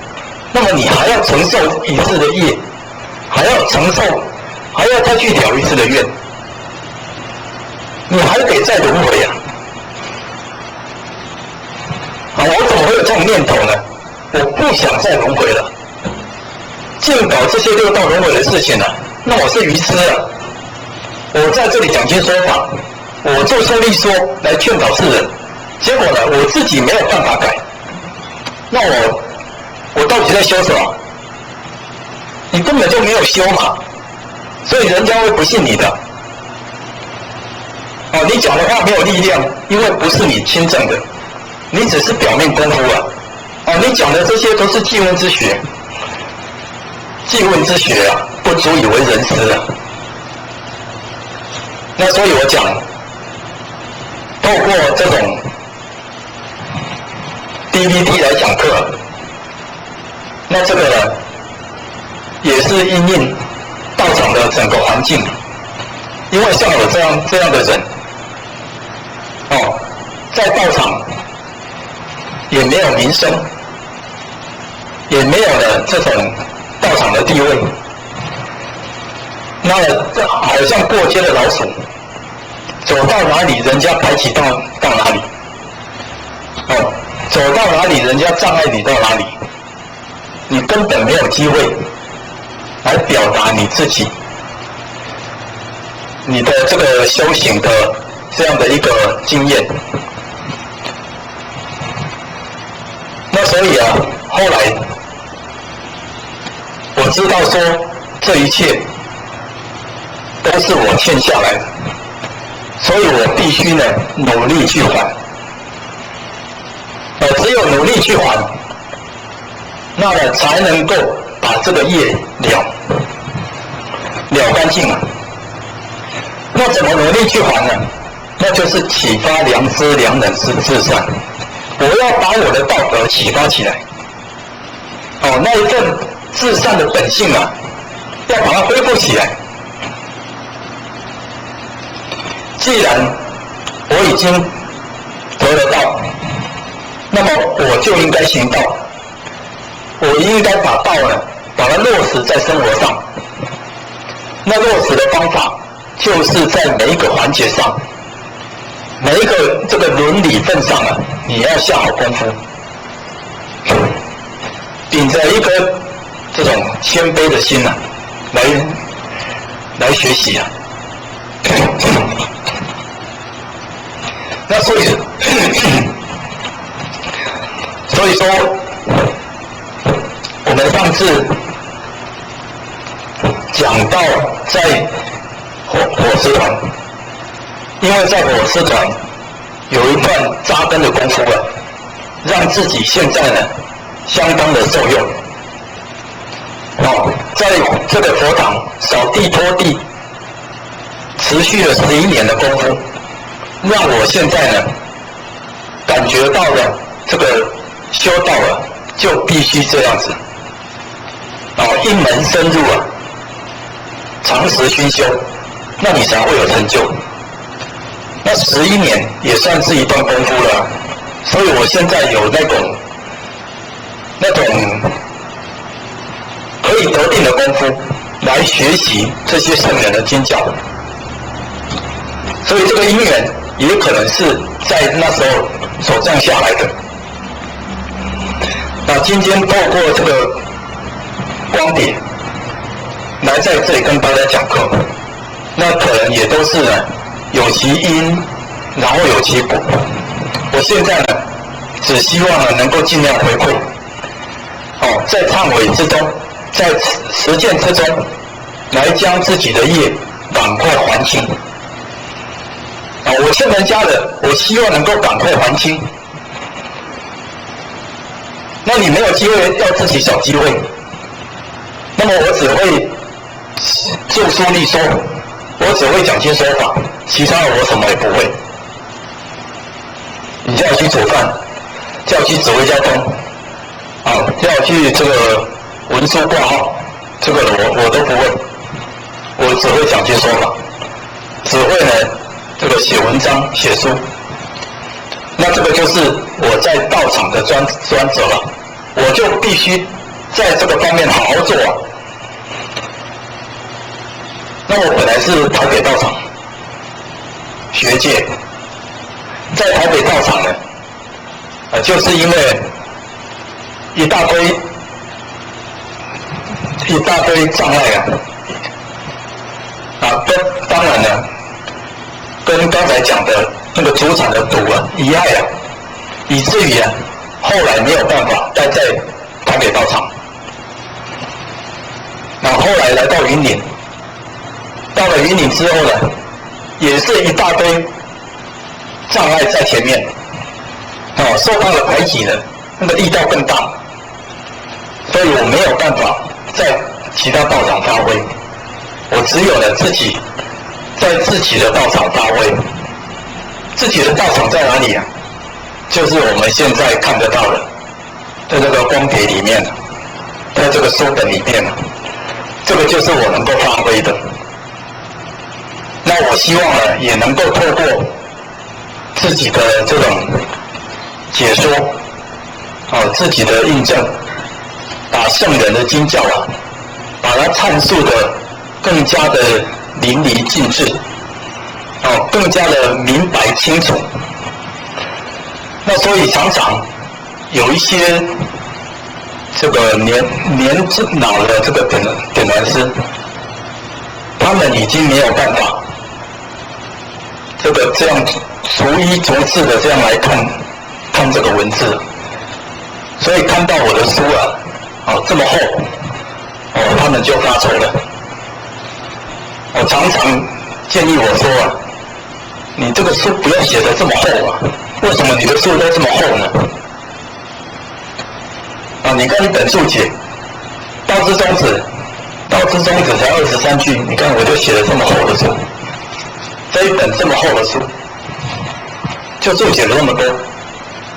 那么你还要承受一次的业，还要再去了一次的愿，你还得再轮回啊！我怎么会有这种念头呢？我不想再轮回了，净搞这些六道轮回的事情了，那我是愚痴了。我在这里讲经说法，我就说力说来劝导世人，结果呢，我自己没有办法改，那我到底在修什么？你根本就没有修嘛，所以人家会不信你的。你讲的话没有力量，因为不是你亲证的。你只是表面功夫啊！你讲的这些都是记问之学，记问之学啊，不足以为人师啊。那所以我讲，透过这种 DVD 来讲课，那这个呢，也是因应道场的整个环境，因为像我这样的人，在道场。也没有名声，也没有了这种道场的地位，那好像过街的老鼠，走到哪里人家排挤到哪里，走到哪里人家障碍你到哪里，你根本没有机会来表达你自己，你的这个修行的这样的一个经验。那所以啊，后来我知道说这一切都是我欠下来的，所以我必须呢努力去还。只有努力去还，那呢才能够把这个业了干净啊。那怎么努力去还呢？那就是启发良知、良能是至善。我要把我的道德启发起来，那一份至善的本性啊，要把它恢复起来。既然我已经得了道，那么我就应该行道，我应该把道呢，把它落实在生活上。那落实的方法，就是在每一个环节上。每一个这个伦理份上啊，你要下好功夫，秉着一颗这种谦卑的心啊，来学习啊。那所以说，我们上次讲到在火师团。因为在火师团有一段扎根的功夫了，让自己现在呢相当的受用。在这个佛堂扫地拖地，持续了11年的功夫，让我现在呢感觉到了这个修道了就必须这样子，一门深入啊，长时熏修，那你才会有成就。那11年也算是一段功夫了，所以我现在有那种可以得定的功夫来学习这些圣人的经教，所以这个因缘也可能是在那时候所降下来的。那今天透过这个光碟来在这里跟大家讲课，那可能也都是呢有其因，然后有其果。我现在呢，只希望呢能够尽量回馈。在忏悔之中，在实践之中，来将自己的业赶快还清。我欠人家的，我希望能够赶快还清。那你没有机会，要自己找机会。那么我只会著书立说，我只会讲经说法，其他的我什么也不会。你叫我去煮饭，叫我去指挥交通，叫我去这个文书挂号，这个我都不会。我只会讲经说法，只会呢这个写文章写书。那这个就是我在道场的专责了，我就必须在这个方面好好做啊。那我本来是台北道场学界，在台北道场呢，就是因为一大堆障碍当然呢，跟刚才讲的那个主场的赌遗害以至于后来没有办法待在台北道场。那后来来到云林，到了云林之后呢，也是一大堆障碍在前面，受到了排挤呢，那个力道更大，所以我没有办法在其他道场发挥，我只有呢自己在自己的道场发挥。自己的道场在哪里就是我们现在看得到的，在这个光碟里面，在这个书本里面，这个就是我能够发挥的。那我希望呢，也能够透过自己的这种解说，自己的印证，把圣人的经教把它阐述的更加的淋漓尽致，更加的明白清楚。那所以常常有一些这个年老的这个点燃师，他们已经没有办法这样逐一逐字的这样来看这个文字，所以看到我的书这么厚，他们就发愁了。我常常建议我说你这个书不要写得这么厚为什么你的书都这么厚呢？你看一本注解，道之宗旨才23句，你看我就写了这么厚的书，这一本这么厚的书，就注解了那么多。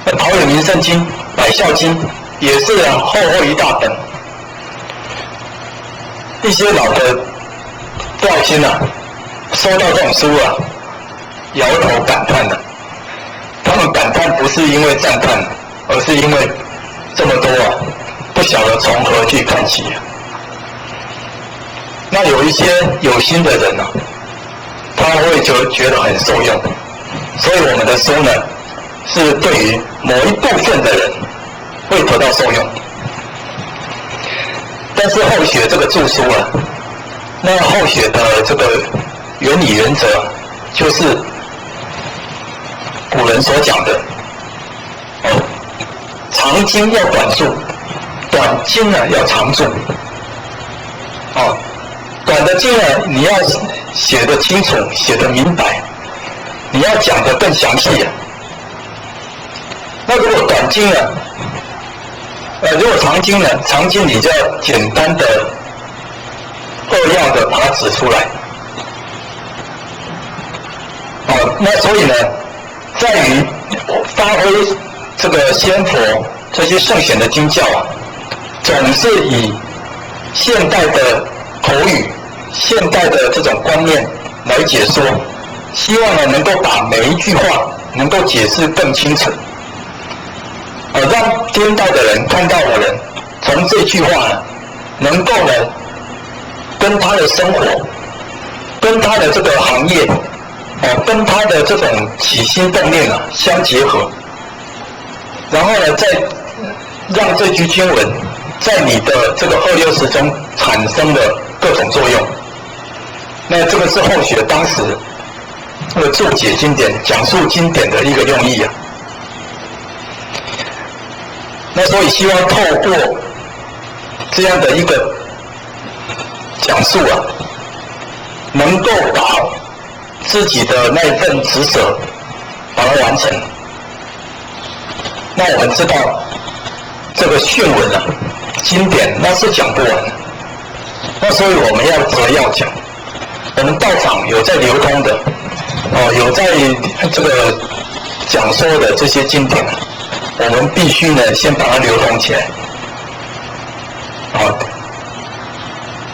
那《桃园名圣经》《百孝经》也是厚厚一大本。一些老的道亲收到这种书摇头感叹他们感叹不是因为赞叹，而是因为这么多不晓得从何去看起。那有一些有心的人他会就觉得很受用，所以我们的书呢，是对于某一部分的人会得到受用。但是后学这个著书那后学的这个原理原则，就是古人所讲的长经要短述，短经要长述。短的经你要写得清楚，写得明白，你要讲得更详细那如果短经如果长经长经你就要简单的扼要的把它指出来。那所以呢，在于发挥这个仙佛这些圣贤的经教总是以现代的口语、现代的这种观念来解说，希望能够把每一句话能够解释更清楚，让听到的人、看到的人从这句话能够跟他的生活、跟他的这个行业跟他的这种起心动念相结合，然后再让这句经文在你的这个260中产生了各种作用。那这个是后学当时注解经典、讲述经典的一个用意那所以希望透过这样的一个讲述啊，能够把自己的那一份职责把它完成。那我们知道这个训文啊，经典那是讲不完的，那所以我们要讲。我们道场有在流通的，有在这个讲说的这些经典，我们必须呢先把它流通起来。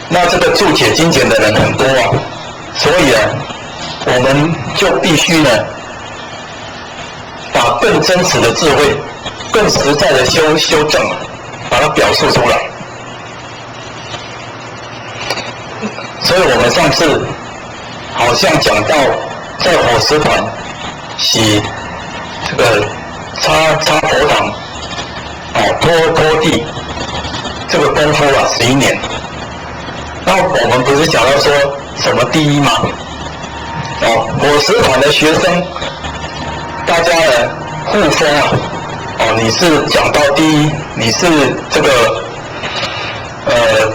那这个注解经典的人很多啊，所以我们就必须呢，把更真实的智慧、更实在的修正，把它表述出来。所以我们上次好像讲到，在火石团洗这个擦佛堂，拖地这个功夫啊，11年。那我们不是讲到说什么第一吗？火石团的学生，大家呢互封啊，你是讲道第一，你是这个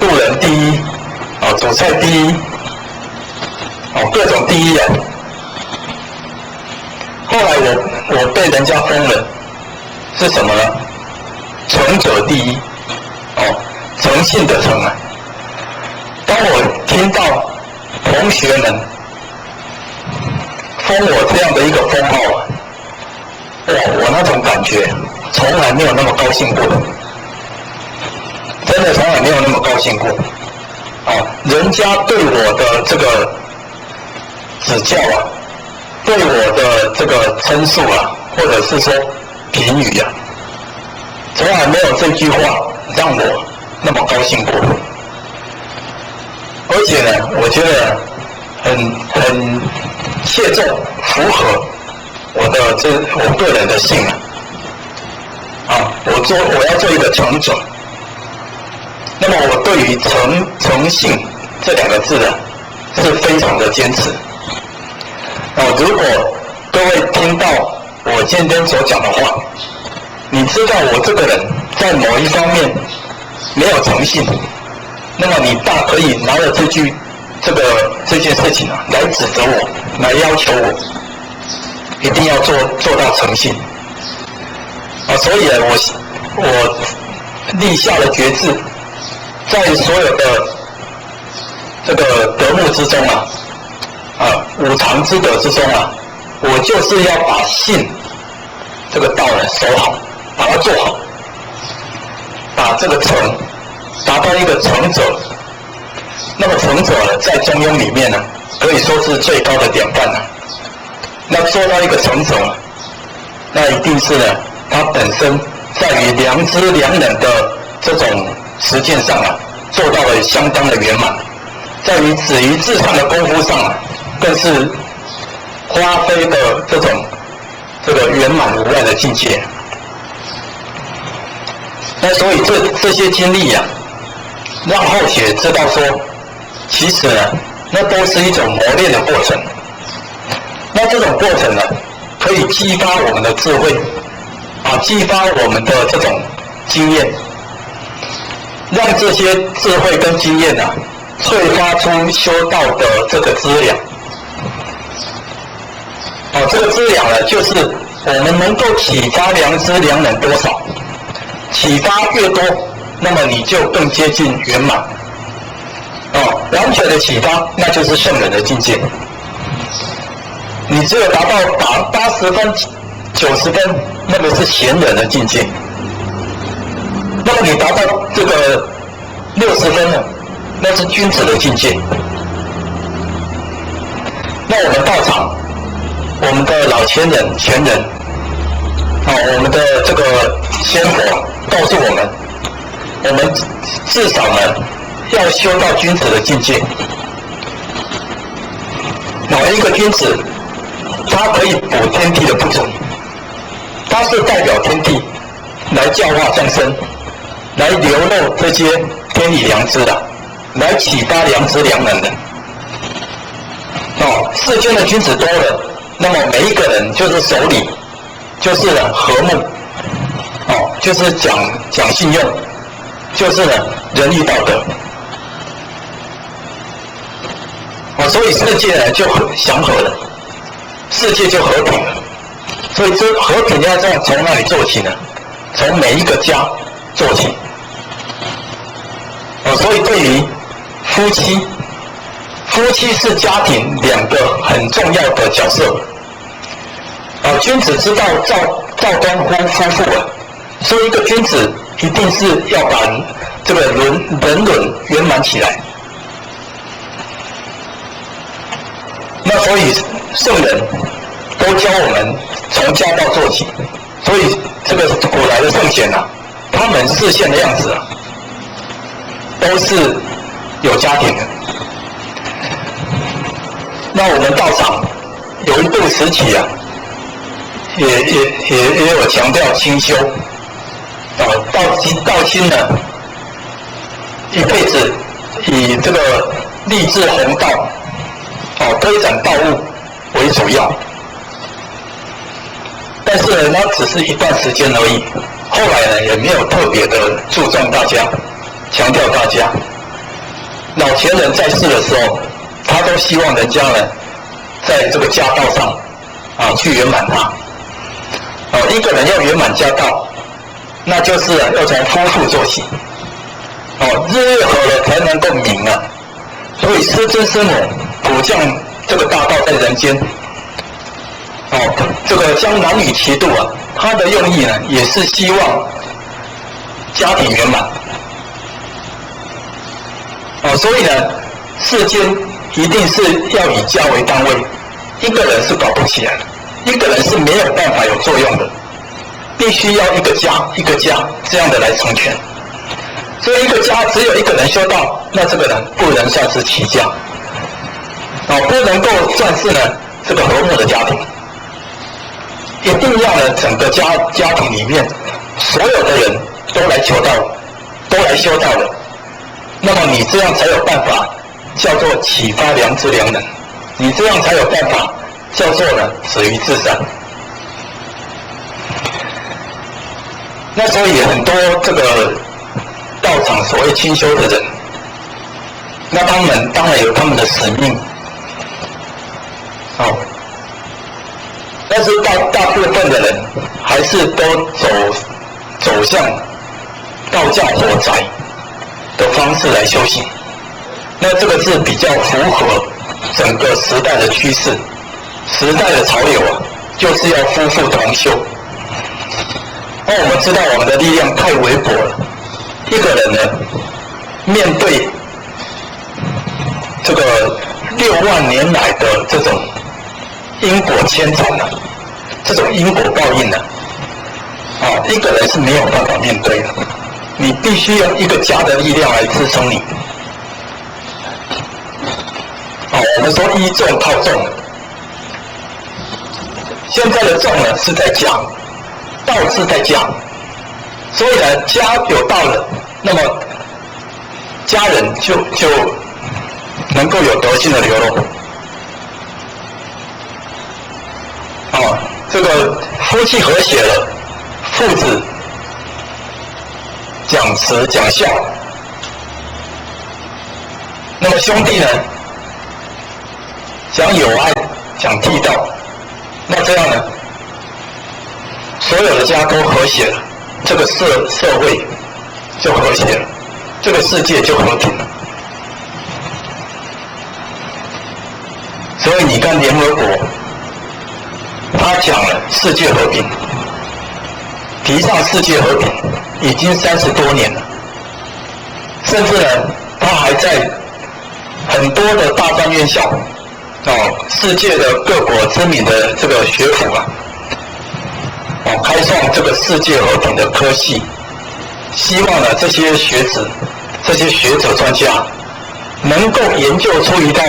渡人第一，煮菜第一，各种第一啊。后来我被人家封了，是什么呢？诚者第一，诚信的诚啊。当我听到同学们封我这样的一个封号啊，我那种感觉从来没有那么高兴过，真的从来没有那么高兴过。人家对我的这个指教啊，对我的这个称述啊，或者是说评语啊，从来没有这句话让我那么高兴过。而且呢，我觉得很切中符合我个人的性我要做一个诚者。那么我对于诚信这2个字呢，是非常的坚持。如果各位听到我今天所讲的话，你知道我这个人在某一方面没有诚信，那么你大可以拿着这件事情来指责我，来要求我一定要做到诚信。所以我立下了决志，在所有的这个德目之中五常之德之中我就是要把信这个道呢守好，把它做好，把这个诚达到一个诚者。那么诚者呢，在中庸里面呢，可以说是最高的典范那做到一个诚者呢，那一定是呢，他本身在于良知良能的这种实践上做到了相当的圆满，在于止于至上的功夫上更是发挥的这个圆满无碍的境界。那所以这些经历让后学知道说，其实呢，那都是一种磨练的过程。那这种过程呢，可以激发我们的智慧，激发我们的这种经验，让这些智慧跟经验催发出修道的这个资粮。这个资粮呢，就是我们能够启发良知良能多少，启发越多，那么你就更接近圆满。完全的启发，那就是圣人的境界。你只有达到80分、90分，那个是贤人的境界。那么你达到这个60分呢，那是君子的境界。那我们道场，我们的老前人、前人，我们的这个先佛告诉我们，我们至少呢要修到君子的境界。一个君子，他可以补天地的不足，他是代表天地来教化众生，来流露这些天理良知来启发良知良能的。世间的君子多了，那么每一个人就是守礼，就是和睦，就是讲信用，就是呢仁义道德。所以世界呢就祥和了，世界就和平了。所以这和平要这样从哪里做起呢？从每一个家做起。所以对于夫妻是家庭两个很重要的角色。君子之道造端乎夫妇啊，所以一个君子一定是要把这个人伦圆满起来。那所以圣人都教我们从家道做起，所以这个古来的圣贤啊，他们视线的样子啊，都是有家庭的。那我们道场有一度时期啊，也有强调清修，道清呢，一辈子以这个立志弘道，推展道务为主要。但是呢，那只是一段时间而已，后来呢，也没有特别的注重大家，强调大家。老前人在世的时候，他都希望人家呢，在这个家道上去圆满它。一个人要圆满家道，那就是要从夫妇做起。日月合了才能够明啊。所以师尊师母普降这个大道在人间，这个将男女齐度啊，他的用意呢，也是希望家庭圆满。所以呢，世间一定是要以家为单位，一个人是搞不起来的，一个人是没有办法有作用的，必须要一个家这样的来成全。所以一个家只有一个人修道，那这个人不能算是齐家，不能够算是呢这个和睦的家庭。一定要呢整个家庭里面所有的人都来求道，都来修道的，那么你这样才有办法叫做启发良知良能，你这样才有办法叫做呢止于至善。那所以很多这个道场所谓清修的人，那他们当然有他们的使命，但是大部分的人还是都走向道教火宅的方式来修行。那这个是比较符合整个时代的趋势，时代的潮流啊，就是要夫妇同修。那我们知道我们的力量太微薄了，一个人呢，面对这个6万年来的这种因果牵缠啊，这种因果报应啊，一个人是没有办法面对的。你必须用一个家的力量来支撑你。我们说依众靠众，现在的众呢是在家，道是在家，所以呢，家有道了，那么家人就能够有德性的流露。这个夫妻和谐了，父子讲慈讲孝，那么兄弟呢讲友爱讲悌道，那这样呢，所有的家都和谐了，这个社会就和谐了，这个世界就和平了。所以你看联合国他讲了世界和平，提倡世界和平已经30多年了，甚至呢，他还在很多的大专院校，世界的各国知名的这个学府啊，开创这个世界和平的科系，希望呢这些学子、这些学者专家能够研究出一套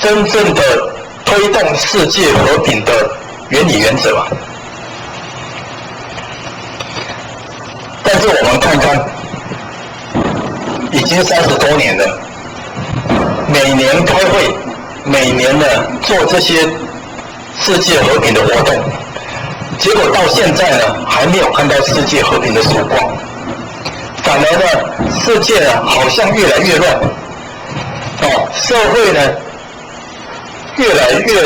真正的推动世界和平的原理原则啊。但是我们看看，已经30多年了，每年开会，每年呢做这些世界和平的活动，结果到现在呢，还没有看到世界和平的曙光，反而呢，世界呢好像越来越乱，社会呢越来越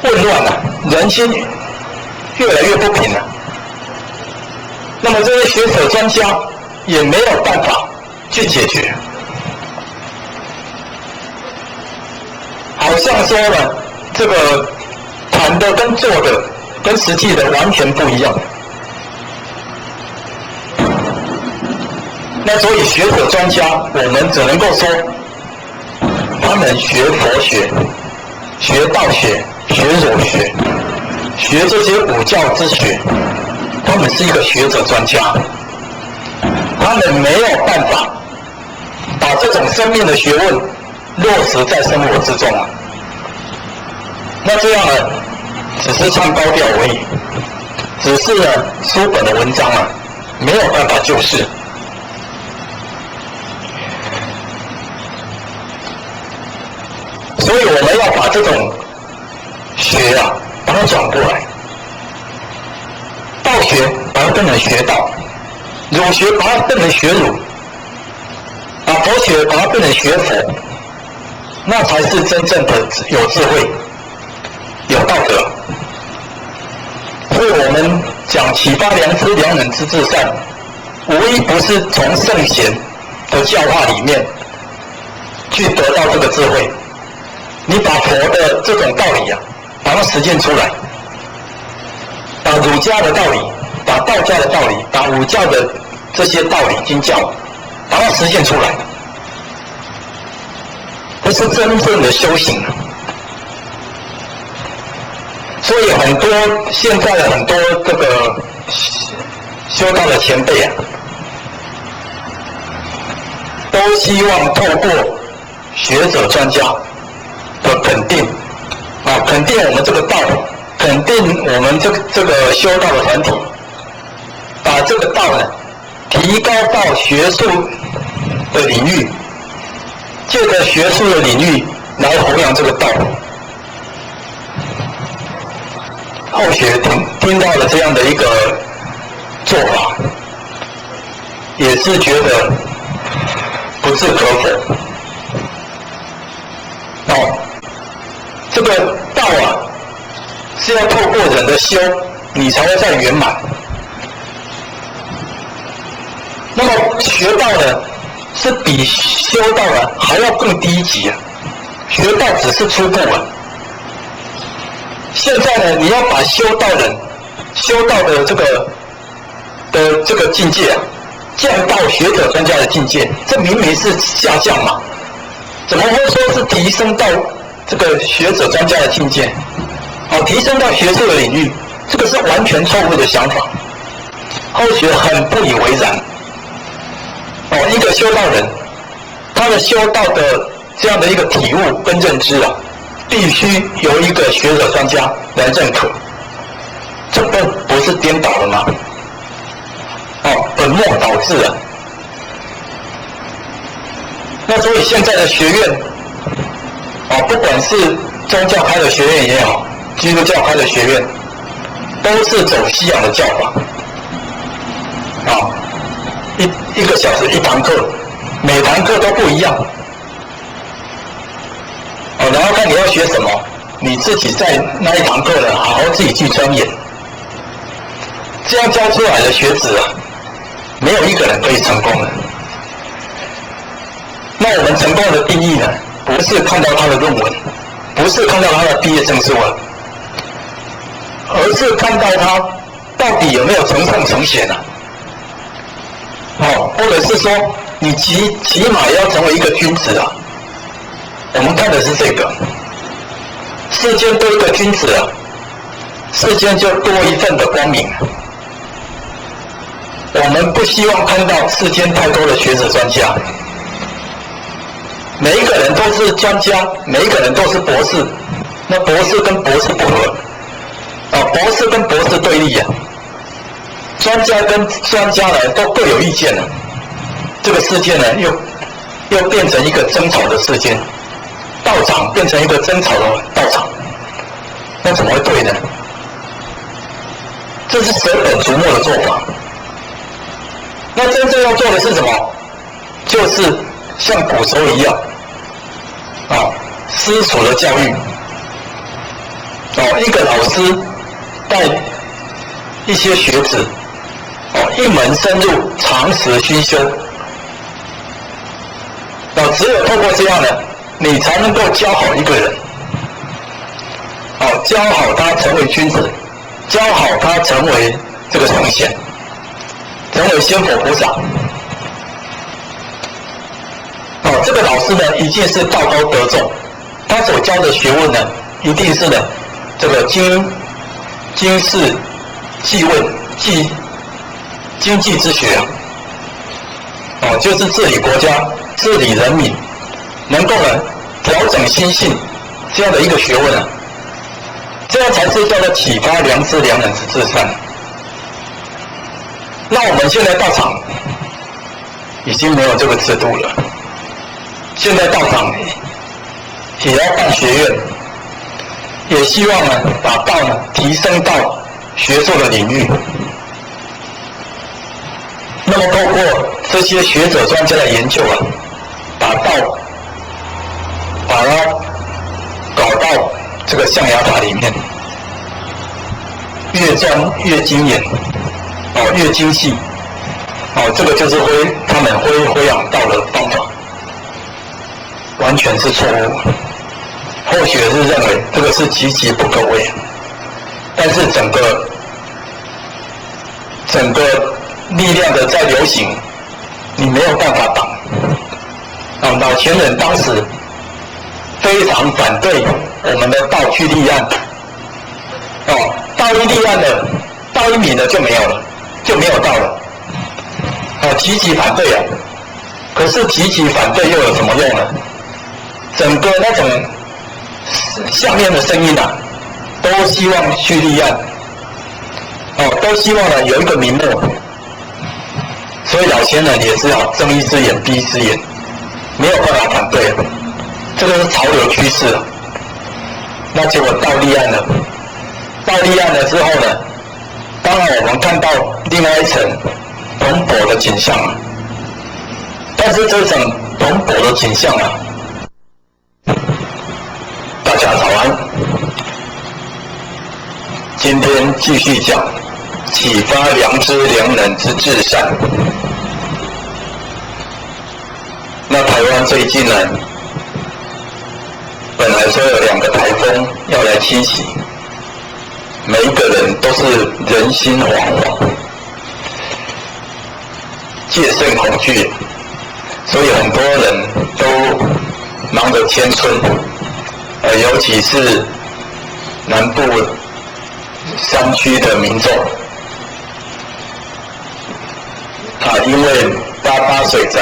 混乱了，人心越来越不平了。那么这些学者专家也没有办法去解决，好像说呢，这个谈的跟做的跟实际的完全不一样。那所以学者专家，我们只能够说，他们学佛学、学道学、学儒学、学这些五教之学，他们是一个学者专家，他们没有办法把这种生命的学问落实在生活之中啊。那这样呢，只是唱高调而已，只是呢书本的文章啊，没有办法救世。所以我们要把这种学啊，把它转过来。道学把它变成学道，儒学把它变成学儒，佛学把它变成学佛，那才是真正的有智慧、有道德。所以我们讲启发良知、良人之至善，无一不是从圣贤的教化里面去得到这个智慧。你把佛的这种道理啊，把它实践出来，把儒家的道理、把道家的道理、把儒教的这些道理经教，把它实践出来，不是真正的修行。所以很多现在的很多这个修道的前辈啊，都希望透过学者专家的肯定肯定我们这个道，肯定我们这个修道的团体，把这个道呢提高到学术的领域，借着学术的领域来弘扬这个道。后学听到了这样的一个做法，也是觉得不置可否。这个道啊，是要透过人的修，你才会再圆满。那么学道呢，是比修道呢还要更低一级啊。学道只是初步啊。现在呢，你要把修道人、修道的这个境界啊，降到学者专家的境界，这明明是下降嘛，怎么会说是提升到这个学者专家的境界？提升到学术的领域，这个是完全错误的想法。后学很不以为然。一个修道人，他的修道的这样的一个体悟跟认知啊，必须由一个学者专家来认可，这不是颠倒了吗？本末倒置啊！那所以现在的学院，不管是宗教开的学院也好，基督教开的学院，都是走西洋的教法。一个小时一堂课，每堂课都不一样。然后看你要学什么，你自己在那一堂课呢，好好自己去钻研。这样教出来的学子啊，没有一个人可以成功的。那我们成功的定义呢，不是看到他的论文，不是看到他的毕业证书了，而是看到他到底有没有成圣成贤啊。或者是说你起码要成为一个君子啊。我们看的是这个，世间多一个君子啊，世间就多一份的光明。我们不希望看到世间太多的学者专家，每一个人都是专家，每一个人都是博士，那博士跟博士不合，博士跟博士对立啊，专家跟专家呢都各有意见了，这个世界呢又变成一个争吵的世界，道场变成一个争吵的道场。那怎么会对呢？这是舍本逐末的做法。那真正要做的是什么？就是像古时候一样，私塾的教育，一个老师带一些学子，一门深入，长时熏修，只有透过这样呢，你才能够教好一个人，教好他成为君子，教好他成为这个圣贤，成为仙佛菩萨。这个老师呢，一定是道高德重，他所教的学问呢，一定是呢，这个经世济问经济之学就是治理国家、治理人民，能够呢调整心性这样的一个学问这样才是叫做启发良知、良人之至善。那我们现在道场已经没有这个制度了。现在道场也要办学院，也希望呢把道呢提升到学术的领域。那么透过这些学者专家的研究把道把它搞到这个象牙塔里面，越钻越精研，越精细，这个就是他们恢养道的方法。完全是错误，后学是认为这个是岌岌不可危，但是整个力量的在流行，你没有办法挡。老前人当时非常反对我们的道去立案，道一立案了，道一泯了就没有了，就没有道了，岌岌反对可是岌岌反对又有什么用呢？整个那种下面的声音都希望去立案，都希望呢有一个名目，所以老前人也是睁一只眼闭一只眼，没有办法反对，这个是潮流趋势那结果道立案了，道立案了之后呢，当然我们看到另外一层蓬勃的景象但是这层蓬勃的景象大家早安。今天继续讲启发良知良人之至善。那台湾最近呢，本来说有2个台风要来侵袭，每一个人都是人心惶惶，戒慎恐惧，所以很多人都忙着迁村。尤其是南部山区的民众因为88水灾、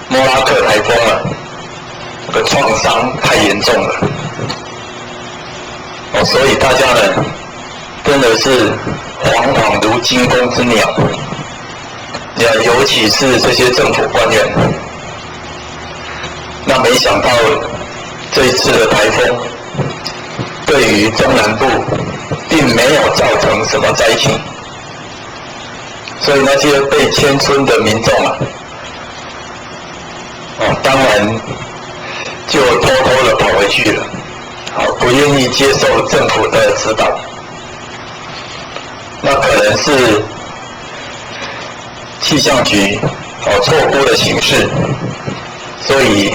莫拉克台风这个创伤太严重了所以大家呢真的是惶惶如惊弓之鸟尤其是这些政府官员，那没想到这一次的台风对于中南部并没有造成什么灾情，所以那些被迁村的民众当然就偷偷的跑回去了，不愿意接受政府的指导。那可能是气象局错估了形势，所以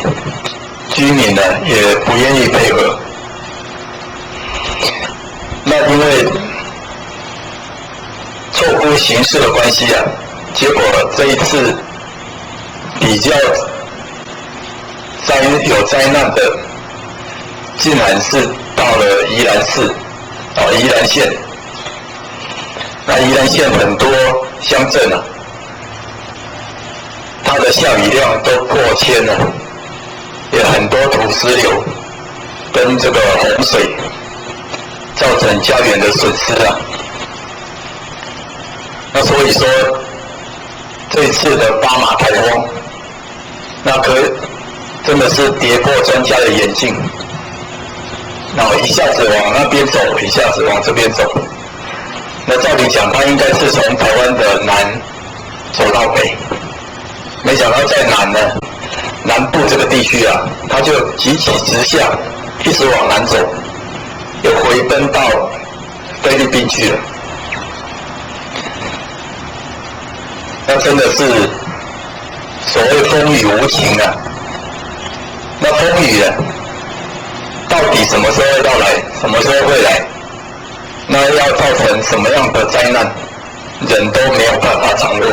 居民呢也不愿意配合。那因为错估形势的关系结果这一次比较有灾难的，竟然是到了宜兰市宜兰县。那宜兰县很多乡镇它的下雨量都破千了，也很多土石流跟这个洪水，造成家园的损失那所以说这一次的巴马台风，那真的是跌破专家的眼镜然后一下子往那边走，一下子往这边走。那照理讲，它应该是从台湾的南走到北，没想到在南部这个地区啊，它就急起直下，一直往南走，又回奔到菲律宾去了。那真的是所谓风雨无情啊！那风雨啊，到底什么时候要来？什么时候会来？那要造成什么样的灾难，人都没有办法掌握。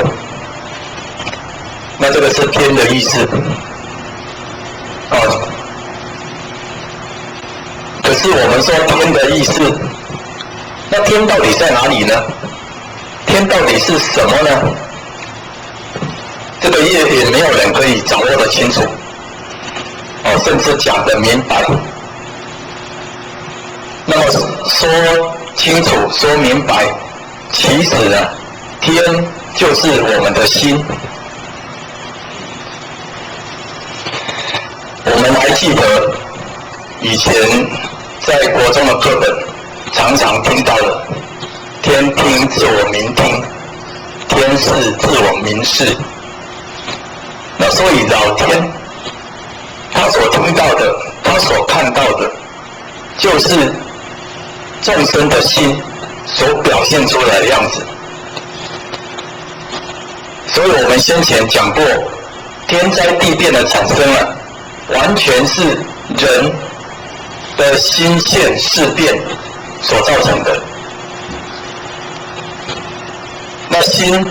那这个是天的意思。可是我们说天的意思，那天到底在哪里呢？天到底是什么呢？这个也没有人可以掌握得清楚，甚至讲得明白。那么说清楚、说明白，其实呢，天就是我们的心。我们还记得以前在国中的课本常常听到的“天听自我明听，天视自我明视”。那所以老天他所听到的，他所看到的，就是众生的心所表现出来的样子。所以我们先前讲过，天灾地变的产生啊，完全是人的心现事变所造成的。那心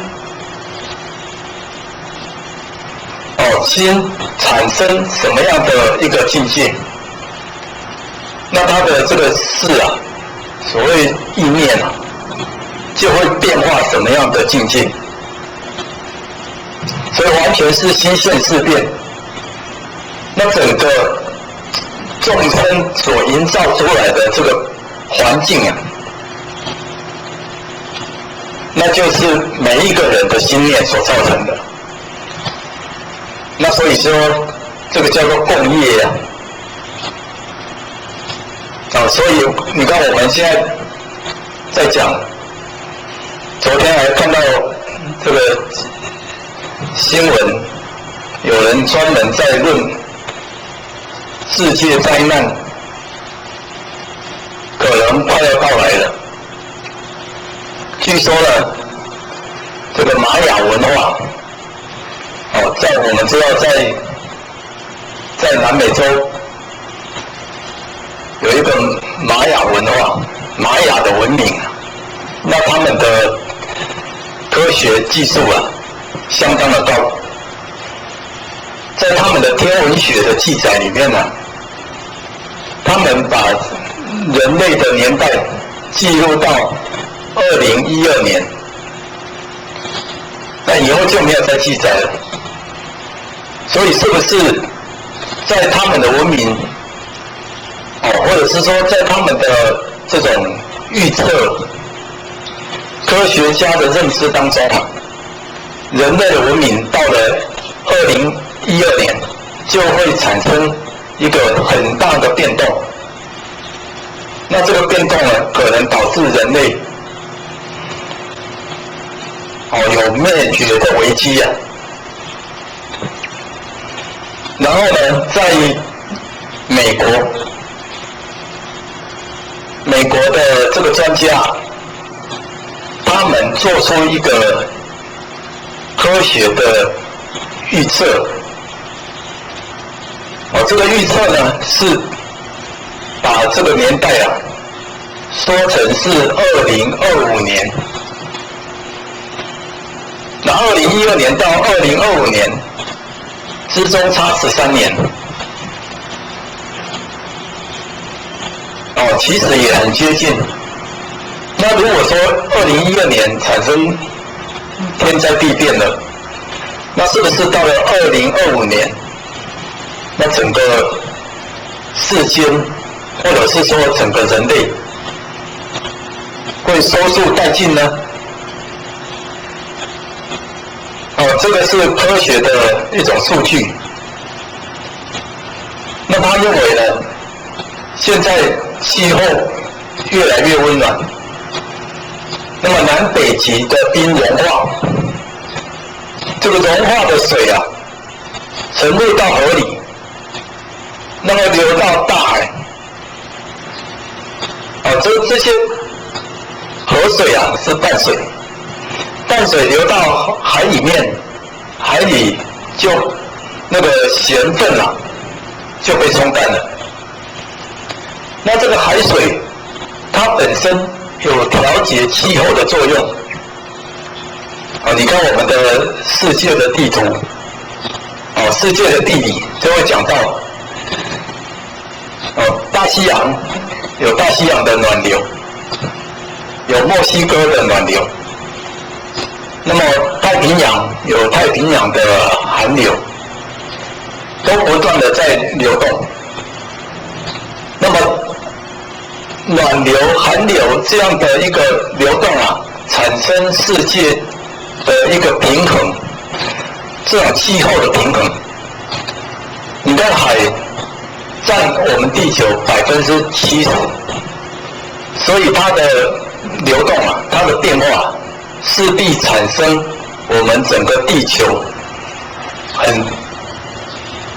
产生什么样的一个境界？那它的这个事啊，所谓意念啊，就会变化什么样的境界？所以完全是心现事变。那整个众生所营造出来的这个环境啊，那就是每一个人的心念所造成的。那所以说，这个叫做共业啊。所以你看我们现在在讲，昨天还看到这个新闻，有人专门在论世界灾难可能快要到来了。据说呢，这个玛雅文化，在我们知道在南美洲有一个玛雅文化，玛雅的文明，那他们的科学技术啊相当的高，在他们的天文学的记载里面呢，他们把人类的年代记录到2012年，那以后就没有再记载了。所以是不是在他们的文明，或者是说在他们的这种预测科学家的认知当中啊，人类的文明到了2012年就会产生一个很大的变动？那这个变动呢，可能导致人类有灭绝的危机啊。然后呢，在美国的这个专家，他们做出一个科学的预测。这个预测呢是把这个年代啊说成是2025年，那2012年到2025年之中差13年，其实也很接近。那如果说2012年产生天灾地变了，那是不是到了2025年，那整个世间或者是说整个人类会收束殆尽呢？这个是科学的一种数据。那他认为呢，现在气候越来越温暖，那么南北极的冰融化，这个融化的水啊，沉入到河里，那么流到大海，这些河水啊是淡水，淡水流到海里面，海里就那个咸分啊就被冲淡了。那这个海水它本身有调节气候的作用。你看我们的世界的地图，世界的地理就会讲到，大西洋有大西洋的暖流，有墨西哥的暖流，那么太平洋有太平洋的寒流，都不断的在流动。那么暖流、寒流这样的一个流动啊，产生世界的一个平衡，这种气候的平衡。你看海占我们地球70%，所以它的流动啊，它的变化势必产生我们整个地球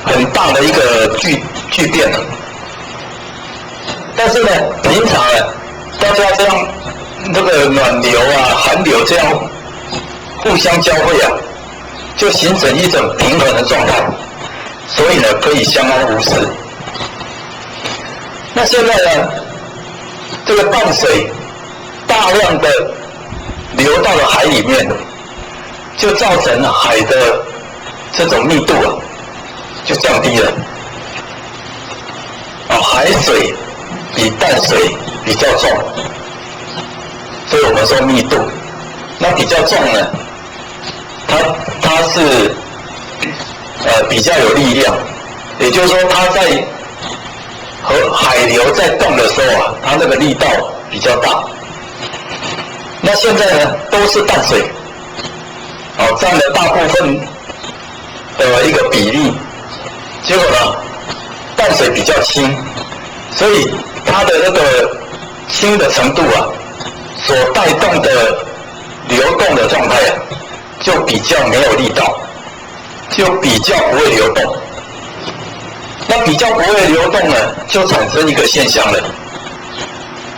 很大的一个巨变。但是呢，平常呢，大家这样这个暖流啊、寒流这样互相交汇啊，就形成一种平衡的状态，所以呢，可以相安无事。那现在呢，这个淡水大量的流到了海里面，就造成海的这种密度啊，就降低了。海水比淡水比较重，所以我们说密度。那比较重呢，它是比较有力量，也就是说它在海流在动的时候啊，它那个力道比较大。那现在呢都是淡水，占了大部分的一个比例，结果呢淡水比较轻，所以它的那个轻的程度啊，所带动的流动的状态啊，就比较没有力道，就比较不会流动。那比较不会流动呢，就产生一个现象了。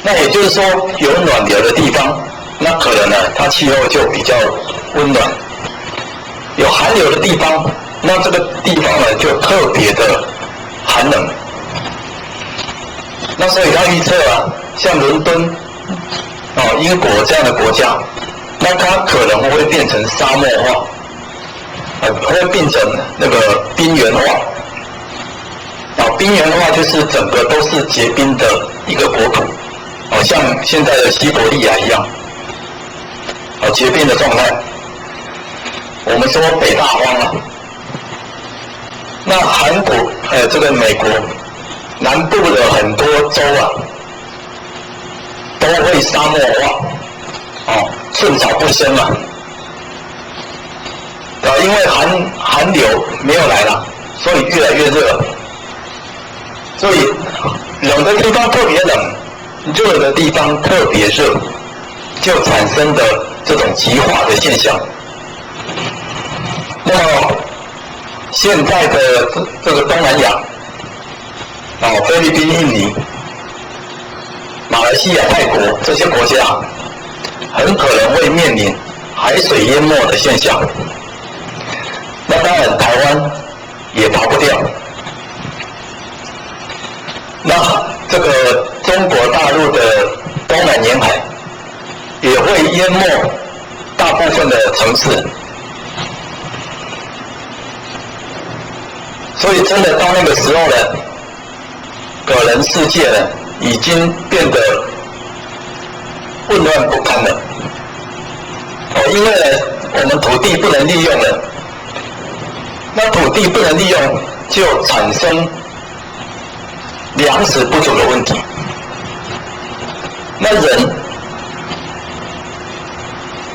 那也就是说，有暖流的地方，那可能呢，它气候就比较温暖；有寒流的地方，那这个地方呢，就特别的寒冷。那所以他预测啊，像伦敦、英国这样的国家，那它可能会变成沙漠化，会变成那个冰原化。冰原化就是整个都是结冰的一个国土，像现在的西伯利亚一样，结冰的状态。我们说北大荒啊，那韩国这个美国南部的很多州啊，都会沙漠化，寸草不生嘛，因为寒流没有来了，所以越来越热。所以冷的地方特别冷，热的地方特别热，就产生的这种极化的现象。那么现在的这个东南亚，菲律宾、印尼、马来西亚、泰国这些国家，很可能会面临海水淹没的现象。那当然，台湾也逃不掉。那这个中国大陆的东南沿海也会淹没大部分的城市，所以真的到那个时候呢，可能世界呢已经变得混乱不堪了。因为呢我们土地不能利用了，那土地不能利用就产生粮食不足的问题，那人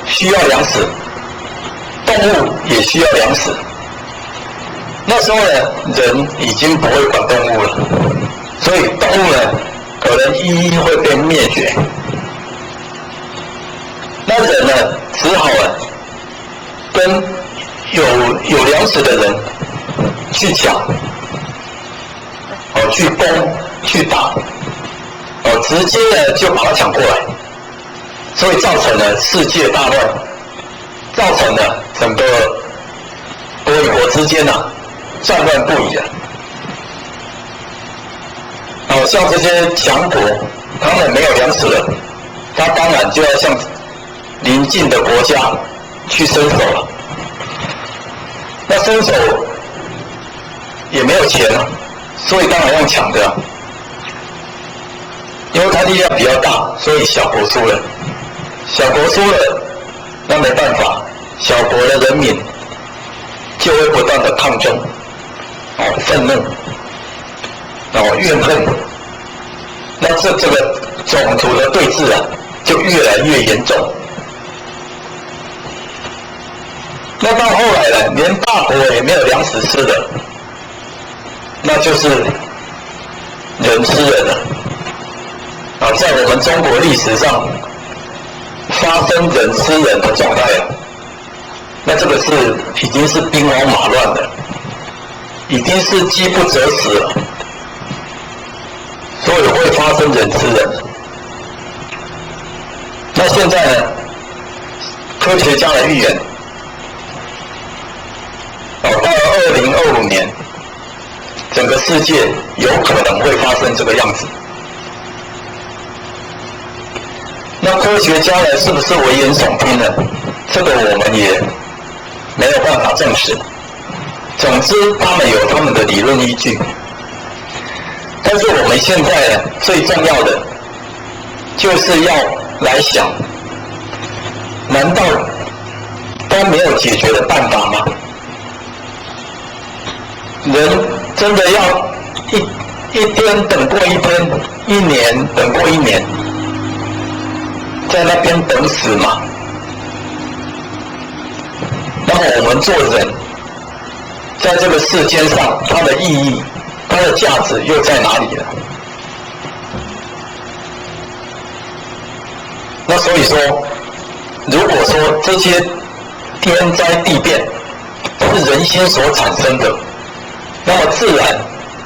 需要粮食，动物也需要粮食。那时候呢，人已经不会管动物了，所以动物呢可能一一会被灭绝。那人呢，只好跟有粮食的人去抢，去攻去打，直接呢就把它抢过来，所以造成了世界大乱，造成了整个国与国之间战乱不已。像这些强国，他们没有粮食了，他当然就要向邻近的国家去伸手了。那伸手也没有钱了，所以当然用抢的。因为他力量比较大，所以小国输了。小国输了，那没办法，小国的人民就会不断的抗争，愤怒，怨恨。那这个种族的对峙就越来越严重。那到后来呢，连大国也没有粮食吃的，那就是人吃人了。在我们中国历史上发生人吃人的状态那这个已经是兵荒马乱的，已经是饥不择食了，所以会发生人吃人。那现在呢，科学家的预言，到了2025年，整个世界有可能会发生这个样子。那科学家呢，是不是危言耸听呢？这个我们也没有办法证实。总之，他们有他们的理论依据。但是我们现在呢，最重要的就是要来想，难道都没有解决的办法吗？人真的要一天等过一天，一年等过一年，在那边等死吗？那么我们做人，在这个世间上，它的意义、它的价值又在哪里呢？那所以说，如果说这些天灾地变是人心所产生的，那么自然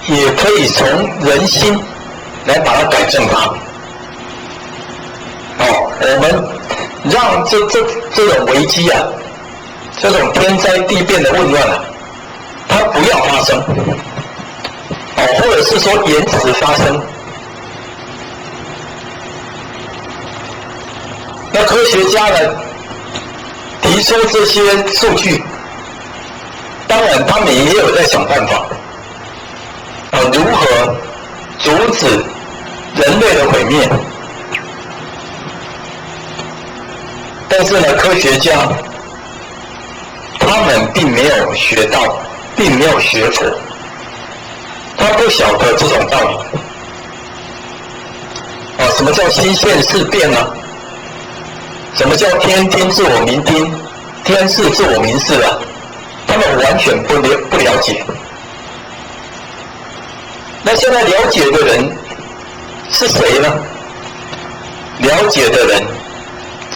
也可以从人心来把它改正它。我们让这种危机这种天灾地变的混乱它不要发生，或者是说延迟发生。那科学家呢提出这些数据，当然他们也有在想办法，如何阻止人类的毁灭。但是呢，科学家他们并没有学到，并没有学佛，他不晓得这种道理。什么叫心现事变呢？什么叫天听自我明听，天视自我明视他们完全不了解。那现在了解的人是谁呢？了解的人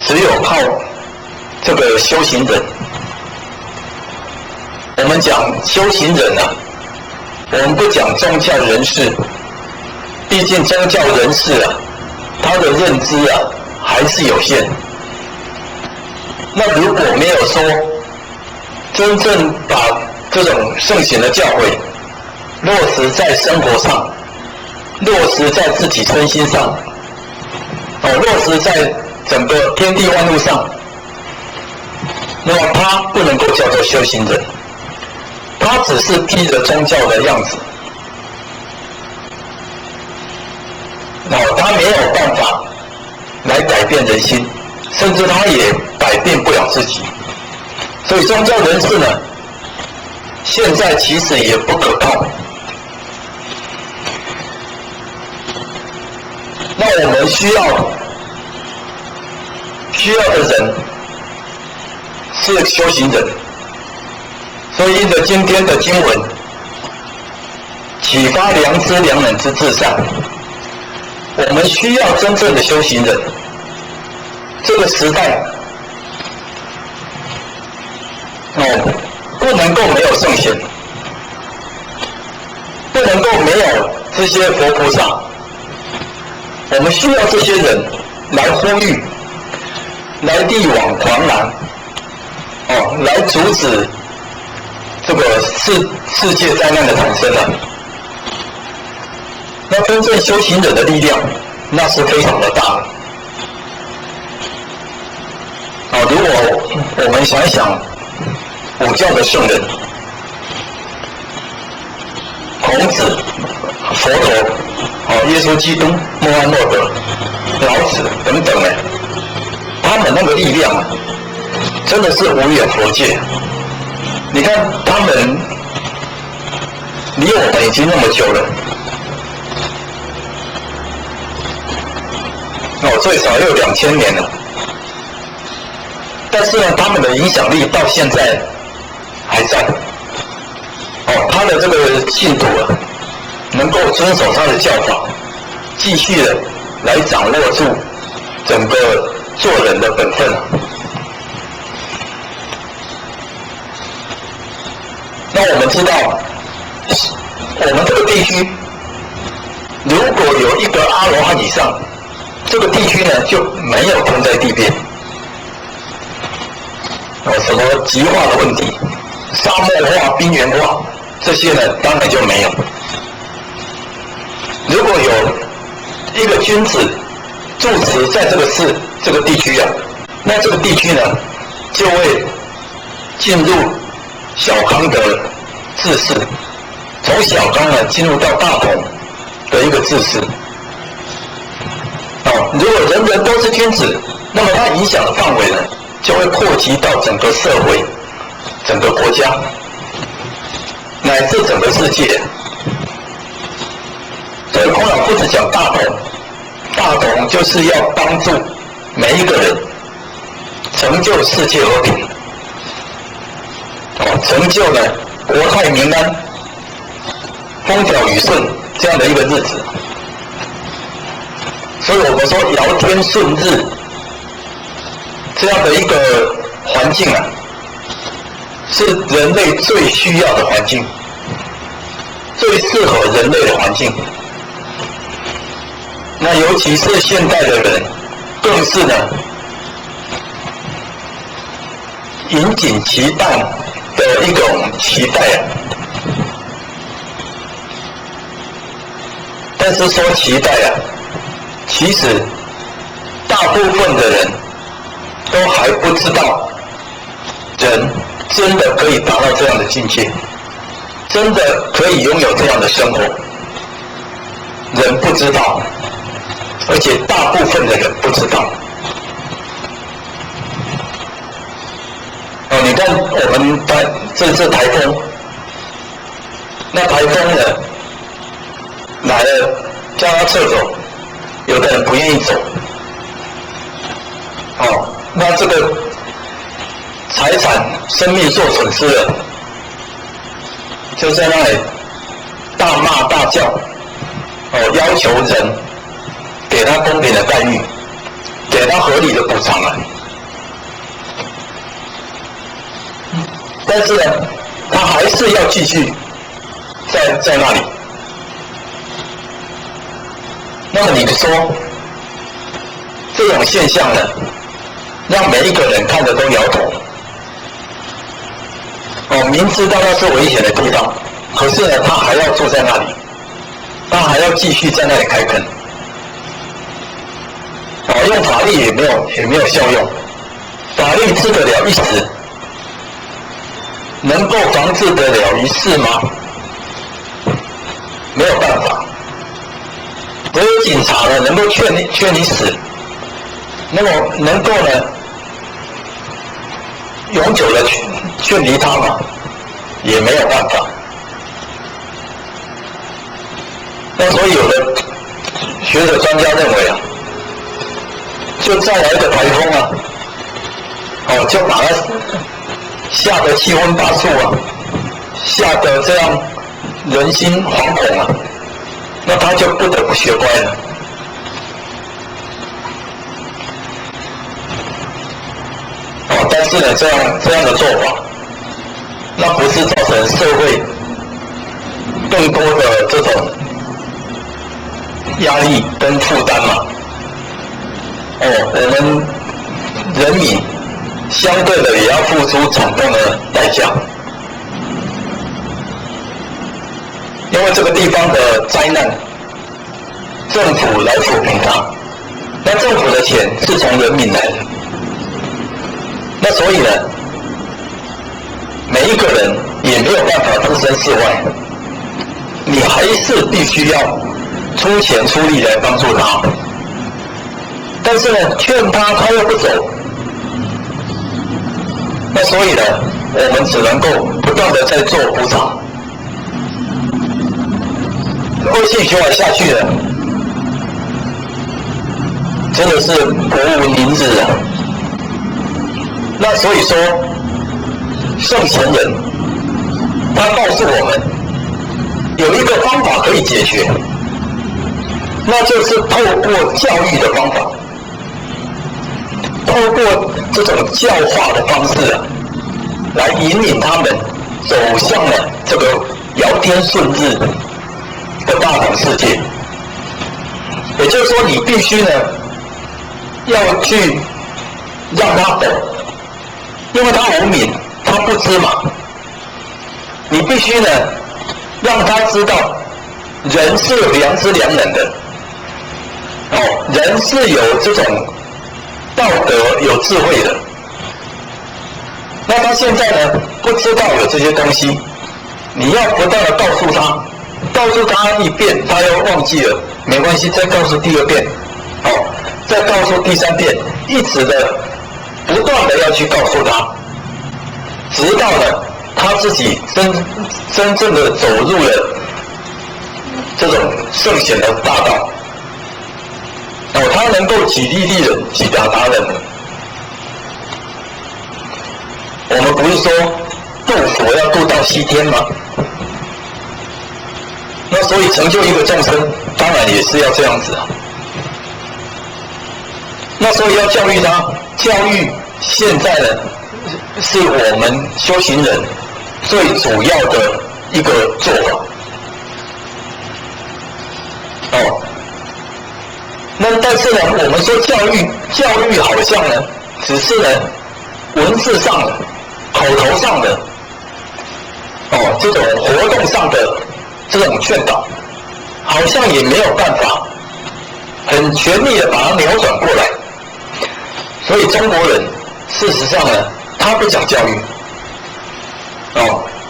只有靠这个修行人。我们讲修行人我们不讲宗教人士，毕竟宗教人士他的认知还是有限。那如果没有说真正把这种圣贤的教诲落实在生活上，落实在自己身心上，落实在整个天地万物上，那么他不能够叫做修行人，他只是披着宗教的样子，他没有办法来改变人心，甚至他也改变不了自己。所以宗教人士呢，现在其实也不可靠。那我们需要的人是修行人。所以因着今天的经文，启发良知良能之至善，我们需要真正的修行人。这个时代，不能够没有圣贤，不能够没有这些佛菩萨。我们需要这些人来呼吁，来力挽狂澜，来阻止这个世界灾难的产生啊。那真正修行人的力量，那是非常的大。如果我们想一想五教的圣人，孔子、佛陀、耶稣基督、穆罕默德、老子等等呢，他们那个力量啊，真的是无远弗届。你看他们离我们已经那么久了，最少也有2000年了。但是呢，他们的影响力到现在还在。他的这个信徒啊，能够遵守他的教法，继续的来掌握住整个做人的本分。那我们知道，我们这个地区如果有一个阿罗汉以上，这个地区呢就没有天灾地变。什么极化的问题、沙漠化、冰原化，这些呢当然就没有。如果有一个君子住持在这个地区啊，那这个地区呢就会进入小康的治世，从小康呢进入到大同的一个治世。如果人人都是君子，那么它影响的范围呢就会扩及到整个社会、整个国家，乃至整个世界。所以空老夫子讲大同，大同就是要帮助每一个人成就世界和平，成就呢国泰民安、风调雨顺这样的一个日子。所以我们说尧天顺日这样的一个环境啊，是人类最需要的环境，最适合人类的环境。那尤其是现代的人，更是呢引颈期盼的一种期待啊。但是说期待啊，其实大部分的人都还不知道，人真的可以达到这样的境界，真的可以拥有这样的生活。人不知道，而且大部分的人不知道。你看我们这次台风，那台风呢来了，叫他撤走，有的人不愿意走。那这个财产、生命受损失了，就在那里大骂大叫，要求人给他公平的待遇，给他合理的补偿啊。但是呢，他还是要继续在那里。那么你说，这种现象呢，让每一个人看着都摇头。明知道那是危险的地方，可是呢，他还要坐在那里，他还要继续在那里开垦。用法律也没有效用，法律治得了一时，能够防治得了一世吗？没有办法。只有警察呢能够劝你死，那么能够呢永久的劝离他嘛，也没有办法。那所以有的学者专家认为啊，就再来一个台风啊，就把它吓得七荤八素啊，吓得这样人心惶恐啊，那他就不得不学乖了，但是呢，这样的做法，那不是造成社会更多的这种压力跟负担吗？我们人民相对的也要付出惨痛的代价，因为这个地方的灾难，政府来抚平它，那政府的钱是从人民来的，那所以呢，每一个人也没有办法置身事外，你还是必须要出钱出力来帮助他，但是呢，劝他他又不走，那所以呢，我们只能够不断的在做补偿，恶性循环下去了，真的是国无宁日啊。那所以说，圣贤人他告诉我们有一个方法可以解决，那就是透过教育的方法，透过这种教化的方式啊，来引领他们走向了这个尧天顺日的大同世界。也就是说，你必须呢要去让他懂，因为他无明，他不知嘛。你必须呢让他知道，人是有良知良能的，人是有这种道德有智慧的。那他现在呢不知道有这些东西，你要不断的告诉他一遍，他又忘记了，没关系，再告诉第二遍，再告诉第三遍，一直的不断的要去告诉他，直到呢他自己真正的走入了这种圣贤的大道，他能够己利利人，己达达人。我们不是说渡佛要渡到西天吗？那所以成就一个众生，当然也是要这样子啊。那所以要教育他，教育现在呢是我们修行人最主要的一个做法。那但是呢，我们说教育好像呢，只是呢文字上的、口头上的，这种活动上的这种劝导，好像也没有办法很全力的把它扭转过来。所以中国人事实上呢，他不讲教育，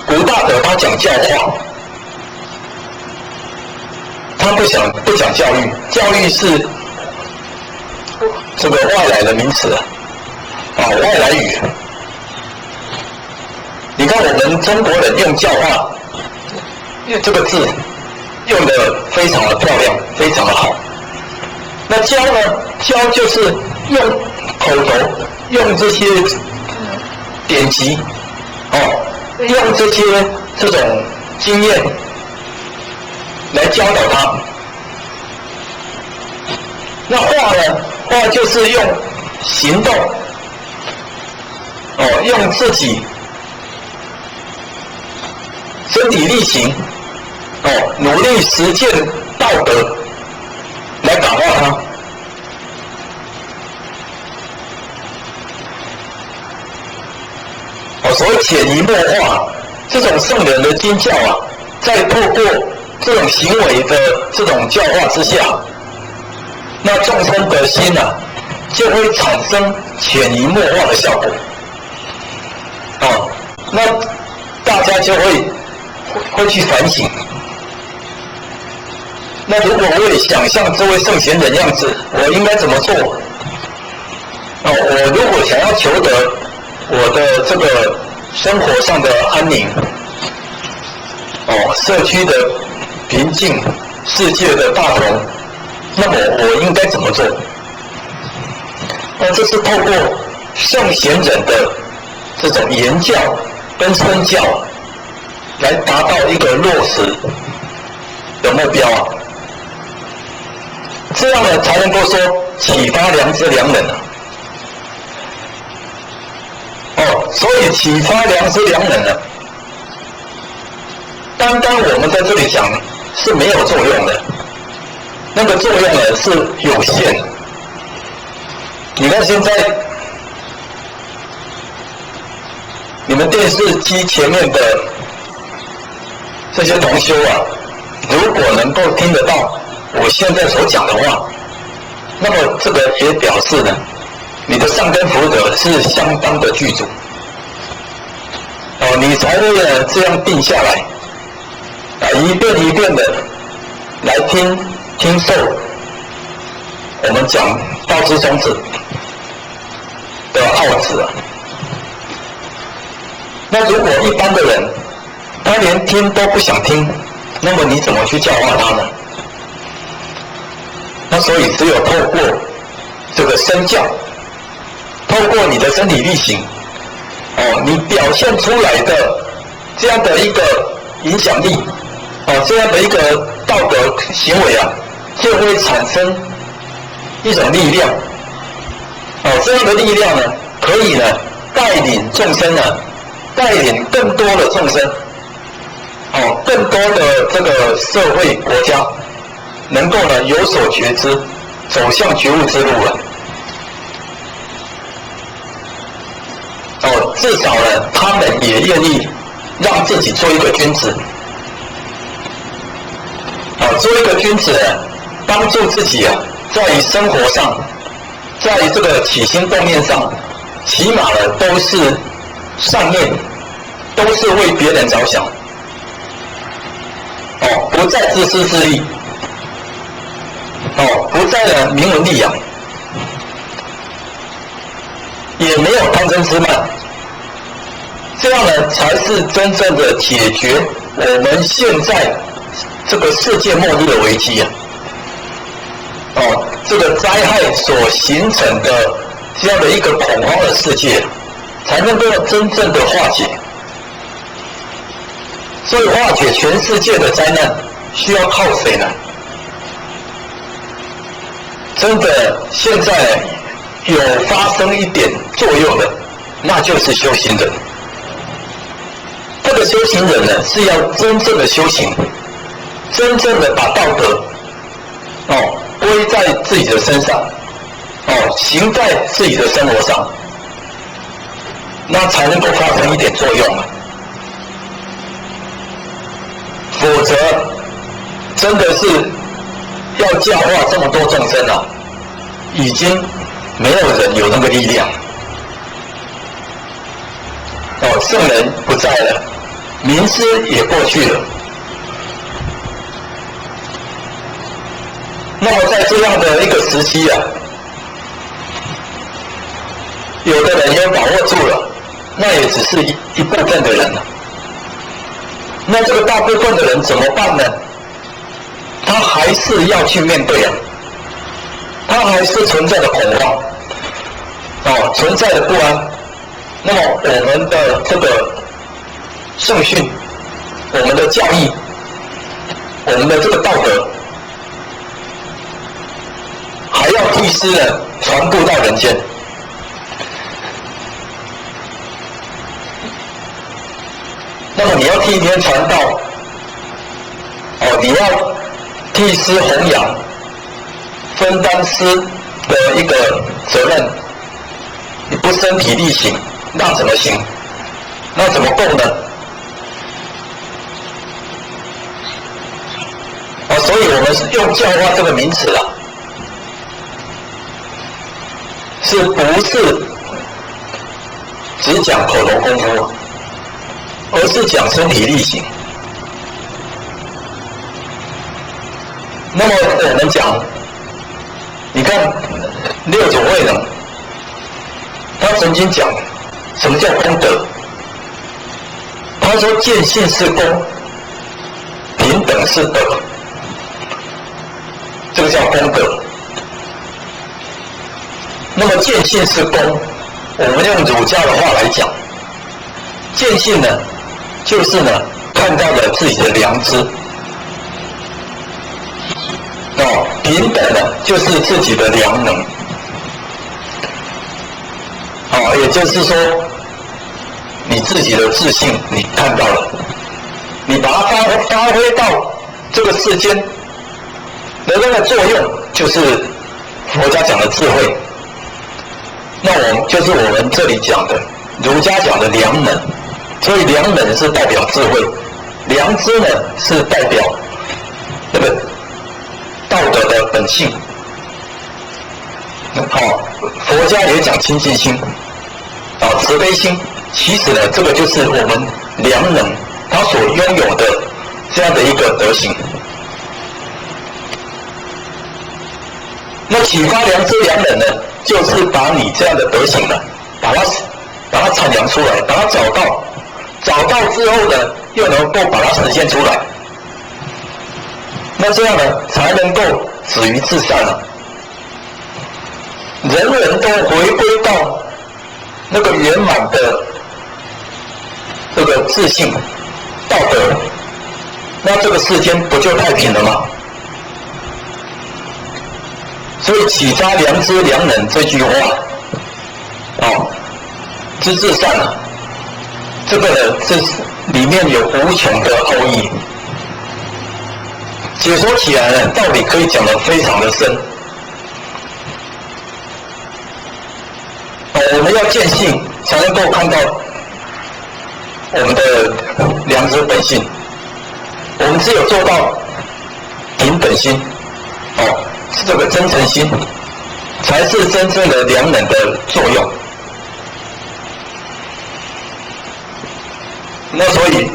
古大德他讲教化，他不讲教育，教育是这个外来的名词外来语。你看我们中国人用教化这个字用得非常的漂亮，非常的好。那教呢，教就是用口头，用这些典籍，用这些这种经验来教导他。那话呢，话就是用行动，用自己身体力行，努力实践道德来感化他。所谓潜移默化，这种圣人的经教啊，在透过这种行为的这种教化之下，那众生的心啊，就会产生潜移默化的效果。那大家就会去反省。那如果我也想像这位圣贤人样子，我应该怎么做？我如果想要求得我的这个生活上的安宁，社区的平静，世界的大同，那么我应该怎么做？这是透过圣贤人的这种言教跟身教来达到一个落实的目标啊，这样呢才能够说启发良知良能啊。所以启发良知良能呢，单单我们在这里讲是没有作用的，那个作用呢是有限的。你看现在你们电视机前面的这些同修啊，如果能够听得到我现在所讲的话，那么这个也表示呢，你的善根福德是相当的具足，你才会呢这样定下来，一遍一遍的来听受我们讲道之宗旨的奥旨啊。那如果一般的人他连听都不想听，那么你怎么去教化他呢？那所以只有透过这个身教，透过你的身体力行，你表现出来的这样的一个影响力，这样的一个道德行为啊，就会产生一种力量，这样的力量呢，可以呢带领众生呢，带领更多的众生，更多的这个社会国家，能够呢有所觉知，走向觉悟之路了。至少呢，他们也愿意让自己做一个君子，做一个君子呢，帮助自己啊，在生活上，在这个起心动念上，起码呢都是善念，都是为别人着想，不再自私自利，不再呢名闻利养，也没有贪嗔痴慢，这样呢才是真正的解决我们现在这个世界末日的危机啊！这个灾害所形成的这样的一个恐慌的世界，才能够真正的化解。所以化解全世界的灾难，需要靠谁呢？真的，现在有发生一点作用的，那就是修行人。这个修行人呢，是要真正的修行，真正的把道德归在自己的身上，行在自己的生活上，那才能够发生一点作用啊。否则，真的是要教化这么多众生啊，已经没有人有那个力量。圣人不在了，名师也过去了。那么在这样的一个时期啊，有的人有把握住了，那也只是一部分的人了。那这个大部分的人怎么办呢？他还是要去面对啊，他还是存在的恐慌，存在的不安。那么我们的这个圣训，我们的教义，我们的这个道德，还要替师呢传布到人间。那么你要替天传道，你要替师弘扬，分担师的一个责任，你不身体力行，那怎么行？那怎么够呢？所以我们是用教化这个名词啦，是不是只讲口头功夫，而是讲身体力行？那么我们讲，你看六祖慧能，他曾经讲什么叫功德？他说见性是功，平等是德，这个叫功德。那么见性是功，我们用儒家的话来讲，见性呢，就是呢看到了自己的良知，平等呢就是自己的良能，也就是说，你自己的自信你看到了，你把它发挥到这个世间的那个作用，就是佛家讲的智慧。那就是我们这里讲的儒家讲的良能，所以良能是代表智慧，良知呢是代表那个道德的本性。佛家也讲清净心，慈悲心。其实呢，这个就是我们良能他所拥有的这样的一个德行。那启发良知良能呢，就是把你这样的德行呢，把它阐扬出来，把它找到之后呢，又能够把它实现出来。那这样呢，才能够止于至善了。人人都回归到那个圆满的这个自信、道德，那这个世间不就太平了吗？所以启发良知良能这句话，知至善啊，这个呢，这里面有无穷的奥义，解说起来呢，道理可以讲得非常的深。我们要见性，才能够看到我们的良知本性。我们只有做到平等心，是这个真诚心，才是真正的良能的作用。那所以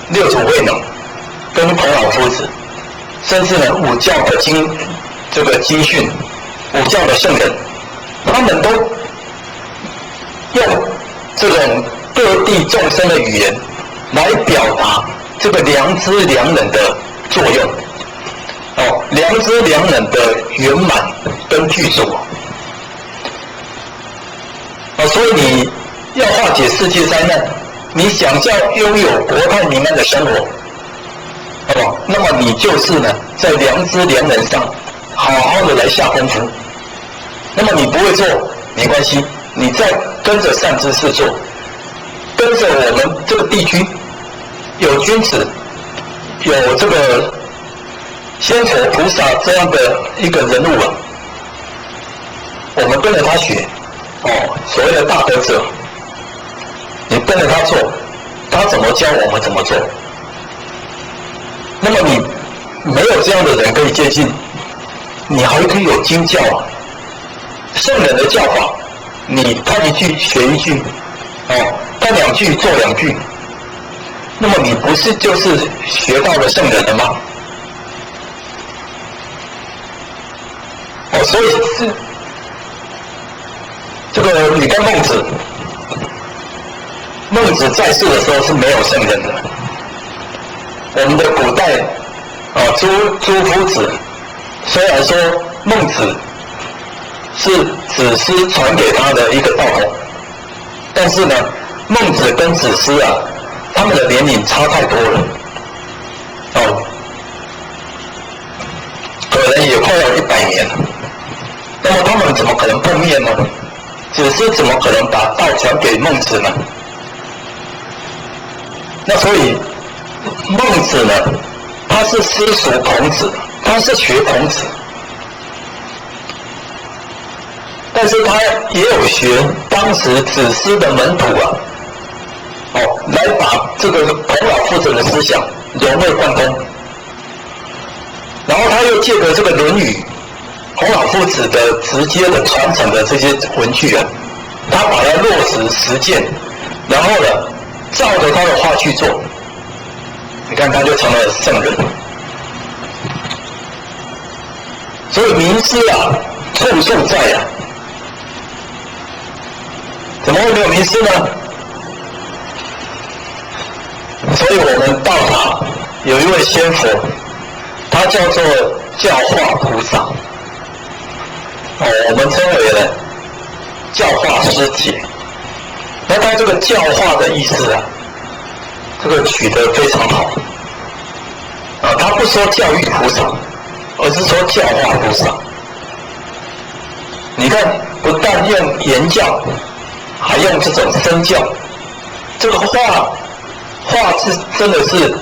六祖慧能跟孔老夫子，甚至呢五教的这个经训，五教的圣人，他们都用这种各地众生的语言来表达这个良知良能的作用。良知良能的圆满跟具足。所以你要化解世界灾难，你想要拥有国泰民安的生活，那么你就是呢，在良知良能上好好的来下功夫。那么你不会做没关系，你再跟着善知识做，跟着我们这个地区有君子，有这个仙佛菩萨这样的一个人物啊，我们跟着他学，所谓的大德者，你跟着他做，他怎么教我们怎么做。那么你没有这样的人可以接近，你还可以有经教啊，圣人的教法，你看一句学一句，看两句做两句，那么你不是就是学到了圣人了吗？所以是这个你跟孟子在世的时候是没有圣人的。我们的古代朱夫子虽然说孟子是子思传给他的一个道统，但是呢，孟子跟子思啊，他们的年龄差太多了，可能也快要100年了。那么他们怎么可能碰面呢？子思怎么可能把道传给孟子呢？那所以孟子呢，他是师属孔子，他是学孔子，但是他也有学当时子思的门徒啊，来把这个孔老夫子的思想融会贯通，然后他又借着这个《论语》孔老夫子的直接的传承的这些文句啊，他把它落实实践，然后呢，照着他的话去做，你看他就成了圣人。所以名师啊，处处在啊，怎么会没有名师呢？所以我们道法有一位仙佛，他叫做教化菩萨。我们称为呢教化师姐。那他这个教化的意思啊，这个取得非常好。他不说教育菩萨，而是说教化菩萨。你看，不但用言教，还用这种身教，这个话是真的是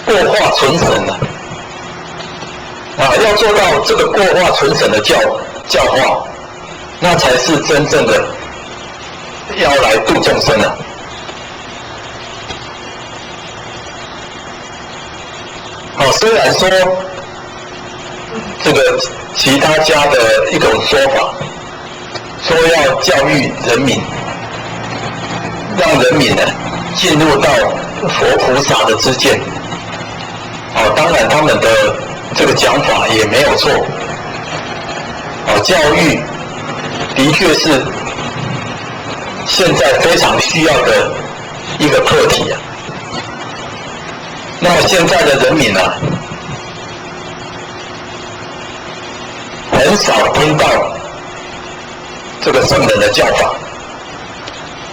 过话存神了要做到这个过话存神的教化，那才是真正的要来度众生了。虽然说这个其他家的一种说法，说要教育人民，让人民呢进入到佛菩萨的知见。当然他们的这个讲法也没有错。教育的确是现在非常需要的一个课题啊。那么现在的人民呢，很少听到这个圣人的教法，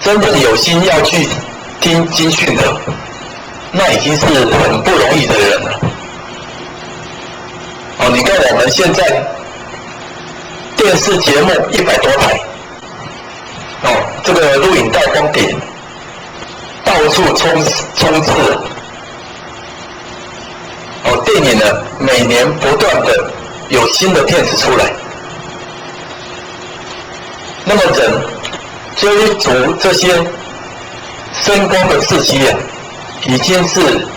真正有心要去听经训的，那已经是很不容易的人了。你看我们现在电视节目100多台，这个录影带光碟到处充斥。电影呢，每年不断的有新的片子出来，那么人追逐这些声光的刺激已经是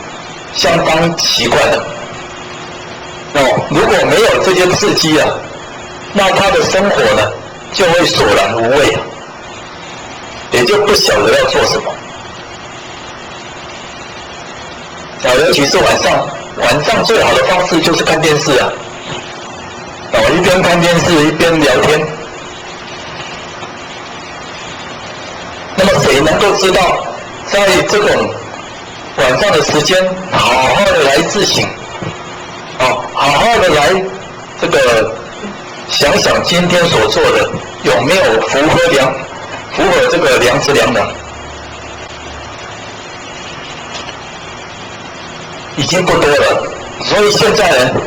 相当习惯了。如果没有这些刺激那他的生活呢就会索然无味也就不晓得要做什么。尤其是晚上最好的方式就是看电视一边看电视一边聊天。那么谁能够知道在这种晚上的时间好好的来自省好好的来这个想想今天所做的有没有符合这个良知良能，已经不多了。所以现在呢，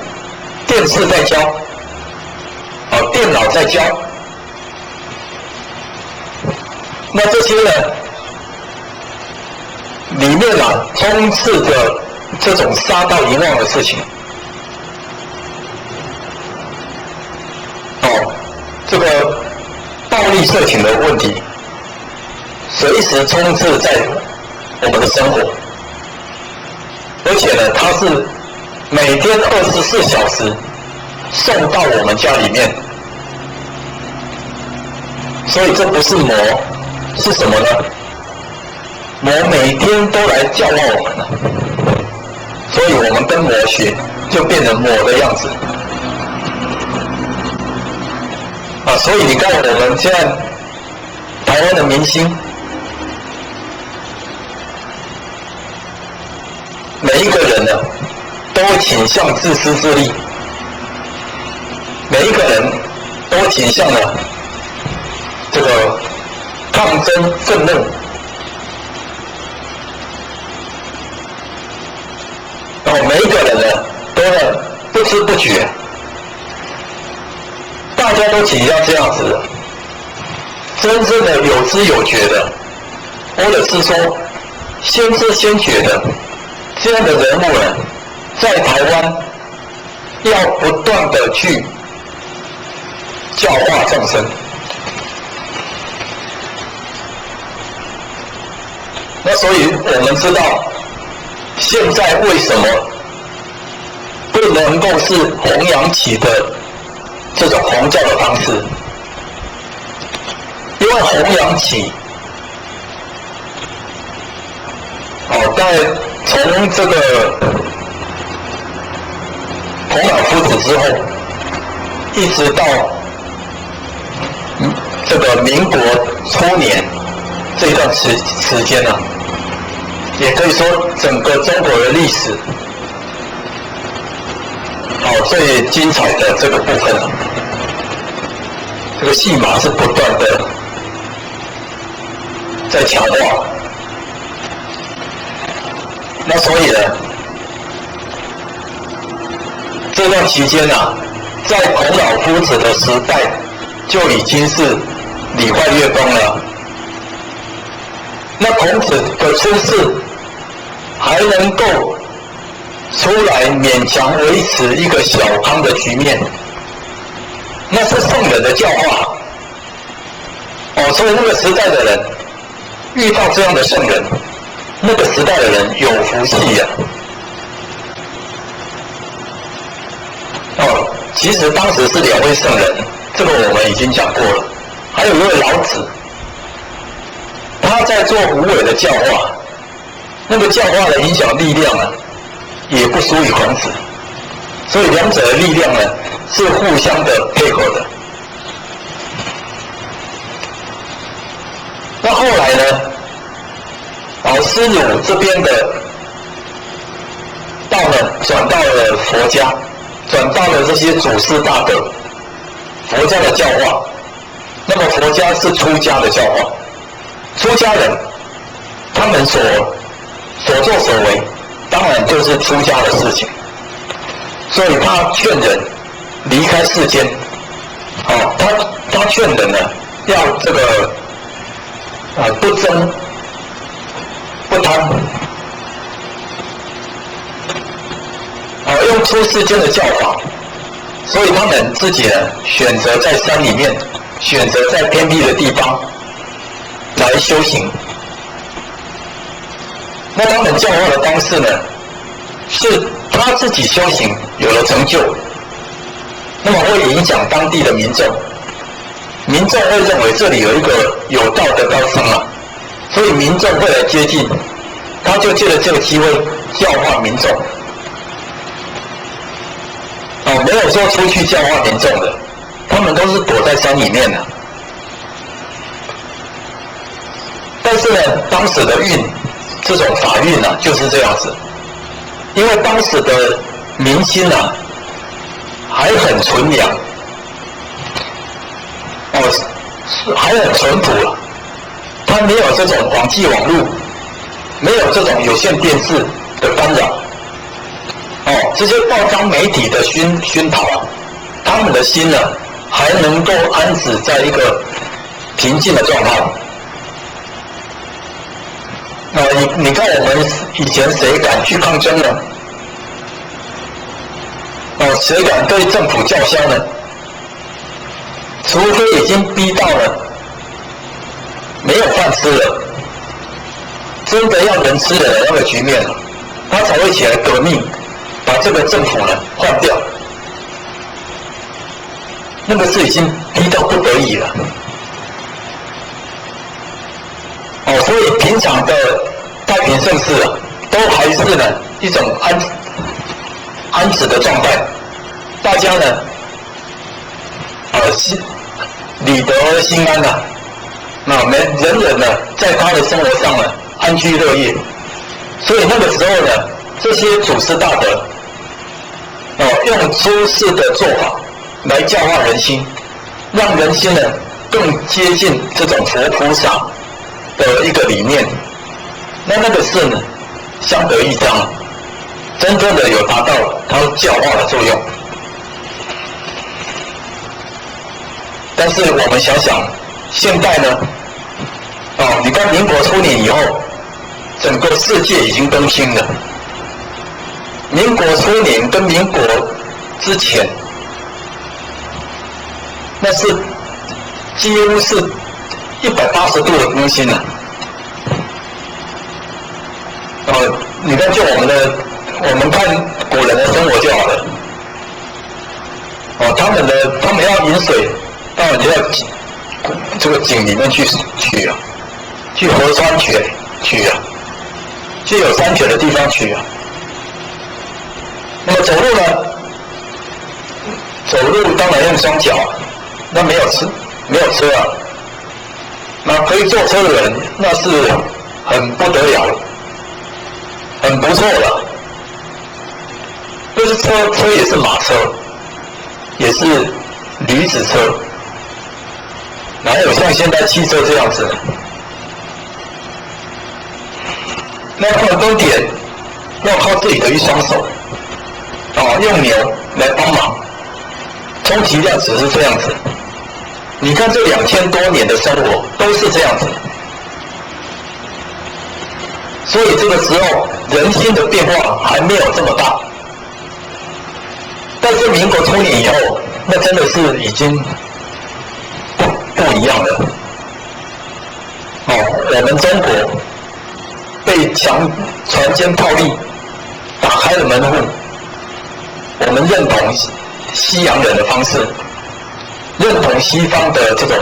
电视在教电脑在教，那这些呢里面充斥着这种杀盗淫妄的事情这个暴力色情的问题随时充斥在我们的生活，而且呢它是每天24小时送到我们家里面，所以这不是魔，是什么呢？魔每天都来教化我们了，所以我们跟魔学就变成魔的样子所以你看我们现在台湾的明星，每一个人呢都倾向自私自利，每一个人都倾向了这个抗争愤怒每一个人呢都不知不觉大家都倾向这样子的。真正的有知有觉的，或者是说先知先觉的这样的人物呢，在台湾要不断的去教化众生。那所以我们知道现在为什么不能够是弘扬起的这种弘教的方式，因为弘扬起在从这个孔老夫子之后一直到这个民国初年这一段时间也可以说整个中国的历史最精彩的这个部分这个戏码是不断的在强化。那所以呢，这段期间在孔老夫子的时代就已经是礼坏乐工了那孔子的出世还能够出来勉强维持一个小康的局面，那是圣人的教化。所以那个时代的人遇到这样的圣人，那个时代的人有福气呀。其实当时是2位圣人，这个我们已经讲过了。还有一位老子，他在做无为的教化，那个教化的影响力量啊，也不输于孔子，所以两者的力量呢是互相的配合的。那后来呢，师儒这边的道呢，转到了佛家，转到了这些祖师大德，佛家的教化。那么佛家是出家的教化，出家人他们所作所为，当然就是出家的事情，所以他劝人离开世间，他劝人呢要这个不争不贪，用出世间的教法，所以他们自己呢选择在山里面，选择在偏僻的地方来修行。那他们教化的方式呢，是他自己修行有了成就，那么会影响当地的民众，民众会认为这里有一个有道的高僧啊，所以民众会来接近，他就借着这个机会教化民众。没有说出去教化民众的，他们都是躲在山里面的。但是呢，当时的运，这种法运啊，就是这样子。因为当时的民心啊，还很纯良，还很淳朴啊。他没有这种网际网络，没有这种有线电视的干扰。这些报章媒体的熏陶啊，他们的心呢，还能够安止在一个平静的状态。你看我们以前谁敢去抗争呢？谁敢对政府叫嚣呢？除非已经逼到了没有饭吃了，真的要人吃的那个局面了，他才会起来革命，把这个政府呢换掉。那个是已经逼到不得已了。所以平常的太平盛世啊，都还是呢一种安止的状态，大家呢理得而心安啊，人人呢在他的生活上呢安居乐业。所以那个时候呢，这些祖师大德用出世的做法来教化人心，让人心呢更接近这种佛菩萨的一个理念。那个是呢相得益彰，真正的有达到它教化的作用。但是我们想想现代呢，你看民国初年以后，整个世界已经更新了。民国初年跟民国之前，那是几乎是180度的更新了。你看就我们看古人的生活就好了。他们要饮水，当然就要这个井里面去啊，去河川泉去啊，去有山泉的地方去啊。那么走路呢？走路当然用双脚，那没有车啊。那可以坐车的人，那是很不得了了，很不错的。就是车也是马车，也是驴子车，哪有像现在汽车这样子的？那很多点要靠自己的一双手，用牛来帮忙，充其量只是这样子。你看这2000多年的生活都是这样子。所以这个时候人心的变化还没有这么大。但是民国初年以后，那真的是已经不一样了。我们中国被船坚炮利打开了门户，我们认同西洋人的方式，认同西方的这种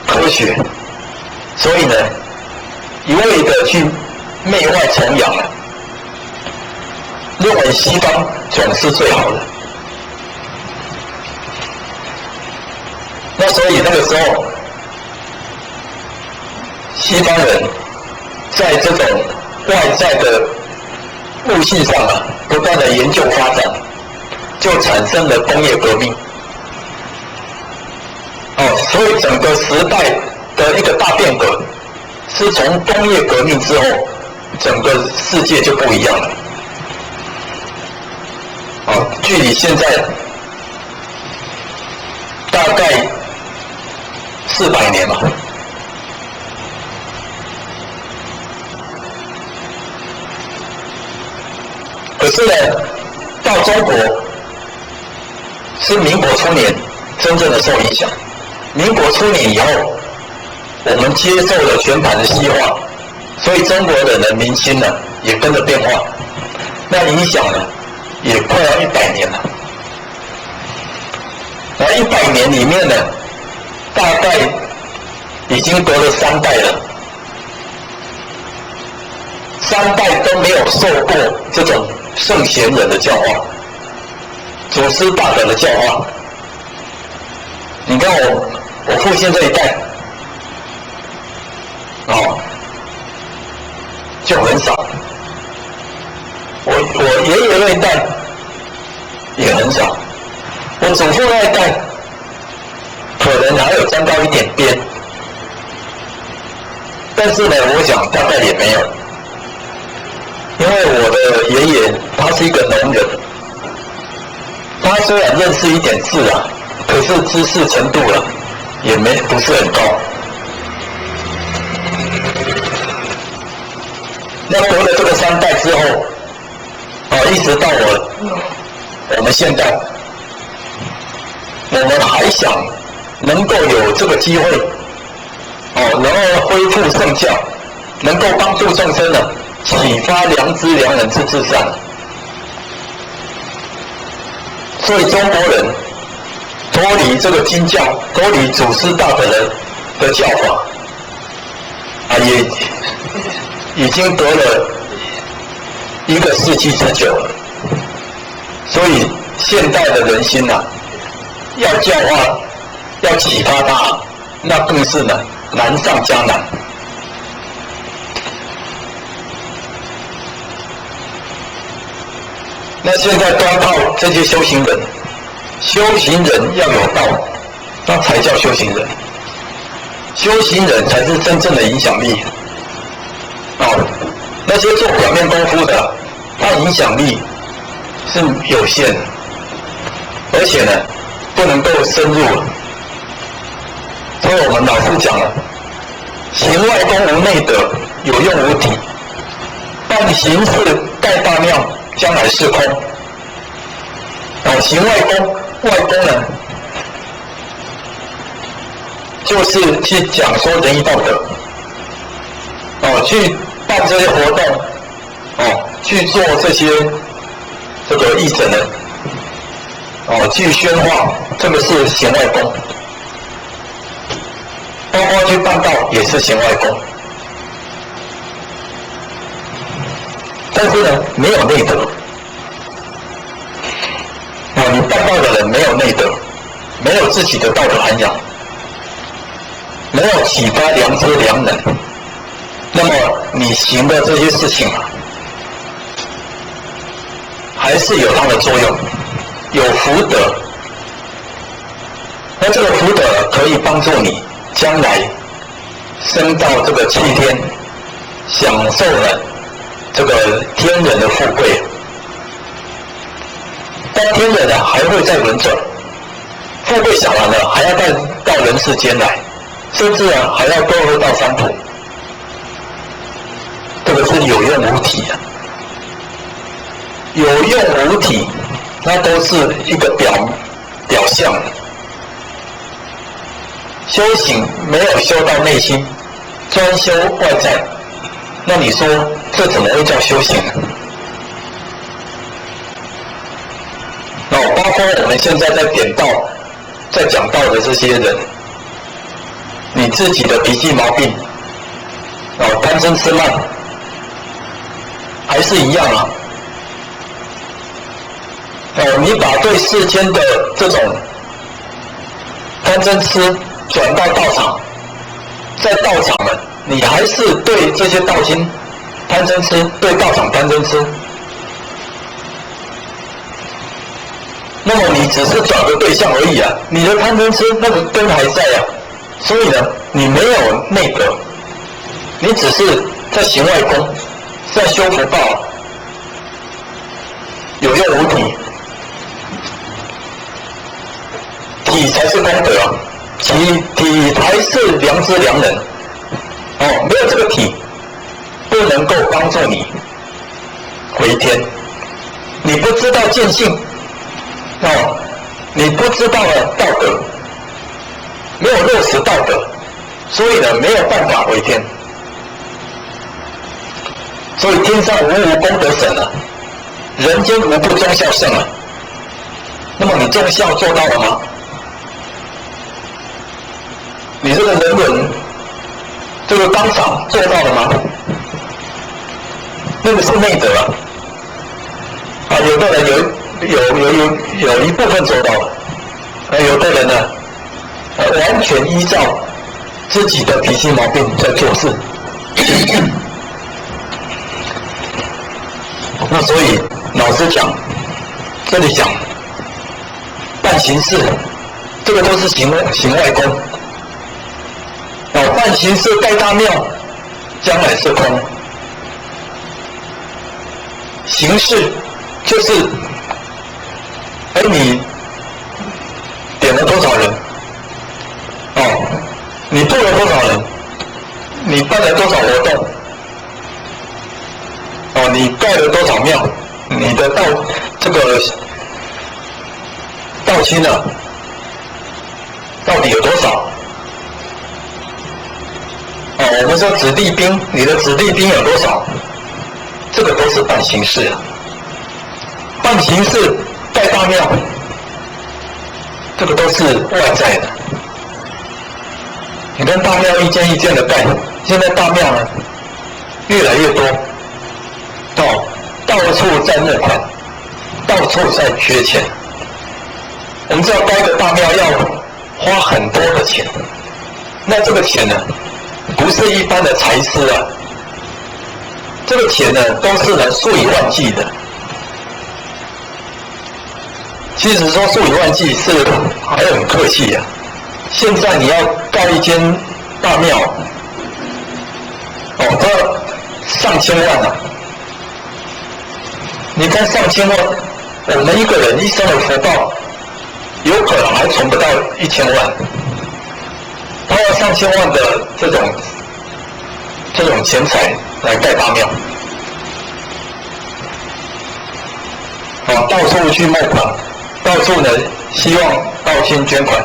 科学，所以呢，一味的去媚外崇洋了，认为西方总是最好的。那所以那个时候，西方人在这种外在的物性上不断的研究发展，就产生了工业革命。所以整个时代的一个大变革，是从工业革命之后，整个世界就不一样了。距离现在大概400年嘛。可是呢，到中国是民国初年真正的受影响。民国初年以后，我们接受了全盘的西化，所以中国人的民心呢也跟着变化。那影响呢也快要100年了。那100年里面呢，大概已经隔了3代了，3代都没有受过这种圣贤人的教化，祖师大德的教化。你看我父亲这一代，就很少。我爷爷那一代也很少。我祖父那一代可能还有沾到一点边，但是呢，我想大概也没有。因为我的爷爷他是一个农人，他虽然认识一点字可是知识程度也不是很高。那隔了这个3代之后，一直到我们现在，我们还想能够有这个机会，能够恢复圣教，能够帮助众生启发良知良人之至善。所以中国人脱离这个经教，脱离祖师大德的教法，也已经隔了1个世纪之久了。所以现代的人心要教化，要启发他，那更是难上加难。那现在光靠这些修行人，修行人要有道，那才叫修行人。修行人才是真正的影响力。那些做表面功夫的，他影响力是有限的，而且呢，不能够深入了。所以我们老师讲了，行外功无内德，有用无体，但行事盖大庙，将来是空。行外功，外功呢，就是去讲说仁义道德，去办这些活动，去做这些这个义诊的，去宣化，这个是行外功。包括去办道也是行外功。但是呢，没有内德。你办道的人没有内德，没有自己的道德涵养，没有启发良知良能，那么你行的这些事情还是有它的作用，有福德。那这个福德可以帮助你将来升到这个7天，享受了这个天人的富贵。但天人还会再轮转，富贵享完了，还要再到人世间来，甚至还要堕落到三途。这个是有用无体啊。有用无体，那都是一个表象。修行没有修到内心，专修外在，那你说这怎么会叫修行呢？包括我们现在在点道、在讲道的这些人，你自己的脾气毛病，贪嗔痴慢，还是一样啊。你把对世间的这种贪嗔痴转到道场，在道场了，你还是对这些道亲贪嗔痴，对道场贪嗔痴。那么你只是转个对象而已啊，你的贪嗔痴那个根还在啊，所以呢，你没有内格，你只是在行外功，在修福报，有用无体，体才是功德啊，体才是良知良人，没有这个体，不能够帮助你回天，你不知道见性。你不知道了道德，没有落实道德，所以呢没有办法回天。所以天上无功德神啊，人间无不忠孝圣啊。那么你忠孝做到了吗？你这个人伦，这个纲常做到了吗？那个是内德啊。有的人有一部分做到了，有的人呢，完全依照自己的脾气毛病在做事。那所以老实讲，这里讲办行事，这个都是行外功。办行事盖大庙，将来是空。行事就是你点了多少人？你度了多少人？你办了多少活动？你盖了多少庙？你的这个道亲啊，到底有多少？我们说子弟兵，你的子弟兵有多少？这个都是办行事啊。办行事盖大庙，这个都是外在的。你看大庙一间一间的盖，现在大庙呢越来越多，到处在募款，到处在缺钱。我们知道盖一个大庙要花很多的钱，那这个钱呢，不是一般的财师啊，这个钱呢都是呢数以万计的。其实说数以万计是还很客气啊。现在你要盖一间大庙，都要上千万啊！你看上千万，我们一个人一生的福报，有可能还存不到1000万。他要上千万的这种钱财来盖大庙，到处去募款，到处呢希望道亲捐款。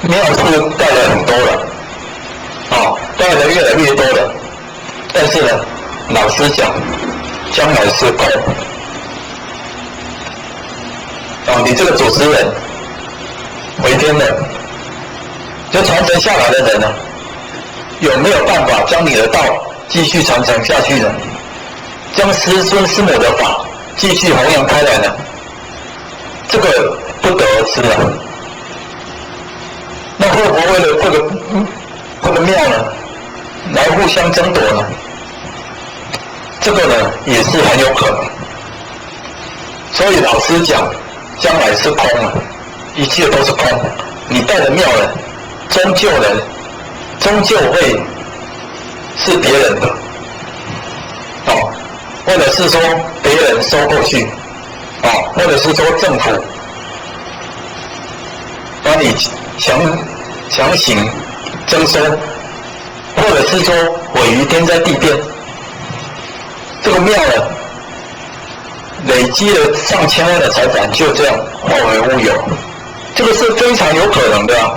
庙是盖了很多了，盖了越来越多了，但是呢，老实讲，将来是空。你这个主持人回天了，就传承下来的人呢，有没有办法将你的道继续传承下去呢？将师尊师母的法继续弘扬开来呢？这个不得而知啊。那会不会为了这个庙呢，来互相争夺呢？这个呢也是很有可能。所以老实讲，将来是空了，一切都是空。你盖的庙呢，终究会是别人的，或者是说别人收过去，或者是说政府把你强行征收，或者是说毁于天灾地变，这个庙呢累积了上千万的财产就这样化为乌有，这个是非常有可能的啊。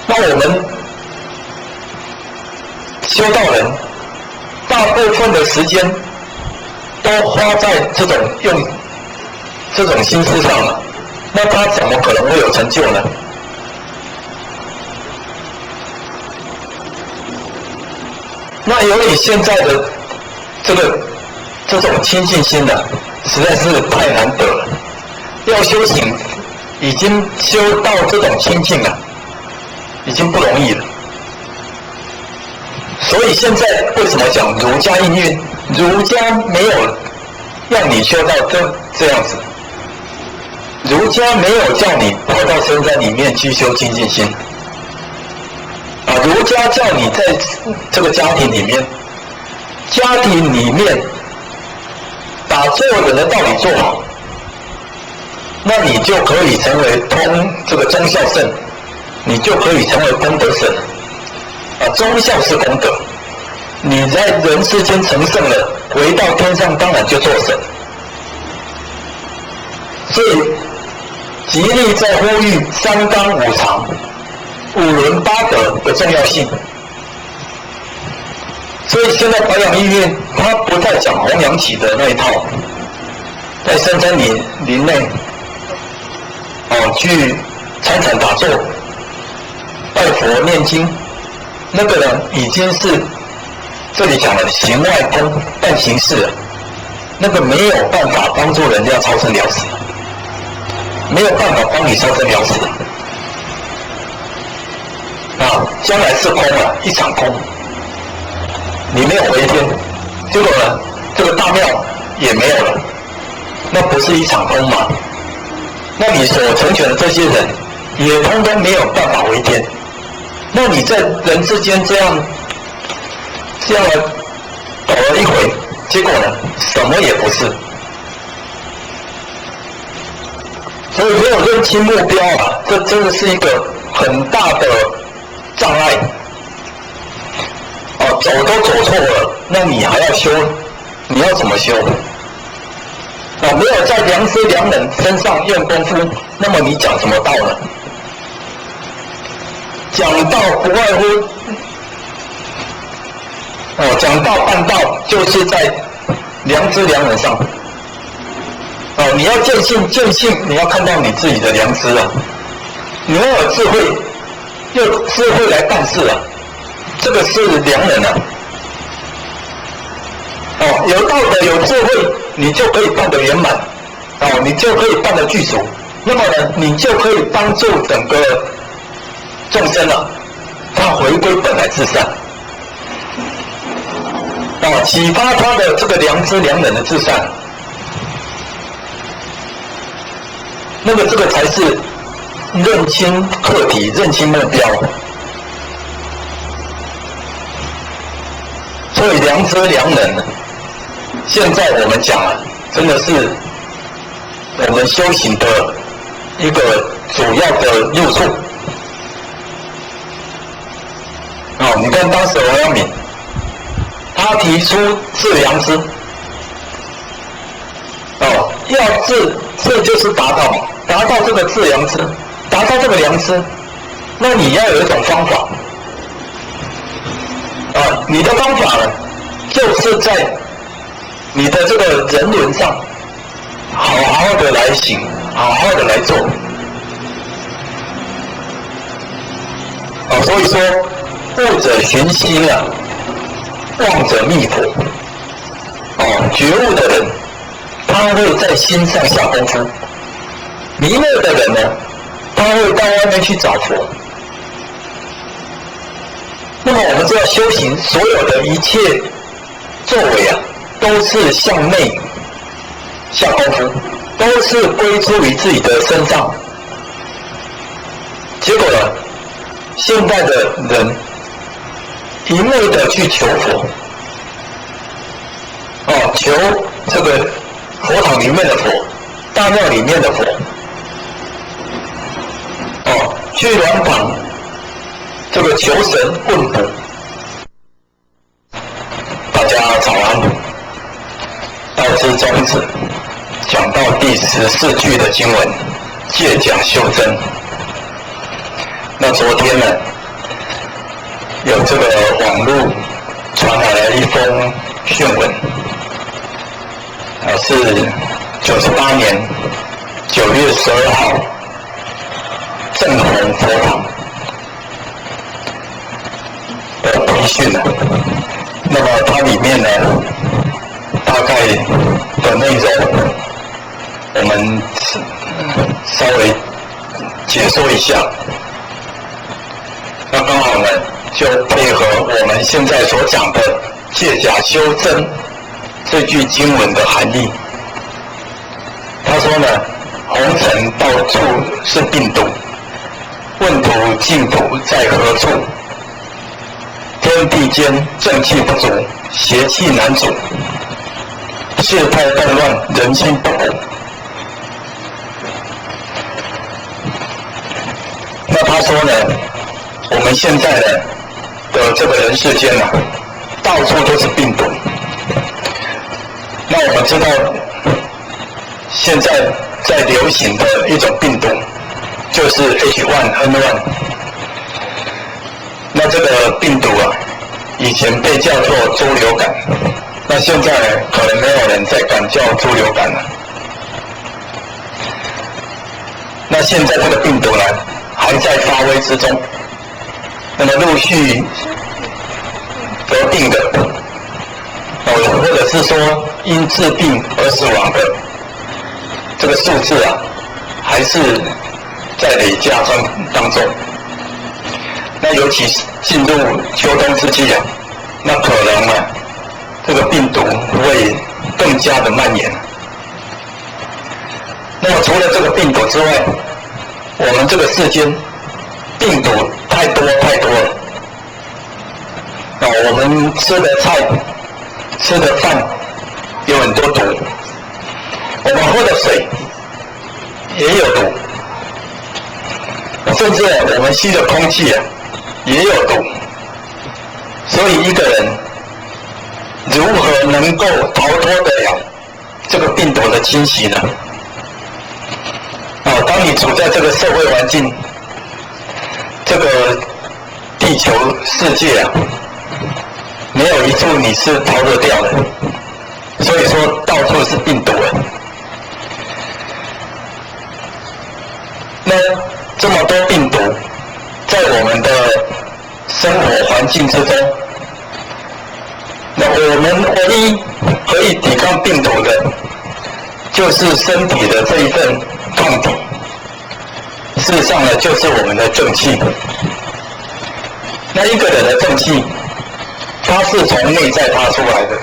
那我们修道人大部分的时间都花在这种用这种心思上了，那他怎么可能会有成就呢？那由于现在的这种亲近心呢，实在是太难得了。要修行，已经修到这种清净了，已经不容易了。所以现在为什么讲儒家应运？儒家没有让你修到这样子，儒家没有叫你跑到深山里面去修清净心。儒家叫你在这个家庭里面把做人的道理做好，那你就可以成为这个忠孝圣，你就可以成为功德圣。忠孝是功德，你在人世间成圣了，回到天上当然就做神。所以极力在呼吁三纲五常、五伦八德的重要性。所以现在白杨医院它不再讲弘扬起的那一套，在深山林内去参禅打坐、拜佛念经，那个呢已经是这里讲的行外功办行事了，那个没有办法帮助人家超生了死，没有办法帮你超生了死将来是空了，一场空，你没有回天，结果呢这个大庙也没有了，那不是一场空吗？那你所成全的这些人也通通没有办法回天，那你在人之间这样搞了一回，结果呢什么也不是。所以没有认清目标这真的是一个很大的障碍。走都走错了，那你还要修，你要怎么修？没有在良师良人身上用功夫，那么你讲什么道呢？讲道不外乎讲道办道，就是在良知良人上。你要见性，你要看到你自己的良知啊。你要有智慧，用智慧来办事啊，这个是良人啊。有道德有智慧，你就可以办得圆满，你就可以办得具足。那么呢，你就可以帮助整个众生他回归本来至善，启发他的这个良知良人的至善。那么这个才是认清课题、认清目标。所以良知良人，现在我们讲真的是我们修行的一个主要的路处。你看当时王阳明，他提出治良知，要治就是达到这个治良知，达到这个良知，那你要有一种方法。你的方法呢，就是在你的这个人伦上，好好的来行，好好的来做。所以说，悟者寻心忘者觅佛。觉悟的人，他会在心上下功夫；迷昧的人呢，他会到外面去找佛。那么我们知道修行所有的一切作为都是向内下功夫，都是归诸于自己的身上。结果呢，现代的人一味的去求佛，求这个佛堂里面的佛，大庙里面的佛，去鸾堂这个求神问卜，大家早安。道之宗旨讲到第14句的经文，借假修真。那昨天呢，有这个网络传来了一封讯文，是98年9月12号正弘佛堂的批讯了。那么它里面呢，大概的内容我们稍微解说一下。那刚好呢，就配合我们现在所讲的借假修真这句经文的含义。他说呢，红尘到处是病毒，问途净土在何处？天地间正气不足，邪气难阻，世态动乱，人心不古。那他说呢，我们现在的这个人世间啊，到处都是病毒。那我们知道，现在在流行的一种病毒就是 H1N1。那这个病毒啊，以前被叫做猪流感，那现在呢，可能没有人再敢叫猪流感了。那现在这个病毒呢，还在发威之中。那么陆续得病的，或者是说因致病而死亡的，这个数字啊，还是在累加当中。那尤其进入秋冬之际啊，那可能啊，这个病毒会更加的蔓延。那么除了这个病毒之外，我们这个世间病毒太多了。我们吃的菜、吃的饭有很多毒，我们喝的水也有毒，甚至我们吸的空气啊也有毒。所以一个人如何能够逃脱得了这个病毒的侵袭呢？当你处在这个社会环境，这个地球世界啊，没有一处你是逃得掉的。所以说到处是病毒啊。那这么多病毒在我们的生活环境之中，那我们唯一可以抵抗病毒的，就是身体的这一份抗体。事实上呢，就是我们的正气。那一个人的正气，它是从内在发出来的，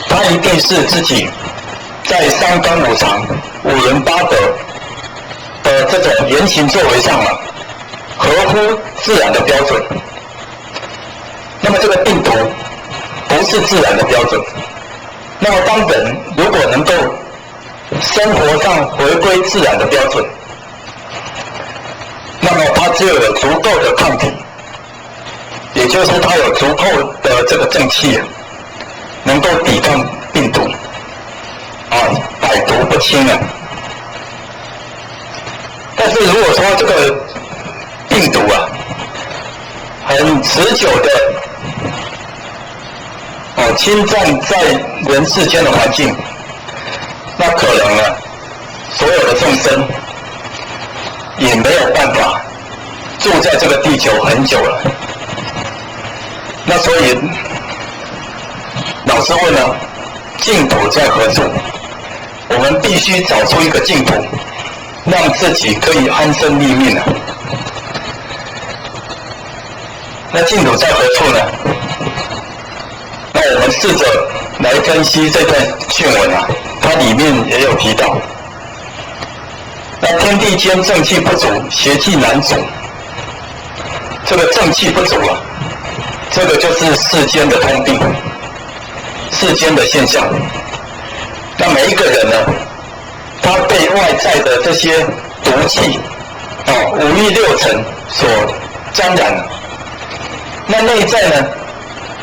它一定是自己在三纲五常、五伦八德的这种言行作为上啊，合乎自然的标准。那么这个病毒不是自然的标准。那么当人如果能够生活上回归自然的标准，那么他只有足够的抗体，也就是说他有足够的这个正气，能够抵抗病毒，百毒不侵啊。但是如果说这个病毒啊，很持久的侵占在人世间的环境，那可能呢，所有的众生也没有办法住在这个地球很久了。那所以老师问呢，净土在何处？我们必须找出一个净土，让自己可以安身立命啊。那净土在何处呢？那我们试着来分析这段讯文啊，它里面也有提到，那天地间正气不足，邪气难阻。这个正气不足啊，这个就是世间的通病，世间的现象。那每一个人呢，他被外在的这些毒气，五欲六尘所沾染，那内在呢，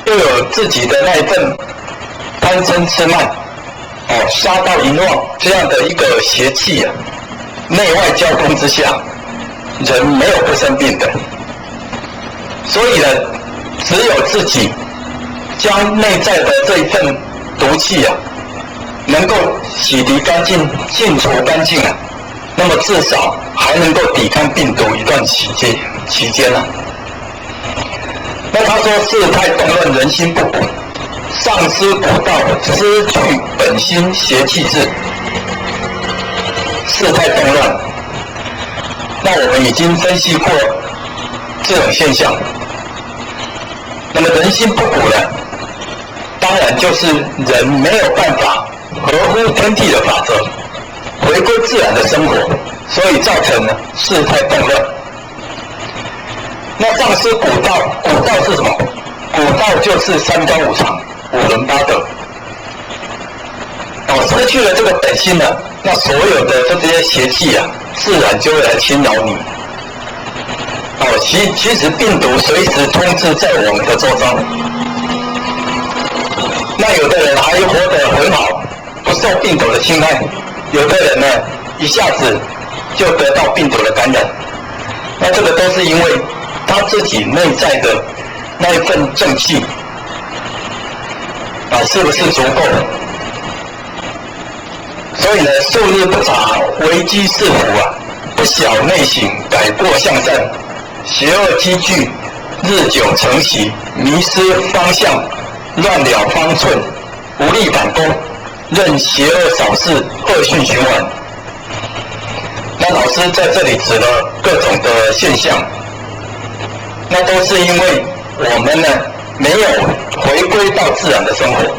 又有自己的那一份贪嗔痴慢，杀盗淫妄这样的一个邪气啊，内外交通之下，人没有不生病的。所以呢，只有自己将内在的这一份毒气啊，能够洗涤干净、净除干净啊，那么至少还能够抵抗病毒一段期间啊。那他说事态动乱，人心不古，丧失古道，失去本心邪气质。事态动乱，那我们已经分析过这种现象。那么人心不古呢，当然就是人没有办法合乎天地的法则，回归自然的生活，所以造成了事态动乱。那丧失古道，古道是什么？古道就是三纲五常、五伦八德。失去了这个本心呢，那所有的这些邪气啊，自然就会来侵扰你。其实病毒随时通知在我们的周遭。那有的人还活得很好，不受病毒的侵害；有的人呢，一下子就得到病毒的感染。那这个都是因为他自己内在的那一份正气是不是足够？所以呢，素日不察，危机四伏啊，不晓内省，改过向善，邪恶积聚，日久成习，迷失方向，乱了方寸，无力反攻，任邪恶扫视，恶性循环。那老师在这里指了各种的现象，那都是因为我们呢没有回归到自然的生活。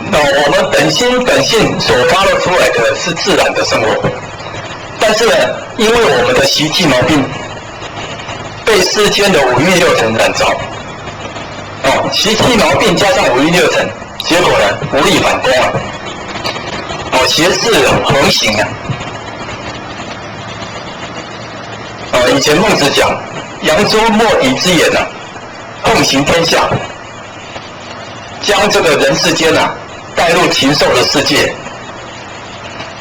那我们本心本性所发露出来的是自然的生活，但是呢，因为我们的习气毛病被世间的五欲六尘染着，习气毛病加上五欲六尘，结果呢无力反攻啊，邪事横行啊。以前孟子讲扬州莫敌之言啊，横行天下，将这个人世间啊带入禽兽的世界。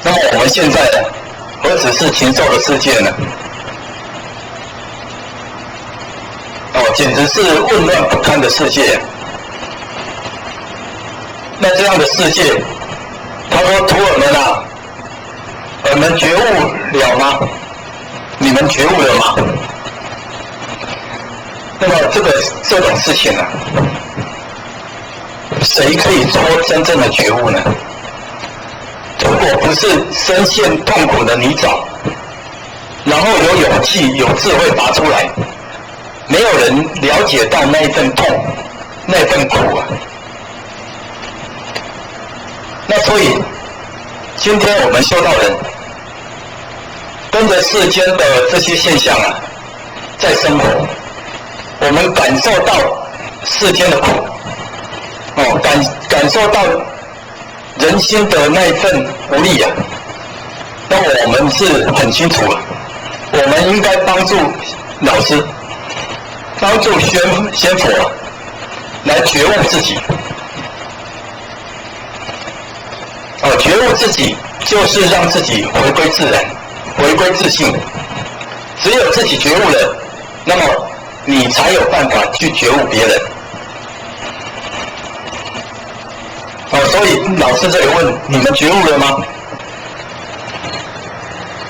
那么我们现在呢，何止是禽兽的世界呢？简直是混乱不堪的世界。那这样的世界，他说徒儿们啊，我们觉悟了吗？你们觉悟了吗？那么这种事情呢，谁可以说真正的觉悟呢？如果不是深陷痛苦的泥沼，然后有勇气、有智慧拔出来，没有人了解到那一份痛、那份苦啊。那所以，今天我们修道人跟着世间的这些现象啊，在生活，我们感受到世间的苦，感受到人心的那一份无力啊。那我们是很清楚了，我们应该帮助老师，帮助仙佛来觉悟自己。觉悟自己就是让自己回归自然，回归自性。只有自己觉悟了，那么你才有办法去觉悟别人。所以老师这里问你们觉悟了吗？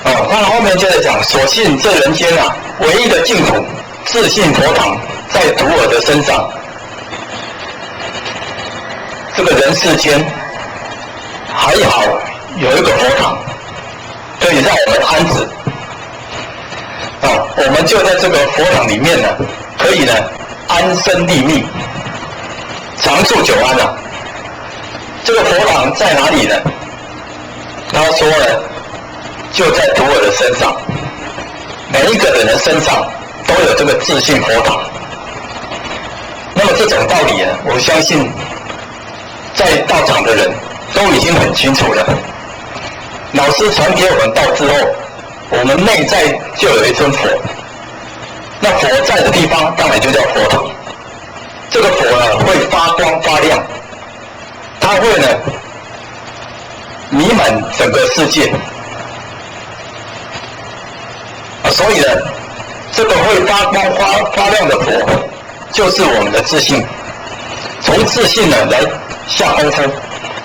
那后面接着讲，所幸这人间啊，唯一的净土，自性佛堂在徒儿的身上。这个人世间还好有一个佛堂，可以让我们安置。我们就在这个佛堂里面呢，可以呢安身立命，长处久安啊。这个佛堂在哪里呢？他说呢，就在徒儿的身上，每一个人的身上都有这个自性佛堂。那么这种道理呢，我相信在道场的人都已经很清楚了。老师传给我们道之后，我们内在就有一尊佛。那佛在的地方当然就叫佛堂。这个佛呢会发光发亮，它会呢弥满整个世界。所以呢，这个会发光发亮的佛，就是我们的自信。从自信呢来下功夫，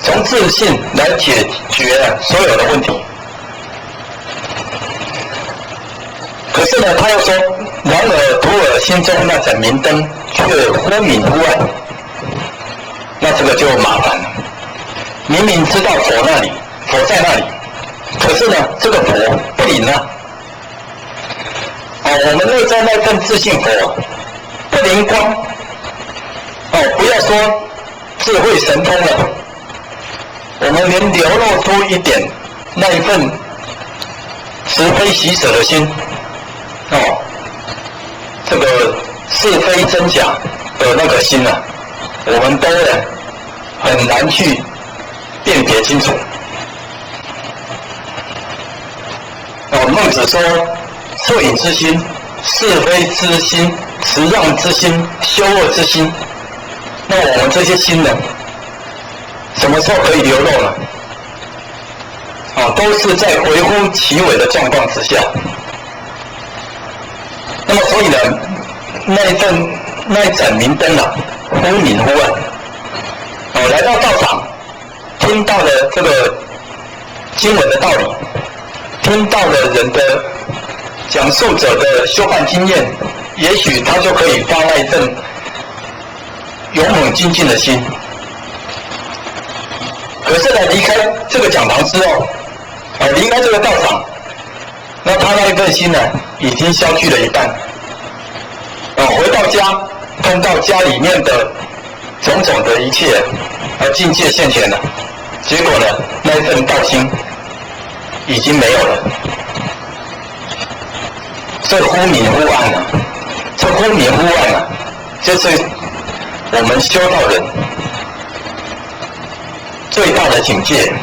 从自信来解决所有的问题。可是呢，他又说：“然而徒儿心中那盏明灯，却忽明忽暗。”那这个就麻烦了。明明知道佛那里，佛在那里，可是呢，这个佛不灵啊。我们内在那份自信佛不灵光。不要说智慧神通了，我们连流露出一点那一份慈悲喜舍的心，这个是非真假的那个心啊，我们都很难去辨别清楚。孟子说：恻隐之心、是非之心、辞让之心、羞恶之心。那我们这些心呢，什么时候可以流露呢？都是在微乎其微的状况之下。那么所以呢，那一盏明灯啊，忽明忽暗。来到道场，听到了这个经文的道理，听到了人的讲述者的修办经验，也许他就可以发那一份勇猛精进的心。可是呢，离开这个讲堂之后，离开这个道场，那他那一份心呢，已经消去了一半。回到家，看到家里面的种种的一切，境界现前了，结果呢，那一份道心已经没有了。这忽明忽暗啊，这忽明忽暗啊，就是我们修道人最大的警戒。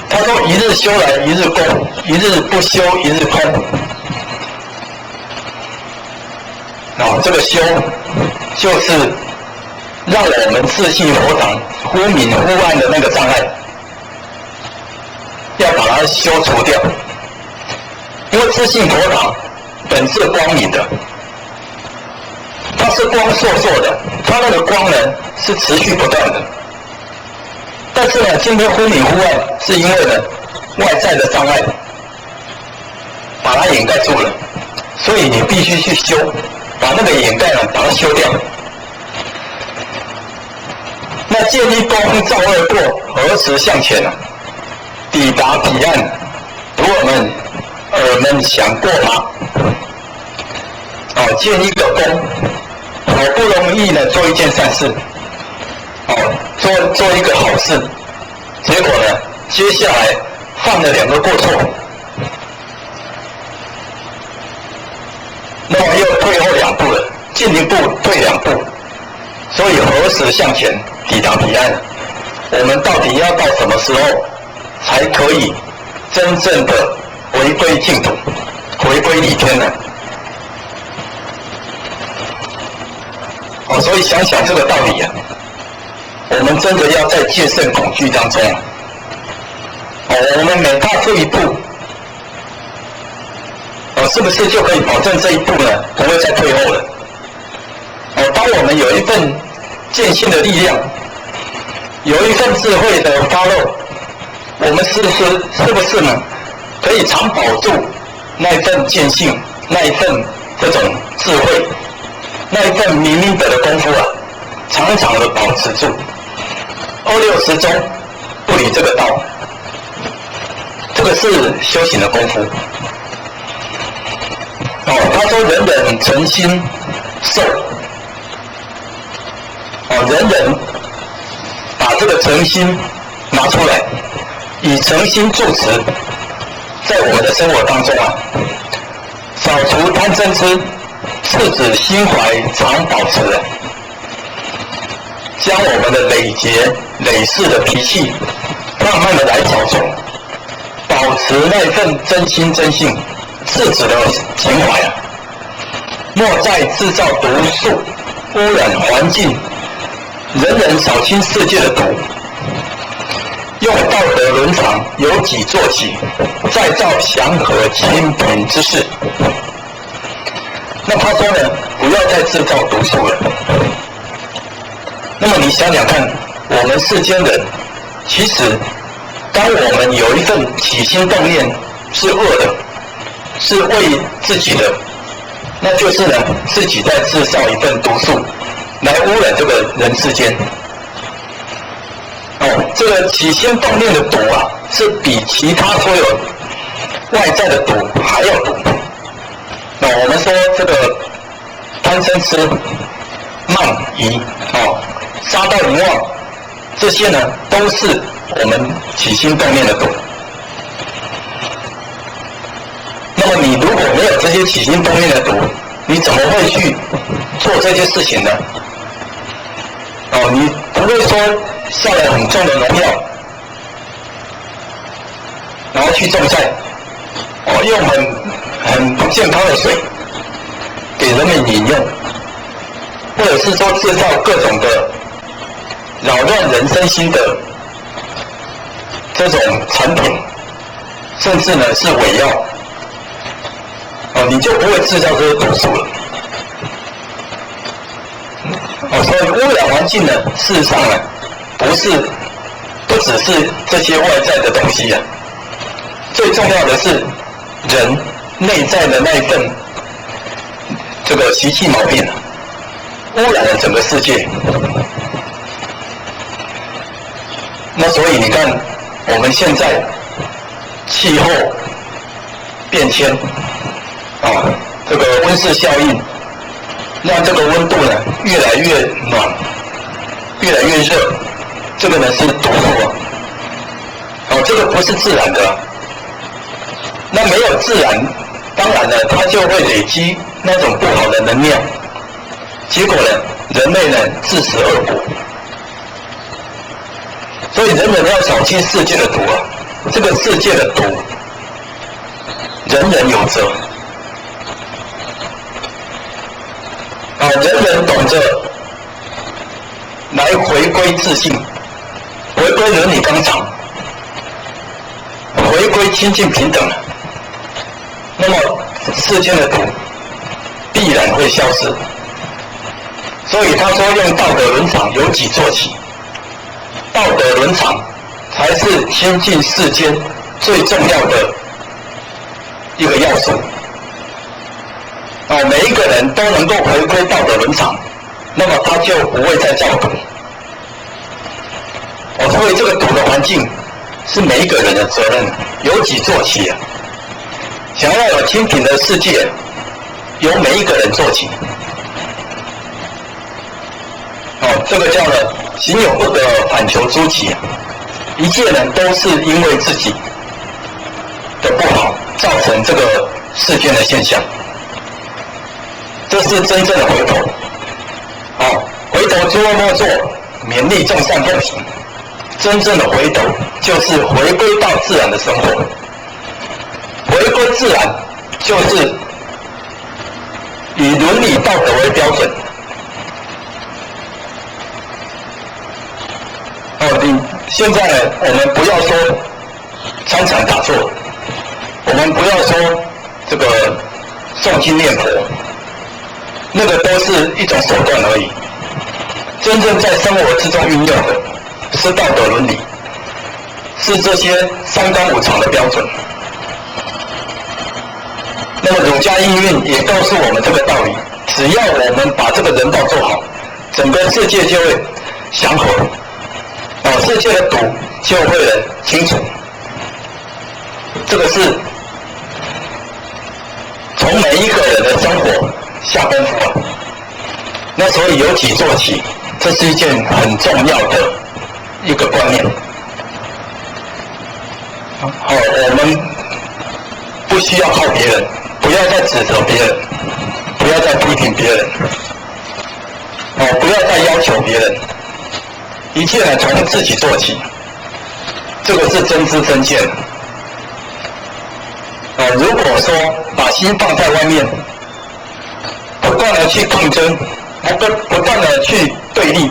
他说：一日修来一日功，一日不修一日空。这个修就是让我们自信佛堂忽明忽暗的那个障碍，要把它修除掉。因为自信佛堂本是光明的，它是光烁烁的，它那个光呢是持续不断的。但是呢，今天忽明忽暗，是因为呢外在的障碍把它掩盖住了，所以你必须去修，把那个掩盖呢把它修掉。那见一光照二过，何时向前呢？抵达彼岸，徒儿们想过吗？见一个光，好不容易呢做一件善事，做一个好事，结果呢，接下来犯了2个过错，那么又退后2步了，进一步退2步，所以何时向前抵达彼岸？我们到底要到什么时候才可以真正的回归净土，回归理天呢？所以想想这个道理啊，我们真的要在戒慎恐惧当中，我们每踏出一步，是不是就可以保证这一步呢不会再退后了？当我们有一份见性的力量，有一份智慧的发露，我们是不是呢可以常保住那一份见性，那一份这种智慧，那一份明明德的功夫啊，常常的保持住，2、6、10中不离这个道，这个是修行的功夫。他说人人诚心受，人人把这个诚心拿出来，以诚心住持，在我们的生活当中啊，扫除贪嗔痴，是指心怀常保持的，将我们的累劫累世的脾气慢慢的来扫除，保持那份真心真性自止的情怀啊，莫再制造毒素，污染环境，人人扫清世界的毒，用道德伦常，由己做起，再造祥和清平之事。那他说呢，不要再制造毒素了。那么你想想看，我们世间人，其实当我们有一份起心动念是恶的，是为自己的，那就是呢自己在制造一份毒素，来污染这个人世间。这个起心动念的毒啊，是比其他所有外在的毒还要毒。我们说这个贪嗔痴慢疑杀盗淫妄，这些呢都是我们起心动念的毒。那么你如果没有这些起心动念的毒，你怎么会去做这些事情呢？你不会说下了很重的农药，然后去种菜，用很不健康的水给人们饮用，或者是说制造各种的扰乱人身心的这种产品，甚至呢是伪药，你就不会制造这些毒素了。所以污染环境呢，事实上呢，不只是这些外在的东西啊，最重要的是人内在的那一份这个习气毛病，污染了整个世界。那所以你看，我们现在气候变迁这个温室效应，让这个温度呢越来越暖，越来越热，这个呢是毒素这个不是自然的。那没有自然，当然呢它就会累积那种不好的能量，结果呢人类呢自食恶果。所以人人要扫清世界的毒这个世界的毒人人有责人人懂得来回归自信，回归伦理纲常，回归亲近平等，那么世间的毒必然会消失。所以他说用道德伦常，由己做起。道德伦常才是亲近世间最重要的一个要素。每一个人都能够回归道德伦常，那么他就不会再造毒。所以这个毒的环境是每一个人的责任，由己做起想要有清平的世界，由每一个人做起。这个叫呢行有不得，反求诸己一切呢都是因为自己的不好造成这个世间的现象。这是真正的回头回头诸恶莫作，勉励众善奉行。真正的回头就是回归到自然的生活。回归自然就是以伦理道德为标准。现在呢，我们不要说参禅打坐，我们不要说这个诵经念佛，那个都是一种手段而已。真正在生活之中运用的是道德伦理，是这些三纲五常的标准。那么儒家应运也告诉我们这个道理，只要我们把这个人道做好，整个世界就会祥和，世界的毒就会清除。这个是从每一个人的生活下功夫那所以由己做起，这是一件很重要的一个观念。我们不需要靠别人，不要再指责别人，不要再批评别人，不要再要求别人，一切呢从自己做起，这个是真知真见。如果说把心放在外面，不去抗争，不断的去对立，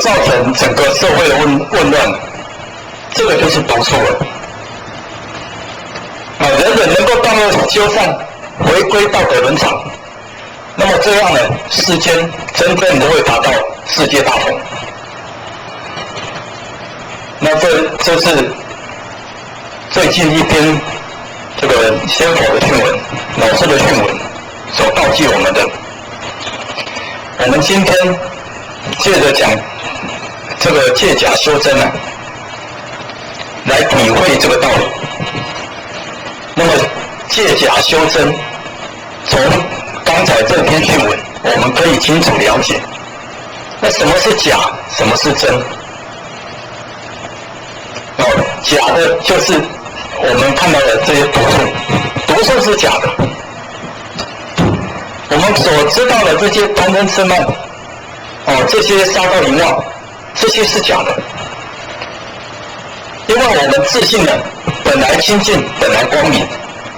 造成整个社会的混乱，这个就是毒素了。人人能够道德修善，回归道德伦常，那么这样呢，世间真正的会达到世界大同。那这是最近一篇这个先佛的训文，老师的训文所告诫我们的。我们今天接着讲这个借假修真啊，来体会这个道理。那么借假修真，从刚才这篇训文，我们可以清楚了解，那什么是假，什么是真？假的就是我们看到的这些毒素，毒素是假的。我们所知道的这些贪嗔痴慢，这些杀盗淫妄，这些是假的。因为我们自信呢，本来清净，本来光明，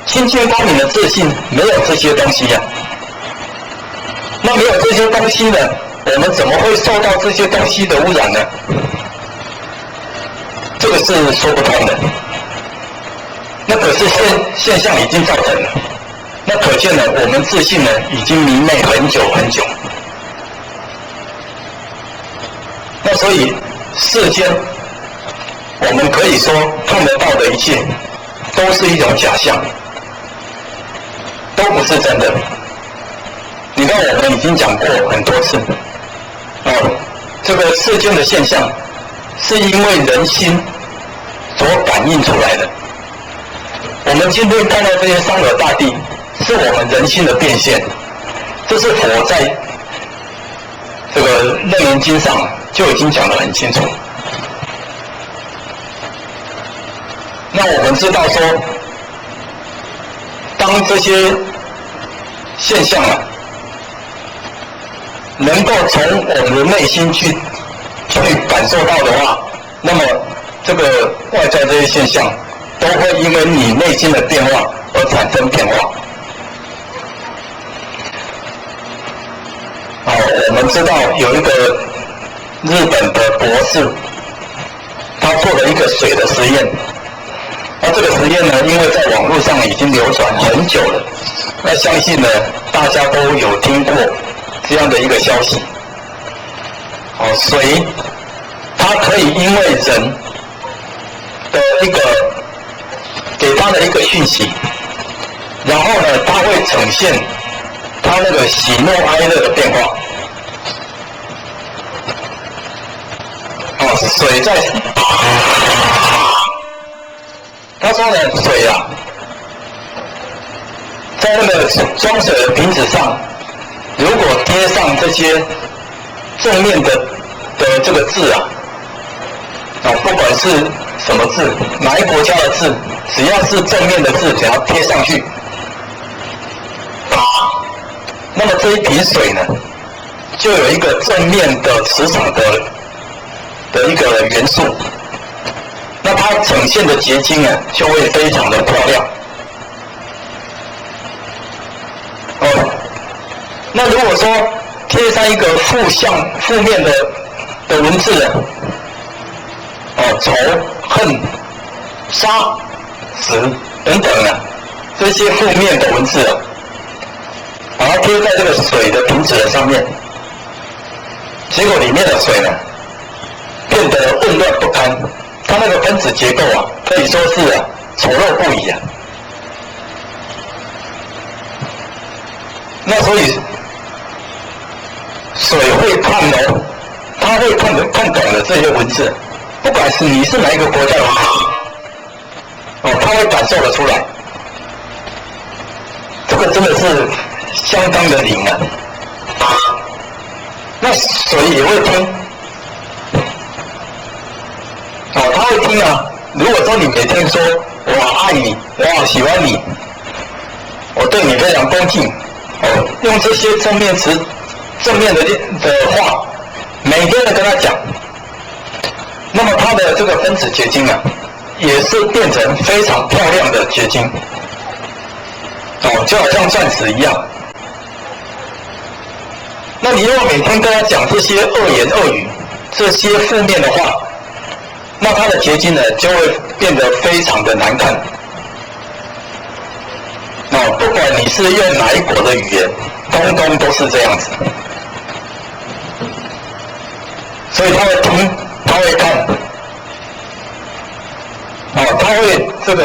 清净光明的自信没有这些东西呀。那没有这些东西呢，我们怎么会受到这些东西的污染呢？这个是说不通的。那可是现象已经造成了，那可见呢，我们自信呢已经迷昧很久很久。那所以世间我们可以说看得到的一切都是一种假象，都不是真的。你看我们已经讲过很多次，这个世间的现象是因为人心所感应出来的。我们今天看到这些山河大地，是我们人心的变现。这是佛在这个《楞严经》上就已经讲得很清楚。那我们知道说，当这些现象能够从我们的内心去感受到的话，那么这个外在这些现象都会因为你内心的变化而产生变化。我们知道有一个日本的博士，他做了一个水的实验。那这个实验呢，因为在网络上已经流传很久了，那相信呢大家都有听过这样的一个消息。水它可以因为人的一个给他的一个讯息，然后呢它会呈现他那个喜怒哀乐的变化。水在他说呢，水在那个装水的瓶子上，如果贴上这些正面的这个字不管是什么字，哪一国家的字，只要是正面的字，只要贴上去，那么这一瓶水呢，就有一个正面的磁场的一个元素。那它呈现的结晶就会非常的漂亮。那如果说贴上一个负面的文字仇恨杀死等等这些负面的文字把它贴在这个水的瓶子的上面，结果里面的水呢变得混乱不堪，它那个分子结构可以说是丑陋不已那所以水会看它会看懂了这些文字，不管是你是哪一个国家的文字它会感受得出来。这个真的是相当的灵那水也会听他会听如果说你每天说我好爱你，我好喜欢你，我对你非常恭敬用这些正面的话每天的跟他讲，那么它的这个分子结晶也是变成非常漂亮的结晶。就好像钻石一样。那你如果每天跟他讲这些恶言恶语、这些负面的话，那它的结晶呢就会变得非常的难看。不管你是用哪一国的语言，通通都是这样子。所以他会听，他会看，他会这个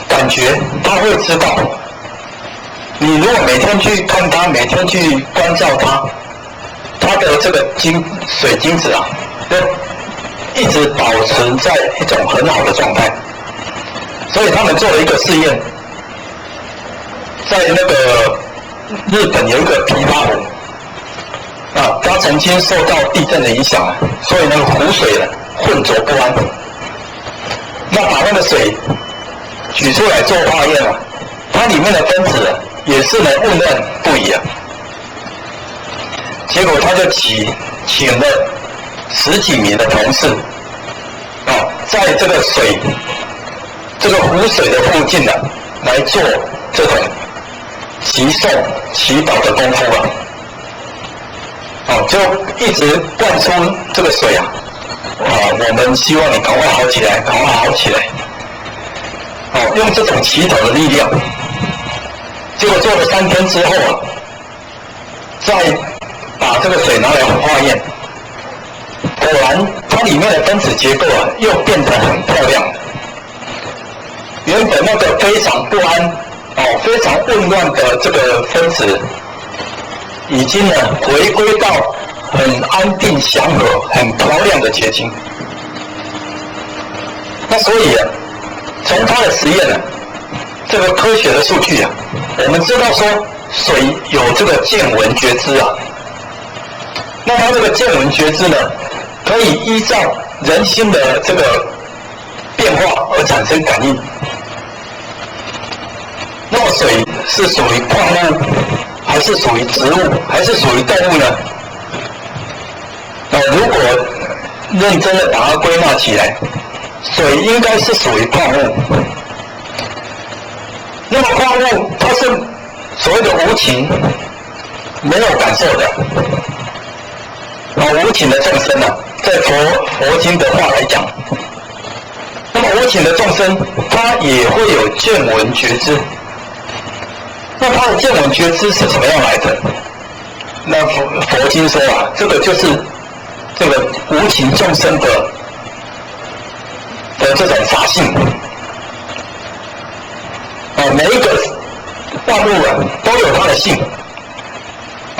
感觉，他会知道。你如果每天去看他，每天去关照他，他的这个水晶子啊，就一直保持在一种很好的状态。所以他们做了一个试验，在那个日本有一个琵琶湖。它曾经受到地震的影响，所以那个湖水呢浑浊不安。那把那个水取出来做化验啊，它里面的分子也是呢混乱不已啊。结果他就请了10几名的同事在这个湖水的附近呢来做这种祈颂祈祷的功夫啊。就一直灌输这个水啊，我们希望你赶快好起来，赶快好起来。用这种祈祷的力量，结果做了3天之后啊，再把这个水拿来化验，果然它里面的分子结构啊又变得很漂亮。原本那个非常不安、非常混乱的这个分子，已经呢回归到很安定祥和、很漂亮的结晶。那所以从他的实验呢，这个科学的数据啊，我们知道说水有这个见闻觉知啊。那它这个见闻觉知呢，可以依照人心的这个变化而产生感应。那么水是属于矿物，还是属于植物，还是属于动物呢？如果认真的把它归纳起来，水应该是属于矿物。那么矿物它是所谓的无情，没有感受的。无情的众生啊，在佛经的话来讲，那么无情的众生，它也会有见闻觉知。那它的见闻觉知是怎么样来的？那佛经说啊，这个就是这个无情众生的这种法性。每一个万物啊都有它的性，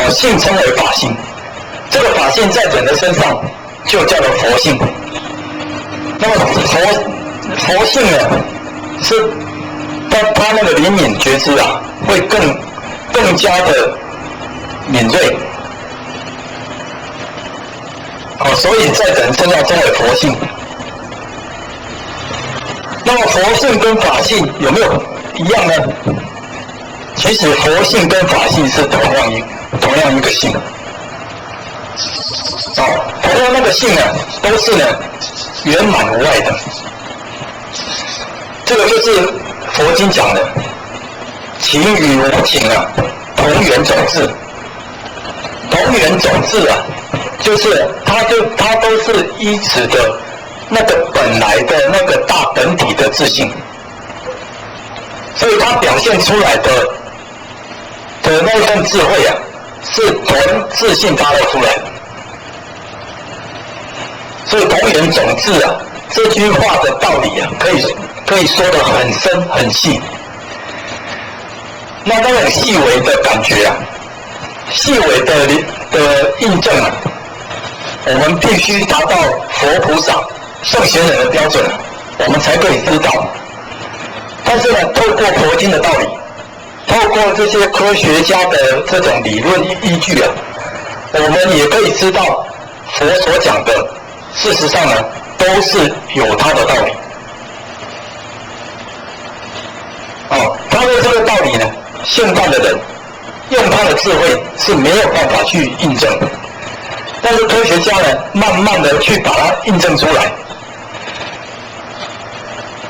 性称为法性。这个法性在人的身上就叫做佛性。那么佛性呢，是他那个灵敏觉知啊，会更加的敏锐。所以在人身上称为佛性。那么佛性跟法性有没有一样呢？其实佛性跟法性是同样一个性。同样那个性呢，都是呢圆满无碍的。这个就是佛经讲的情与无情啊，同源种质。同源种质啊，就是它都是依止的那个本来的那个大本体的自性，所以它表现出来的那一份智慧啊，是从自性发露出来的。所以同源种质啊，这句话的道理啊，可以说得很深很细。那种细微的感觉啊，细微的印证啊，我们必须达到佛菩萨、圣贤人的标准，我们才可以知道。但是呢，透过佛经的道理，透过这些科学家的这种理论依据啊，我们也可以知道佛所讲的，事实上呢，都是有它的道理。他的这个道理呢，现代的人用他的智慧是没有办法去印证的，但是科学家呢，慢慢的去把它印证出来。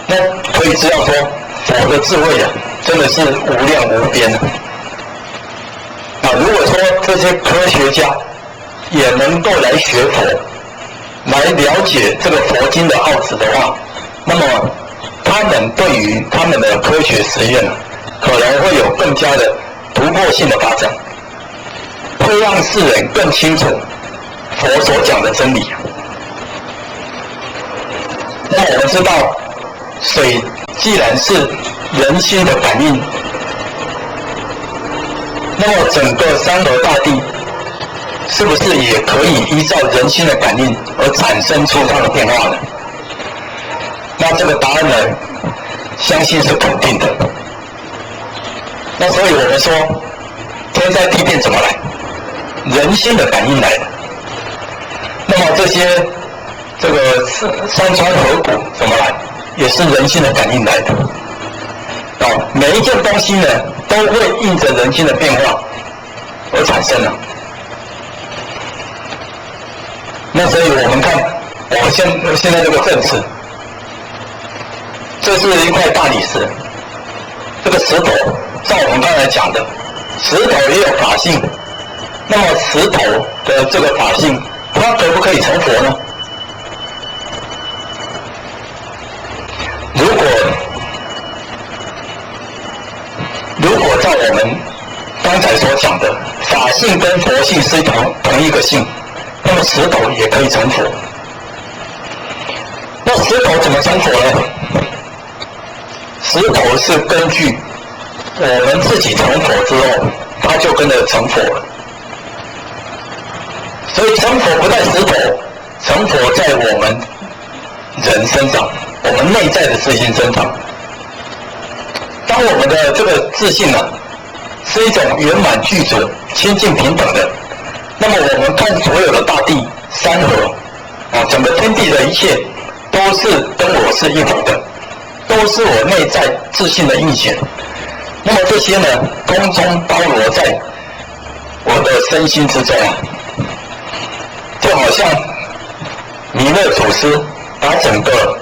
那可以知道说，佛的智慧啊，真的是无量无边如果说这些科学家也能够来学佛，来了解这个佛经的奥旨的话，那么他们对于他们的科学实验可能会有更加的突破性的发展，会让世人更清楚佛所讲的真理。那我们知道，水既然是人心的感应，那么整个山河大地是不是也可以依照人心的感应而产生出它的变化呢？那这个答案呢，相信是肯定的。那所以我们说，天灾地变怎么来？人心的感应来的。那么这个山川河谷怎么来？也是人心的感应来的。每一件东西呢，都会应着人心的变化而产生的。那所以我们看，现在这个政治，这是一块大理石。这个石头，照我们刚才讲的，石头也有法性。那么石头的这个法性，它可不可以成佛呢？如果照我们刚才所讲的，法性跟佛性是同一个性，那么石头也可以成佛。那石头怎么成佛呢？石头是根据我们自己成佛之后，它就跟着成佛了。所以成佛不在石头，成佛在我们人身上，我们内在的自信身上。当我们的这个自信是一种圆满具足、清净平等的，那么我们看所有的大地、山河整个天地的一切，都是跟我是一体的，都是我内在自信的印显。那么这些呢，通通包罗在我的身心之中就好像弥勒祖师把整个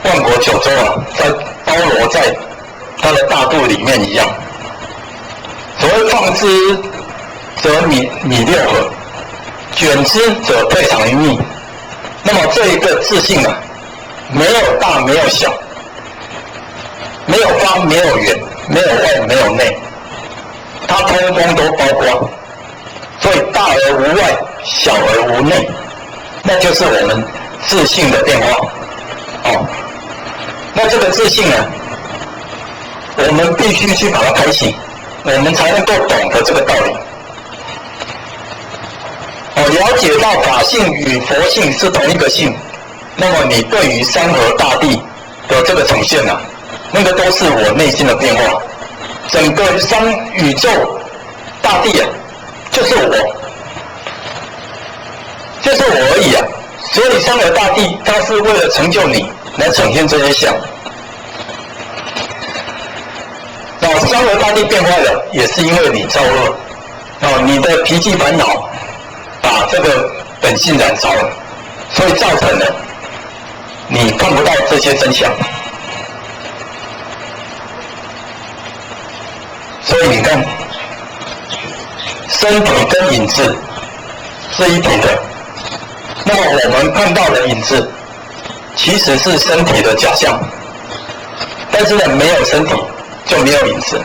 万国九州在包罗在它的大肚里面一样。所谓放之则米六合，卷之则退场于密。那么这一个自信没有大没有小，没有方没有圆，没有外没有内，它通通都包括。所以大而无外，小而无内，那就是我们自信的变化。那这个自信我们必须去把它开启，我们才能够懂得这个道理。了解到法性与佛性是同一个性，那么你对于山河大地的这个呈现那个都是我内心的变化。整个宇宙大地就是我，就是我而已所以山河大地它是为了成就你来呈现这些相。山河大地变坏了，也是因为你造恶你的脾气烦恼把这个本性燃烧了，所以造成了你看不到这些真相。所以你看，身体跟影子是一体的。那么我们看到的影子其实是身体的假象，但是没有身体就没有影子。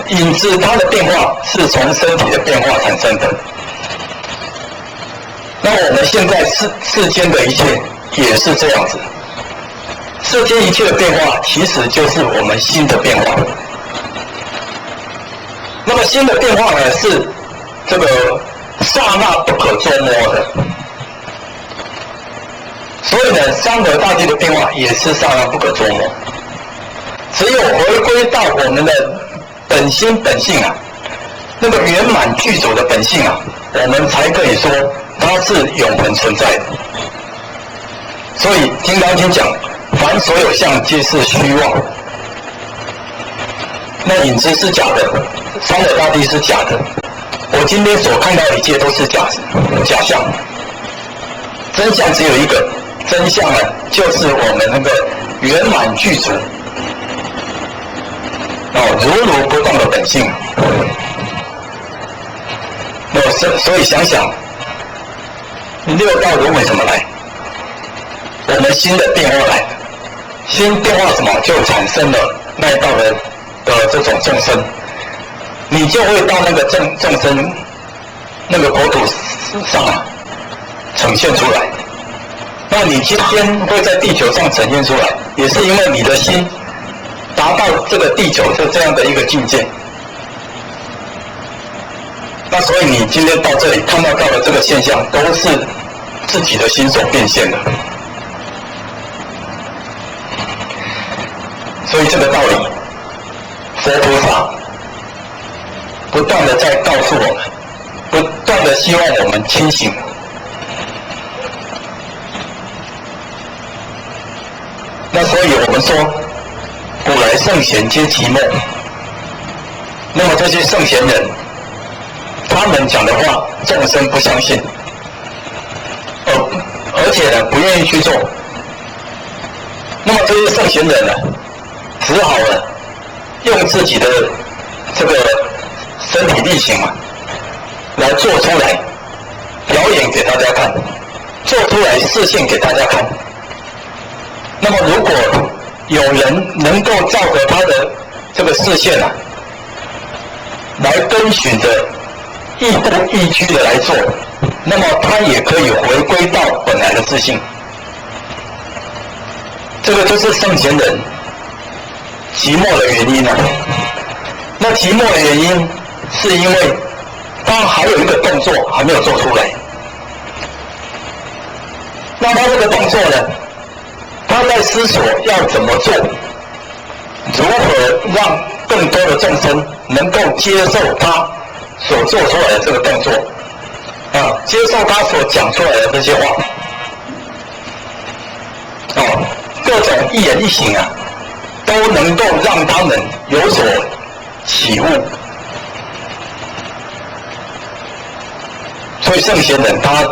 影子它的变化是从身体的变化产生的。那我们现在世间的一切也是这样子，世间一切的变化其实就是我们心的变化。那么心的变化是这个刹那不可捉摸的，所以山河大地的变化也是刹那不可捉摸。只有回归到我们的本心本性那个圆满具足的本性我们才可以说它是永恒存在的。所以《金刚经》讲，凡所有相皆是虚妄。那影子是假的，山河大地是假的，我今天所看到的一切都是假象。真相只有一个，真相就是我们那个圆满具足如如不动的本性。所以想想，六道轮回怎么来？我们心的变化来的，心变化什么，就产生了那一道的这种众生，你就会到那个众生那个国土上呈现出来。那你今天会在地球上呈现出来，也是因为你的心达到这个地球的这样的一个境界。那所以你今天到这里看到的这个现象，都是自己的心所变现的。所以这个道理，佛菩萨不断的在告诉我们，不断的希望我们清醒。那所以我们说，古来圣贤皆寂寞。那么这些圣贤人，他们讲的话，众生不相信，而且呢，不愿意去做。那么这些圣贤人呢，只好呢，用自己的这个身体力行来做出来，表演给大家看，做出来示现给大家看。那么如果有人能够照着他的这个示现来遵循着亦步亦趋的来做，那么他也可以回归到本来的自性。这个就是圣贤人寂寞的原因那寂寞的原因是因为他还有一个动作还没有做出来。那他这个动作呢，他在思索要怎么做，如何让更多的众生能够接受他所做出来的这个动作接受他所讲出来的这些话各种一言一行都能够让他们有所起悟。所以圣贤人他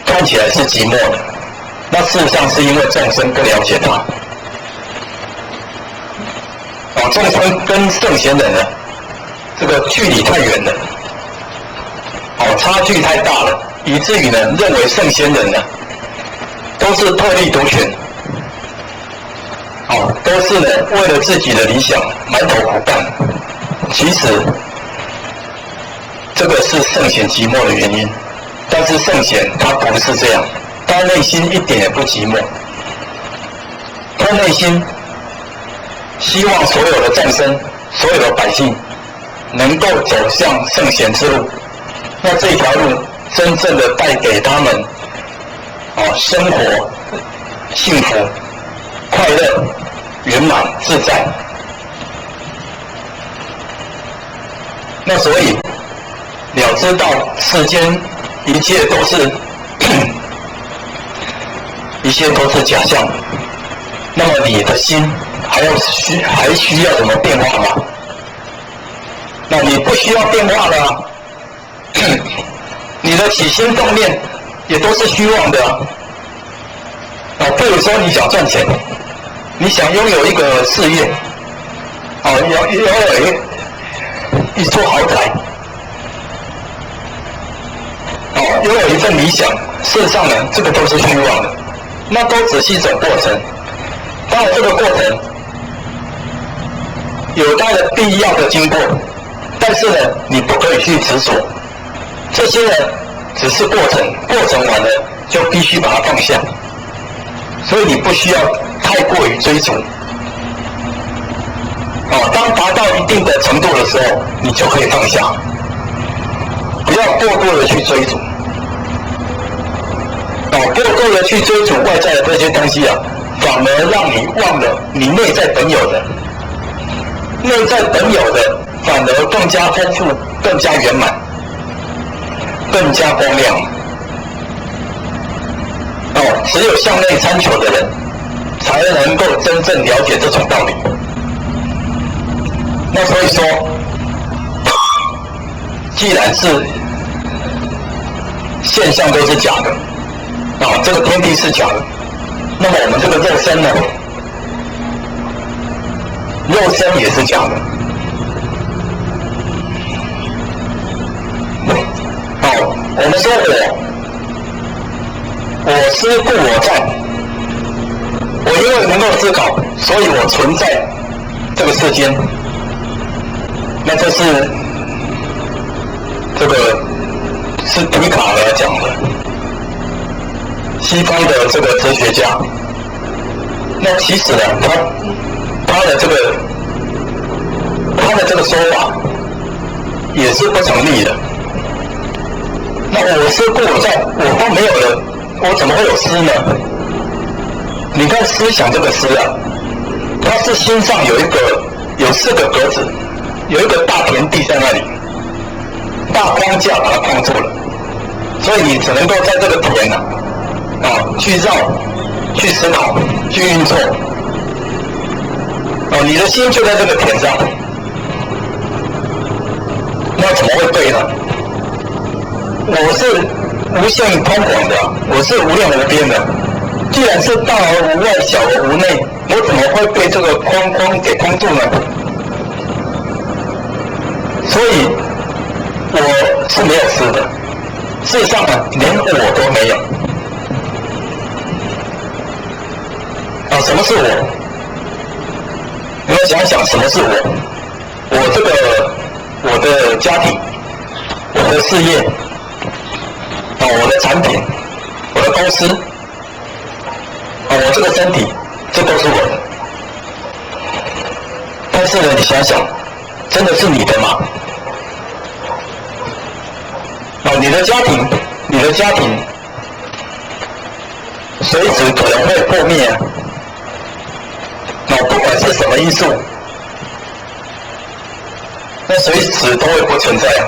看起来是寂寞的，那事实上是因为众生不了解他众生跟圣贤人这个距离太远了差距太大了，以至于呢认为圣贤人都是特立独权都是呢为了自己的理想埋头苦干。其实这个是圣贤寂寞的原因，但是圣贤他不是这样，他内心一点也不寂寞，他内心希望所有的众生，所有的百姓能够走向圣贤之路，那这条路真正的带给他们生活幸福快乐圆满自在。那所以了知到世间一切都是假象，那么你的心还需要什么变化吗？那你不需要变化的你的起心动念也都是虚妄的比如说你想赚钱，你想拥有一个事业拥有一座豪宅拥有一份理想，事实上呢这个都是虚妄的，那都只是一种过程。当然这个过程有它的必要的经过，但是呢你不可以去执着，这些呢只是过程，过程完了就必须把它放下，所以你不需要太过于追逐当达到一定的程度的时候，你就可以放下，不要过度的去追逐过度的去追逐外在的这些东西反而让你忘了你内在本有的，内在本有的反而更加丰富，更加圆满，更加光亮只有向内参求的人才能够真正了解这种道理。那所以说既然是现象都是假的这个天地是假的，那么我们这个肉身呢，肉身也是假的我们说我思故我在，我因为能够思考，所以我存在这个世间。那这是笛卡尔讲的，西方的这个哲学家。那其实呢，他的这个说法也是不成立的。那我思故我在，我都没有了，我怎么会有思呢？你看思想这个思啊，它是心上有4个格子，有一个大田地在那里，大框架把它框住了，所以你只能够在这个田去绕、去思考、去运作。你的心就在这个田上，那怎么会对呢？我是无限宽广的，我是无量无边的。既然是大而无外，小而无内，我怎么会被这个框给框住呢？所以我是没有思的，事实上呢，连我都没有。什么是我？你要想想什么是我？我的家庭，我的事业，我的产品，我的公司，我这个身体，这都是我的。但是呢，你想想，真的是你的吗？你的家庭，随时可能会破灭啊。不管是什么因素，那随时都会不存在啊。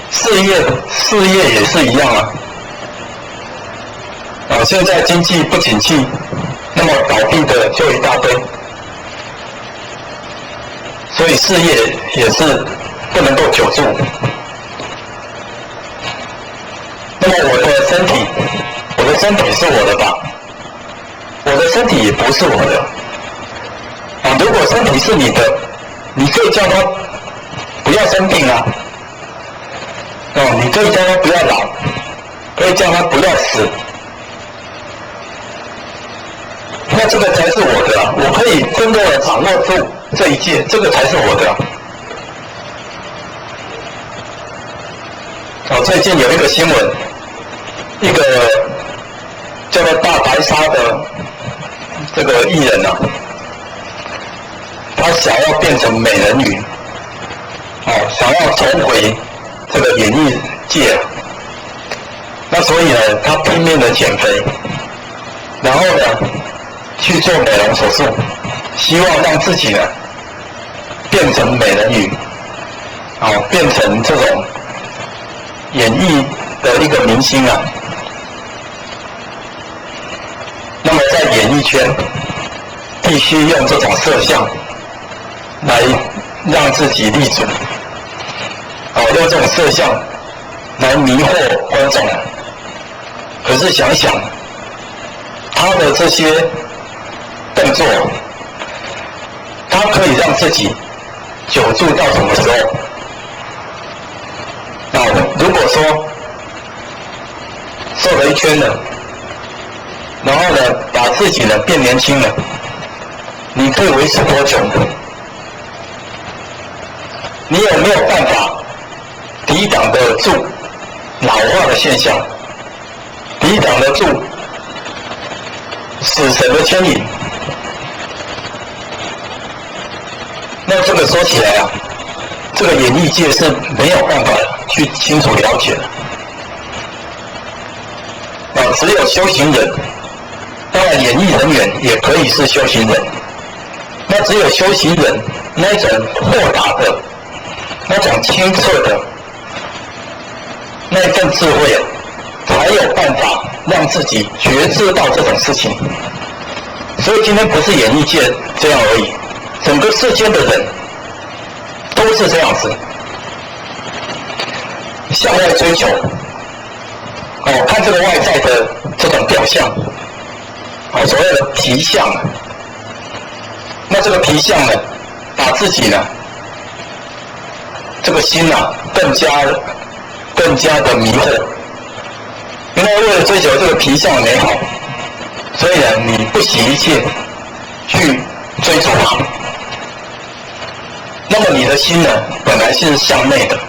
事业也是一样啊。现在经济不景气，那么倒闭的就一大堆，所以事业也是不能够久住。那么我的身体是我的吧？我的身体也不是我的。如果身体是你的，你可以叫他不要生病啊。你可以叫他不要老，可以叫他不要死。那这个才是我的啊！我可以真的掌握住这一切，这个才是我的啊。最近有一个新闻，一个叫做大白鲨的这个艺人啊，他想要变成美人鱼，想要重回这个演艺界，那所以呢，他拼命的减肥，然后呢去做美容手术，希望让自己呢变成美人鱼，变成这种演艺的一个明星啊。那么在演艺圈必须用这种色相来让自己立足，用这种色相来迷惑观众。可是想想他的这些动作，他可以让自己久住到什么时候？如果说瘦了一圈了，然后呢把自己呢变年轻了，你可以维持多久呢？你有没有办法抵挡得住老化的现象，抵挡得住死神的牵引？那这个说起来啊，这个演艺界是没有办法去清楚了解的。只有修行人，当然演艺人员也可以是修行人。那只有修行人那种豁达的、那种清澈的那一份智慧啊，才有办法让自己觉知到这种事情。所以今天不是演艺界这样而已，整个世间的人都是这样子，向外追求，看这个外在的这种表象，所谓的皮相。那这个皮相呢，把自己呢，这个心啊，更加更加的迷惑。原来为了追求这个皮相的美好，所以呢，你不惜一切去追逐它。那么你的心呢，本来是向内的，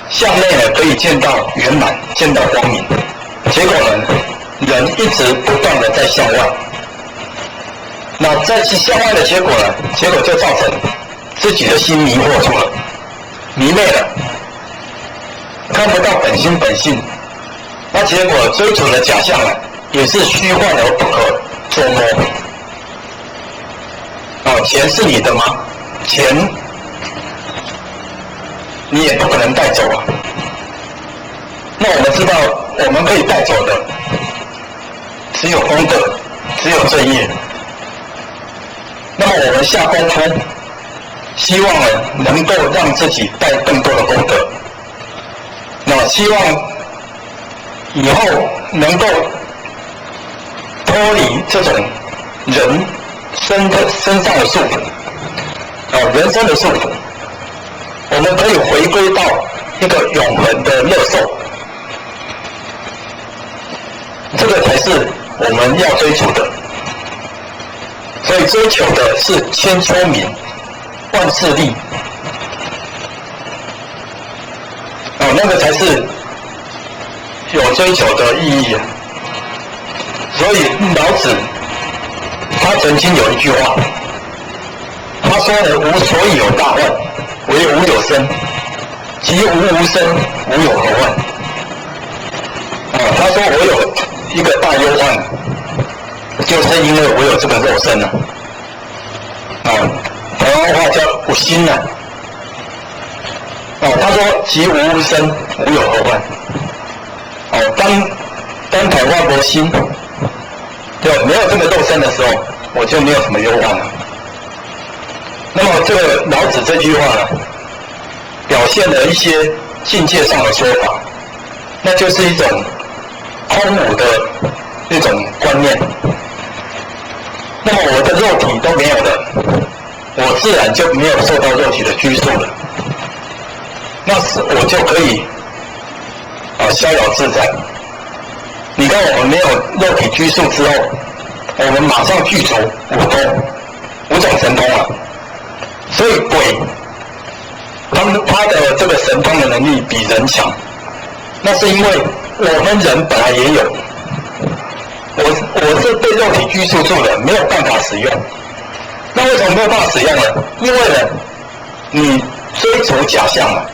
向内呢可以见到圆满，见到光明。结果呢，人一直不断的在向外。那在向外的结果呢？结果就造成自己的心迷惑住了，迷昧了，看不到本心本性。那结果追逐的假象呢，也是虚幻而不可捉摸。钱是你的吗？钱你也不可能带走啊。那我们知道，我们可以带走的只有功德，只有正业。那么我们下功夫，希望呢能够让自己带更多的功德。那希望以后能够脱离这种人身上的束缚，人生的束缚，我们可以回归到一个永恒的乐受，这个才是我们要追求的。所以追求的是千秋名，万事利，那个才是有追求的意义。所以老子他曾经有一句话，他说呢：无所以有大患，唯无有生，即无生，无有何患。他说我有一个大忧患，就是因为我有这个肉身了。台湾话叫有心了。他说即无生，无有何患。当台湾国心没有这个肉身的时候，我就没有什么忧患了。那么这个老子这句话呢，表现了一些境界上的说法，那就是一种空无的一种观念。那么我的肉体都没有了，我自然就没有受到肉体的拘束了，那是我就可以逍遥自在。你看我们没有肉体拘束之后，我们马上具足五种神通啊。所以鬼他的这个神通的能力比人强，那是因为我们人本来也有，我是被肉体拘束住的，没有办法使用。那为什么没有办法使用呢？因为呢，你追逐假象了。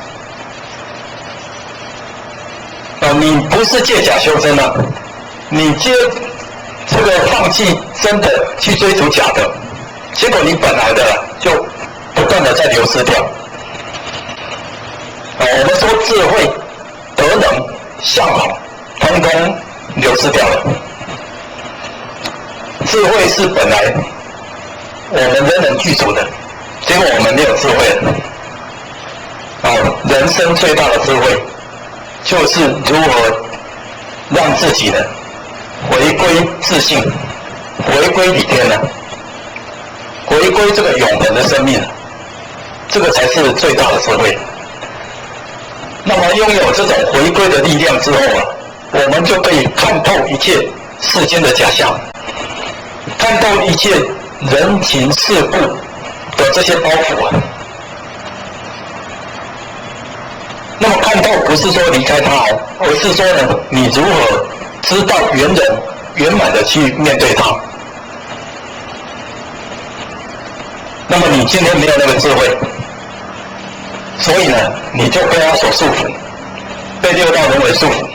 你不是借假修真啊，你这个放弃真的去追逐假的，结果你本来的就不断的在流失掉。我们说智慧、德能、相好，通通流失掉了。智慧是本来我们人人具足的，结果我们没有智慧了。人生最大的智慧，就是如何让自己呢回归自性，回归理天呢，回归这个永恒的生命，这个才是最大的智慧。那么拥有这种回归的力量之后我们就可以看透一切世间的假象，看透一切人情世故的这些包袱那么看透不是说离开它而是说呢，你如何知道圆人圆满的去面对它。那么你今天没有那个智慧，所以呢，你就被他所束缚，被六道轮回束缚，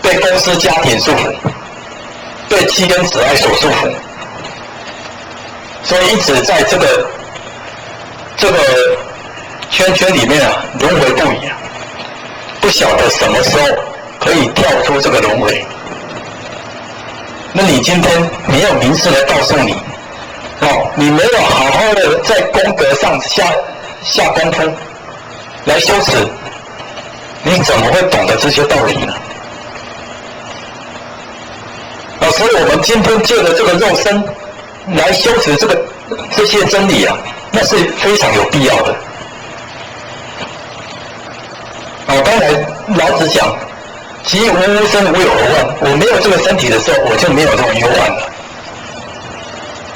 被公司家庭束缚，被妻恩子爱所束缚，所以一直在这个圈圈里面轮回不已不晓得什么时候可以跳出这个轮回。那你今天没有明示来告诉你你没有好好的在功德上下功夫来修持，你怎么会懂得这些道理呢？所以我们今天借着这个肉身来修持这些真理那是非常有必要的。当然老子讲，即无生无有而患。我没有这个身体的时候，我就没有这种忧患了。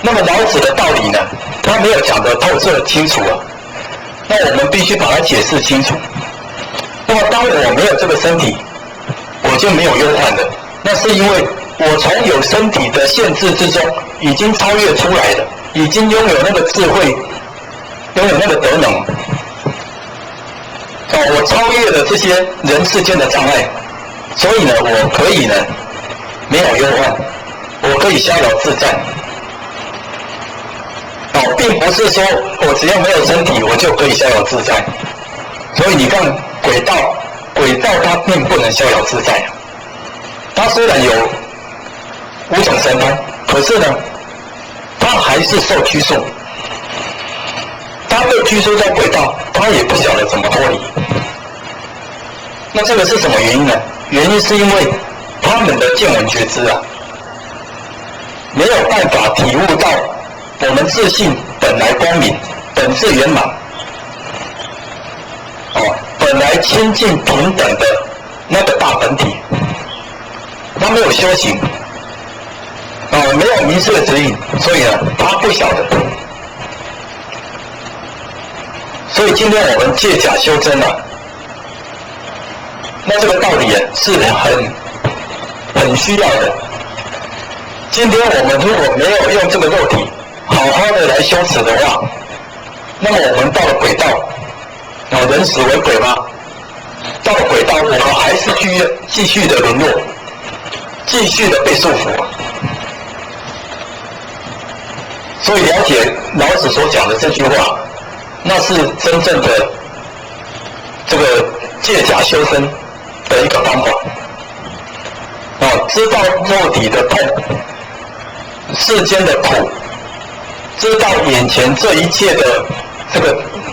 那么老子的道理呢，他没有讲得透彻清楚啊。那我们必须把它解释清楚。那么当我没有这个身体，我就没有忧患了。那是因为我从有身体的限制之中，已经超越出来了，已经拥有那个智慧，拥有那个德能。我超越了这些人世间的障碍，所以呢，我可以呢没有忧患，我可以逍遥自在。并不是说我只要没有身体，我就可以逍遥自在。所以你看轨道它并不能逍遥自在啊。它虽然有五种神通，可是呢，它还是受拘束。它被拘束在轨道，它也不晓得怎么脱离。那这个是什么原因呢？原因是因为他们的见闻觉知啊，没有办法体悟到我们自信本来光明，本自圆满，本来清净平等的那个大本体，他没有修行，没有明示的指引，所以呢，他不晓得。所以今天我们借假修真啊，那这个道理是很需要的。今天我们如果没有用这个肉体好好的来修持的话，那么我们到了轨道，人死为鬼吗？到了轨道，我们还是继续的沦落，继续的被束缚。所以了解老子所讲的这句话，那是真正的这个借假修身的一个方法。知道肉体的痛，世间的苦，知道眼前这一切的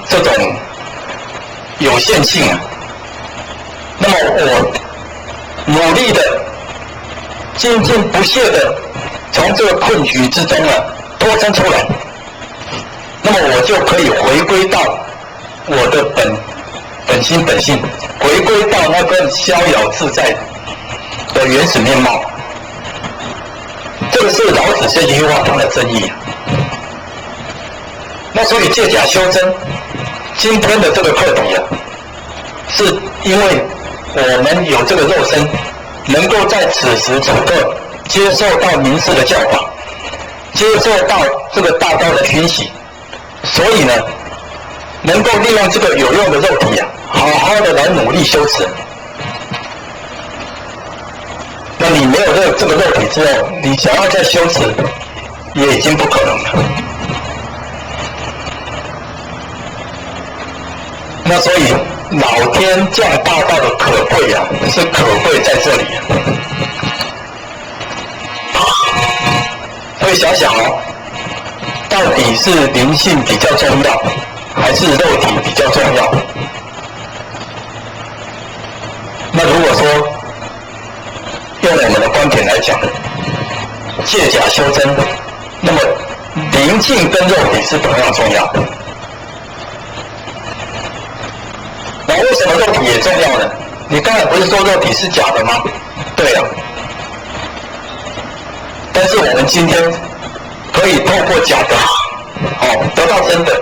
这种有限性啊，那么我努力的、精进不懈的从这个困局之中脱身出来，那么我就可以回归到我的本心本性，回归到那个逍遥自在的原始面貌。这个是老子这句话它的真意啊。那所以借假修真，今天的这个课题啊，是因为我们有这个肉身，能够在此时此刻接受到明师的教法，接受到这个大道的熏习，所以呢，能够利用这个有用的肉体啊，好好的来努力修持。那你没有这个肉体之后，你想要再修持，也已经不可能了。那所以老天降大道的可贵啊，是可贵在这里。所以想想到底是灵性比较重要，还是肉体比较重要？那如果说用我们的观点来讲，借假修真，那么灵性跟肉体是同样重要的。那为什么肉体也重要呢？你刚才不是说肉体是假的吗？对啊。但是我们今天可以透过假的，得到真的。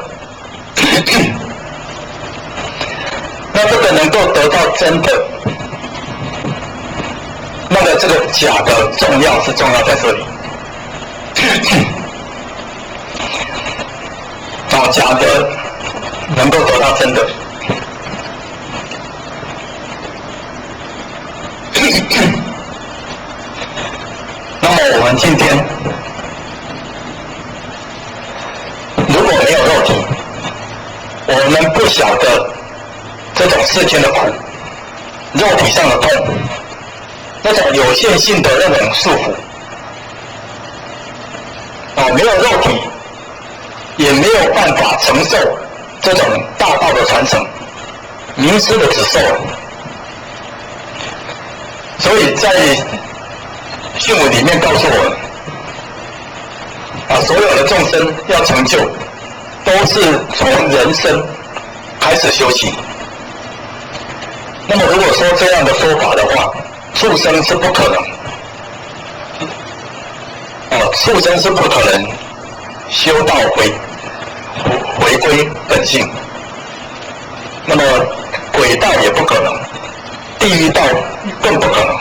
那这个能够得到真的，那么这个假的重要是重要在这里。假的能够得到真的。那么我们今天如果没有肉体，我们不晓得这种世间的苦，肉体上的痛，那种有限性的那种束缚，没有肉体也没有办法承受这种大道的传承，名师的指授。所以在训文里面告诉我们，所有的众生要成就，都是从人生开始修行。那么如果说这样的说法的话，畜生是不可能，畜生是不可能修道回归本性。那么鬼道也不可能，地狱道更不可能。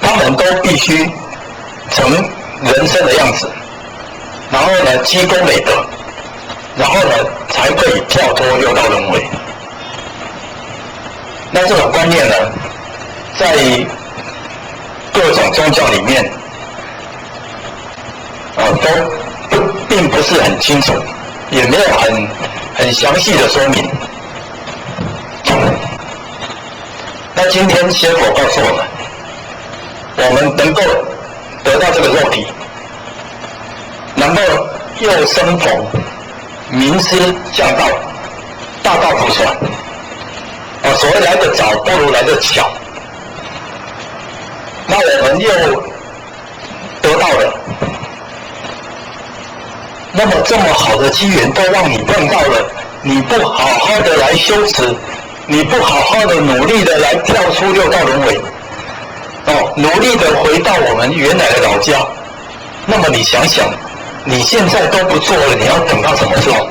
他们都必须成人身的样子，然后呢积功累德，然后呢才可以跳脱六道轮回。那这种观念呢，在各种宗教里面，都并不是很清楚，也没有很详细的说明。那今天仙佛告诉我们能够得到这个肉体，能够又生逢名师降道，大道普传。所谓来得早不如来得巧，那我们又得到了，那么这么好的机缘都让你碰到了，你不好好的来修持，你不好好的努力的来跳出六道轮回，努力的回到我们原来的老家，那么你想想，你现在都不做了，你要等到什么时候？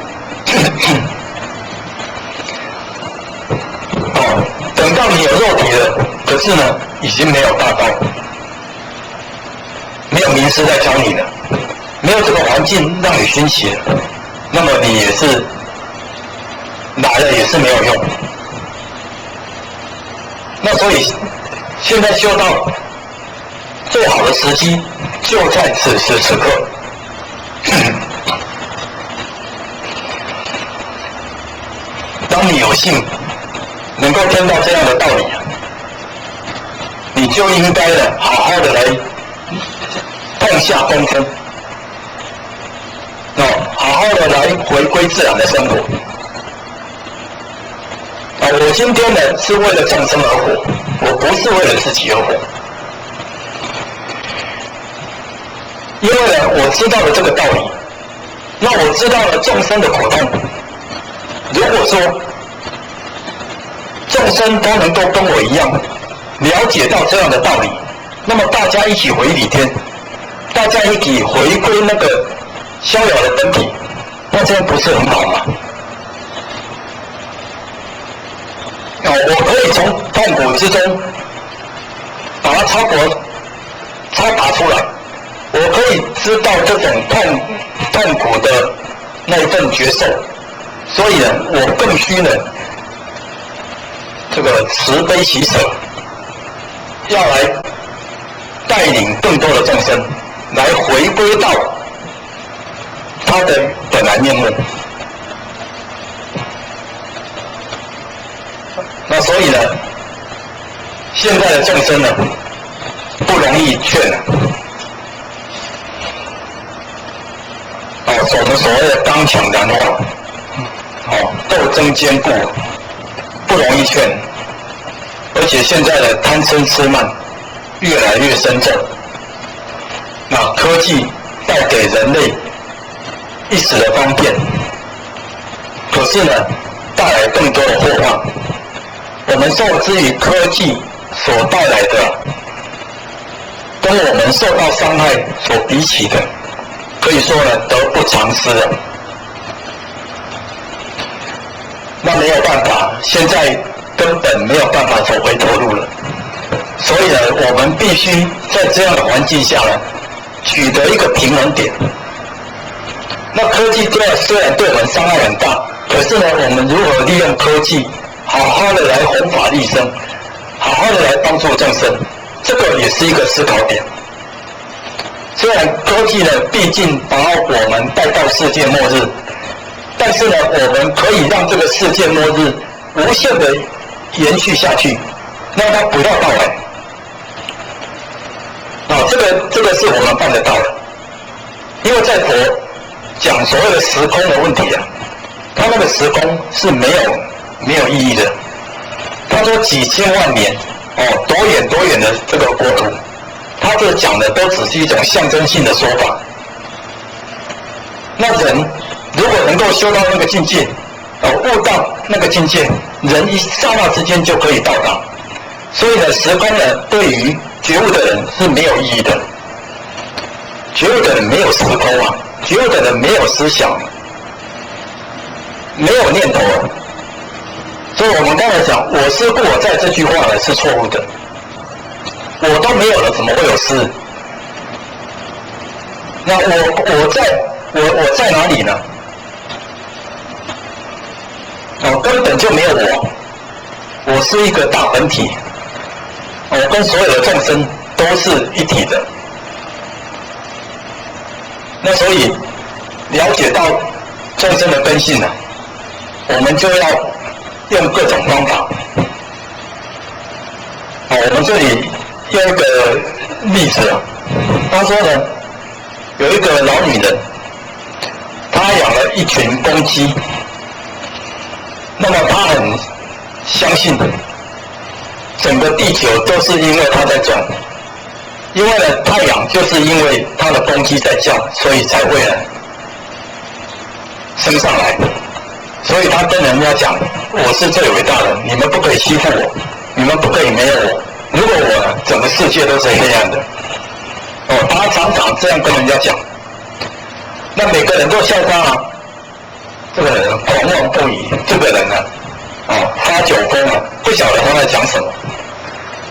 等到你有肉体了，可是呢，已经没有大道，没有名师在教你了，没有这个环境让你熏习了，那么你也是来了也是没有用。那所以现在修道最好的时机就在此时此刻。当你有幸能够听到这样的道理，你就应该呢好好的来痛下功夫，好好的来回归自然的生活。我今天呢是为了众生而活，我不是为了自己而活。因为呢我知道了这个道理，那我知道了众生的苦痛。如果说众生都能够跟我一样了解到这样的道理，那么大家一起回礼天，大家一起回归那个逍遥的本体，那这样不是很好吗？我可以从痛苦之中把它超拔出来，我可以知道这种痛苦的那一份觉受，所以呢，我更需呢这个慈悲喜舍，要来带领更多的众生来回归到他的本来面目。那所以呢，现在的众生呢不容易劝我们所谓的刚强燃化，斗争坚固，不容易劝，而且现在的贪嗔痴慢越来越深重。那科技带给人类一时的方便，可是呢，带来更多的祸患。我们受制于科技所带来的，跟我们受到伤害所比起的，可以说呢得不偿失了。那没有办法，现在根本没有办法走回头路了。所以呢，我们必须在这样的环境下呢，取得一个平衡点。那科技虽然对我们伤害很大，可是呢，我们如何利用科技好好的来弘法利生，好好的来帮助众生，这个也是一个思考点。虽然科技呢，毕竟把我们带到世界末日，但是呢，我们可以让这个世界末日无限的延续下去，让它不要到来。这个是我们办得到的，因为在佛讲所谓的时空的问题啊，他那个时空是没有意义的。他说几千万年，多远的这个国土，他这讲的都只是一种象征性的说法。那人如果能够修到那个境界，悟到那个境界，人一刹那之间就可以到达。所以呢，时空呢，对于觉悟的人是没有意义的。觉悟的人没有时空啊，觉悟的人没有思想，没有念头啊。所以我们刚才讲我思故我在这句话呢是错误的。我都没有了，怎么会有思？那我在哪里呢？根本就没有我，我是一个大本体，我跟所有的众生都是一体的。那所以了解到众生的根性呢，我们就要用各种方法。我们这里用一个例子啊，他说呢，有一个老女人，她养了一群公鸡，那么她很相信整个地球都是因为她在转，因为呢太阳就是因为她的公鸡在叫，所以才会呢升上来，所以她跟人家讲，我是最伟大的，你们不可以欺负我，你们不可以没有我，如果我呢整个世界都是黑暗的。他常常这样跟人家讲，那每个人都笑他啊，这个人狂妄不已，这个人呢，发酒疯了，不晓得他在讲什么，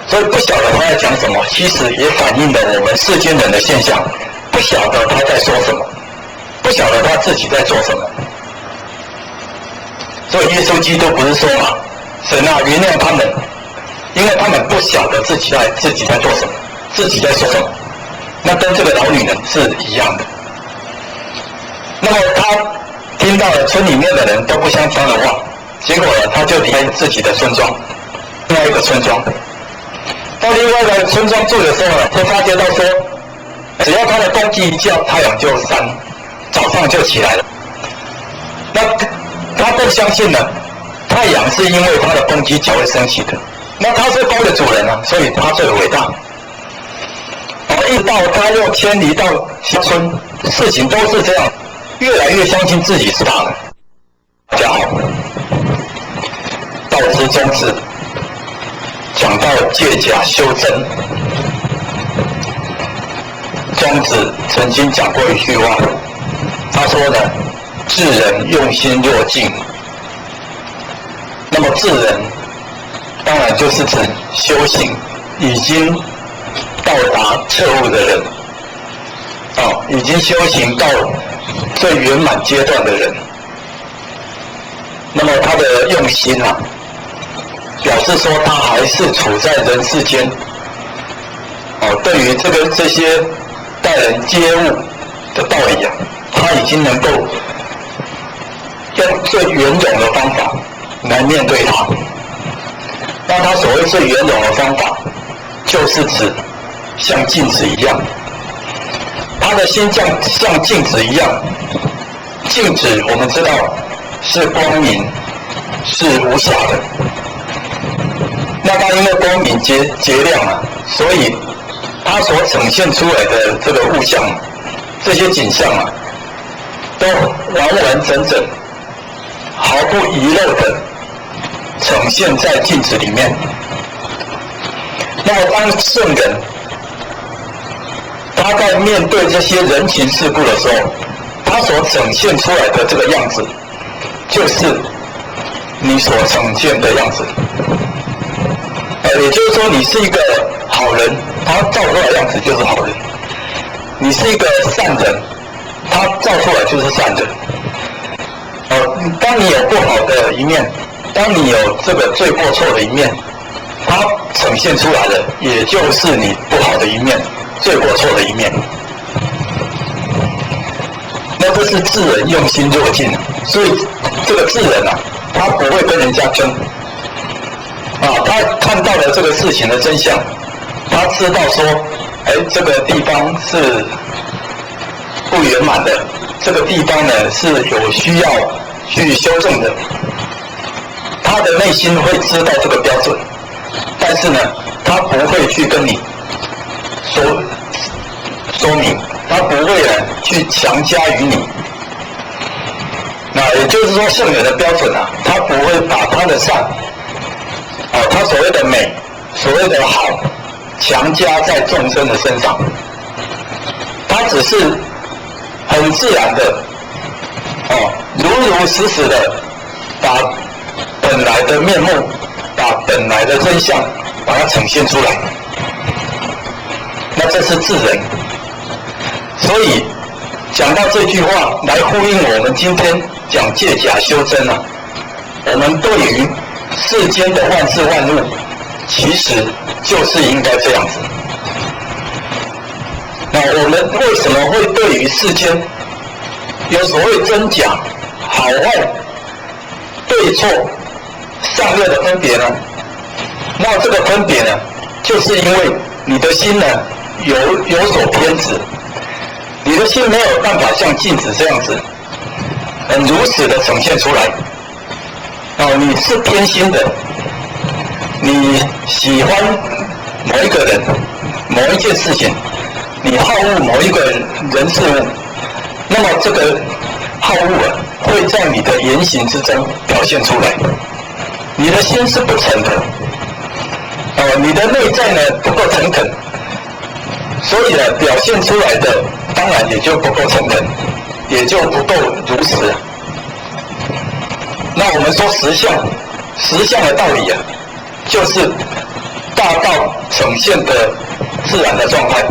所以不晓得他在讲什么，其实也反映了我们世间人的现象，不晓得他在说什么，不晓得他自己在做什么。所以耶稣基督不是说嘛，神啊原谅他们，因为他们不晓得自己在做什么，自己在说什么。那跟这个老女人是一样的。那么他听到了村里面的人都不相听的话，结果呢，他就离开自己的村庄，另外一个村庄。到另外一个村庄住的时候呢，就发觉到说，只要他的公鸡一叫，太阳就闪，早上就起来了。那他更相信呢，太阳是因为他的公鸡才会升起的。那他是公的主人啊，所以他最伟大。一直到他又迁离到乡村，事情都是这样，越来越相信自己是他的。大家好，道之宗旨讲到借假修真，庄子曾经讲过一句话，他说呢，智人用心若镜。那么智人当然就是指修行已经到达彻悟的人，已经修行到最圆满阶段的人。那么他的用心啊，表示说他还是处在人世间，对于这些待人接物的道理啊，他已经能够用最圆融的方法来面对它。那他所谓最圆融的方法，就是指像镜子一样，他的心像镜子一样。镜子我们知道是光明，是无瑕的。那它因为光明洁亮啊，所以它所呈现出来的这个物象，这些景象啊，都完完整整、毫不遗漏的呈现在镜子里面。那么当圣人他在面对这些人情世故的时候，他所呈现出来的这个样子，就是你所呈现的样子。也就是说，你是一个好人，他照出来的样子就是好人；你是一个善人，他照出来就是善人。当你有不好的一面，当你有这个罪过错的一面，它呈现出来的也就是你不好的一面，罪过错的一面。那这是智人用心若镜，所以这个智人啊，他不会跟人家争他看到了这个事情的真相，他知道说，这个地方是不圆满的，这个地方呢是有需要去修正的，他的内心会知道这个标准，但是呢，他不会去跟你说明，他不会去强加于你。那也就是说，圣人的标准啊，他不会把他的善，他所谓的美、所谓的好，强加在众生的身上，他只是很自然的，如如实实的把本来的面目、把本来的真相，把它呈现出来。那这是自人。所以讲到这句话，来呼应我们今天讲借假修真啊。我们对于世间的万事万物，其实就是应该这样子。那我们为什么会对于世间有所谓真假、好坏、对错、善恶的分别呢？那这个分别呢，就是因为你的心呢有所偏执，你的心没有办法像镜子这样子很如实的呈现出来。你是偏心的，你喜欢某一个人、某一件事情，你好恶某一个人事物，那么这个好恶啊，会在你的言行之中表现出来。你的心是不诚的，你的内在呢不够诚恳，所以呢表现出来的当然也就不够诚恳，也就不够如实。那我们说实相的道理啊，就是大道呈现的自然的状态。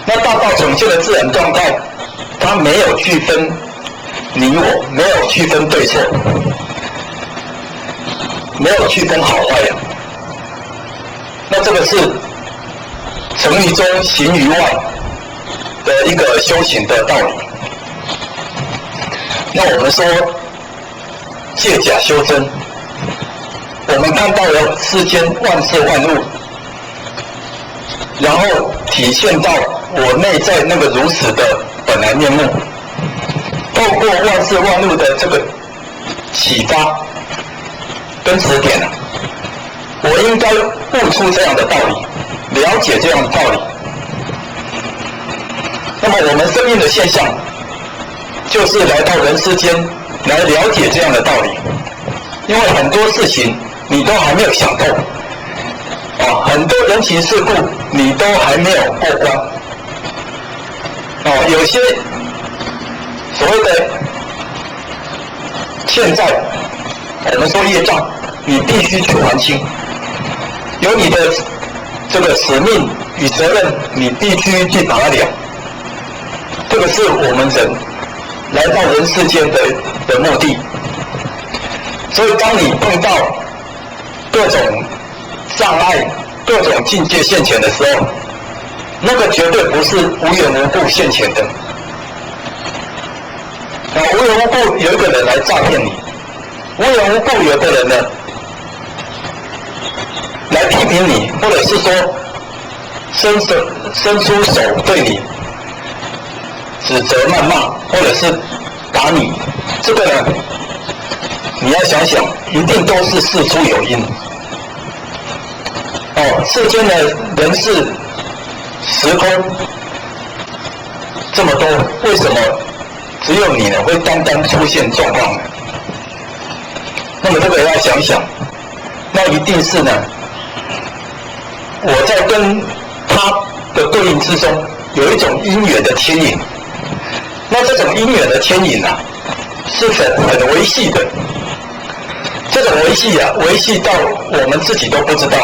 那大道呈现的自然状态，它没有区分你我，没有区分对错，没有区分好坏啊。那这个是成于中行于外的一个修行的道理。那我们说借假修真，我们看到了世间万事万物，然后体现到我内在那个如实的本来面目，透过万事万物的这个启发跟指点啊，我应该悟出这样的道理，了解这样的道理。那么我们生命的现象，就是来到人世间来了解这样的道理，因为很多事情你都还没有想透，很多人情世故你都还没有过关，有些所谓的欠债，我们说业障，你必须去还清，有你的这个使命与责任，你必须去把它了。这个是我们人来到人世间的目的。所以当你碰到各种障碍、各种境界现前的时候，那个绝对不是无缘无故现前的。无缘无故有一个人来诈骗你，无缘无故有个人呢来批评你，或者是说伸出手对你指责谩骂，或者是打你，这个呢，你要想想，一定都是事出有因。世间的人事时空这么多，为什么只有你呢会单单出现状况呢？那么这个要想想，那一定是呢，我在跟他的对应之中有一种因缘的牵引。那这种因缘的牵引啊，是很维系的。这种维系啊，维系到我们自己都不知道。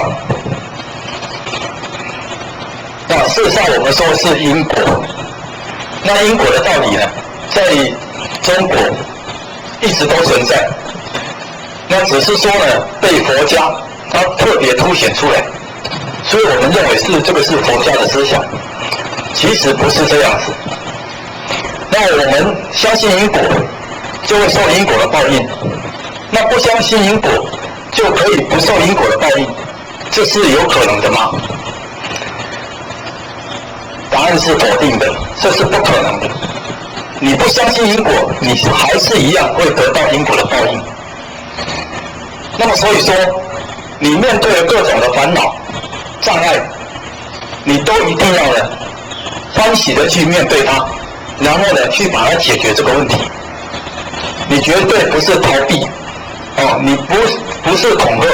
那事实上我们说是因果。那因果的道理呢，在中国一直都存在。那只是说呢，被佛家它特别凸显出来，所以我们认为这个是佛家的思想，其实不是这样子。那我们相信因果，就会受因果的报应；那不相信因果，就可以不受因果的报应，这是有可能的吗？答案是否定的，这是不可能的。你不相信因果，你还是一样会得到因果的报应。那么所以说，你面对了各种的烦恼、障碍，你都一定要呢欢喜的去面对它，然后呢去把它解决这个问题。你绝对不是逃避，你不是恐吓，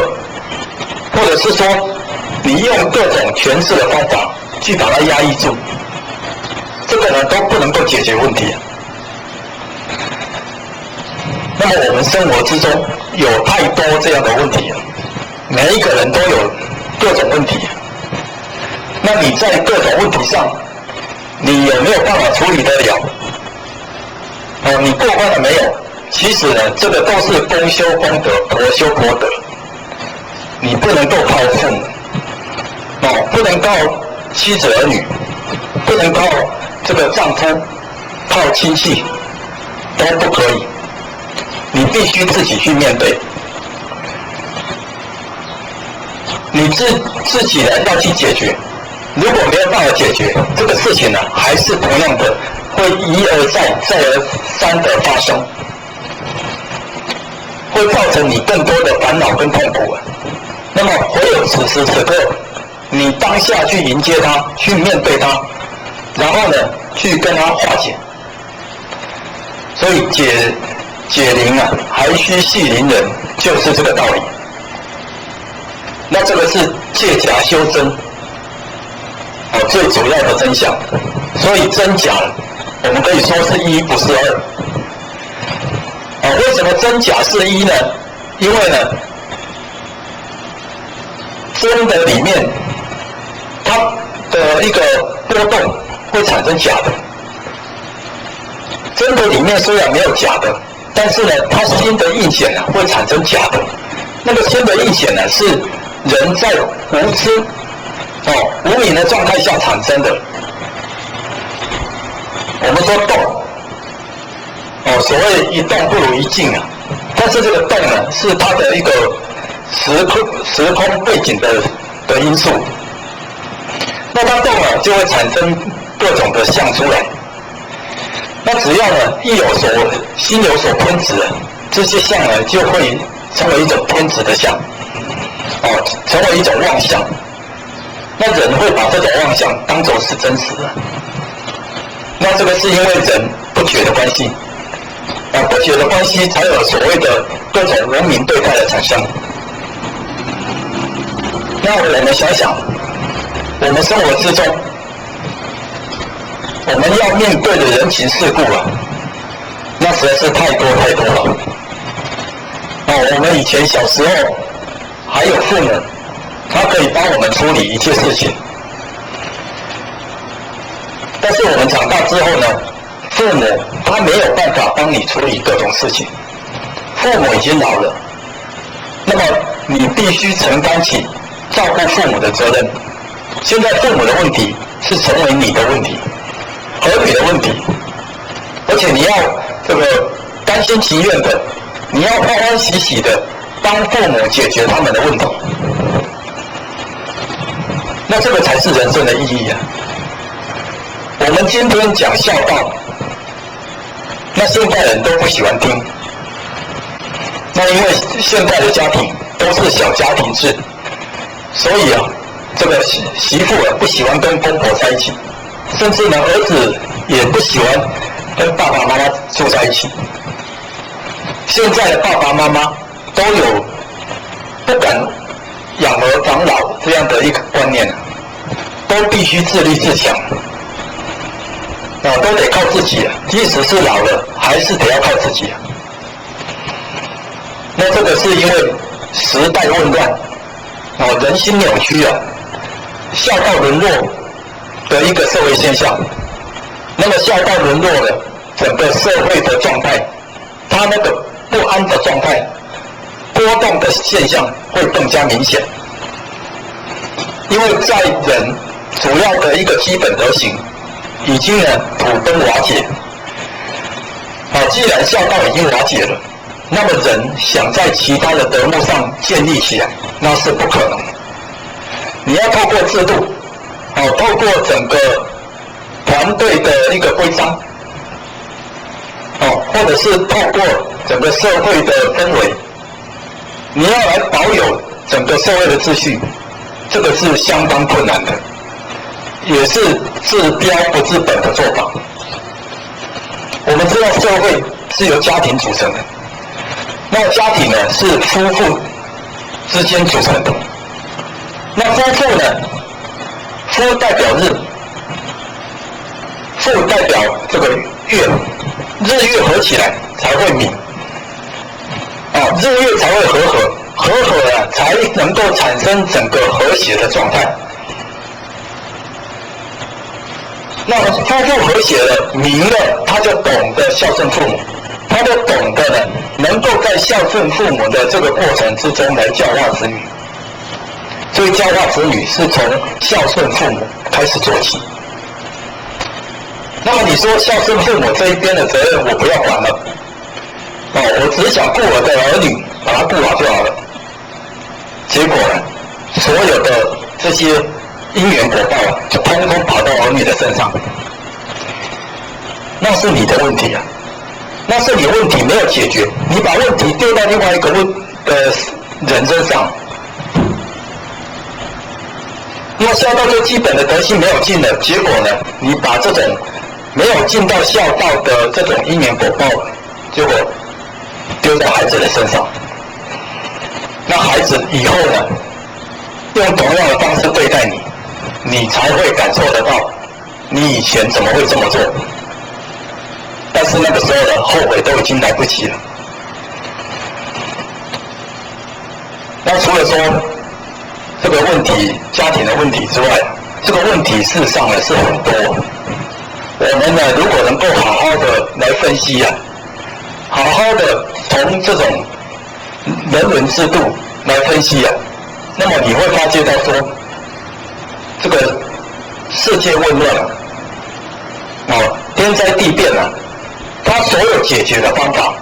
或者是说你用各种权势的方法去把它压抑住，这个呢都不能够解决问题。那么我们生活之中有太多这样的问题了，每一个人都有各种问题。那你在各种问题上，你有没有办法处理得了？你过关了没有？其实呢，这个都是公修公德，婆修婆德。你不能够靠父母，不能靠妻子儿女，不能靠这个丈夫，靠亲戚，都不可以。你必须自己去面对。你自己呢要去解决。如果没有办法解决这个事情呢，还是同样的会一而再、再而三的发生。会造成你更多的烦恼跟痛苦。那么唯有此时此刻，你当下去迎接它，去面对它，然后呢，去跟它化解。所以解铃啊，还须系铃人，就是这个道理。那这个是借假修真，最主要的真相。所以真假，我们可以说是一，不是二。为什么真假是一呢？因为呢，真的里面它的一个波动会产生假的，真的里面虽然没有假的，但是呢，它新的印显呢会产生假的。那个新的印显呢是人在无知无明的状态下产生的。我们说动。所谓一动不如一静啊，但是这个动呢，是它的一个时空背景的因素。那它动了，就会产生各种的相出来。那只要呢，心有所偏执，这些相呢，就会成为一种偏执的相，成为一种妄相。那人会把这种妄相当作是真实的。那这个是因为人不觉的关系。不解的关系才有所谓的各种无明对待的产生。那我们想想，我们生活之中，我们要面对的人情世故那实在是太多太多了。我们以前小时候还有父母，他可以帮我们处理一切事情，但是我们长大之后呢？父母他没有办法帮你处理各种事情，父母已经老了，那么你必须承担起照顾父母的责任。现在父母的问题是成为你的问题，儿女的问题，而且你要这个甘心情愿的，你要欢欢喜喜的帮父母解决他们的问题，那这个才是人生的意义啊。我们今天讲孝道，那现代人都不喜欢听。那因为现代的家庭都是小家庭制，所以这个媳妇不喜欢跟公婆在一起，甚至呢儿子也不喜欢跟爸爸妈妈住在一起。现在的爸爸妈妈都有不敢养儿防老这样的一个观念，都必须自立自强。都得靠自己即使是老了，还是得要靠自己那这个是因为时代混乱，人心扭曲孝道沦落的一个社会现象。那么孝道沦落了，整个社会的状态，它那个不安的状态、波动的现象会更加明显。因为在人主要的一个基本德行已经土崩瓦解。既然孝道已经瓦解了，那么人想在其他的德目上建立起来，那是不可能的。你要透过制度，透过整个团队的一个规章，或者是透过整个社会的氛围，你要来保有整个社会的秩序，这个是相当困难的，也是治标不治本的做法。我们知道社会是由家庭组成的，那家庭呢是夫妇之间组成的。那夫妇呢，夫代表日，父代表这个月，日月合起来才会泯，日月才会和合才能够产生整个和谐的状态。那夫妇和谐了，明了，他就懂得孝顺父母，他就懂得呢，能够在孝顺父母的这个过程之中来教化子女。所以教化子女是从孝顺父母开始做起。那么你说孝顺父母这一边的责任我不要管了，我只想顾我的儿女，把他顾好就好了。结果呢，所有的这些因缘果报就通通跑到儿女的身上，那是你的问题啊，那是你问题没有解决，你把问题丢到另外一个人身上。那么孝道最基本的德性没有尽了，结果呢，你把这种没有尽到孝道的这种因缘果报，结果丢在孩子的身上。那孩子以后呢，用同样的方式对待你，你才会感受得到，你以前怎么会这么做？但是那个时候的后悔都已经来不及了。那除了说这个问题，家庭的问题之外，这个问题事实上呢是很多。我们呢，如果能够好好的来分析好好的从这种人伦制度来分析那么你会发觉到说，这个世界混乱天灾地变它所有解决的方法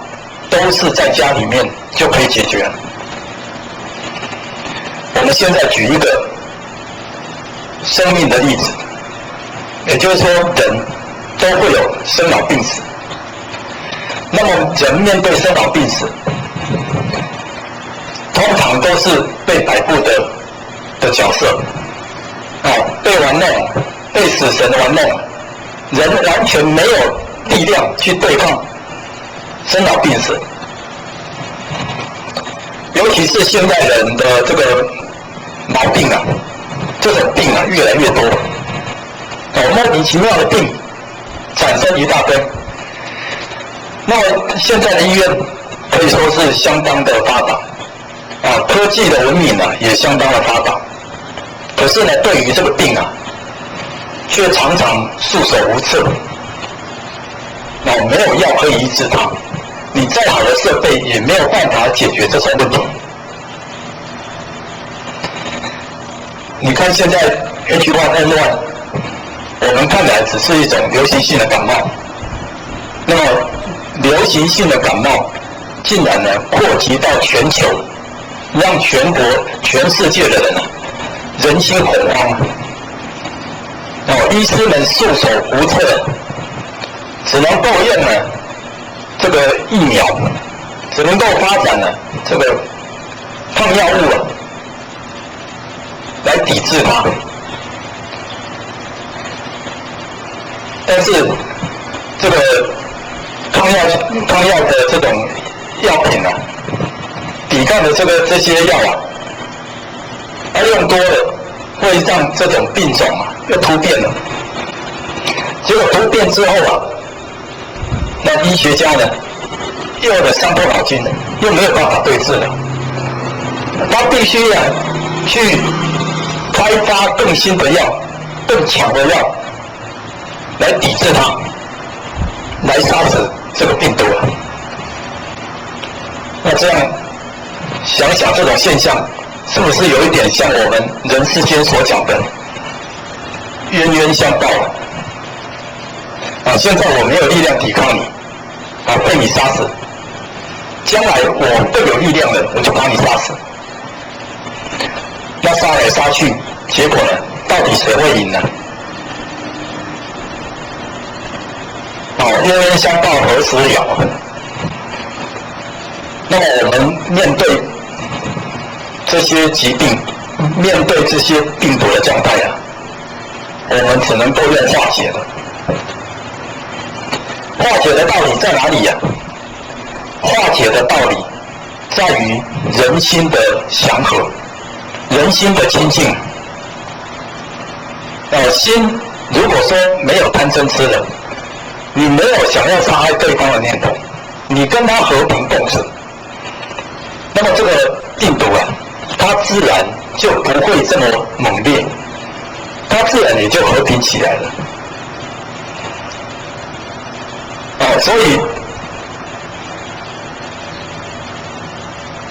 都是在家里面就可以解决了。我们现在举一个生命的例子，也就是说人都会有生老病死。那么人面对生老病死，通常都是被摆布的角色，被玩弄，被死神玩弄，人完全没有力量去对抗生老病死。尤其是现代人的这个毛病这种病越来越多，莫名其妙的病产生一大堆。那么现在的医院可以说是相当的发达，科技的文明也相当的发达。可是呢，对于这个病却常常束手无策，没有药可以医治它，你再好的设备也没有办法解决这种问题。你看现在 H1N1， 我们看来只是一种流行性的感冒，那么流行性的感冒竟然扩及到全球，让全国、全世界的人人心惶惶，医师们束手无策，只能够用这个疫苗，只能够发展这个抗药物来抵制它。但是这个抗药的这种药品抵抗的这些药用多了会让这种病种又突变了。结果突变之后那医学家又有伤透脑筋了，又没有办法对治了。他必须去开发更新的药、更强的药来抵制它，来杀死这个病毒那这样想想，这种现象是不是有一点像我们人世间所讲的冤冤相报现在我没有力量抵抗你被你杀死，将来我更有力量了，我就把你杀死。那杀来杀去，结果到底谁会赢呢？冤冤相报何时了？那么我们面对这些疾病，面对这些病毒的状态我们只能够用化解了。化解的道理在哪里呀？化解的道理在于人心的祥和，人心的清净。心如果说没有贪嗔痴了，你没有想要杀害对方的念头，你跟他和平共处，那么这个病毒啊，它自然就不会这么猛烈，它自然也就和平起来了。所以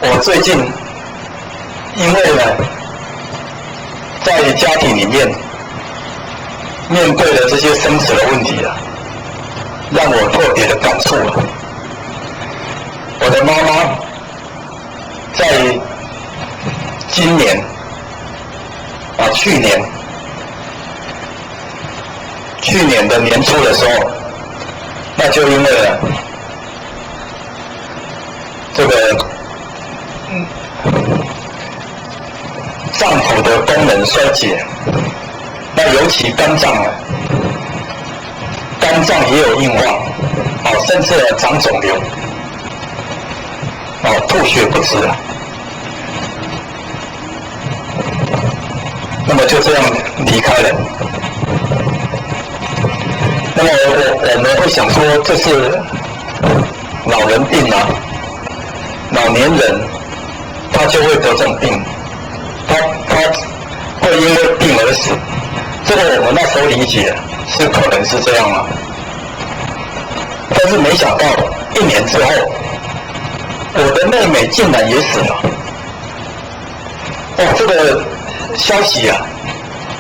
我最近因为呢，在家庭里面面对了这些生死的问题啊，让我特别的感触了。我的妈妈在今年去年的年初的时候，那就因为呢这个脏腑的功能衰竭，那尤其肝脏啊，肝脏也有硬化，甚至长肿瘤，吐血不止啊。那么就这样离开了。那么我们会想说，这是老人病啊，老年人他就会得这种病，他会因为病而死。这个我们那时候理解是可能是这样啊，但是没想到1年之后，我的妹妹竟然也死了。这个消息啊，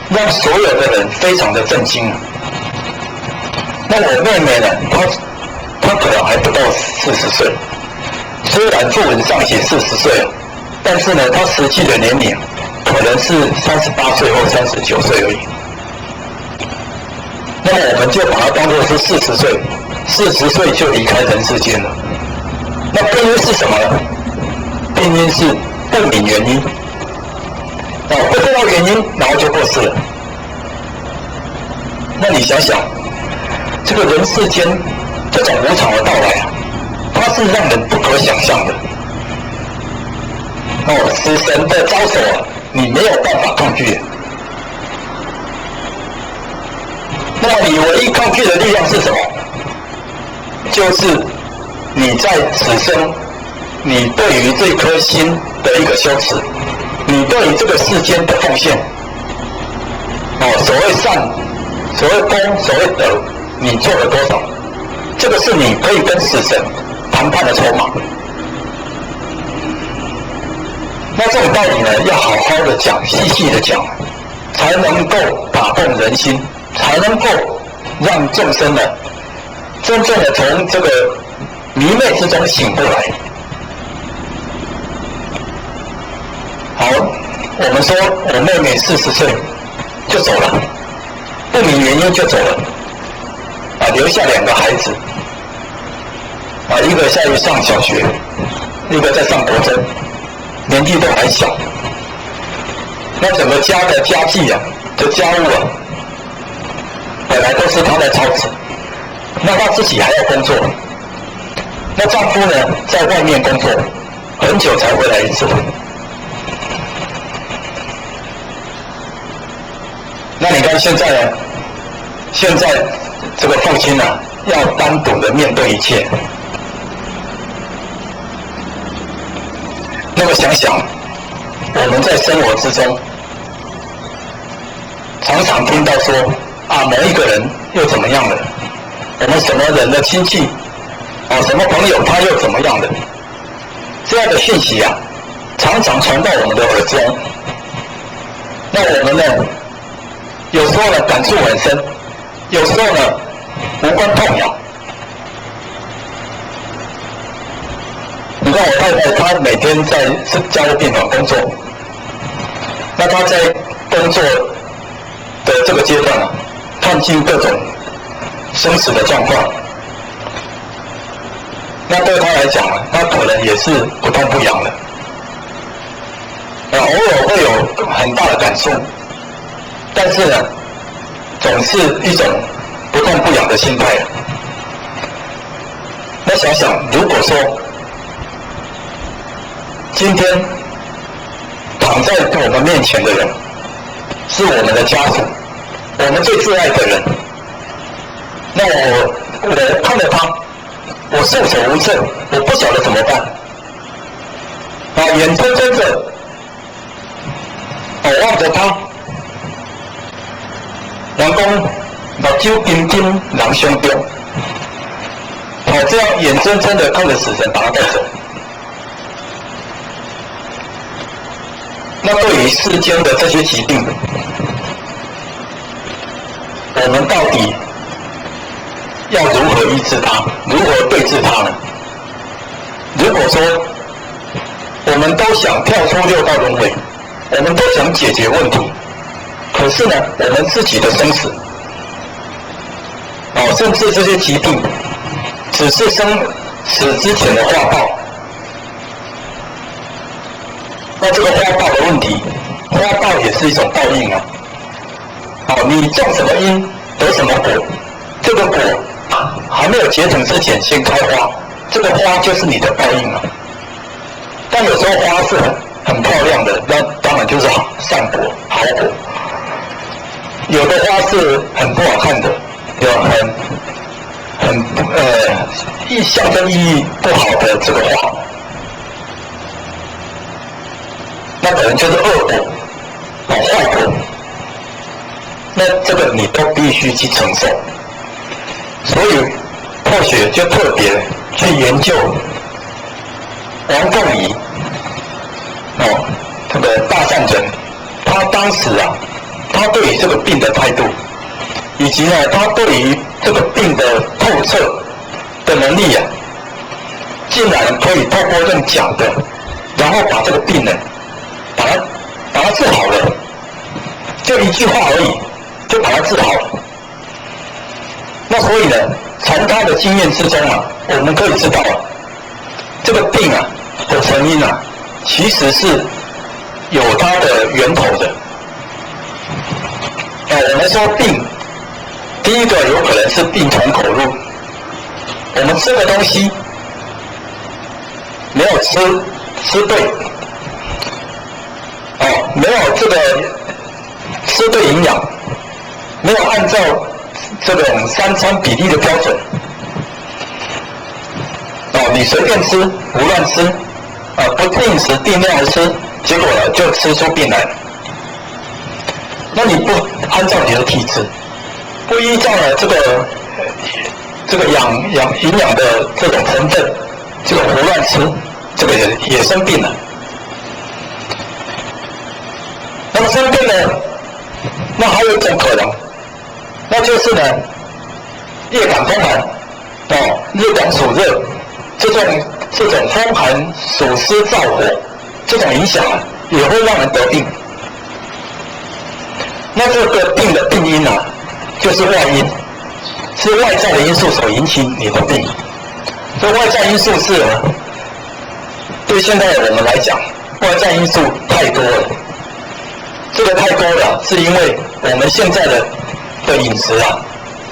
让所有的人非常的震惊。那我妹妹呢，她可能还不到40岁，虽然讣文上写40岁了，但是呢，她实际的年龄可能是38岁或39岁而已。那么我们就把它当作是40岁，40岁就离开人世间了。那病因是什么呢？病因是不明原因，不知道原因，然后就过世了。那你想想，这个人世间这种无常的到来啊，它是让人不可想象的。死神的招手啊，你没有办法抗拒。那么你唯一抗拒的力量是什么？就是你在此生，你对于这颗心的一个修持，你对于这个世间的奉献。所谓善，所谓功，所谓德，你做了多少？这个是你可以跟死神谈判的筹码。那这种道理呢，要好好的讲，细细的讲，才能够打动人心，才能够让众生呢真正的从这个迷昧之中醒过来。好，我们说我妹妹40岁就走了，不明原因就走了，留下2个孩子，一个现在上小学，一个在上国中，年纪都还小。那整个家的家计啊，这家务啊，本来都是她在操持，那她自己还要工作。那丈夫呢，在外面工作，很久才回来一次。那你看现在呢？现在这个父亲啊，要单独的面对一切。那么想想，我们在生活之中，常常听到说某一个人又怎么样了，我们什么人的亲戚，什么朋友他又怎么样的，这样的讯息啊，常常传到我们的耳中。那我们呢，有时候呢感触很深，有时候呢无关痛痒。你看我太太，她每天在加护病房工作，那她在工作的这个阶段啊，看尽各种生死的状况。那对她来讲啊，她可能也是不痛不痒的，偶尔会有很大的感触，但是呢，总是一种不痛不痒的心态。那想想，如果说今天躺在我们面前的人是我们的家属，我们最挚爱的人，那我看着他，我束手无策，我不晓得怎么办。眼睁睁着，望着他，人讲目睭金金，人相中。这样眼睁睁的看着死神把他带走。那对于世间的这些疾病，我们到底要如何医治它？如何对治它呢？如果说我们都想跳出六道轮回，我们都想解决问题，可是呢，我们自己的生死，甚至这些疾病，只是生死之前的花报。那这个花报的问题，花报也是一种报应啊。你种什么因得什么果，这个果还没有结成之前先开花，这个花就是你的报应啊。但有时候花是很漂亮的，那当然就是善果、好果。有的花是很不好看的，有象征意义不好的这个花，那可能就是恶果、坏果。那这个你都必须去承受。所以破学就特别去研究王凤仪，这个大善人，他当时他对于这个病的态度，以及呢，他对于这个病的透彻的能力竟然可以透过用讲的，然后把这个病呢，把它治好了，就一句话而已，就把它治好了。那所以呢，从他的经验之中我们可以知道这个病的成因其实是有它的源头的。我们说病，第一个有可能是病从口入，我们吃的东西没有吃对，没有这个吃对营养，没有按照这种三餐比例的标准，你随便吃，胡乱吃，不定时定量的吃，结果呢就吃出病来了。那你不按照你的体质，不依照了这个营养的这种成分，这个胡乱吃，这个也生病了。那么生病呢，那还有一种可能，那就是呢，夜感风寒，日感暑热，这种风寒暑湿燥火这种影响也会让人得病。那这个病的病因就是外因，是外在的因素所引起你的病。这外在因素是对现在我们来讲，外在因素太多了。这个太多了，是因为我们现在的饮食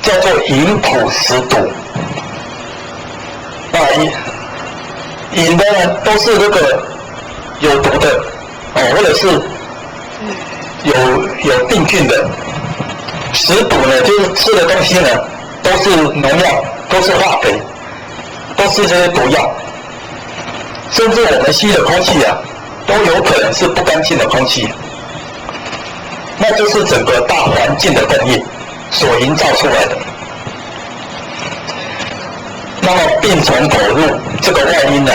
叫做饮土食毒。饮的呢都是这个有毒的或者是有病菌的。食毒呢，就是吃的东西呢都是农药，都是化肥，都是这些毒药。甚至我们吸的空气都有可能是不干净的空气。那就是整个大环境的共业所营造出来的。那么病从口入这个外因呢，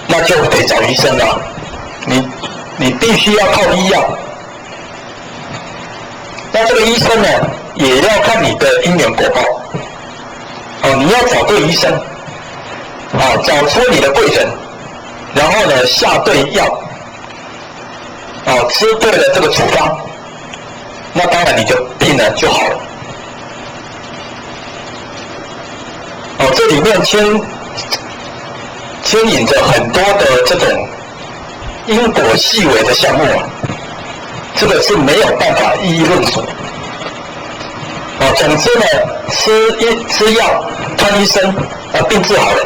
那就得找医生了。你必须要靠医药。那这个医生呢，也要看你的因缘果报。你要找对医生，找出你的贵人，然后呢下对药，吃对了这个处方，那当然你就病了就好了。这里面牵引着很多的这种因果细微的项目这个是没有办法一一论述。总之呢，吃药看医生，病治好了，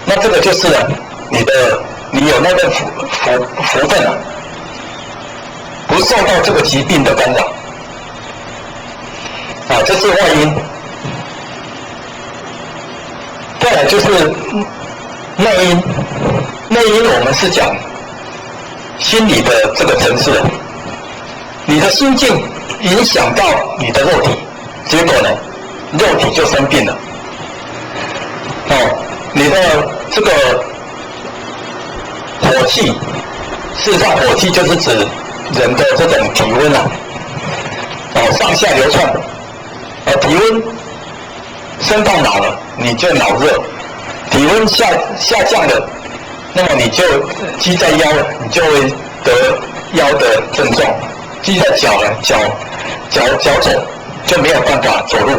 那这个就是呢，你有那个福分啊，不受到这个疾病的干扰。这是外因。再来就是内因，内因我们是讲心理的这个层次，你的心境影响到你的肉体，结果呢，肉体就生病了。你的这个火气，事实上火气就是指人的这种体温啊，上下流窜，体温升到脑了，你就脑热；体温下降了，那么你就积在腰了，你就会得腰的症状；积在脚了，脚肘就没有办法走路。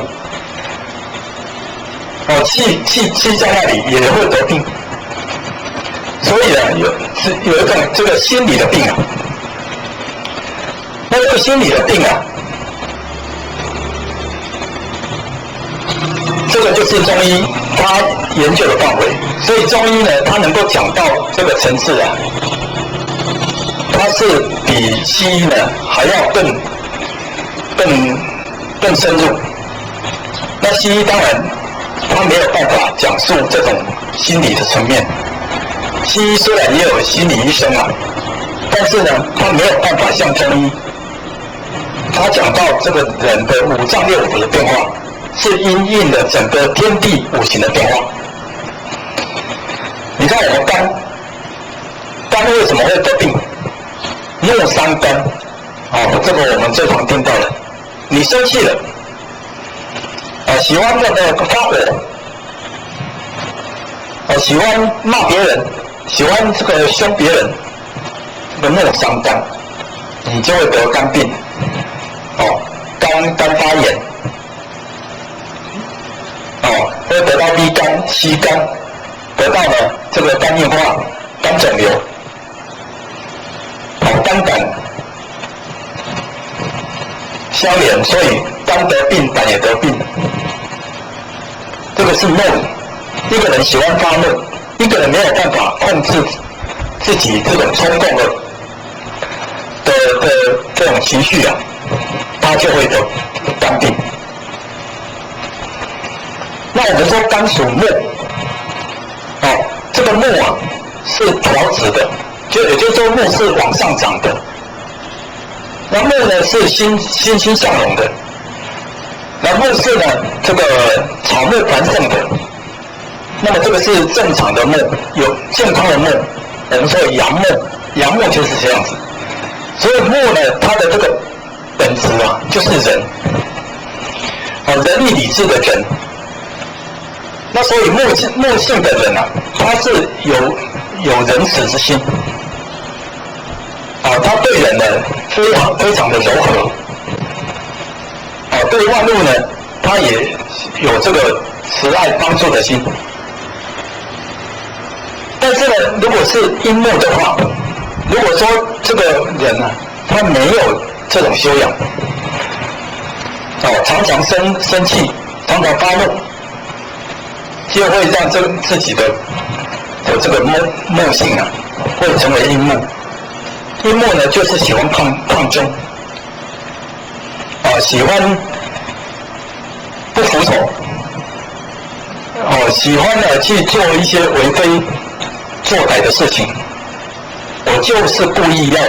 气在那里也会得病，所以呢，有一种这个心理的病啊。那这个心理的病啊，这个就是中医他研究的范围。所以中医呢，它能够讲到这个层次啊，它是比西医呢还要更深入。那西医当然他没有办法讲述这种心理的层面。西医虽然也有心理医生啊，但是呢，他没有办法像中医，他讲到这个人的五脏六腑的变化，是因应了整个天地五行的变化。你看我们肝为什么会得病？木伤肝，这个我们最常听到的。你生气了，喜欢那个发火，喜欢骂别人，喜欢这个凶别人，这个木伤肝，你就会得肝病，肝发炎，会得到 B 肝、C 肝，得到呢这个肝硬化、肝肿瘤，肝胆相连，所以肝得病，胆也得病。这个是怒，一个人喜欢发怒，一个人没有办法控制自己这种冲动的这种情绪啊，他就会得肝病。那我们说肝属木，这个木啊是条直的，也就是说木是往上涨的。那木呢是欣欣向荣的，那木是呢这个草木繁盛的。那么这个是正常的木，有健康的木，我们说阳木，阳木就是这样子。所以木呢，它的这个本质啊，就是人，仁义礼智的人。那所以木性的人啊，他是有仁慈之心，他对人呢非常的柔和，对万物呢，他也有这个慈爱帮助的心。但是呢，如果是阴木的话，如果说这个人啊，他没有这种修养，常常生气，常常发怒，就会让自己的这个木性啊，会成为阴木。阴木呢，就是喜欢抗争，喜欢不服从，喜欢呢去做一些为非作歹的事情。我就是故意要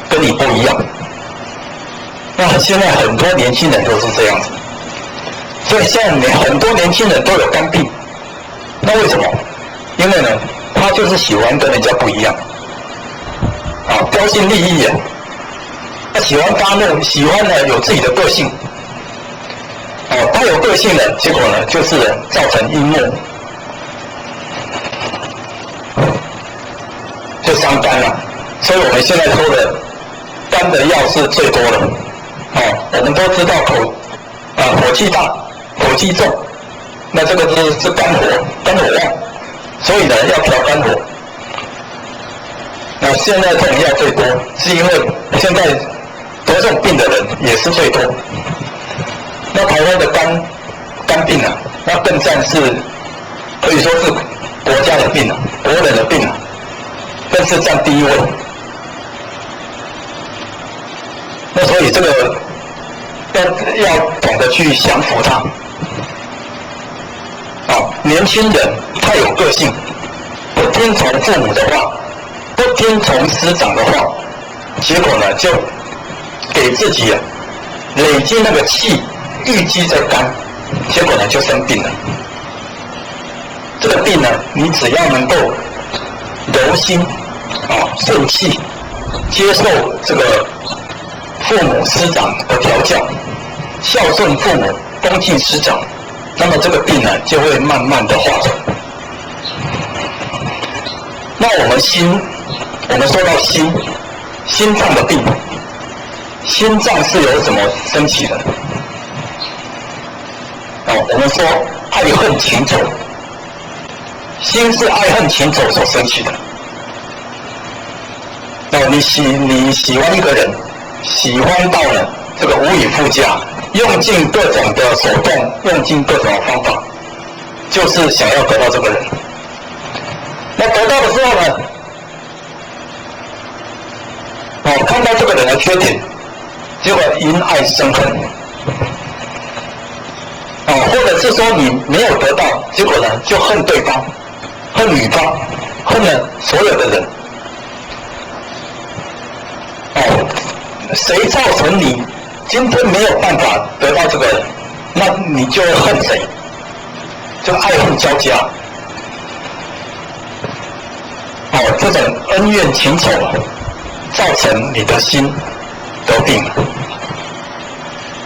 跟你不一样。那现在很多年轻人都是这样子，所以现在很多年轻人都有肝病。那为什么？因为呢，他就是喜欢跟人家不一样，标新立异啊，他喜欢发怒，喜欢呢有自己的个性，他有个性的结果呢，就是造成阴木，就伤肝了。所以我们现在说的肝的药是最多的，我们都知道火气大，火气重，那这个是肝火旺，所以呢要调肝火。那现在这种药最多，是因为现在得这种病的人也是最多，那台湾的肝病啊，那更占是可以说是国家的病啊，国人的病啊，更是占第一位。那所以这个要懂得去降服它。年轻人太有个性，不听从父母的话，不听从师长的话，结果呢就给自己累积那个气，郁积在肝，结果呢就生病了。这个病呢，你只要能够柔心顺气，接受这个父母师长的调教，孝顺父母，恭敬师长，那么这个病呢就会慢慢的化转。那我们说到心脏的病，心脏是由什么升起的？我们说爱恨情仇，心是爱恨情仇所升起的。你喜欢一个人，喜欢到了这个无以复加，用尽各种的手段，用尽各种的方法，就是想要得到这个人。那得到的时候呢，看到这个人的缺点，结果因爱生恨，或者是说你没有得到，结果呢就恨对方，恨女方，恨了所有的人。谁造成你今天没有办法得到这个人，那你就会恨谁，就爱恨交加。这种恩怨情仇造成你的心得病了。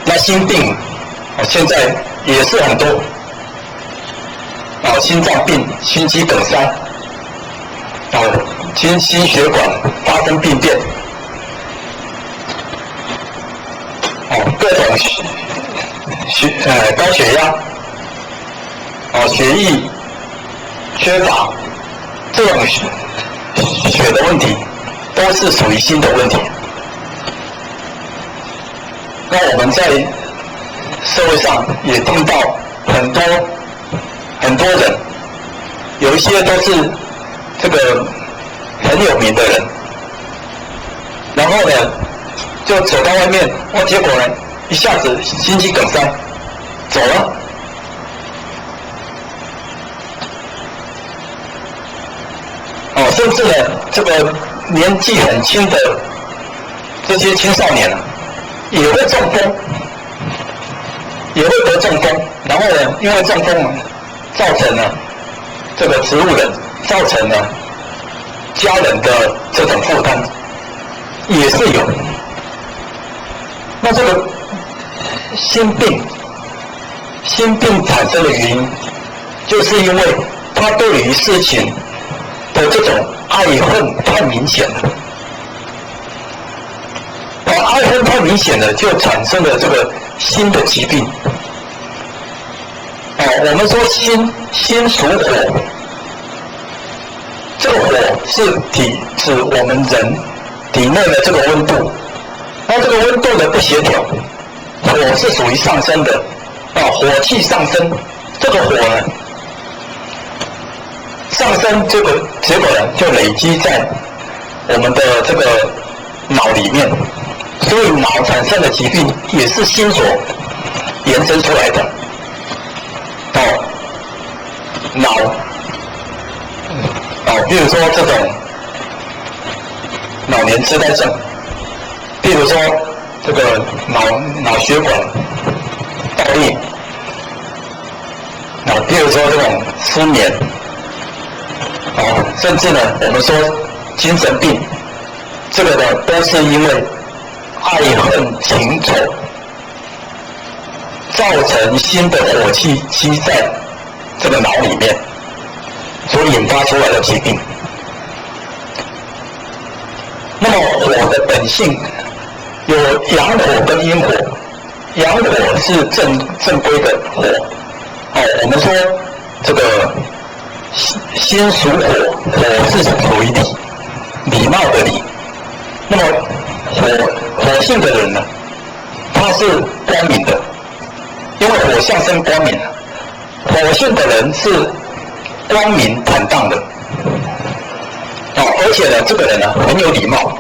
那心病现在也是很多，心脏病、心肌梗塞，心血管发生病变，各种高血压，血液缺乏，这种血的问题都是属于心的问题。那我们在社会上也听到很多人，有一些都是这个很有名的人，然后呢就走到外面，结果呢一下子心肌梗塞走了。甚至呢这个年纪很轻的这些青少年也会中风，也会得中风，然后呢因为中风造成了这个植物人，造成了家人的这种负担，也是有。那这个心病产生的原因，就是因为他对于事情的这种爱恨太明显了，爱恨太明显了，就产生了这个心的疾病。我们说心属火，这个火是指我们人体内的这个温度，那这个温度的不协调，火是属于上升的，火气上升，这个火呢上升，这个结果呢就累积在我们的这个脑里面，所以脑产生的疾病也是心所延伸出来的。脑，比如说这种老年痴呆症，比如说这个脑血管爆裂，比如说这种失眠，甚至呢我们说精神病，这个呢都是因为爱恨情仇造成心的火气积在这个脑里面，所引发出来的疾病。那么火的本性有阳火跟阴火，阳火是正规的火，我们说这个心属火，火是属于礼貌的礼。那么火性的人呢，他是光明的，因为火象生光明，火性的人是光明坦荡的，而且呢，这个人呢很有礼貌，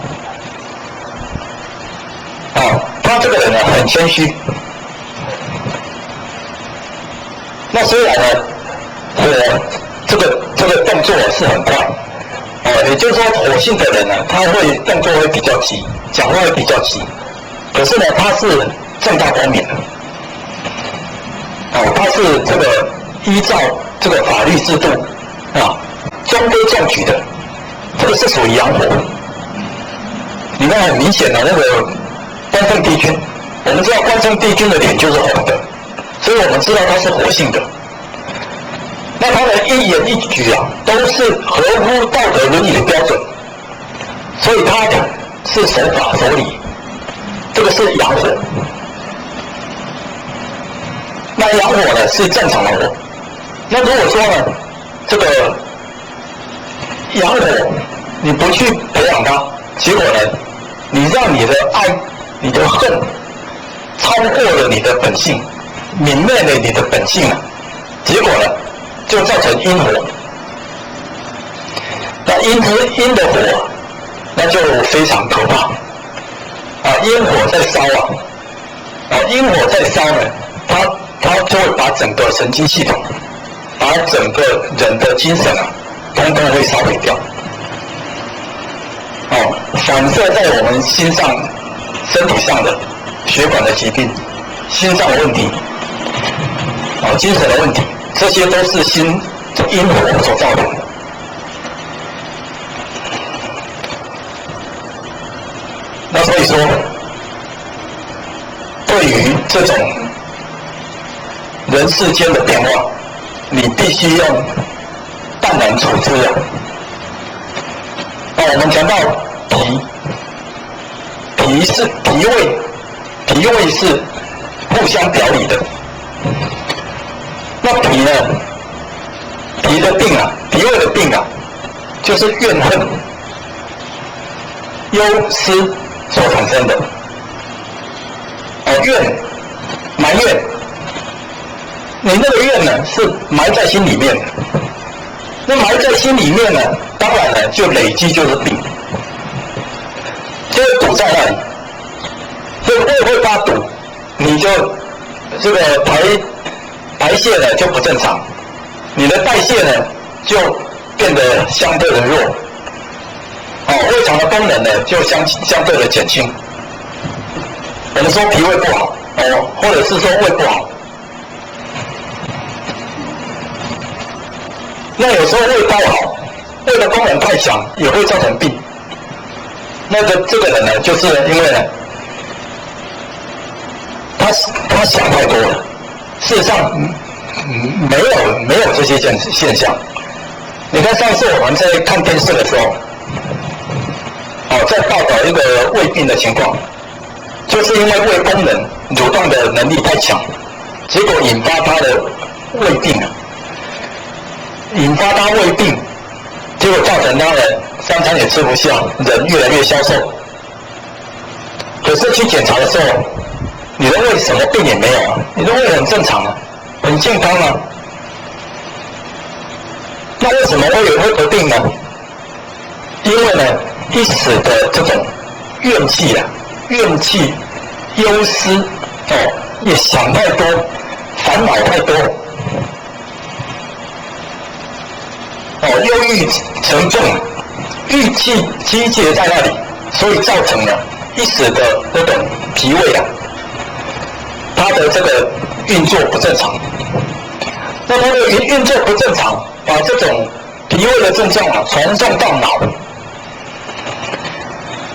他这个人呢很谦虚。那虽然呢，火这个动作是很快，也就是说火性的人呢，他会动作会比较急，讲话会比较急，可是呢，他是正大光明的，他是这个依照这个法律制度中规中矩的，这个是属于阳火。你看很明显的那个关圣帝君，我们知道关圣帝君的脸就是红的，所以我们知道他是火性的。那他的一言一举都是合乎道德伦理的标准，所以他是守法守礼，这个是阳火。那阳火呢是正常的火。那如果说呢，这个阳火你不去培养它，结果呢，你让你的爱、你的恨超过了你的本性，泯灭了你的本性了，结果呢，就造成阴火。那阴的火，那就非常可怕阴火在烧阴火在烧呢，它就会把整个神经系统，把整个人的精神通通会烧毁掉。反射在我们心上、身体上的血管的疾病、心脏的问题、精神的问题，这些都是阴火所造成的。那所以说，对于这种人世间的变化，你必须用淡然处之我们讲到脾胃是互相表里的。那脾呢？脾的病脾胃的病就是怨恨、忧思所产生的。埋怨，你那个怨呢是埋在心里面的。那埋在心里面呢，当然呢就累积就是病，就会堵在那里。这个胃会发堵，你就这个排泄呢就不正常，你的代谢呢就变得相对的弱，胃肠的功能呢就相对的减轻。我们说脾胃不好或者是说胃不好，那有时候胃不好，胃的功能太强也会造成病。那这个人呢，就是因为呢，他想太多了。事实上，没有这些现象。你看上次我们在看电视的时候，在报道一个胃病的情况，就是因为胃功能蠕动的能力太强，结果引发他的胃病引发他胃病，结果造成他的三餐也吃不下，人越来越消瘦。可是去检查的时候，你的胃什么病也没有你的胃很正常很健康那为什么会得病呢？因为呢，一时的这种怨气忧思也想太多，烦恼太多忧郁沉重，郁气积结在那里，所以造成了一时的那种脾胃它的这个运作不正常。那它的运作不正常，把这种脾胃的症状传送到脑，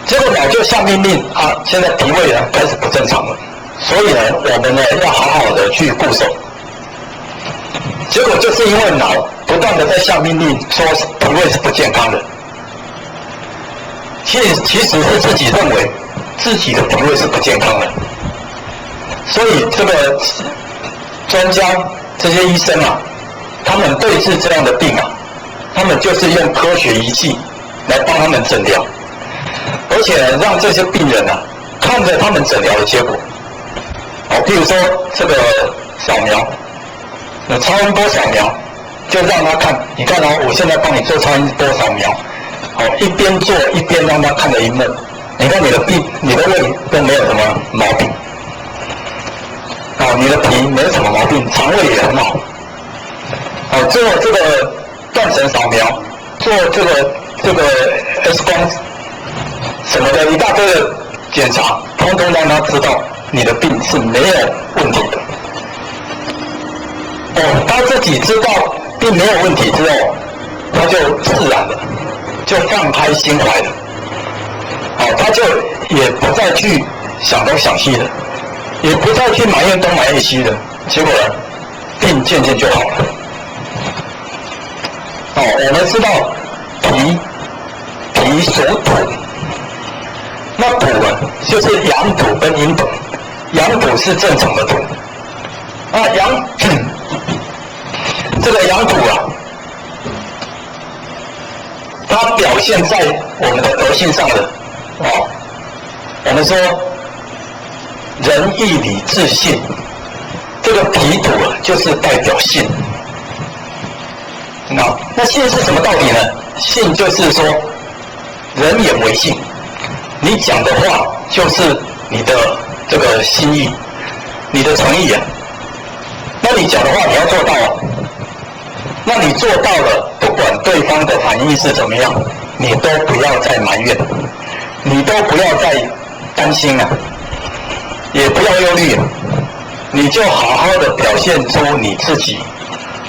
结果脑就下命令现在脾胃开始不正常了，所以呢，我们呢要好好的去固守。结果就是因为脑不断的在下命令说脾胃是不健康的，其实是自己认为自己的脾胃是不健康的，所以这个专家这些医生他们对治这样的病他们就是用科学仪器来帮他们诊疗，而且让这些病人看着他们诊疗的结果。譬如说这个扫描，超音波扫描，就让他看，你看哦，我现在帮你做超音波扫描，好，一边做一边让他看着荧幕，你看你的胃都没有什么毛病，你的脾没有什么毛病，肠胃也很好，做这个断层扫描，做这个 X 光什么的一大堆的检查，通通让他知道你的病是没有问题的。他自己知道病没有问题之后，他就自然的就放开心怀了，他就也不再去想东想西的，也不再去埋怨东埋怨西的，结果呢，病渐渐就好了。我们知道脾属土，那土呢就是阳土跟阴土，阳土是正常的土，这个阳土它表现在我们的德性上的我们说仁义礼智信，这个脾土就是代表信。那信是什么道理呢？信就是说人言为信，你讲的话就是你的这个心意，你的诚意那你讲的话你要做到那你做到了，不管对方的反应是怎么样，你都不要再埋怨，你都不要再担心也不要忧虑你就好好的表现出你自己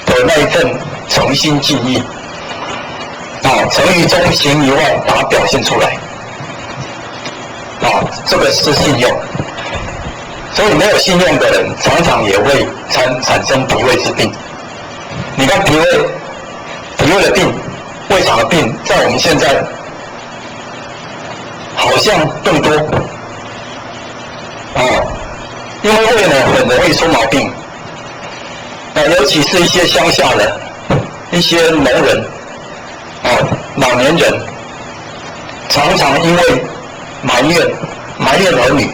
的那一份诚心敬意诚于中行于外，把它表现出来这个是信用。所以没有信用的人常常也会产生脾胃之病。你看脾胃的病，胃肠的病，在我们现在好像更多因为胃呢很容易出毛病尤其是一些乡下的一些农人老年人，常常因为埋怨儿女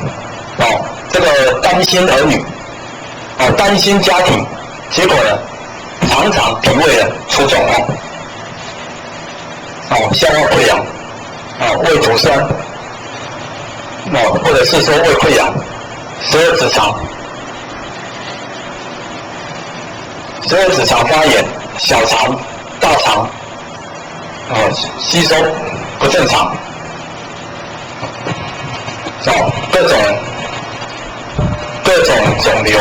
这个担心儿女担心家庭，结果呢常常脾胃出状况消化溃疡胃阻酸或者是说胃溃疡、十二指肠发炎、小肠、大肠吸收不正常各种肿瘤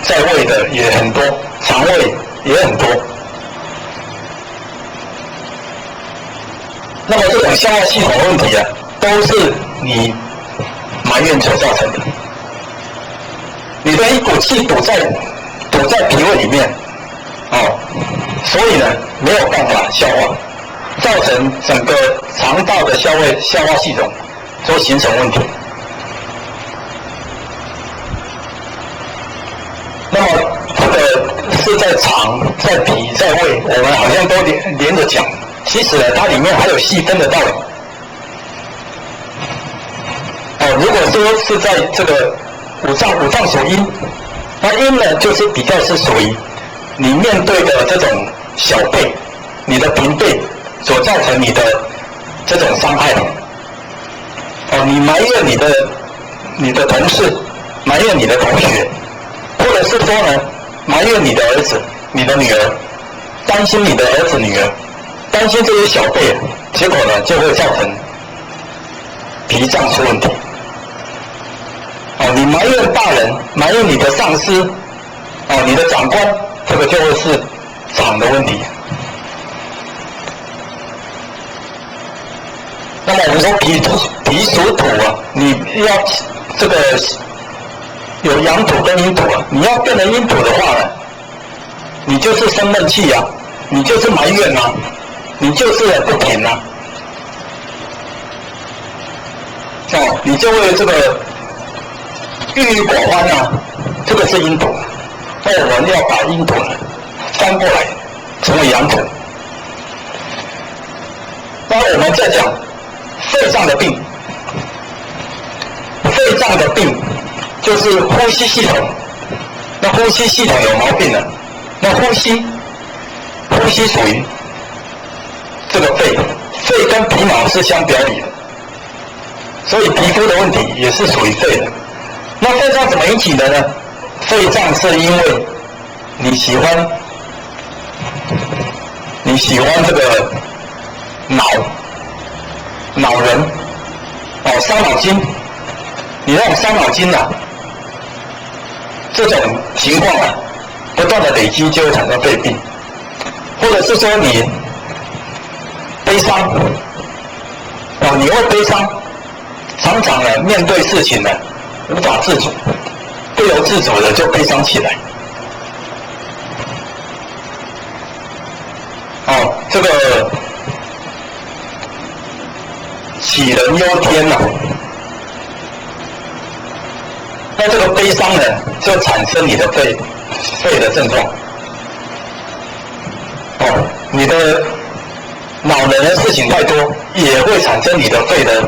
在胃的也很多，肠胃也很多。那么这种消化系统的问题都是你埋怨所造成的。你的一股气堵在脾胃里面所以呢没有办法消化，造成整个肠道的消化系统都形成问题。那么这个是在肠、在脾、在胃，我们好像都连着讲，其实呢它里面还有细分的道理。如果说是在这个五脏属阴，那阴呢就是比较是属于你面对的这种小辈，你的平辈所造成你的这种伤害你埋怨你的同事，埋怨你的同学，或者是说呢埋怨你的儿子、你的女儿，担心你的儿子女儿，担心这些小辈，结果呢就会造成脾脏出问题你埋怨大人，埋怨你的上司你的长官，这个就会是肠的问题。那么我们说脾属土你要这个有阳土跟阴土你要变成阴土的话呢，你就是生闷气你就是埋怨你就是不平你就会这个郁郁寡欢这个是阴土。那我们要把阴土呢翻过来成为阳土。那我们再讲肺脏的病，肺脏的病就是呼吸系统那呼吸系统有毛病了，那呼吸属于这个肺跟皮毛是相表里的，所以皮肤的问题也是属于肺的。那肺脏怎么引起的呢？肺脏是因为你喜欢这个恼人伤脑筋，你那种伤脑筋啊，这种情况啊，不断的累积就会产生肺病，或者是说你悲伤你会悲伤，常常呢面对事情呢无法自主，不由自主的就悲伤起来。这个杞人忧天呐，那这个悲伤呢，就产生你的肺的症状。你的恼人的事情太多，也会产生你的肺的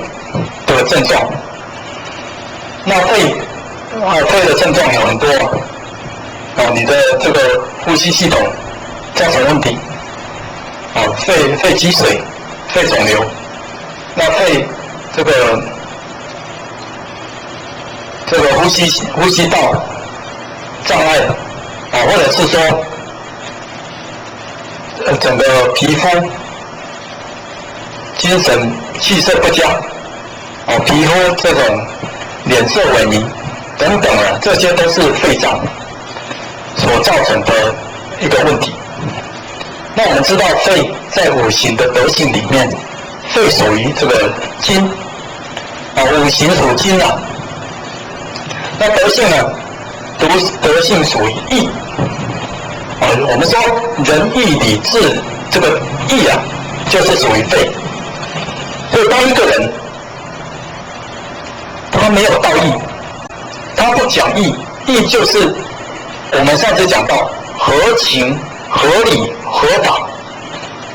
这个症状。那肺的症状有很多你的这个呼吸系统造成问题，肺积水、肺肿瘤，那肺这个呼吸道障碍或者是说整个皮肤、精神气色不佳皮肤这种脸色萎靡等等这些都是肺脏所造成的一个问题。那我们知道肺在五行的德性里面，肺属于这个金五行属金那德性呢，德性属于义我们说仁义礼智，这个义就是属于肺。所以当一个人他没有道义，他不讲义，义就是我们上次讲到合情、合理、合法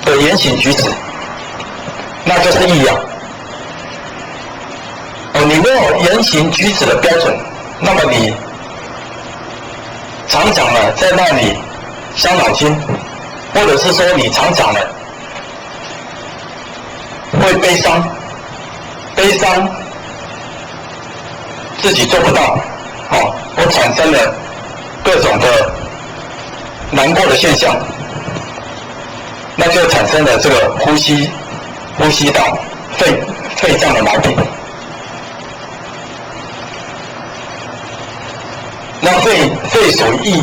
的言行举止，那就是义你没有言行举止的标准，那么你常常在那里伤脑筋，或者是说你常常会悲伤自己做不到或产生了各种的难过的现象，那就产生了这个呼吸道肺脏的毛病。那肺属于义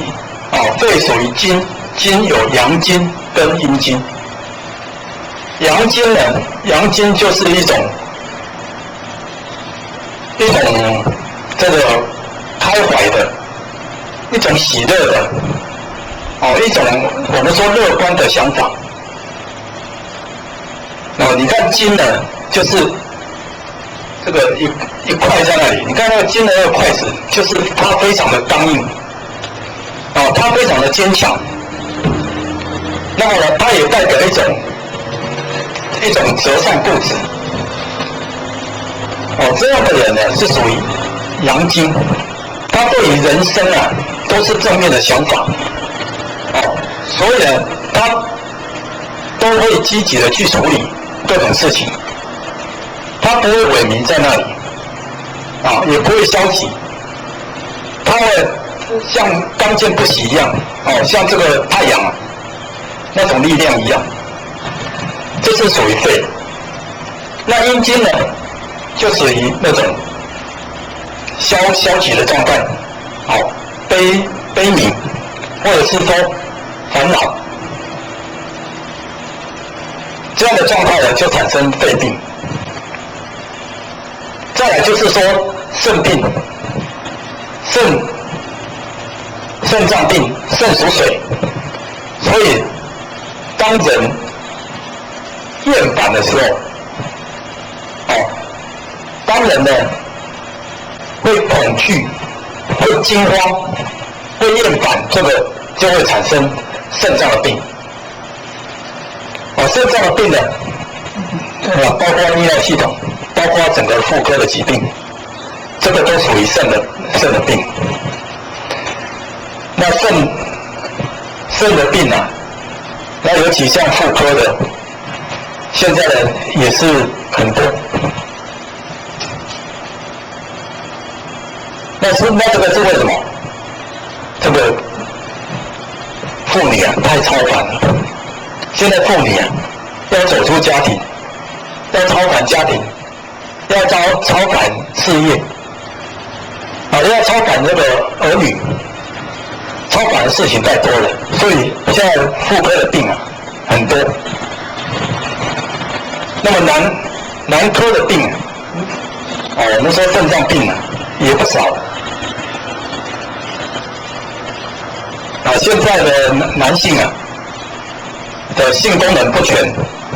肺属于金，金有阳金跟阴金。阳金呢，阳金就是一种这个开怀的，一种喜乐的一种我们说乐观的想法。你看金呢，就是这个一块在那里，你看那个金的那个筷子，就是它非常的刚硬它非常的坚强。那么呢，它也代表一种择善固执这样的人呢是属于阳金，他对于人生都是正面的想法所以呢他都会积极的去处理各种事情，他不会萎靡在那里也不会消极，他会像刚健不息一样像这个太阳那种力量一样，这是属于肺。那阴经呢，就属于那种消极的状态悲悯，或者是说烦恼，这样的状态呢就产生肺病。再来就是说肾病，肾脏病，肾属水，所以当人厌烦的时候当人呢会恐惧，会惊慌，会厌烦，这个就会产生肾脏的病肾脏的病呢包括泌尿系统，包括整个妇科的疾病，这个都属于肾的病。那肾的病啊，那尤其像妇科的，现在呢也是很多。那这个是为什么？这个妇女啊太超凡了。现在妇女啊要走出家庭，要超凡家庭，要超凡事业，要超凡这个儿女，超凡的事情太多了，所以现在妇科的病啊很多。那么男科的病我们说肾脏病啊也不少。现在的男性啊的性功能不全，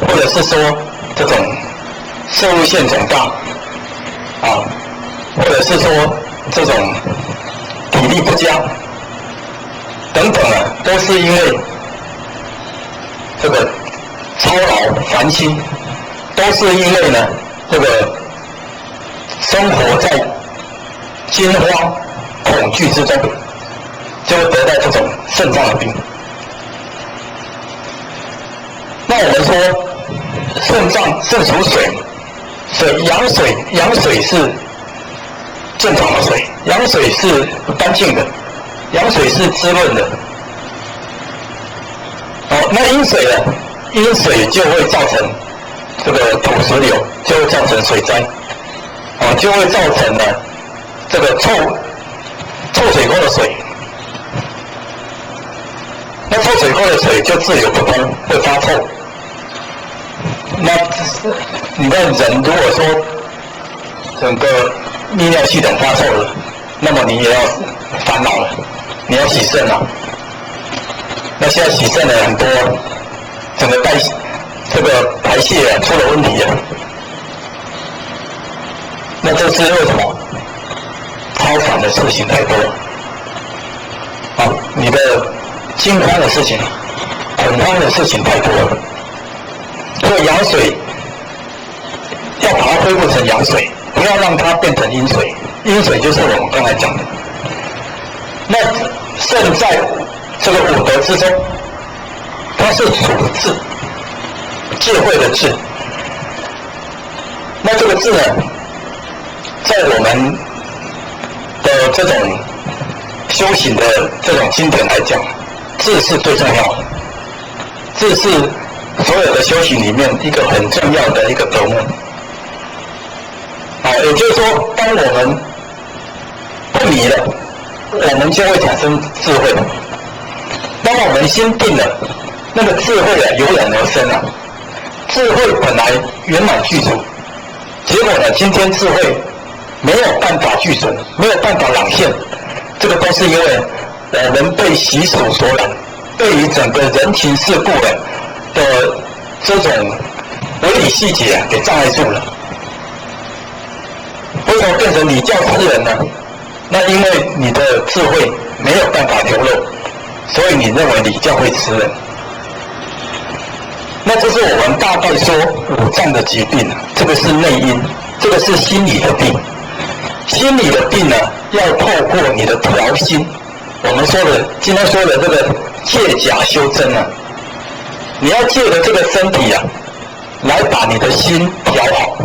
或者是说这种射物腺肿大或者是说这种体力不佳等等都是因为这个操劳烦心，都是因为呢这个生活在惊慌恐惧之中，就会得到这种肾脏的病。那我们说肾属水，阳水是正常的水，阳水是干净的，阳水是滋润的。那阴水呢？阴水就会造成这个土石流，就会造成水灾，就会造成呢这个臭水沟的水。那臭水沟的水就自流不通，会发臭。那你看人如果说整个泌尿系统发臭了，那么你也要烦恼了，你要洗肾了。那现在洗肾的很多，整个这个排泄出了问题了。那这是为什么？超凡的事情太多了。你的惊慌的事情、恐慌的事情太多了。所以阳水要把它恢复成阳水，不要让它变成阴水。阴水就是我们刚才讲的。那肾在这个五德之中，它是属智，智慧的智。那这个智呢，在我们的这种修行的这种经典来讲，智是最重要的。智是所有的修行里面一个很重要的一个德目。也就是说，当我们不迷了，我们就会产生智慧。当我们心定了，那个智慧油然而生啊。智慧本来圆满具足，结果呢，今天智慧没有办法具足，没有办法朗现，这个都是因为我们被习俗所染，对于整个人情世故的这种微理细节给障碍住了。为什么变成礼教吃人呢？那因为你的智慧没有办法流露，所以你认为礼教会吃人。那这是我们大概说五脏的疾病，这个是内因，这个是心理的病。心理的病呢，要透过你的调心，我们说的今天说的这个借假修真啊，你要借着这个身体啊，来把你的心调好。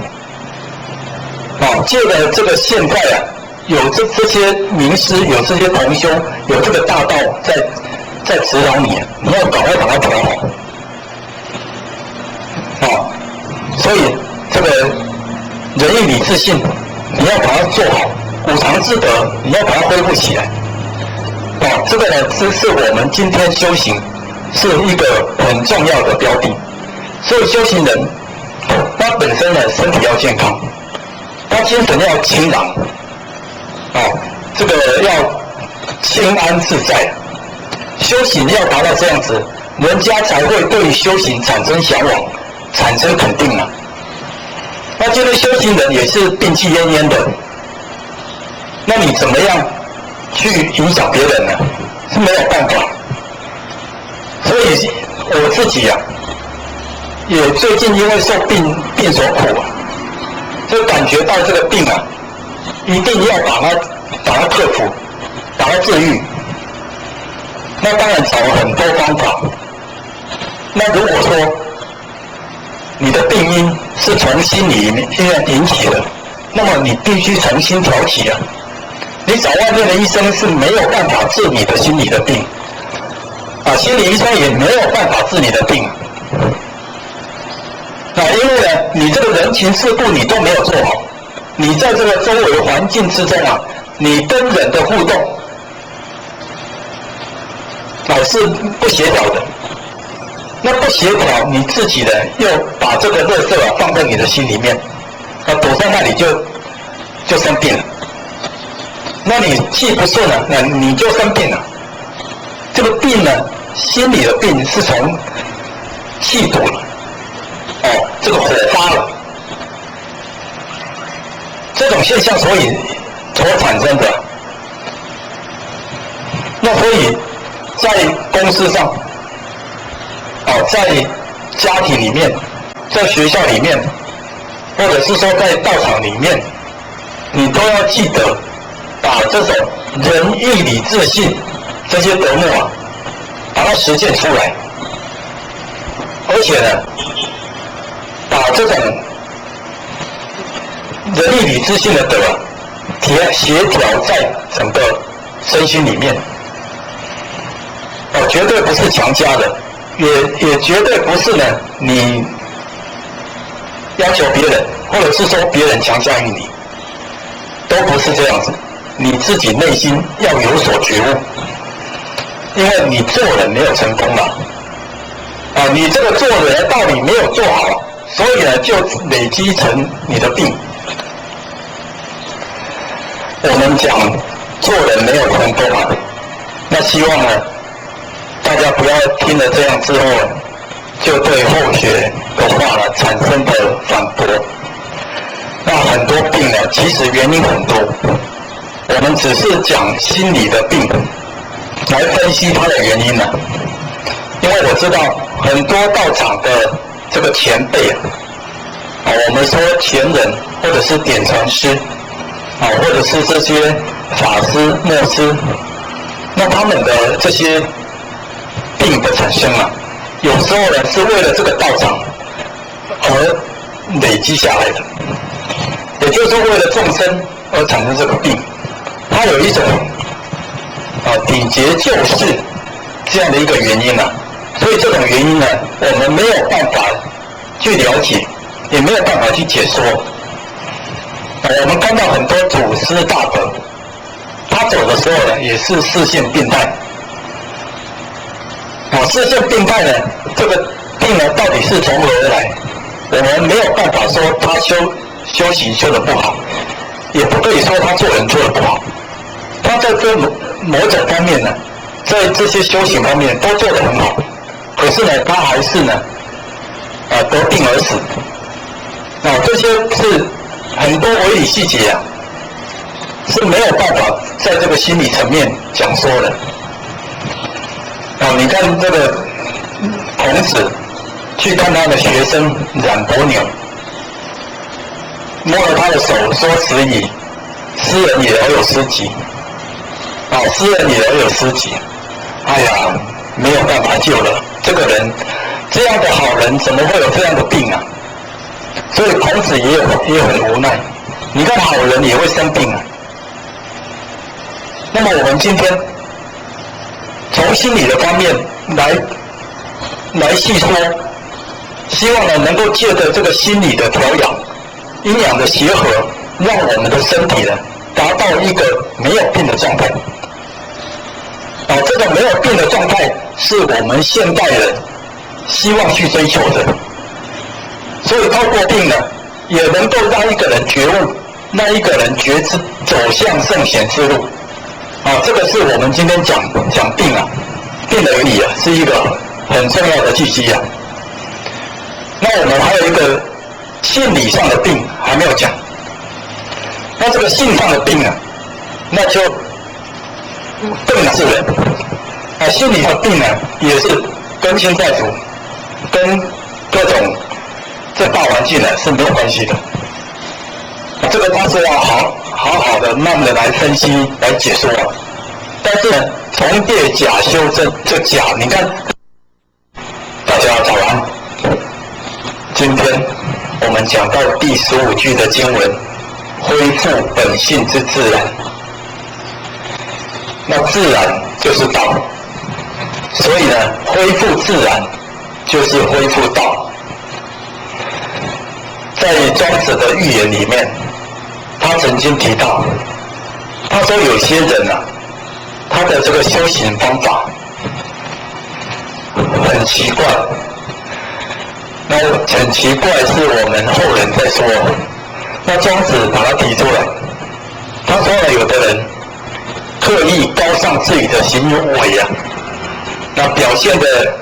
借着这个现在啊，有这些名师，有这些同修，有这个大道在指导你，你要赶快把它调好。所以这个仁义礼智信，你要把它做好，五常之德，你要把它恢复起来。这个呢，是我们今天修行是一个很重要的标的。所以修行人，他本身呢身体要健康，他精神要清朗，这个要清安自在。修行要达到这样子，人家才会对于修行产生向往，产生肯定啊。那今天修行人也是病气奄奄的，那你怎么样去影响别人呢？是没有办法。所以我自己啊，也最近因为受病所苦啊，就感觉到这个病啊，一定要把它克服，把它治愈。那当然找了很多方法。那如果说你的病因是从心里面引起的，那么你必须重新调起啊。你找外面的医生是没有办法治你的心理的病，心理医生也没有办法治你的病。因为呢，你这个人情世故你都没有做好，你在这个周围环境之中你跟人的互动是不协调的。那不协调，你自己呢又把这个垃圾放在你的心里面，躲在那里就生病了。那你气不顺了，那你就生病了。这个病呢，心理的病是从气堵了，这个火发了，这种现象所产生的。那所以在公司上，在家庭里面，在学校里面，或者是说在道场里面，你都要记得把这种仁义礼智信这些德目把它实践出来，而且呢，把这种仁义礼智信的德协调在整个身心里面，绝对不是强加的，也绝对不是呢你要求别人，或者是说别人强加于你，都不是这样子。你自己内心要有所觉悟，因为你做人没有成功嘛，你这个做人的道理没有做好，所以呢就累积成你的病。我们讲做人没有成功那希望呢大家不要听了这样之后就对后学的话产生的反驳。那很多病其实原因很多，我们只是讲心理的病来分析它的原因因为我知道很多道场的这个前辈我们说前人或者是典传师或者是这些法师牧师，那他们的这些病的产生有时候呢是为了这个道场而累积下来的，也就是为了众生而产生这个病。它有一种顶劫救世这样的一个原因所以这种原因呢，我们没有办法去了解，也没有办法去解说。我们看到很多祖师大德，他走的时候呢，也是视线病态。视线病态呢，这个病呢到底是从何而来？我们没有办法说他修行修得不好，也不可以说他做人做得不好。他在这某种方面呢，在这些修行方面都做得很好，可是呢，他还是呢，得病而死。这些是很多微理细节是没有办法在这个心理层面讲说的。你看这个孔子去看他的学生冉伯牛，摸了他的手说时矣，斯人也而有斯己。斯人也而有斯己。哎呀，没有办法救了，这个人这样的好人怎么会有这样的病所以孔子也很无奈。你看好人也会生病那么我们今天从心理的方面来细说，希望呢能够借着这个心理的调养、阴阳的协和，让我们的身体呢达到一个没有病的状态。这种没有病的状态是我们现代人希望去追求的。所以透过病呢，也能够让一个人觉悟，让一个人觉知走向圣贤之路。这个是我们今天讲病病的原理是一个很重要的契机那我们还有一个心理上的病还没有讲。那这个性上的病那就更是人。心理上的病也是跟现在组、跟各种这大环境是没有关系的。这个它是要好好的、慢慢的来分析、来解说但是呢，同业假修正，这假，你看，大家早安。今天我们讲到第15句的经文，恢复本性之自然。那自然就是道，所以呢，恢复自然就是恢复道。在庄子的寓言里面，他曾经提到，他说有些人啊，他的这个修行方法很奇怪。那很奇怪是我们后人在说，那庄子把它提出来。他说呢，有的人刻意高尚自己的行为啊，那表现的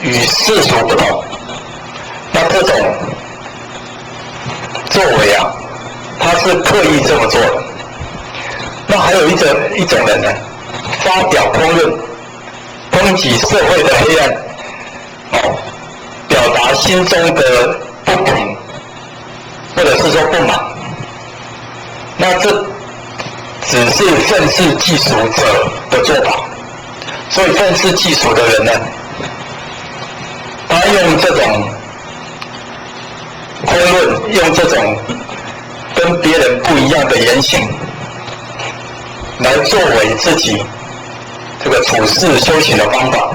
与世俗不同，那这种作为啊，他是刻意这么做的。那还有一种人呢，发表公论，抨击社会的黑暗，表达心中的不平，或者是说不满。那这只是愤世嫉俗者的做法。所以愤世嫉俗的人呢，他用这种公论，用这种跟别人不一样的言行，来作为自己这个处事修行的方法。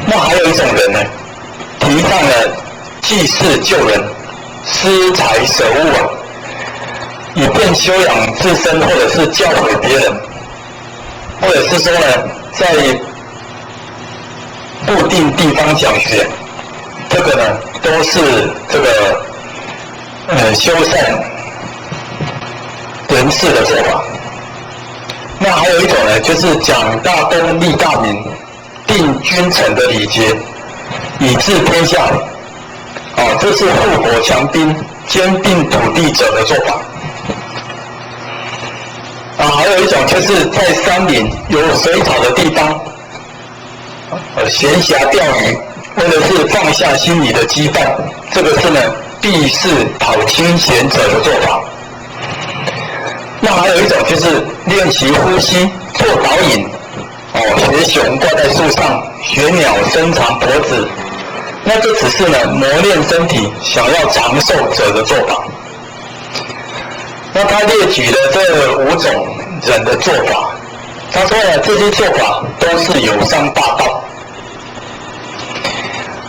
那还有一种人呢，提倡了济世救人、施财舍物啊，以便修养自身，或者是教诲别人，或者是说呢，在固定地方讲学，这个呢都是这个修缮人事的做法。那还有一种呢，就是讲大公立大民，定君臣的礼节，以治天下。这是护国强兵、兼并土地者的做法。还有一种就是在山林有水草的地方，闲暇钓鱼，或者是放下心里的羁绊，这个是呢避世讨清闲者的做法。那还有一种就是练习呼吸，做导引，学熊挂在树上，学鸟伸长脖子，那这只是呢磨练身体，想要长寿者的做法。那他列举了这5种人的做法，他说呢，这些做法都是有伤大道。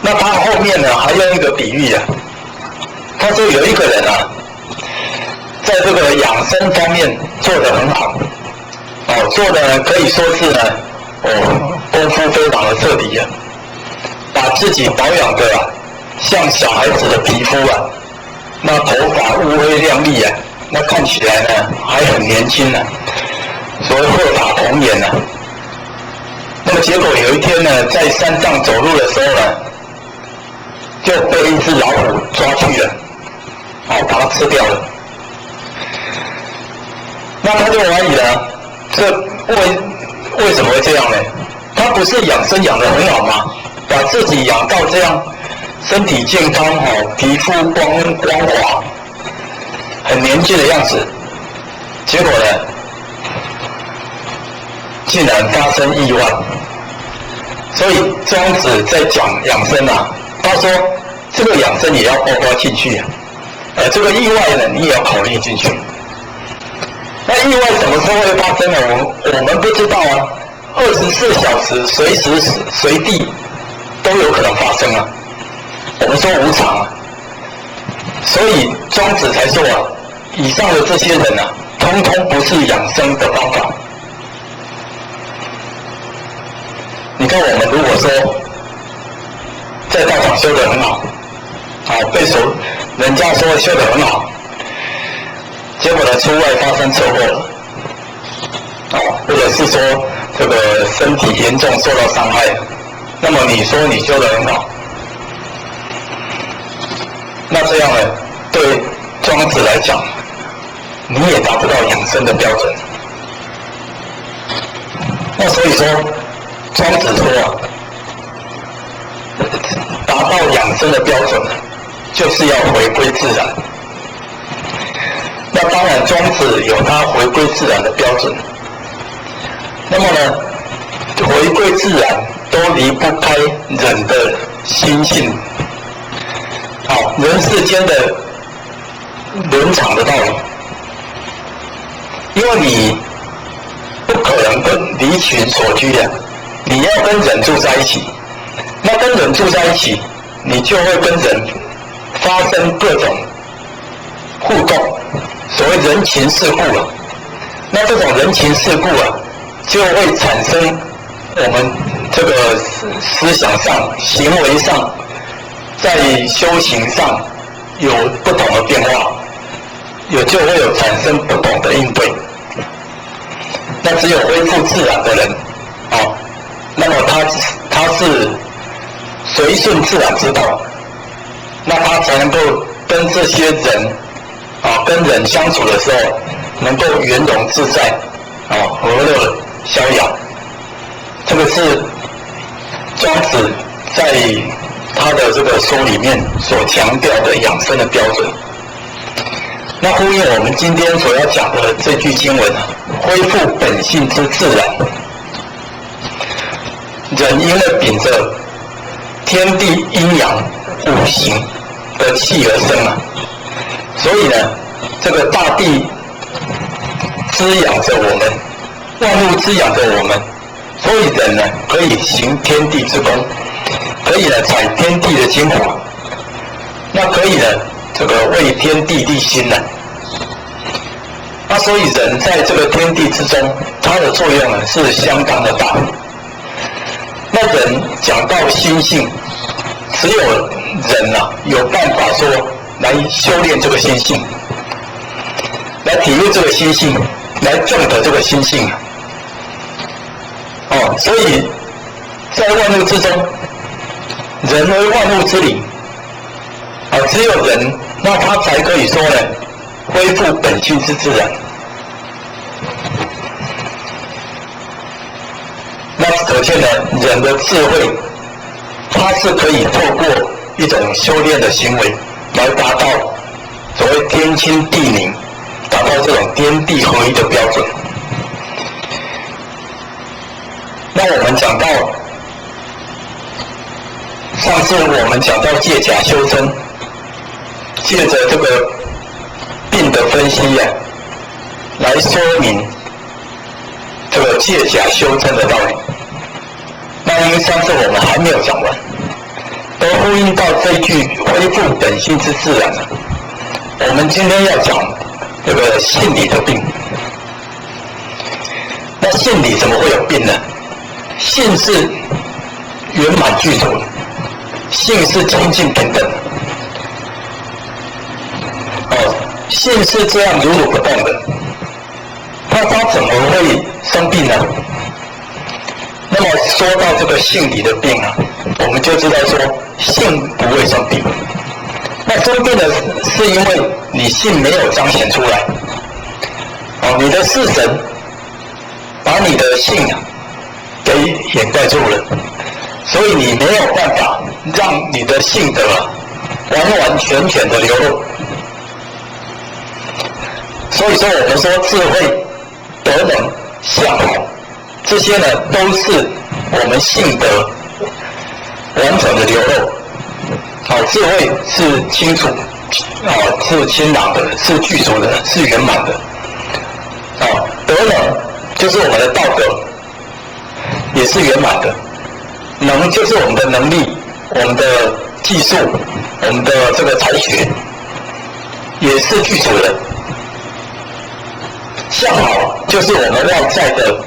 那他后面呢还用一个比喻啊，他说有一个人啊，在这个养生方面做得很好，做的可以说是呢，功夫非常的彻底啊，把自己保养的像小孩子的皮肤啊，那头发乌黑亮丽啊，那看起来呢还很年轻呢，所谓鹤发童颜呢。那么结果有一天呢，在山上走路的时候呢，就被一只老虎抓去了，把它吃掉了。那他就怀疑了，这为什么会这样呢？他不是养生养得很好吗？把自己养到这样，身体健康，皮肤光滑，很年轻的样子，结果呢，竟然发生意外。所以庄子在讲养生啊，他说这个养生也要包括进去，这个意外呢，你也要考虑进去。那意外什么时候会发生呢？我们不知道啊，24小时随时随地都有可能发生啊。我们说无常啊，所以庄子才说啊，以上的这些人啊，通通不是养生的方法。你看我们如果说在道场修得很好，人家说修得很好，结果呢出外发生车祸了，或者是说这个身体严重受到伤害，那么你说你修得很好，那这样呢，对庄子来讲，你也达不到养生的标准。那所以说，庄子说达到养生的标准，就是要回归自然。那当然，庄子有他回归自然的标准。那么呢，回归自然都离不开人的心性。好，人世间的伦常的道理，因为你不可能跟离群所居的，你要跟人住在一起，那跟人住在一起，你就会跟人发生各种互动，所谓人情世故啊。那这种人情世故啊，就会产生我们这个思想上、行为上，在修行上有不同的变化，就会有产生不同的应对。那只有恢复自然的人，那么他是随顺自然之道，那他才能够跟这些人跟人相处的时候，能够圆融自在，和乐逍遥。这个是庄子在他的这个书里面所强调的养生的标准。那呼应我们今天所要讲的这句经文啊，恢复本性之自然。人因为秉着天地阴阳五行的气而生啊，所以呢，这个大地滋养着我们，万物滋养着我们，所以人呢可以行天地之功，可以呢采天地的精华，那可以呢这个为天地立心呢。那所以人在这个天地之中，它的作用呢是相当的大。那人讲到心性，只有人有办法说来修炼这个心性，来体悟这个心性，来证得这个心性。所以在万物之中，人为万物之灵，只有人，那他才可以说呢，恢复本性之自然。那可见呢，人的智慧，它是可以透过一种修炼的行为，来达到所谓天清地明，达到这种天地合一的标准。那我们讲到上次我们讲到借假修真，借着这个病的分析来说明这个借假修真的道理。那因为上次我们还没有讲完，都呼应到这一句恢复本性之自然。我们今天要讲这个性理的病。那性理怎么会有病呢？性是圆满具足，性是清净平等。性是这样如如不动的，那它怎么会生病呢？那么说到这个性理的病我们就知道说性不会生病。那生病的是因为你性没有彰显出来，你的视神把你的性给掩盖住了，所以你没有办法让你的性德完完全全的流露。所以说我们说智慧、德能、相好，这些呢都是我们性德完整的流露。智慧是清楚，是清朗的，是具足的，是圆满的。德能就是我们的道德，也是圆满的。能就是我们的能力，我们的技术，我们的这个才学，也是具足的。相好就是我们外在的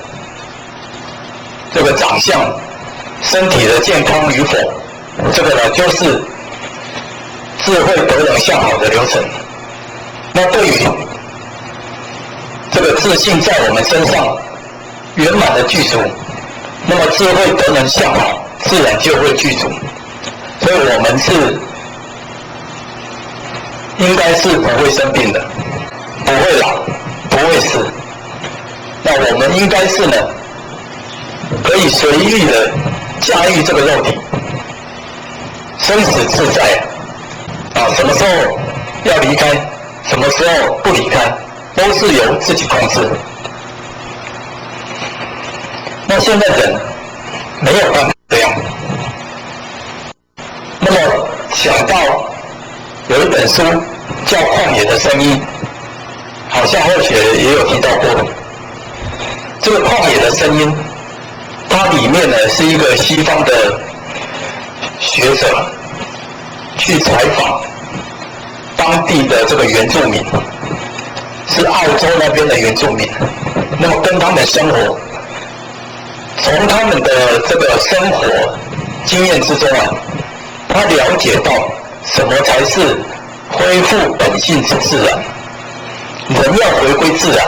这个长相，身体的健康与否，这个呢就是智慧德能相好的流程。那对于这个自信在我们身上圆满的具足，那么智慧德能相好自然就会具足。所以我们是应该是不会生病的，不会老，不会死。那我们应该是呢，可以随意的驾驭这个肉体，生死自在什么时候要离开，什么时候不离开，都是由自己控制。那现在人没有办法这样。那么想到有一本书叫《旷野的声音》，好像或许也有提到过。这个旷野的声音，它里面呢是一个西方的学者去采访当地的这个原住民，是澳洲那边的原住民，那么跟他们生活，从他们的这个生活经验之中啊，他了解到什么才是恢复本性之自然，人要回归自然。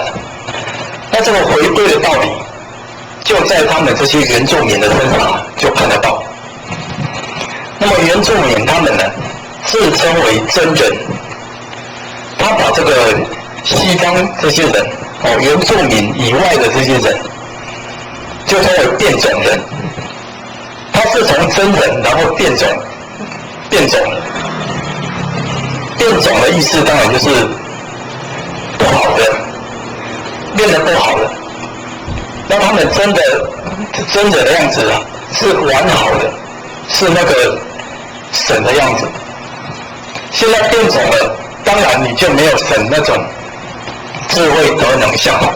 那这个回归的道理，就在他们这些原住民的身上就看得到。那么原住民他们呢，自称为真人，他把这个西方这些人原住民以外的这些人，就称为变种人。他是从真人然后变种了。变种的意思当然就是不好的，变得不好的。那他们真的样子啊，是完好的，是那个神的样子。现在变种了，当然你就没有神那种智慧德能相好。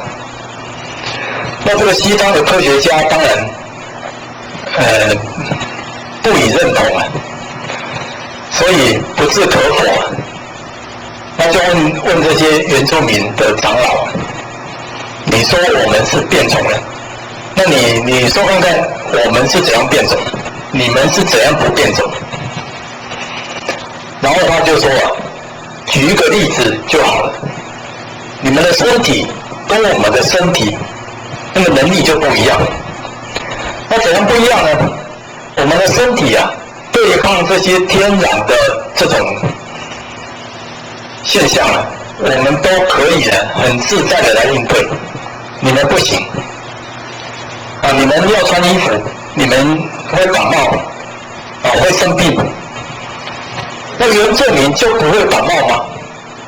那这个西方的科学家当然不予认同啊，所以不置可否啊。那就问这些原住民的长老，你说我们是变种人，那你说看看我们是怎样变种，你们是怎样不变种？然后他就说啊，举一个例子就好了，你们的身体跟我们的身体那个能力就不一样。那怎样不一样呢？我们的身体啊，对抗这些天然的这种现象啊，我们都可以很自在的来应对。你们不行啊！你们要穿衣服，你们会感冒啊，会生病。那原住民就不会感冒吗？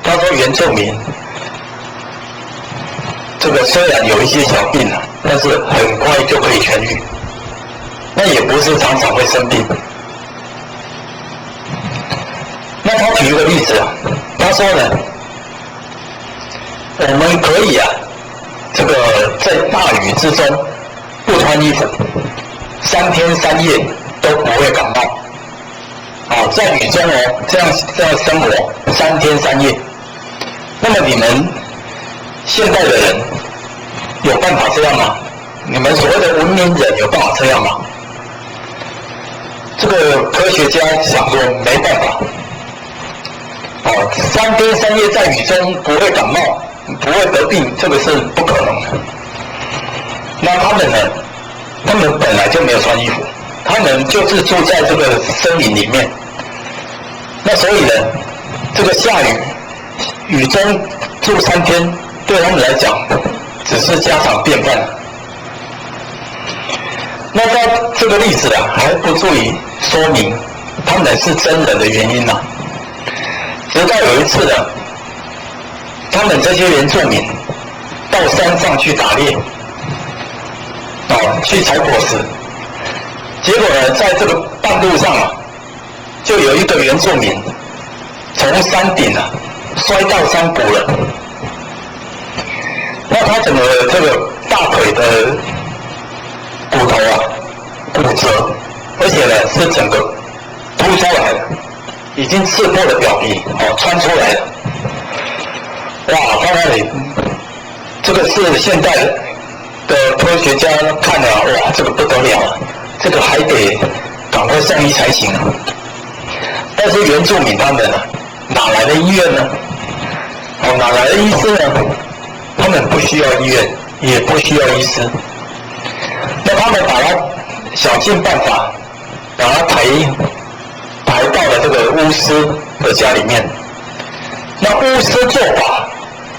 他说原住民这个虽然有一些小病啊，但是很快就可以痊愈。那也不是常常会生病。那他举一个例子啊，他说呢，我们可以啊，这个在大雨之中不穿衣服，3天3夜都不会感冒。在雨中这样生活3天3夜。那么你们现代的人有办法这样吗？你们所谓的文明人有办法这样吗？这个科学家想说没办法。3天3夜在雨中不会感冒，不会得病，这个是不可能的。那他们呢？他们本来就没有穿衣服，他们就是住在这个森林里面。那所以呢，这个下雨中住3天，对他们来讲只是家常便饭。那他这个例子啊，还不足以说明他们是真人的原因啊。直到有一次呢，他们这些原住民到山上去打猎，去采果实，结果呢，在这个半路上啊，就有一个原住民从山顶啊摔到山谷了。那他整个这个大腿的骨头啊骨折，而且呢是整个凸出来的，已经刺破了表皮，穿出来了。哇，看那里，这个是现代的科学家看了，哇，这个不得了了，这个还得赶快送医才行啊。但是原住民他们哪来的医院呢？哪来的医师呢？他们不需要医院，也不需要医师。那他们把他想尽办法把他抬到了这个巫师的家里面。那巫师做法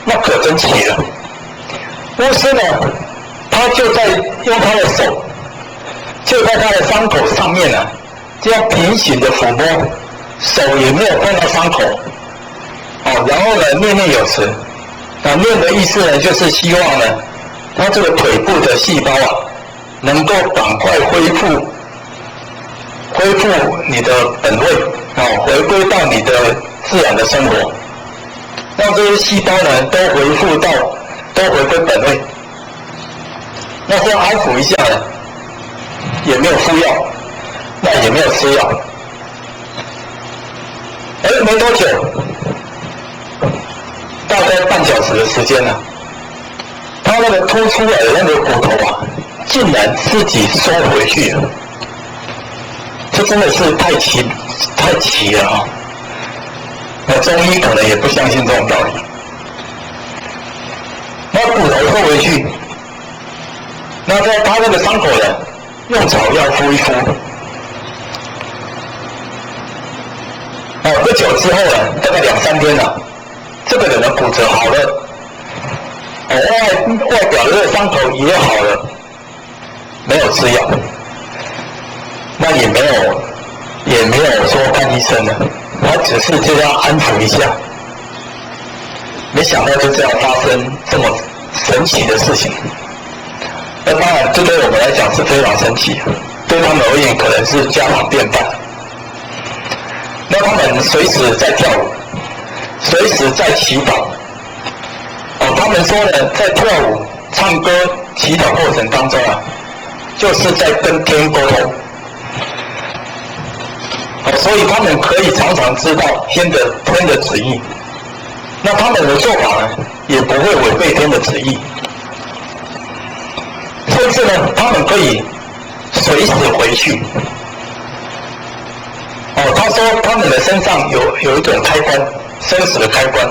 那可真奇了。巫师呢，他就在用他的手，就在他的伤口上面呢，这样平行的抚摸，手也没有碰到伤口。然后呢，念念有词。念的意思呢，就是希望呢，他这个腿部的细胞啊，能够赶快恢复你的本位回归到你的自然的生活，让这些细胞呢都回归本位。那这样安抚一下呢，也没有敷药，那也没有吃药，没多久，大概半小时的时间呢，他那个凸出来的那个骨头啊，竟然自己收回去了。这真的是太奇了啊！那中医可能也不相信这种道理。那骨头收回去，那在他那个伤口呢，用草药敷一敷。不久之后呢，大概2-3天了，这个人的骨折好了，外表的伤口也好了，没有吃药，那也没有说看医生了，他只是这样安抚一下，没想到就这样发生这么神奇的事情。那当然，这对我们来讲是非常神奇，对他们而言可能是家常便饭。那他们随时在跳舞，随时在祈祷。他们说呢，在跳舞、唱歌、祈祷过程当中啊，就是在跟天沟通。所以他们可以常常知道天的旨意。那他们的做法呢，也不会违背天的旨意。甚至呢，他们可以随时回去。他说他们的身上有一种开关，生死的开关。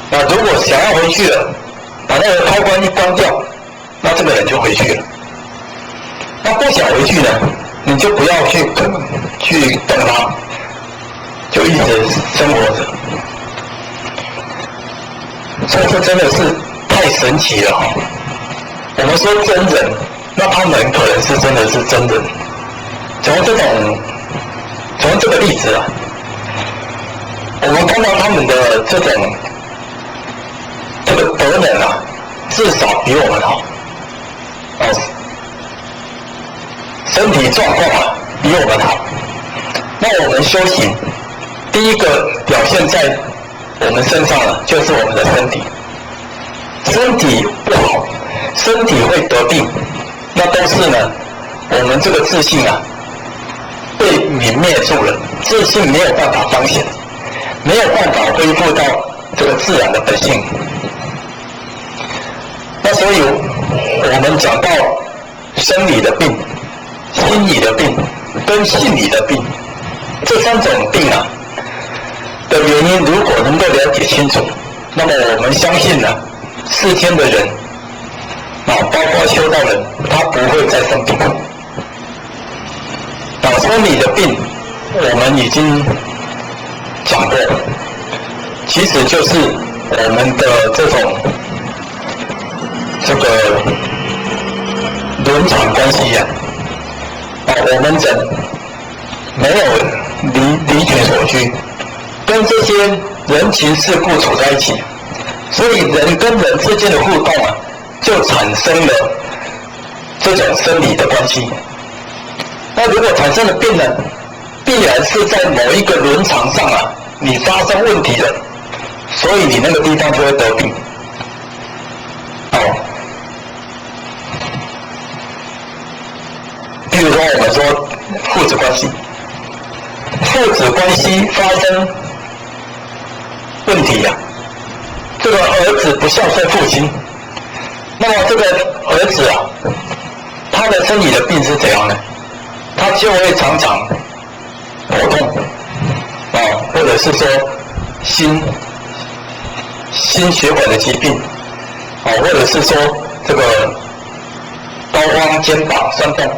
那如果想要回去了，把那个开关一关掉，那这个人就回去了。那不想回去呢，你就不要去等他，就一直生活着。所以这真的是太神奇了哈！我们说真人，那他们可能是真的是真人。从这个例子啊，我们看到他们的这个德能啊，至少比我们好，身体状况啊比我们好。那我们修行，第一个表现在我们身上的就是我们的身体。身体不好，身体会得病，那都是呢，我们这个自信啊被泯灭住了，自信没有办法彰显，没有办法恢复到这个自然的本性。那所以我们讲到生理的病、心理的病跟性理的病，这3种病啊的原因，如果能够了解清楚，那么我们相信呢，世间的人包括修道人，他不会再生病。生理的病我们已经讲过，其实就是我们的这个伦常关系呀，我们人没有离群所居，跟这些人情世故处在一起，所以人跟人之间的互动啊，就产生了这种生理的关系。那如果产生了病呢，必然是在某一个伦常上啊，你发生问题了，所以你那个地方就会得病。比如说我们说父子关系，父子关系发生问题呀，这个儿子不孝顺父亲，那么这个儿子啊，他的身体的病是怎样呢？他就会常常头痛，或者是说心血管的疾病，或者是说这个膏肓、肩膀酸痛，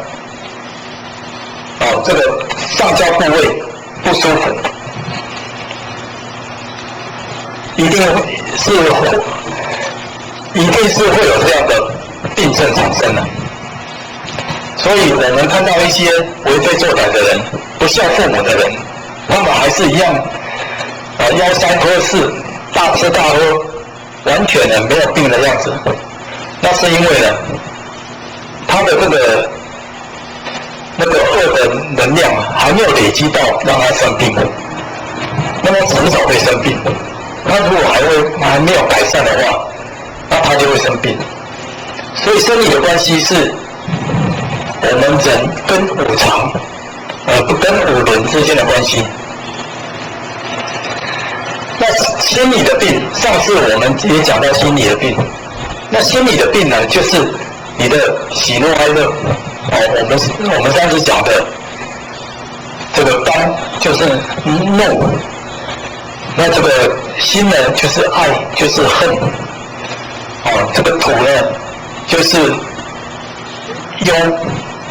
这个上焦部位不舒服，一定是会有这样的病症产生的。所以我们看到一些为非作歹的人、不孝父母的人，他们还是一样吆三喝四、大吃大喝，完全的没有病的样子。那是因为呢，他的那个恶的能量还没有累积到让他生病，那么迟早会生病。他如果还没有改善的话，那他就会生病。所以生理的关系是我们人跟五常，不跟五伦之间的关系。那心理的病，上次我们也讲到心理的病。那心理的病呢，就是你的喜怒哀乐。我们上次讲的这个刚就是怒，那这个心呢就是爱，就是恨。这个土呢就是忧，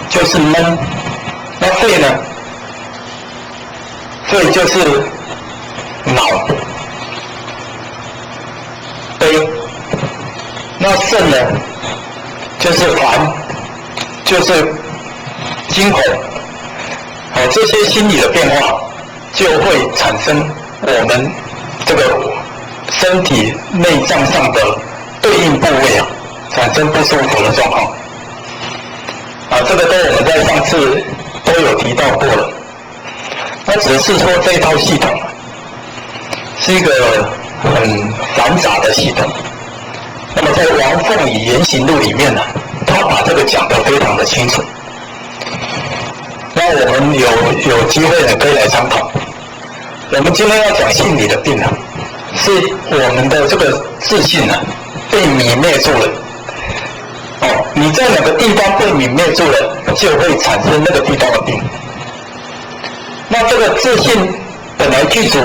就是闷。那肺呢？肺就是恼、悲。那肾呢，就是烦，就是惊恐。这些心理的变化就会产生我们这个身体内脏上的对应部位产生不舒服的状况。这个我们在上次都有提到过了。那只是说这一套系统是一个很繁杂的系统。那么在王凤仪言行录里面呢，他把这个讲得非常的清楚。那我们有机会呢，可以来参考。我们今天要讲心理的病是我们的这个自信被泯灭住了。你在哪个地方被泯灭住了，就会产生那个地方的病。那这个自信本来具足，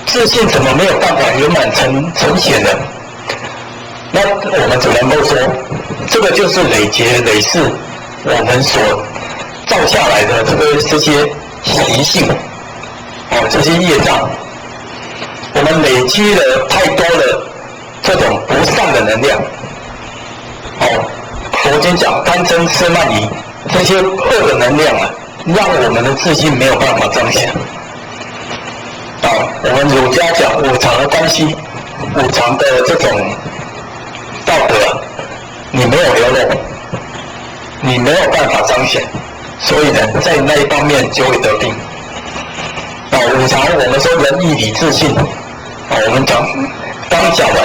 自信怎么没有办法圆满呈现呢？那我们只能够说，这个就是累劫累世我们所造下来的这些习性，这些业障，我们累积了太多的这种不善的能量。佛经讲贪嗔痴慢疑，这些恶的能量让我们的自信没有办法彰显。我们儒家讲五常的关系，五常的这种道德你没有流露，你没有办法彰显，所以呢，在那一方面就会得病。五常我们说仁义礼智信，我们刚讲完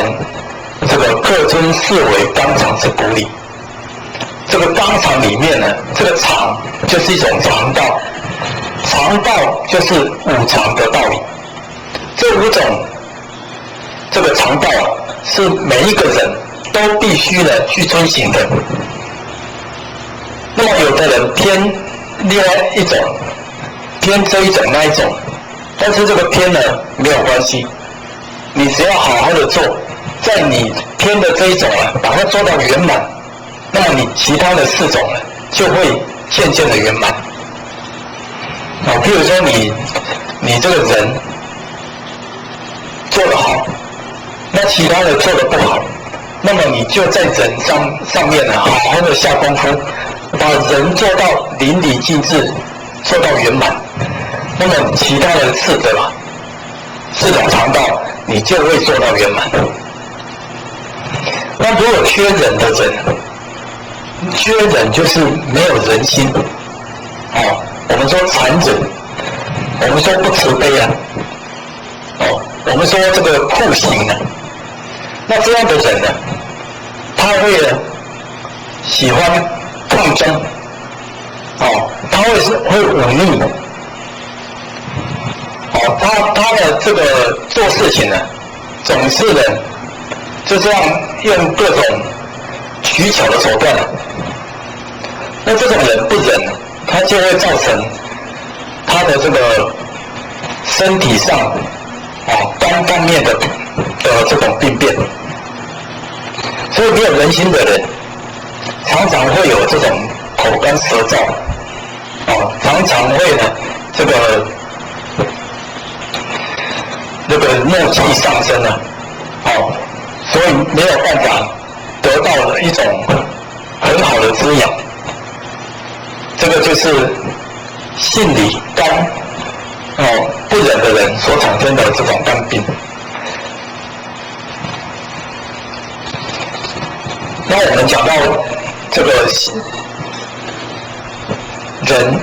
这个各尊视为纲常之鼓励。这个纲常里面呢，这个常就是一种常道，常道就是五常的道理。这五种这个常道是每一个人都必须的去遵行的。那么有的人偏另外一种，偏这一种那一种，但是这个偏呢没有关系，你只要好好的做，在你偏的这一种把它做到圆满，那么你其他的四种就会渐渐的圆满。譬如说你这个人做得好，那其他的做得不好，那么你就在人上面好好的下功夫，把人做到淋漓尽致，做到圆满，那么其他的四种常道你就会做到圆满。那如果缺忍的人，缺忍就是没有人心。我们说残忍，我们说不慈悲我们说这个酷刑那这样的人他会喜欢抗争，他会忤逆，他的这个做事情总是就这样用各种取巧的手段那这种人不忍，他就会造成他的这个身体上单方面的这种病变。所以没有人心的人常常会有这种口干舌燥，常常会这个怒气上升所以没有办法得到了一种很好的滋养。这个就是性里刚不忍的人所产生的这种肝病。那我们讲到这个人，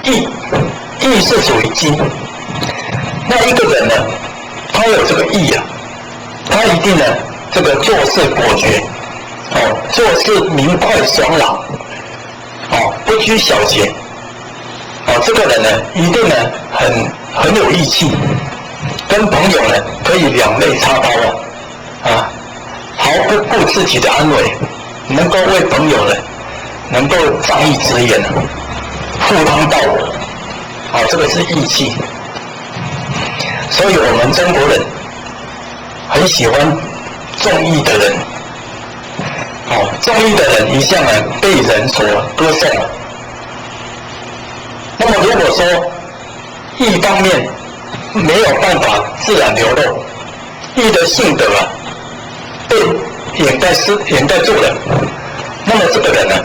义，义是属于金。那一个人呢，他有这个义啊，他一定呢，这个做事果决，做事明快爽朗，不拘小节，这个人呢，一定呢很有义气，跟朋友呢可以两肋插刀毫不顾自己的安危，能够为朋友呢，能够仗义执言，赴汤蹈火，这个是义气。所以我们中国人很喜欢重义的人，重义的人一向呢被人所歌颂。那么如果说义方面没有办法自然流露，义的性德被掩盖住了，那么这个人呢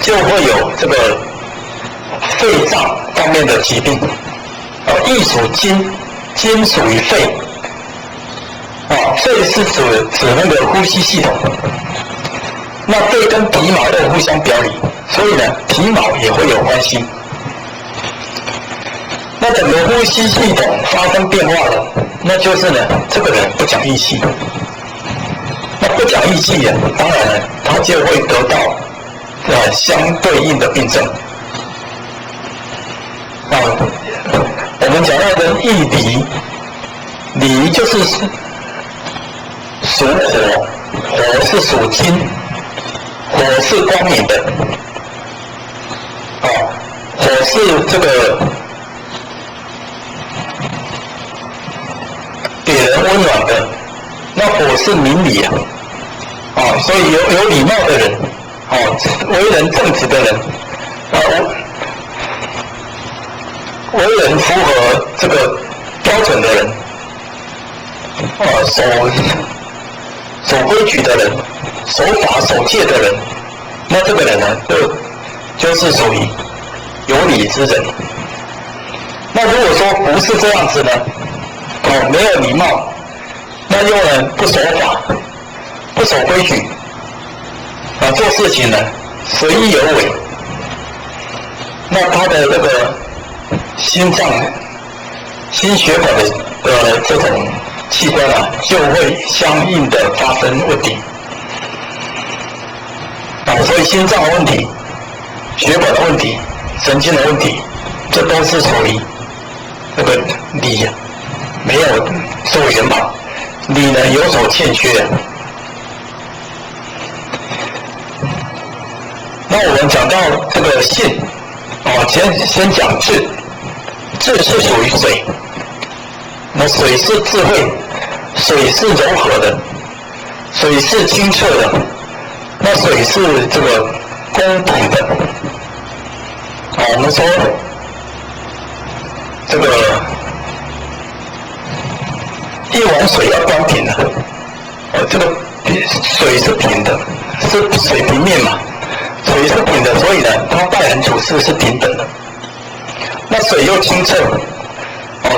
就会有这个肺脏方面的疾病。义属金，金属于肺，肺是指那个呼吸系统。那肺跟皮毛又互相表里，所以呢，皮毛也会有关系。那整个呼吸系统发生变化了，那就是呢，这个人不讲义气。那不讲义气啊，当然呢，他就会得到相对应的病症。我们讲到的义理，理就是属火，火是属金，火是光明的，火是这个给人温暖的，那火是明理所以有礼貌的人，为人正直的人，为人符合这个标准的人，守规矩的人，守法守戒的人，那这个人呢，就是属于有礼之人。那如果说不是这样子呢，没有礼貌，那又呢不守法，不守规矩，做事情呢随意而为，那他的那个心脏、心血管的这种器官就会相应的发生问题。所以心脏的问题、血管的问题、神经的问题，这都是属于那个理没有做圆满，理呢有所欠缺。那我们讲到这个信，先讲智。智是属于水，那水是智慧，水是柔和的，水是清澈的，那水是这个公平的。我们说这个一碗水要端平的，这个水是平的，是水平面嘛，水是平的，所以呢，它待人处事是平等的。那水又清澈，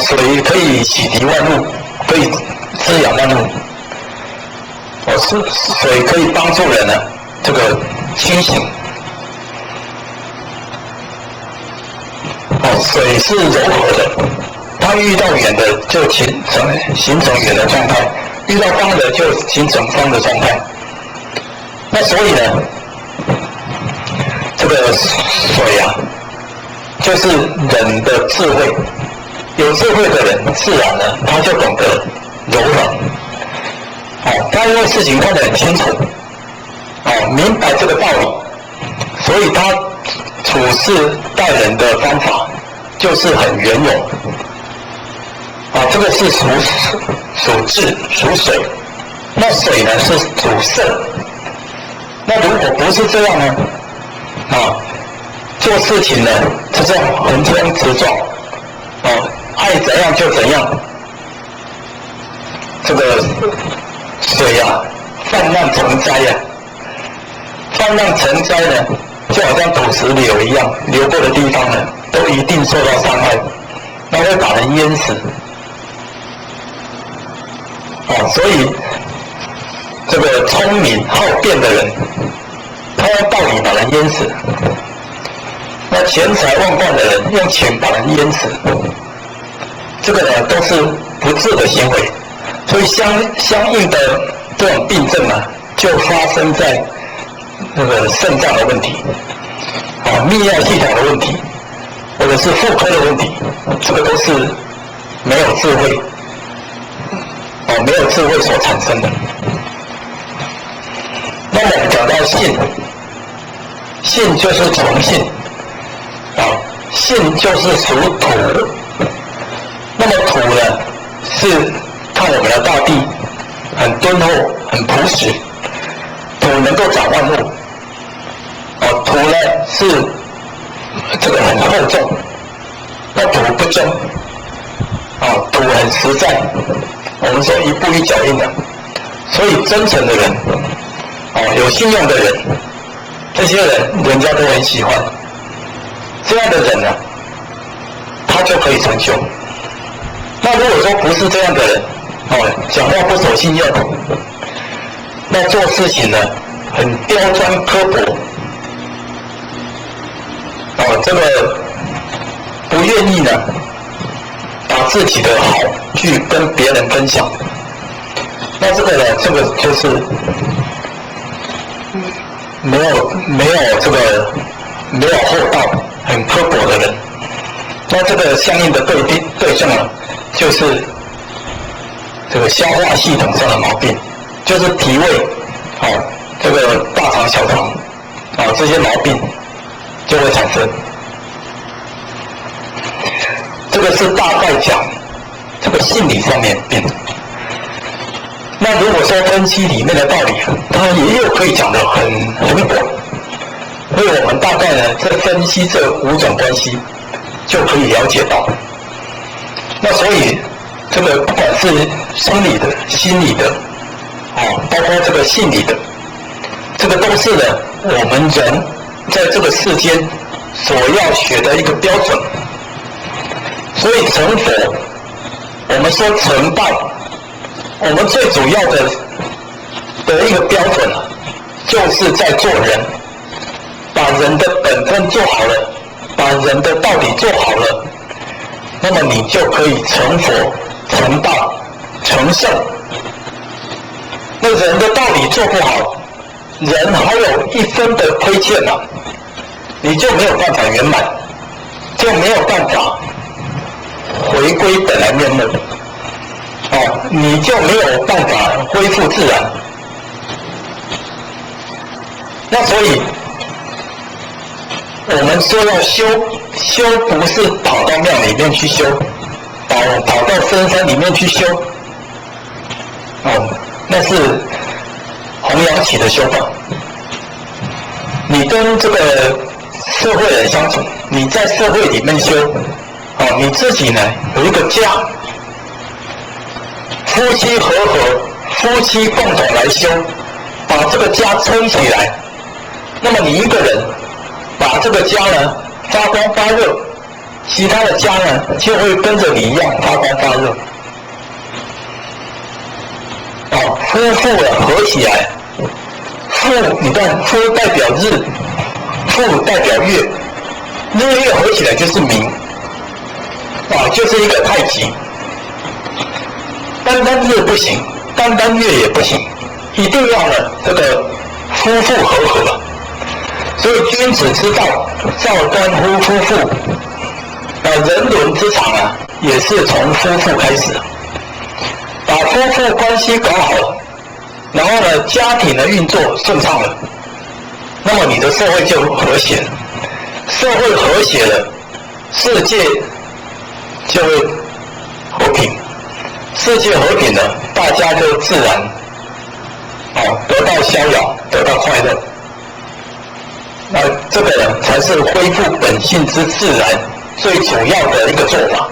水可以洗涤万物，可以滋养万物。水可以帮助人呢，这个清醒。水是柔和的，它遇到圆的就形成圆的状态，遇到方的就形成方的状态。那所以呢，这个水就是人的智慧，有智慧的人自然呢，他就懂得柔软，他因为事情看得很清楚，明白这个道理，所以他处事待人的方法就是很圆融，这个是属智属水，那水呢是属肾，那如果不是这样呢，做事情呢，就这样横冲直撞，爱怎样就怎样。这个水泛滥成灾泛滥成灾呢，就好像土石流一样，流过的地方呢，都一定受到伤害，那会把人淹死。所以这个聪明好辩的人，他用道理把人淹死，那钱财万贯的人用钱把人淹死，这个呢都是不智的行为，所以相应的这种病症啊，就发生在那个肾脏的问题，泌尿系统的问题，或者是妇科的问题，这个都是没有智慧，没有智慧所产生的。那么我们讲到性，性就是从性，性就是属土，那么土呢是看我们的大地很敦厚、很朴实，土能够长万物，土呢是这个很厚重，那土不争，土很实在，我们说一步一脚印的，所以真诚的人，有信用的人，这些人人家都很喜欢，这样的人呢，他就可以成就。那如果说不是这样的人，讲话不守信用，那做事情呢很刁钻刻薄，这个不愿意呢把自己的好去跟别人分享，那这个呢，这个就是没有这个没有厚道、很刻薄的人。那这个相应的对象呢，就是这个消化系统上的毛病，就是脾胃，这个大肠、小肠，这些毛病就会产生。这个是大概讲这个心理上面病。那如果说分析里面的道理，它也有可以讲得很广，所以我们大概呢，在分析这5种关系，就可以了解到。那所以这个不管是生理的、心理的，包括这个性理的，这个都是呢我们人在这个世间所要学的一个标准。所以成佛，我们说成道，我们最主要的一个标准，就是在做人，把人的本分做好了，把人的道理做好了，那么你就可以成佛、成道、成圣。那人的道理做不好，人还有1分的亏欠你就没有办法圆满，就没有办法回归本来面目，你就没有办法恢复自然。那所以我们说要修不是跑到庙里面去修，跑到深山里面去修，那是弘扬起的修法。你跟这个社会人相处，你在社会里面修，你自己呢有一个家，夫妻和合，夫妻共同来修，把这个家撑起来。那么你一个人把这个家呢发光发热，其他的家呢就会跟着你一样发光发热。夫妇合起来，你看夫代表日，妇代表月，日月合起来就是明，就是一个太极。单单日不行，单单月也不行，一定要呢这个夫妇和合。所以君子之道，造端乎夫妇。人伦之长也是从夫妇开始，把夫妇关系搞好了，然后呢，家庭的运作顺畅了，那么你的社会就和谐了。社会和谐了，世界就会和平。世界和平了，大家就自然得到逍遥，得到快乐。那这个呢，才是恢复本性之自然最主要的一个做法。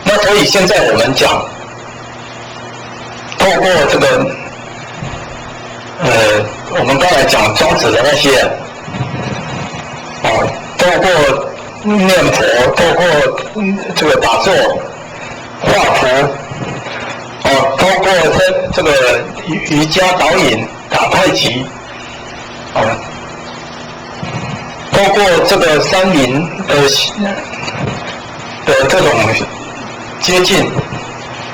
那所以现在我们讲，透过这个我们刚才讲庄子的那些透过念佛，透过这个打坐、画符，透过这个瑜伽导引、打太极，透过这个山林的这种接近，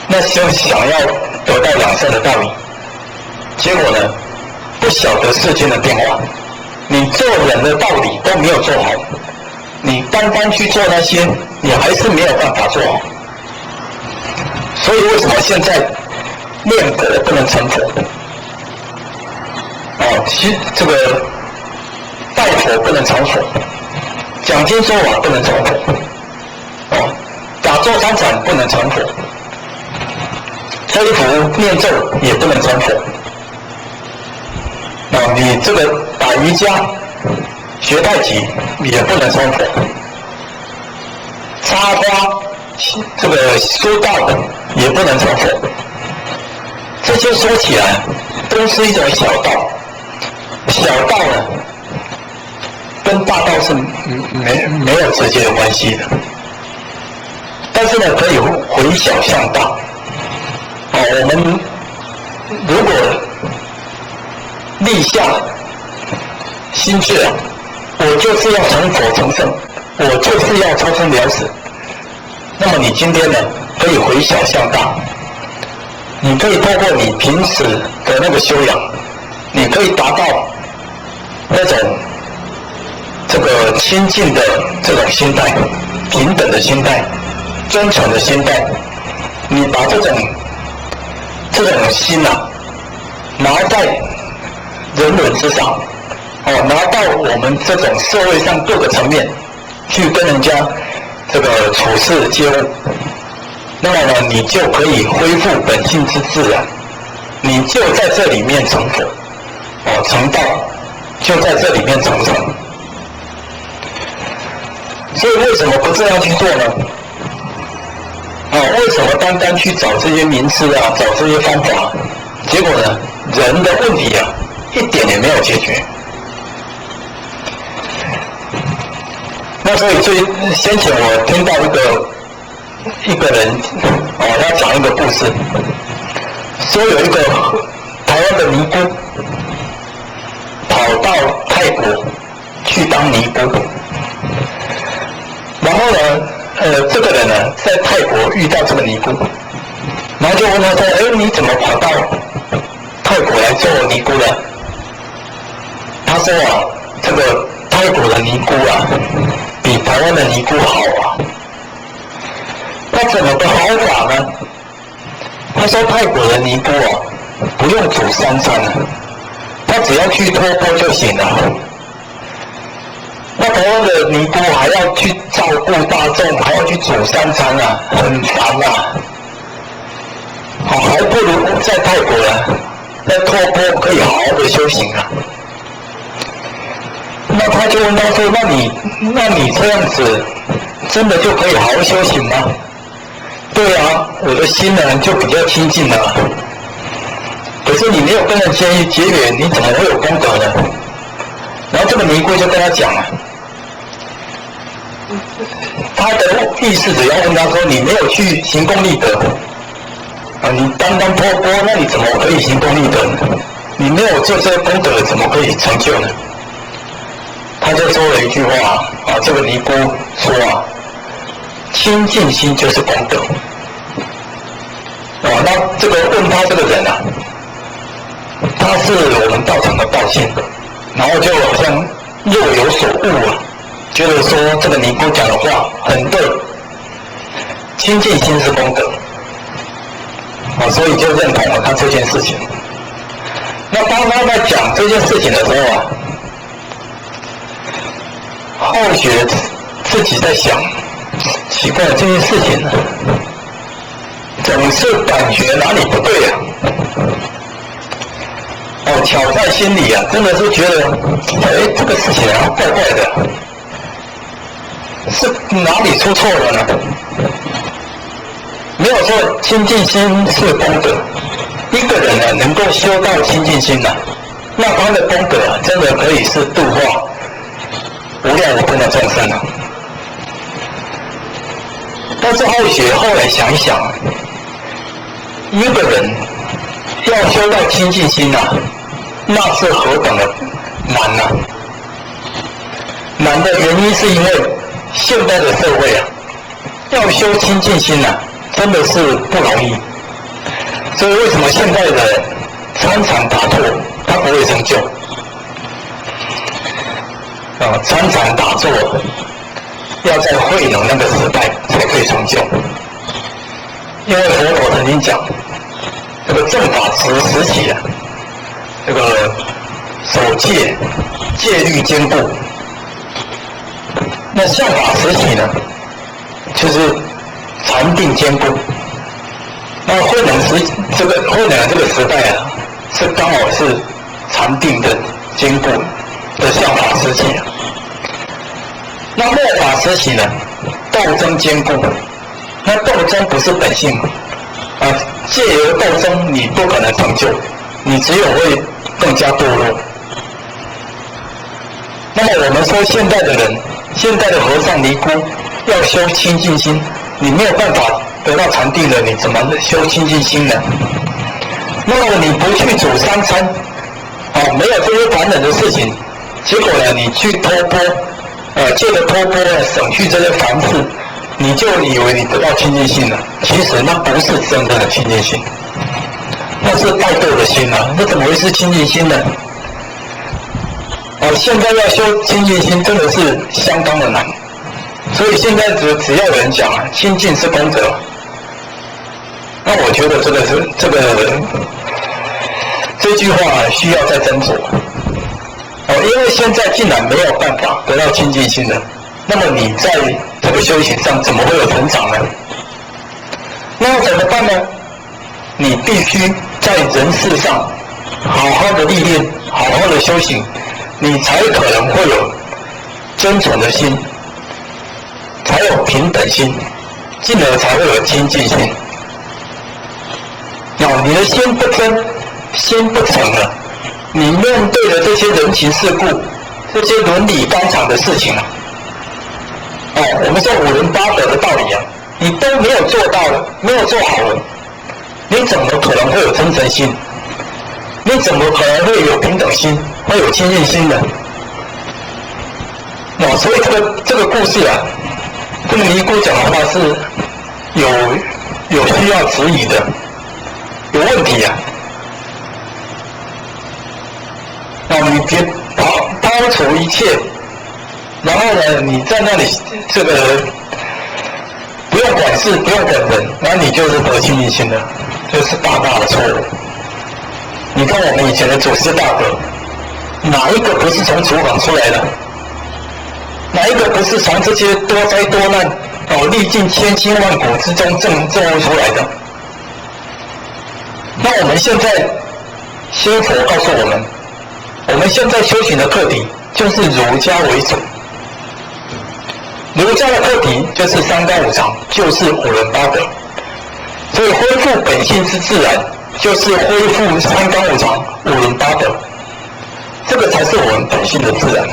那就想要得到养生的道理，结果呢，不晓得世间的变化，你做人的道理都没有做好，你单单去做那些，你还是没有办法做好。所以为什么现在念佛不能成佛？这个拜佛不能成佛，讲经说法不能成佛，打坐参禅不能成佛，吹拂念咒也不能成佛。你这个打瑜伽、学太极也不能成佛，插花、这个修道也不能成佛。这些说起来都是一种小道，小道呢跟大道是没有直接的关系的，但是呢可以回小向大。我们如果立下心志我就是要成佛成圣，我就是要超生了死，那么你今天呢可以回小向大，你可以透过你平时的那个修养，你可以达到那种这个亲近的这种心态，平等的心态，尊崇的心态，你把这种心拿在人伦之上，拿到我们这种社会上各个层面去跟人家这个处事接物，那么呢你就可以恢复本性之自然，你就在这里面成佛，成道就在这里面成圣。所以为什么不这样去做呢？为什么单单去找这些名师找这些方法，结果呢人的问题一点也没有解决。那所以先前我听到一个人他讲一个故事，说有一个台湾的尼姑跑到泰国去当尼姑，然后呢这个人呢在泰国遇到这个尼姑，然后就问他说你怎么跑到泰国来做尼姑的？他说这个泰国的尼姑比台湾的尼姑好那怎么个好法呢？他说泰国的尼姑不用煮3餐他只要去托钵就行了。那台湾的尼姑还要去照顾大众，还要去煮3餐很烦还不如在泰国在托钵可以好好的修行那他就问他说，那你这样子真的就可以好好修行吗？对我的心呢就比较亲近了。可是你没有跟人结缘，你怎么会有功德呢？然后这个尼姑就跟他讲他的意思只要问他说，你没有去行功立德你单单托钵，那你怎么可以行功立德呢？你没有做这些功德，怎么可以成就呢？他就说了一句话这个尼姑说清净心就是功德那这个问他这个人他是我们道场的道信，然后就好像若有所悟觉得说这个尼姑讲的话很对，清净心是功德所以就认同了他这件事情。那当他在讲这件事情的时候后学自己在想，奇怪，这件事情总是感觉哪里不对巧在心里真的是觉得这个事情怪怪的，是哪里出错了呢？没有说清净心是功德，一个人能够修到清净心那他的功德真的可以是度化无量无边的众生但是后来想一想，一个人要修到清净心那是何等的难啊。难的原因是因为现在的社会啊，要修清净心啊，真的是不容易。所以为什么现在的人参禅打坐他不会成就？参禅打坐要在慧能那个时代才可以成就。因为佛陀曾经讲，这个正法时期啊，这个守戒戒律坚固。那相法时期呢，就是禅定坚固。那慧能这个时代啊，是刚好是禅定的坚固的相法时期啊。那末法时期呢，斗争坚固。那斗争不是本性啊，借由斗争你不可能成就，你只有会更加堕落。那么我们说现在的人，现在的和尚尼姑要修清净心，你没有办法得到禅定了，你怎么修清净心呢？那么你不去煮三餐，没有这些烦人的事情，结果呢，你去托钵，借着托钵呢，省去这些烦事，你就以为你得到清净心了。其实那不是真正的清净心，那是怠惰的心啊！那怎么会是清净心呢？现在要修清净心真的是相当的难，所以现在只要有人讲啊，清净是功德，那我觉得这句话需要再斟酌。因为现在竟然没有办法得到清净心了，那么你在这个修行上怎么会有成长呢？那怎么办呢？你必须在人世上好好的历练，好好的修行，你才可能会有真诚的心，才有平等心，进而才会有清净心。你的心不真，心不诚了，你面对的这些人情世故，这些伦理纲常的事情啊，我们说五伦八德的道理啊，你都没有做到了，没有做好了，你怎么可能会有真诚心？你怎么可能会有平等心，会有清净心呢？所以这个故事啊，这个尼姑讲的话是有需要质疑的，有问题啊。你别抛除一切，然后呢，你在那里这个不用管事，不用管人，那你就是得清净心的，就是大大的错误。你看我们以前的祖师大德，哪一个不是从厨房出来的？哪一个不是从这些多灾多难历尽千辛万苦之中证悟出来的？那我们现在仙佛告诉我们，我们现在修行的课题就是儒家为主，儒家的课题就是三纲五常，就是五伦八德，所以恢复本性之自然，就是恢复三纲五常、五伦八德，这个才是我们本性的自然。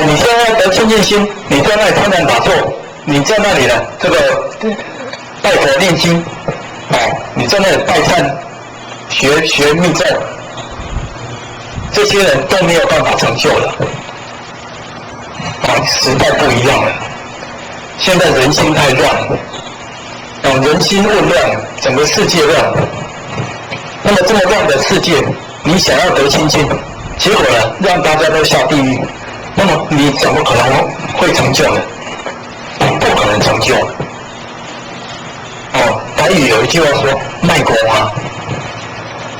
你现在得清净心，你在那里参禅打坐，你在那里呢，这个拜佛念经，你在那里拜忏、学密咒，这些人都没有办法成就了。时代不一样了，现在人心太乱了，人心混乱，整个世界乱。那么这么乱的世界，你想要得清净，结果呢，让大家都下地狱。那么你怎么可能会成就呢？不可能成就。台语有一句话说“卖国啊”，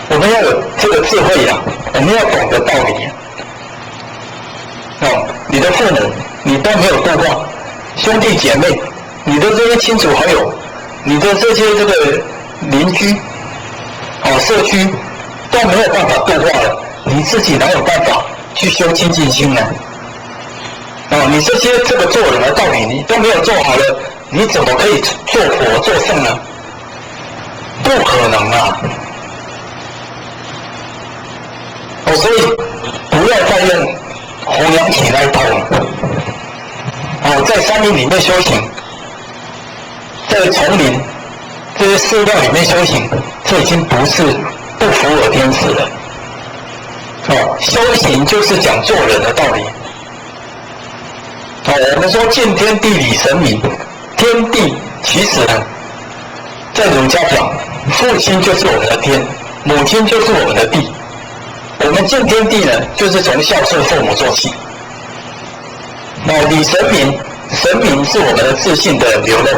我们要有这个智慧啊，我们要懂得道理。你的父母你都没有度化，兄弟姐妹，你的这些亲属好友，你的这些这个邻居，社区都没有办法度化了，你自己哪有办法去修清净心呢？你这些这个做人的道理你都没有做好了，你怎么可以做佛做圣呢？不可能啊！所以不要再用弘扬起来套了。在山林里面修行，在丛林这些寺庙里面修行，这已经不符合天时了。修行就是讲做人的道理。我们说敬天地理神明，天地其实呢，在儒家讲，父亲就是我们的天，母亲就是我们的地。我们敬天地呢，就是从孝顺父母做起。礼神明，神明是我们的自信的流露。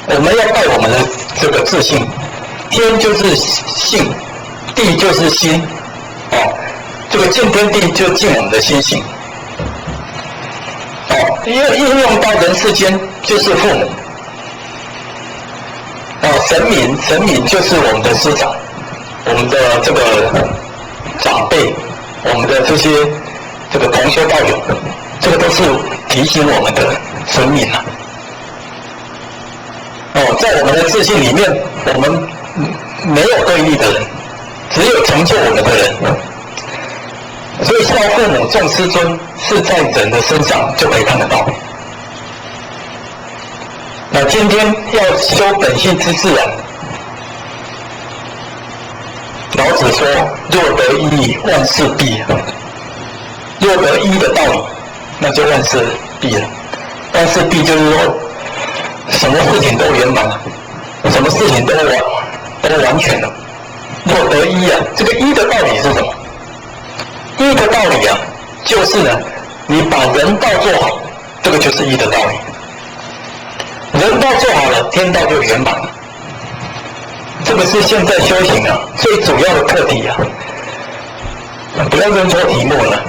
我们要拜我们的这个自信，天就是性，地就是心。这个敬天地就敬我们的心性。应用到人世间就是父母。神明就是我们的师长，我们的这个长辈，我们的这些这个同修道友，这个都是提醒我们的神明啊。在我们的自信里面，我们没有对立的人，只有成就我们的人。所以孝父母重师尊是在人的身上就可以看得到。那今天要修本性之自然，老子说若得一，万事毕。若得一的道理，那就万事毕了。万事毕就是说什么事情都圆满了，什么事情都完全了。若得一啊，这个一的道理是什么？一的道理啊，就是呢，你把人道做好，这个就是一的道理。人道做好了，天道就圆满了。这个是现在修行啊最主要的课题啊，不要认错题目了。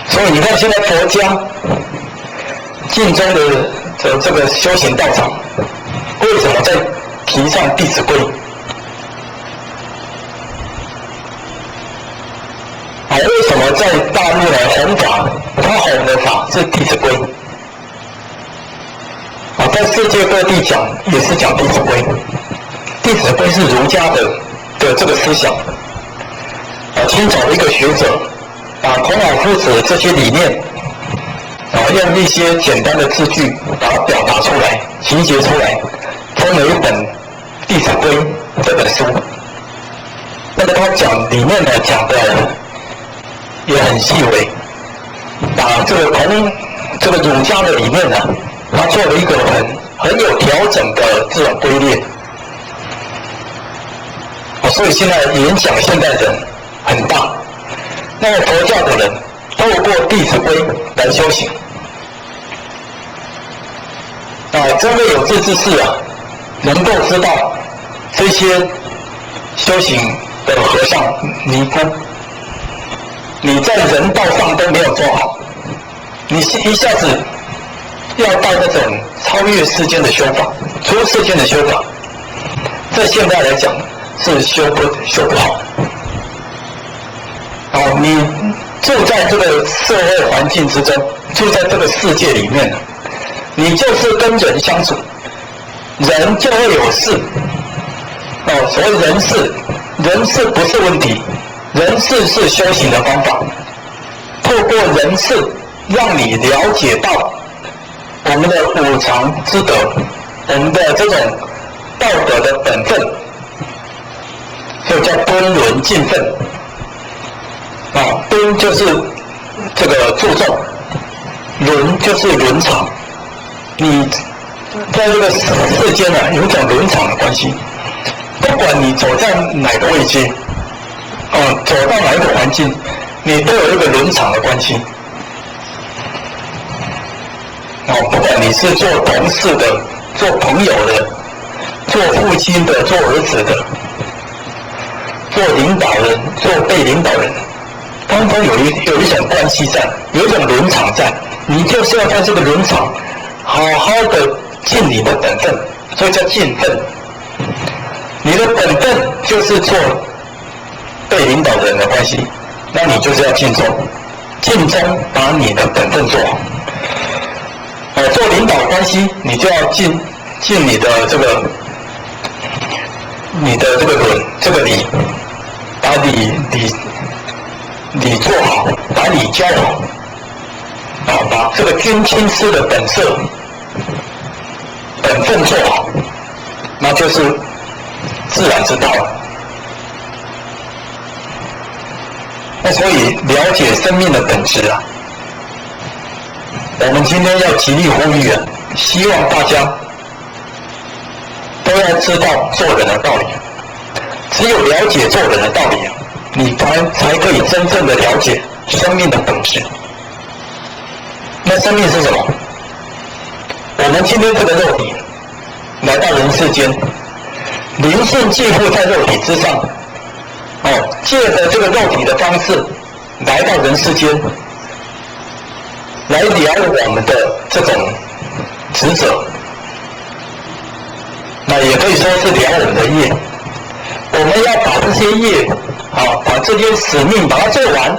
所以你看，现在佛家晋中的这个修行道场，为什么在提倡《弟子规》？为什么在大陆来弘法？他弘的法是《弟子规》。在世界各地讲也是讲《弟子规》。《弟子规》是儒家的这个思想。清朝的一个学者把孔老夫子的这些理念，用一些简单的字句把它表达出来、集结出来，分了一本《弟子规》这本书。那么他讲里面呢讲的也很细微，把这个儒家的理念呢，他做了一个很有调整的这种归列。所以现在影响现代人很大。那么佛教的人透过《弟子规》来修行。真的有志之士啊，能够知道这些修行的和尚尼姑，你在人道上都没有做好，你一下子要到那种超越世间的修法、出世间的修法，在现在来讲是修不好。你住在这个社会环境之中，住在这个世界里面，你就是跟人相处，人就会有事。所谓人事，人事不是问题，人事是修行的方法。透过人事，让你了解到我们的五常之德，我们的这种道德的本分，就叫敦伦敬分。敦就是这个注重，伦就是伦常。你在这个世间有一种伦常的关系，不管你走在哪个位阶，走到哪一个环境，你都有一个伦常的关系。不管你是做同事的、做朋友的、做父亲的、做儿子的、做领导人、做被领导人，当中有一种关系在，有一种伦常在，你就是要在这个伦常好好的尽你的本分，所以叫尽分。你的本分就是做被领导人的关系，那你就是要尽忠，尽忠把你的本分做好。做领导关系，你就要尽你的这个伦这个礼，把礼做好，把礼教好，把这个君亲师的本色本分做好，那就是自然之道了。那所以了解生命的本质啊，我们今天要极力呼吁啊，希望大家都要知道做人的道理。只有了解做人的道理啊，你才可以真正的了解生命的本质。那生命是什么？我们今天这个肉体来到人世间，灵性寄附在肉体之上，借着这个肉体的方式来到人世间，来了我们的这种职责，那也可以说是了我们的业。我们要把这些业，把这些使命把它做完，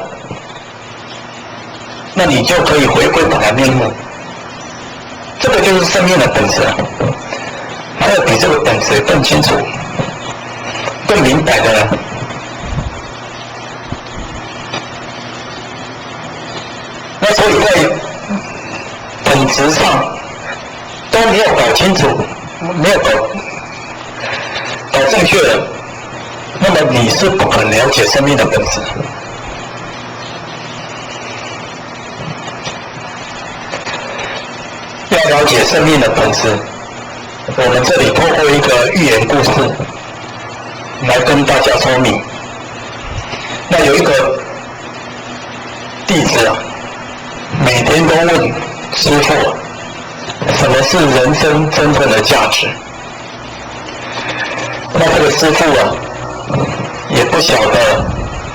那你就可以回归本来面目。这个就是生命的本质啊。还有比这个本质更清楚、更明白的呢？那所以在本质上都没有搞清楚，没有搞正确的，那么你是不可能了解生命的本质。要了解生命的本质，我们这里透过一个寓言故事来跟大家说明。那有一个弟子啊，每天都问师父，什么是人生真正的价值？那这个师父啊，也不晓得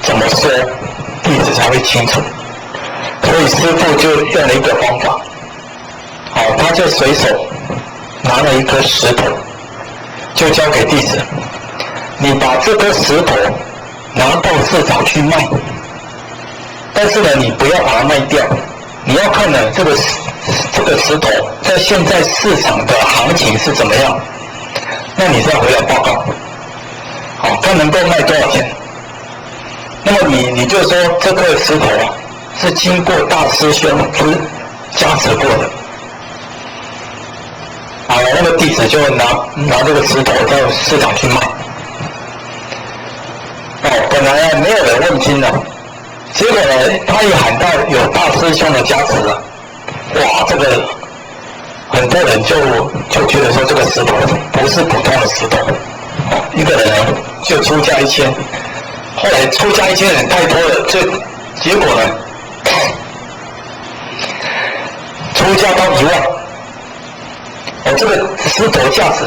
怎么说弟子才会清楚，所以师父就用了一个方法，他就随手拿了一颗石头，就交给弟子，你把这颗石头拿到市场去卖，但是呢，你不要把它卖掉，你要看呢这个石头在现在市场的行情是怎么样，那你再回来报告，看能够卖多少钱。那么你就说这颗石头啊是经过大师兄加持过的。那个弟子就拿这个石头到市场去卖。本来没有人问津的，结果呢，他一喊到有大师兄的加持了，哇，这个很多人就觉得说这个石头不是普通的石头，一个人呢就出价1000，后来出价1000人太多了，结果呢，出价到1万。这个石头价值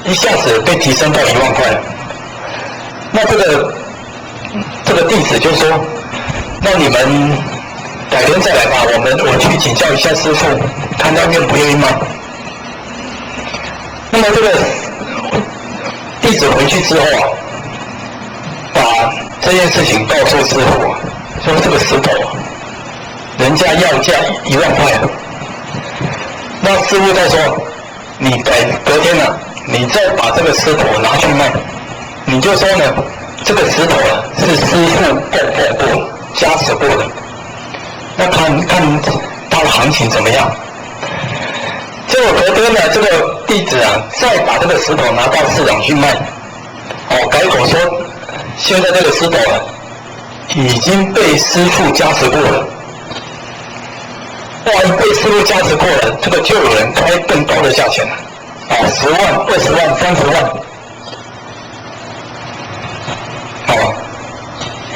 一下子被提升到1万块了。那这个弟子就说，那你们改天再来吧，我去请教一下师父，看他愿不愿意卖。那么这个弟子回去之后啊，把这件事情告诉师父啊，说这个石头人家要价1万块啊。那师父再说，你隔天呢，你再把这个石头拿去卖，你就说呢，这个石头啊是师父供过、加持过的，那看它的行情怎么样。结果隔天呢，这个弟子啊再把这个石头拿到市场去卖，改口说现在这个石头啊已经被师父加持过了。哇，被师父加持过了，这个就有人开更高的价钱了，10万、20万、30万，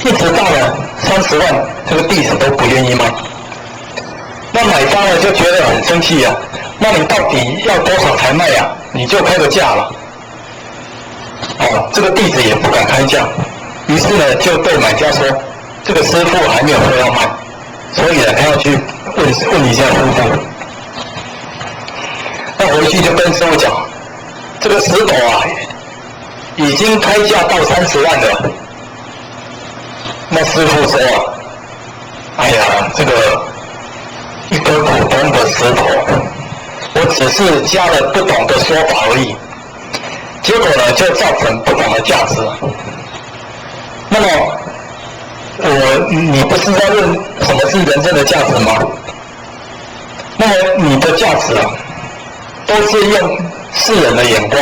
一直到了30万，这个弟子都不愿意卖。那买方呢就觉得很生气啊，那你到底要多少才卖啊？你就开个价了。这个弟子也不敢开价，于是呢就对买家说，这个师父还没有说要卖，所以呢他要去问一下师父。那回去就跟师父讲，这个石头啊已经开价到30万了。那师父说啊，哎呀，这个一颗普通的石头，我只是加了不同的说法而已，结果呢就造成不同的价值。那么你不是在问什么是人生的价值吗？那么你的价值啊，都是用世人的眼光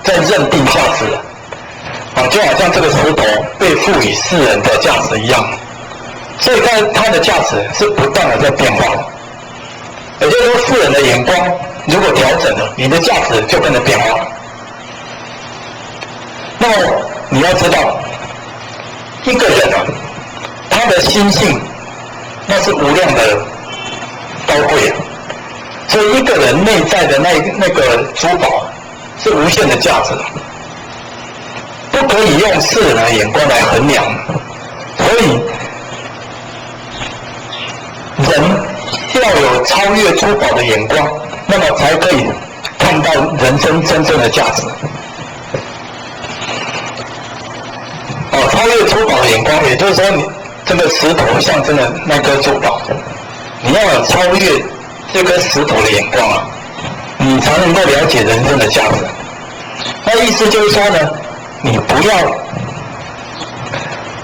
在认定价值的，就好像这个石头被赋予世人的价值一样。所以它的价值是不断的在变化的。也就是说，世人的眼光如果调整了，你的价值就跟着变化了。那么你要知道，一个人啊，他的心性那是无量的高贵啊。所以一个人内在的那个珠宝是无限的价值，不可以用世人的眼光来衡量。所以人要有超越珠宝的眼光，那么才可以看到人生真正的价值。超越珠宝的眼光，也就是说，你这个石头象征的那颗珠宝，你要有超越这颗石头的眼光啊，你才能够了解人生的价值。那意思就是说呢，你不要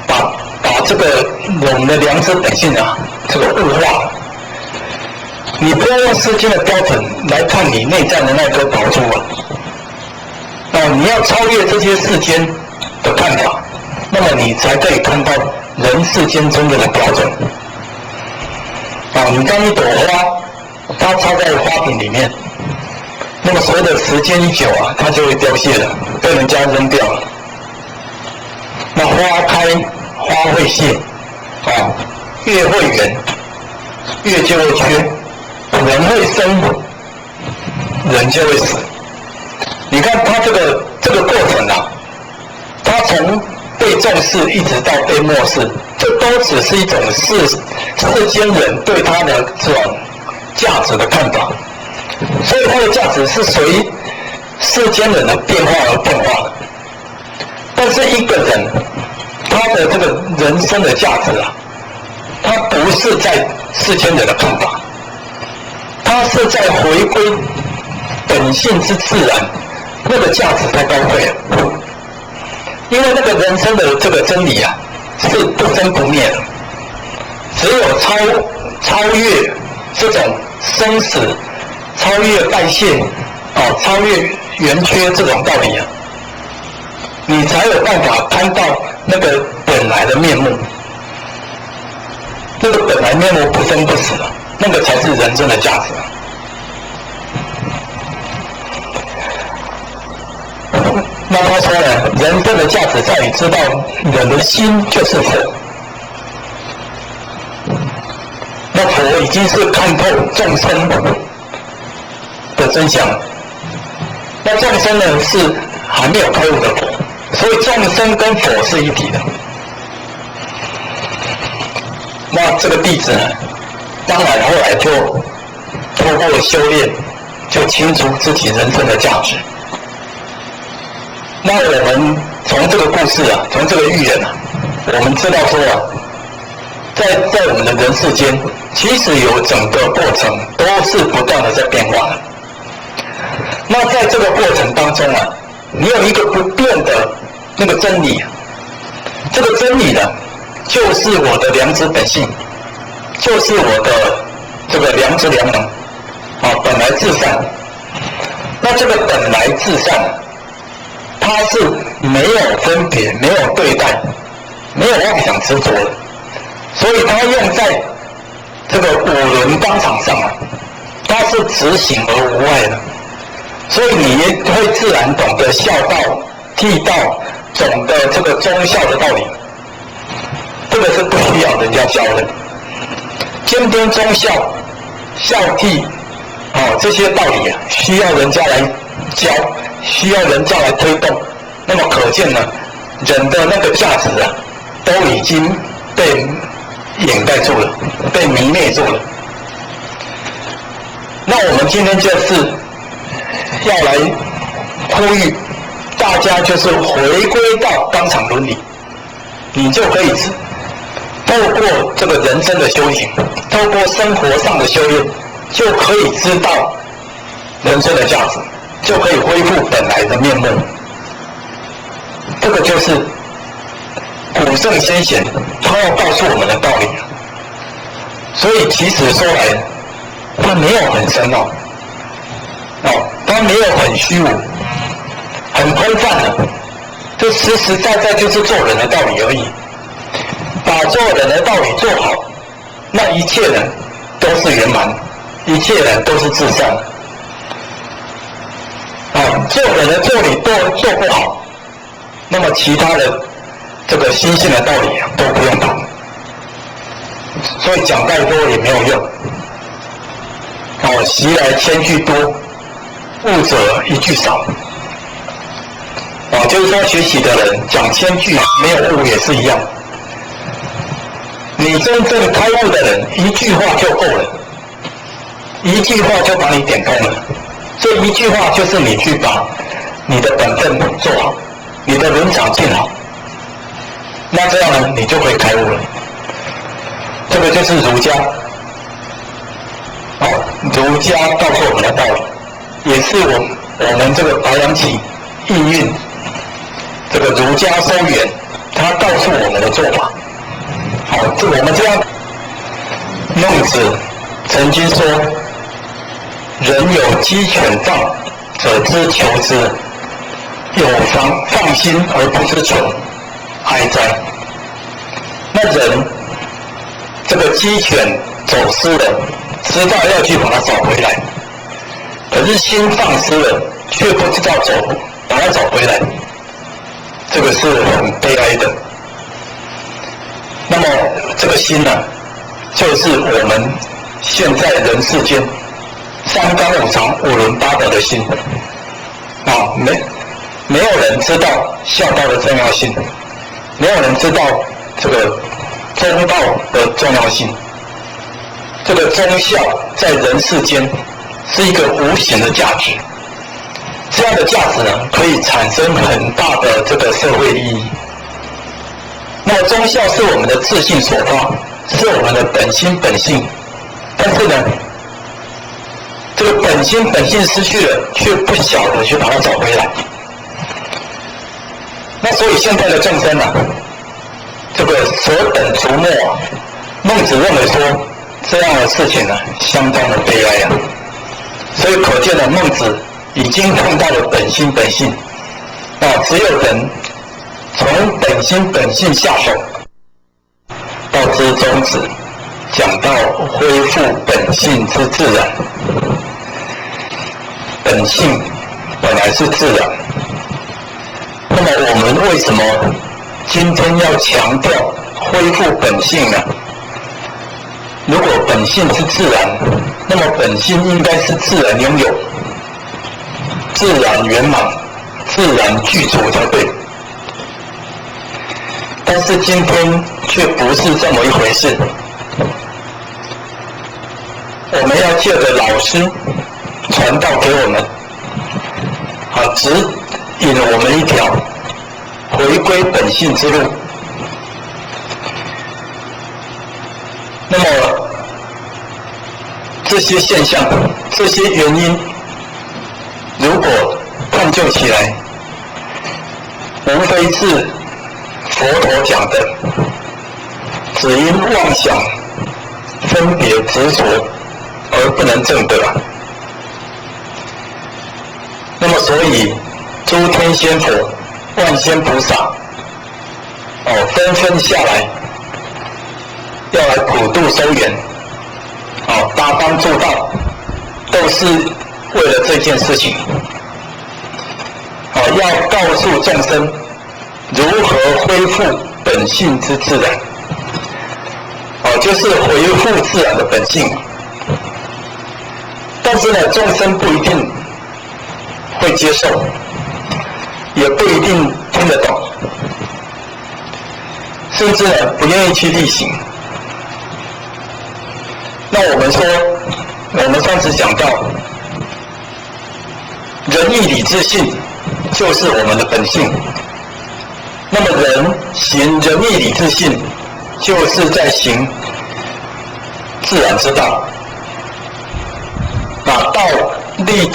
把这个我们的良知本性啊，这个物化。你不要用世间的标准来看你内在的那颗宝珠啊。你要超越这些世间的看法，那么你才可以看到人世间真正的标准。你看一朵花，它插在花瓶里面，那么随着时间一久啊，它就会凋谢了，被人家扔掉了。那花开花会谢，月会圆，月就会缺，人会生，人就会死。你看它这个过程啊，它从被重视一直到被漠视，这都只是一种世间人对它的这种价值的看法，所以它的价值是随世间人的变化而变化的。但是一个人他的这个人生的价值啊，他不是在世间人的看法，他是在回归本性之自然，那个价值太高贵了。因为那个人生的这个真理啊，是不生不灭的，只有超越这种生死，超越代谢，超越圆缺这种道理啊，你才有办法看到那个本来的面目。那个本来面目不生不死，那个才是人生的价值。那他说呢，人生的价值在于知道人的心就是佛。那佛已经是看透众生的真相，那众生呢是还没有开悟的佛，所以众生跟佛是一体的。那这个弟子呢，当然后来就透过修炼，就清楚自己人生的价值。那我们从这个故事啊，从这个寓言啊，我们知道说啊，在我们的人世间，其实有整个过程都是不断的在变化的。那在这个过程当中啊，你有一个不变的那个真理，这个真理呢，就是我的良知本性，就是我的这个良知良能本来至善。那这个本来至善，它是没有分别，没有对待，没有妄想执着的，所以它用在这个五轮纲场上啊，它是直行而无碍的，所以你也会自然懂得孝道、悌道，懂得这个忠孝的道理。这个是不需要人家教的，兼并忠孝、孝悌这些道理啊，需要人家来教，需要人家来推动。那么可见呢，人的那个价值啊，都已经被掩盖住了，被迷灭住了。那我们今天就是要来呼吁大家，就是回归到纲常伦理，你就可以透过这个人生的修行，透过生活上的修炼，就可以知道人生的价值，就可以恢复本来的面目。这个就是古圣先贤他要告诉我们的道理。所以其实说来，他没有很深奥，他没有很虚无，很空泛的，这实实在在就是做人的道理而已。把做人的道理做好，那一切人都是圆满，一切人都是至善。做人的道理都做不好，那么其他的这个心性的道理都不用谈，所以讲再多也没有用。习来千句多，悟者一句少。就是说学习的人讲千句没有悟也是一样。你真正开悟的人，一句话就够了，一句话就把你点通了。这一句话就是你去把你的本分做好，你的伦常尽好，那这样呢，你就可以开悟了。这个就是儒家，儒家告诉我们的道理，也是我们这个白羊起应运，这个儒家收圆，他告诉我们的做法。这我们这样，孟子曾经说：“人有鸡犬放，者之求之；有放心而不知求，哀哉！”那人这个鸡犬走失了，知道要去把它找回来，可是心放失了，却不知道把它找回来，这个是很悲哀的。那么这个心呢，就是我们现在人世间三纲五常五伦八德的心。没有人知道孝道的重要性，没有人知道这个忠道的重要性。这个忠孝在人世间是一个无形的价值，这样的价值呢，可以产生很大的这个社会意义。那么忠孝是我们的自信所发，是我们的本心本性，但是呢，这个本心本性失去了，却不晓得去把它找回来。那所以现在的众生这个舍本逐末孟子认为说这样的事情相当的悲哀所以可见孟子已经看到了本心本性只有人从本心本性下手，到知宗旨，讲到恢复本性之自然。本性本来是自然，那么我们为什么今天要强调恢复本性呢？如果本性是自然，那么本性应该是自然拥有、自然圆满、自然具足才对。但是今天却不是这么一回事。我们要借着老师传道给我们，指引我们一条回归本性之路。那么这些现象、这些原因，如果探究起来，无非是佛陀讲的，只因妄想、分别、执着而不能证得。那么所以诸天仙佛、万仙菩萨纷纷下来，要来普度收圆，八方助道，都是为了这件事情，要告诉众生如何恢复本性之自然，就是恢复自然的本性。但是呢，众生不一定会接受，也不一定听得懂，甚至呢不愿意去力行。那我们上次讲到，仁义礼智信就是我们的本性。那么人行仁义礼智信，就是在行自然之道，把道力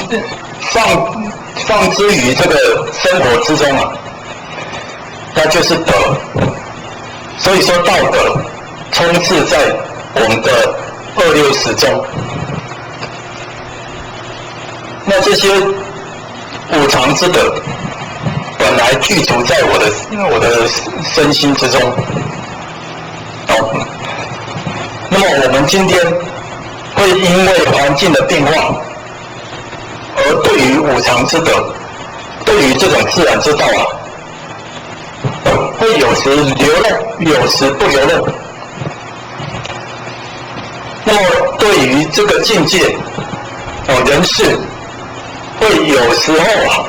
放之于这个生活之中那就是德。所以说道德充斥在我们的260中。那这些五常之德本来具足在我的身心之中，么我们今天会因为环境的变化，而对于五常之德，对于这种自然之道啊，会有时流露，有时不流露。那么对于这个境界人事，会有时候啊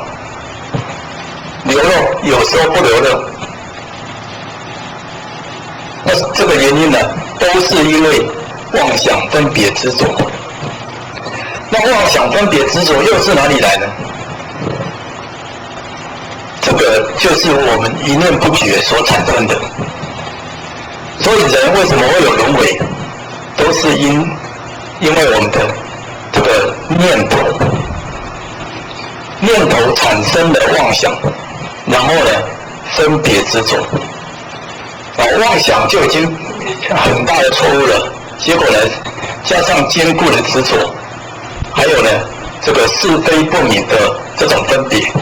流露，有时候不流露。那这个原因呢，都是因为妄想分别执着。那妄想分别执着又是哪里来呢？这个就是我们一念不觉所产生的。所以人为什么会有轮回，都是因为我们的这个念头产生的妄想，然后呢分别执着，妄想就已经很大的错误了，结果呢加上坚固的执着，还有呢这个是非不明的这种分别，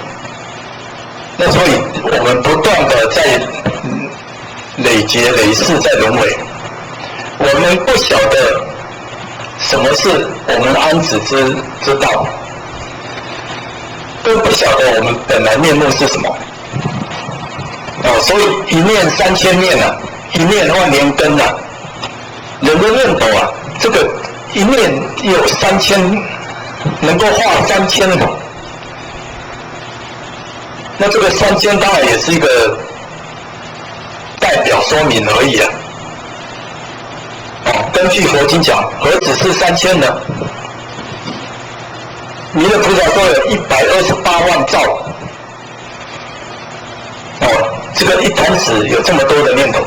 那所以我们不断的在累劫累世在轮回，我们不晓得什么是我们安止之道，更不晓得我们本来面目是什么。所以一念3000念啊，一念万年根啊，人的念头啊，这个一念有3000，能够化3000的。那这个3000当然也是一个代表说明而已啊。根据佛经讲，何止是3000呢？弥勒菩萨说有128万兆。这个一弹指有这么多的念头，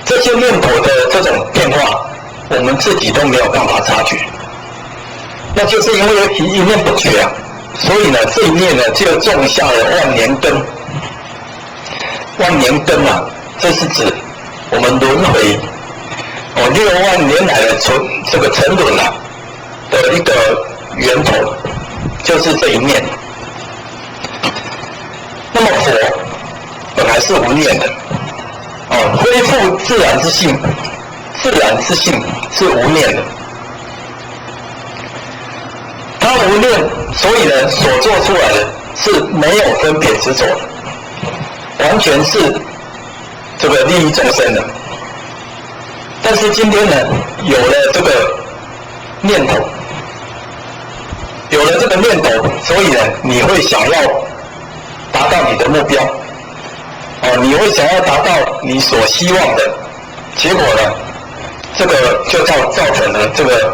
这些念头的这种变化，我们自己都没有办法察觉。那就是因为一念不觉啊，所以呢，这一念呢就种下了万年根。万年根啊，这是指我们轮回6万年来的这个沉沦啊的一个源头，就是这一念。那么佛本来是无念的，恢复自然之性，自然之性是无念的。他无念，所以呢，所做出来的是没有分别执着的，完全是这个利益众生的。但是今天呢，有了这个念头，有了这个念头，所以呢，你会想要达到你的目标，你会想要达到你所希望的，结果呢，这个就造成了这个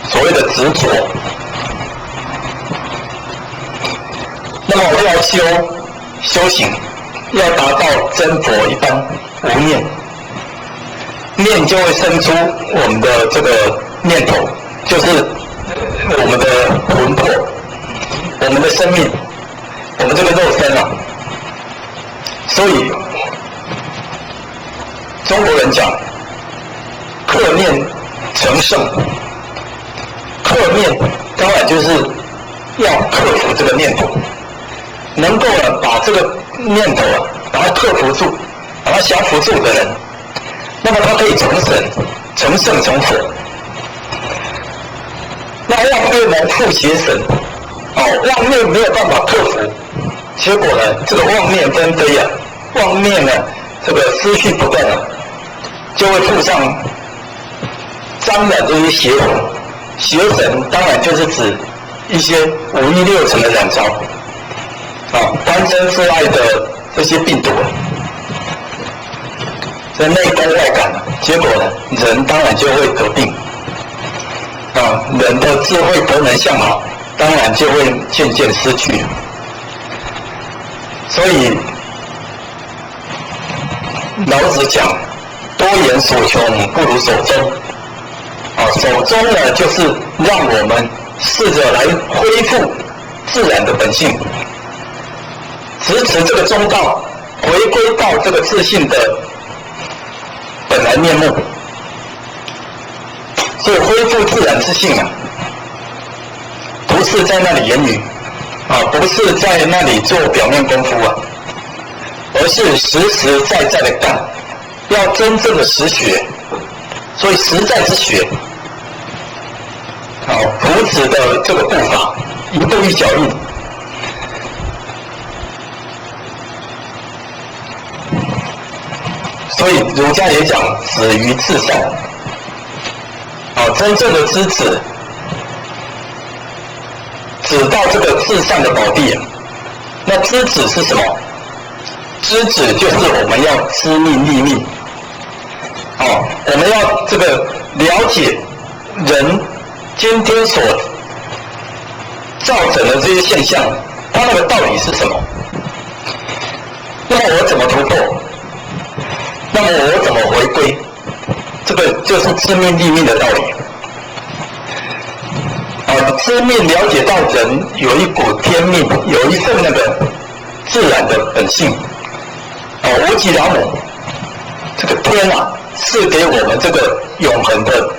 所谓的执着。那么要修行，要达到真佛一般无念，念就会生出我们的这个念头，就是我们的魂魄，我们的生命，我们这个肉身啊。所以中国人讲克念成圣，克念当然就是要克服这个念头，能够呢把这个念头啊把它克服住，把它降服住的人，那么他可以成神、成圣、成佛。那妄念呢复邪神，妄念没有办法克服，结果呢这个妄念纷飞啊，妄念呢这个思绪不断啊，就会附上沾染这些邪魂。邪神当然就是指一些5欲6尘的染潮，贪嗔痴爱的这些病毒，这内功外感，结果呢，人当然就会得病，人的智慧德能向好，当然就会渐渐失去。所以老子讲，多言所求不如守中。守中呢，就是让我们试着来恢复自然的本性，持这个中道，回归到这个自性的本来面目。所以恢复自然之性啊，不是在那里言语不是在那里做表面功夫而是实实在在的干，要真正的实学，所以实在之学，夫子的这个步伐，一步一脚印。所以儒家也讲止于至善，真正的知止，止到这个至善的宝地。那知止是什么？知止就是我们要知命立命，我们要这个了解人今天所造成的这些现象，它那个道理是什么？那么我怎么突破？那么我怎么回归？这个就是知命立命的道理。知命了解到人有一股天命，有一份那个自然的本性。无极老母，这个天啊，赐给我们这个永恒的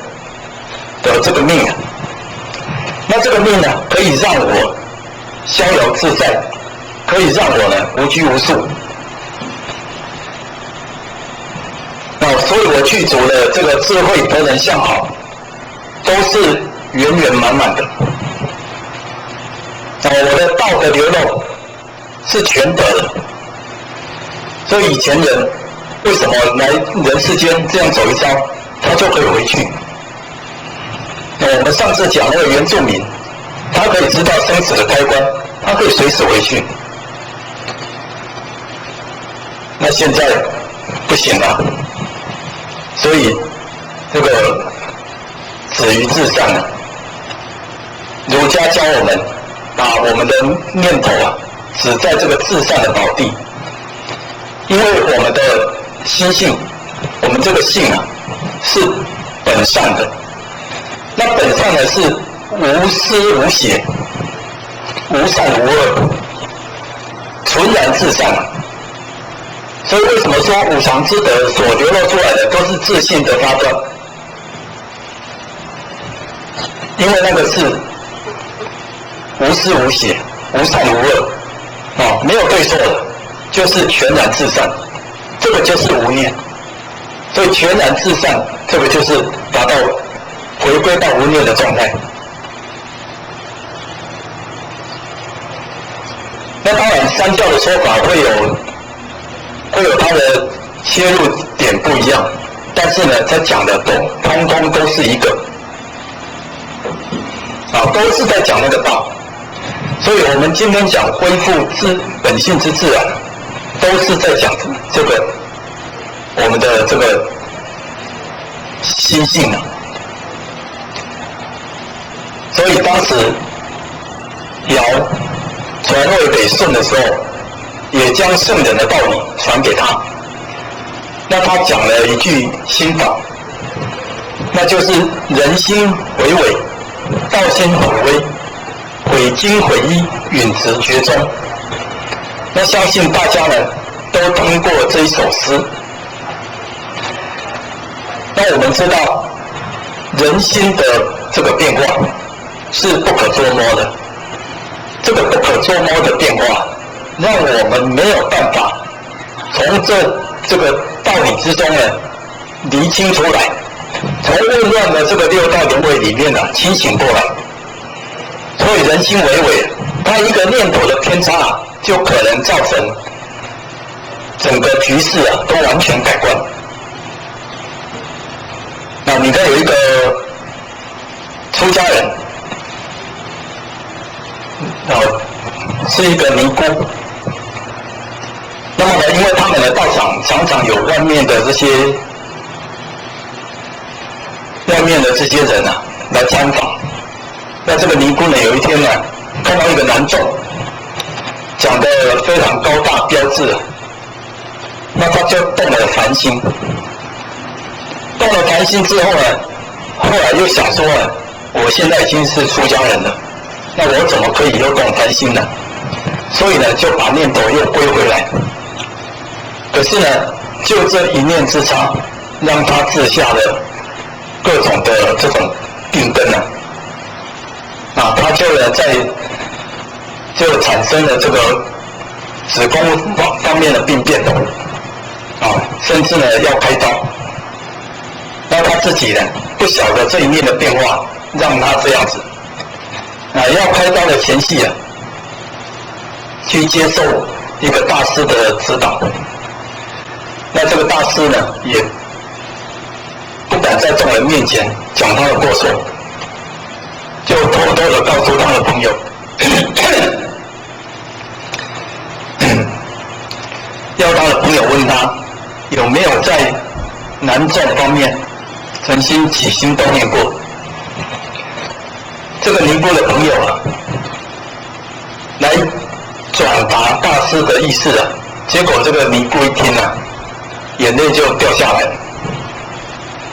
这个命啊。那这个命呢，可以让我逍遥自在，可以让我呢无拘无束。所以我具足的这个智慧德能相好，都是圆圆满满的。我的道德流露是全德的。所以以前人为什么来人世间这样走一遭，他就可以回去？我们上次讲那个原住民，他可以知道生死的开关，他可以随时回去。那现在不行了，所以这个止于至善啊，儒家教我们把我们的念头啊止在这个至善的宝地。因为我们的心性，我们这个性啊，是本善的。那本善呢是无私无邪，无善无恶，纯然至善。所以为什么说五常之德所流露出来的都是自信的发端？因为那个是无私无邪，无善无恶，没有对错的。就是全然至善，这个就是无念。所以全然至善，这个就是达到回归到无念的状态。那当然，三教的说法会有它的切入点不一样，但是呢，它讲的通通都是一个，都是在讲那个道。所以我们今天讲恢复本性之自然，都是在讲这个我们的这个心性啊。所以当时尧传位给舜的时候，也将圣人的道理传给他。那他讲了一句心法，那就是人心为伪，道心回微，毁精毁一，允直绝中。那相信大家呢都听过这一首诗。那我们知道人心的这个变化是不可捉摸的，这个不可捉摸的变化让我们没有办法从这个道理之中呢厘清出来，从混乱的这个六道轮回里面呢清醒过来。所以人心为伪，它一个念头的偏差就可能造成整个局势都完全改观。那你看有一个出家人，是一个尼姑。那么呢，因为他们的道场常常有外面的这些人来参访。那这个尼姑呢，有一天呢，看到一个男众讲得非常高大标致，那他就动了凡心。动了凡心之后呢，后来又想说呢，我现在已经是出家人了，那我怎么可以又动凡心呢？所以呢，就把念头又归回来。可是呢，就这一念之差，让他治下了各种的这种病根他就呢就产生了这个子宫方面的病变甚至呢要开刀。那他自己呢不晓得这一面的变化，让他这样子。要开刀的前夕啊，去接受一个大师的指导。那这个大师呢，也不敢在众人面前讲他的过错，就偷偷的告诉他的朋友，要他的朋友问他有没有在男众方面曾经起心动念过。这个尼姑的朋友啊，来转达大师的意思啊，结果这个尼姑一听啊，眼泪就掉下来了。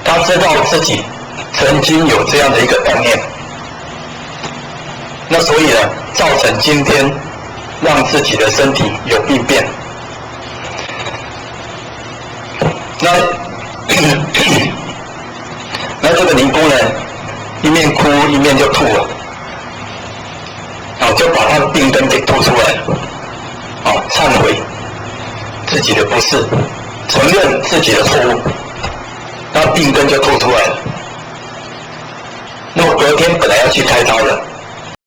他知道自己曾经有这样的一个概念，那所以呢，造成今天让自己的身体有病变。那这个尼姑呢，一面哭一面就吐了，就把他的病根给吐出来了，忏悔自己的不是，承认自己的错误，那病根就吐出来了。那我隔天本来要去开刀了，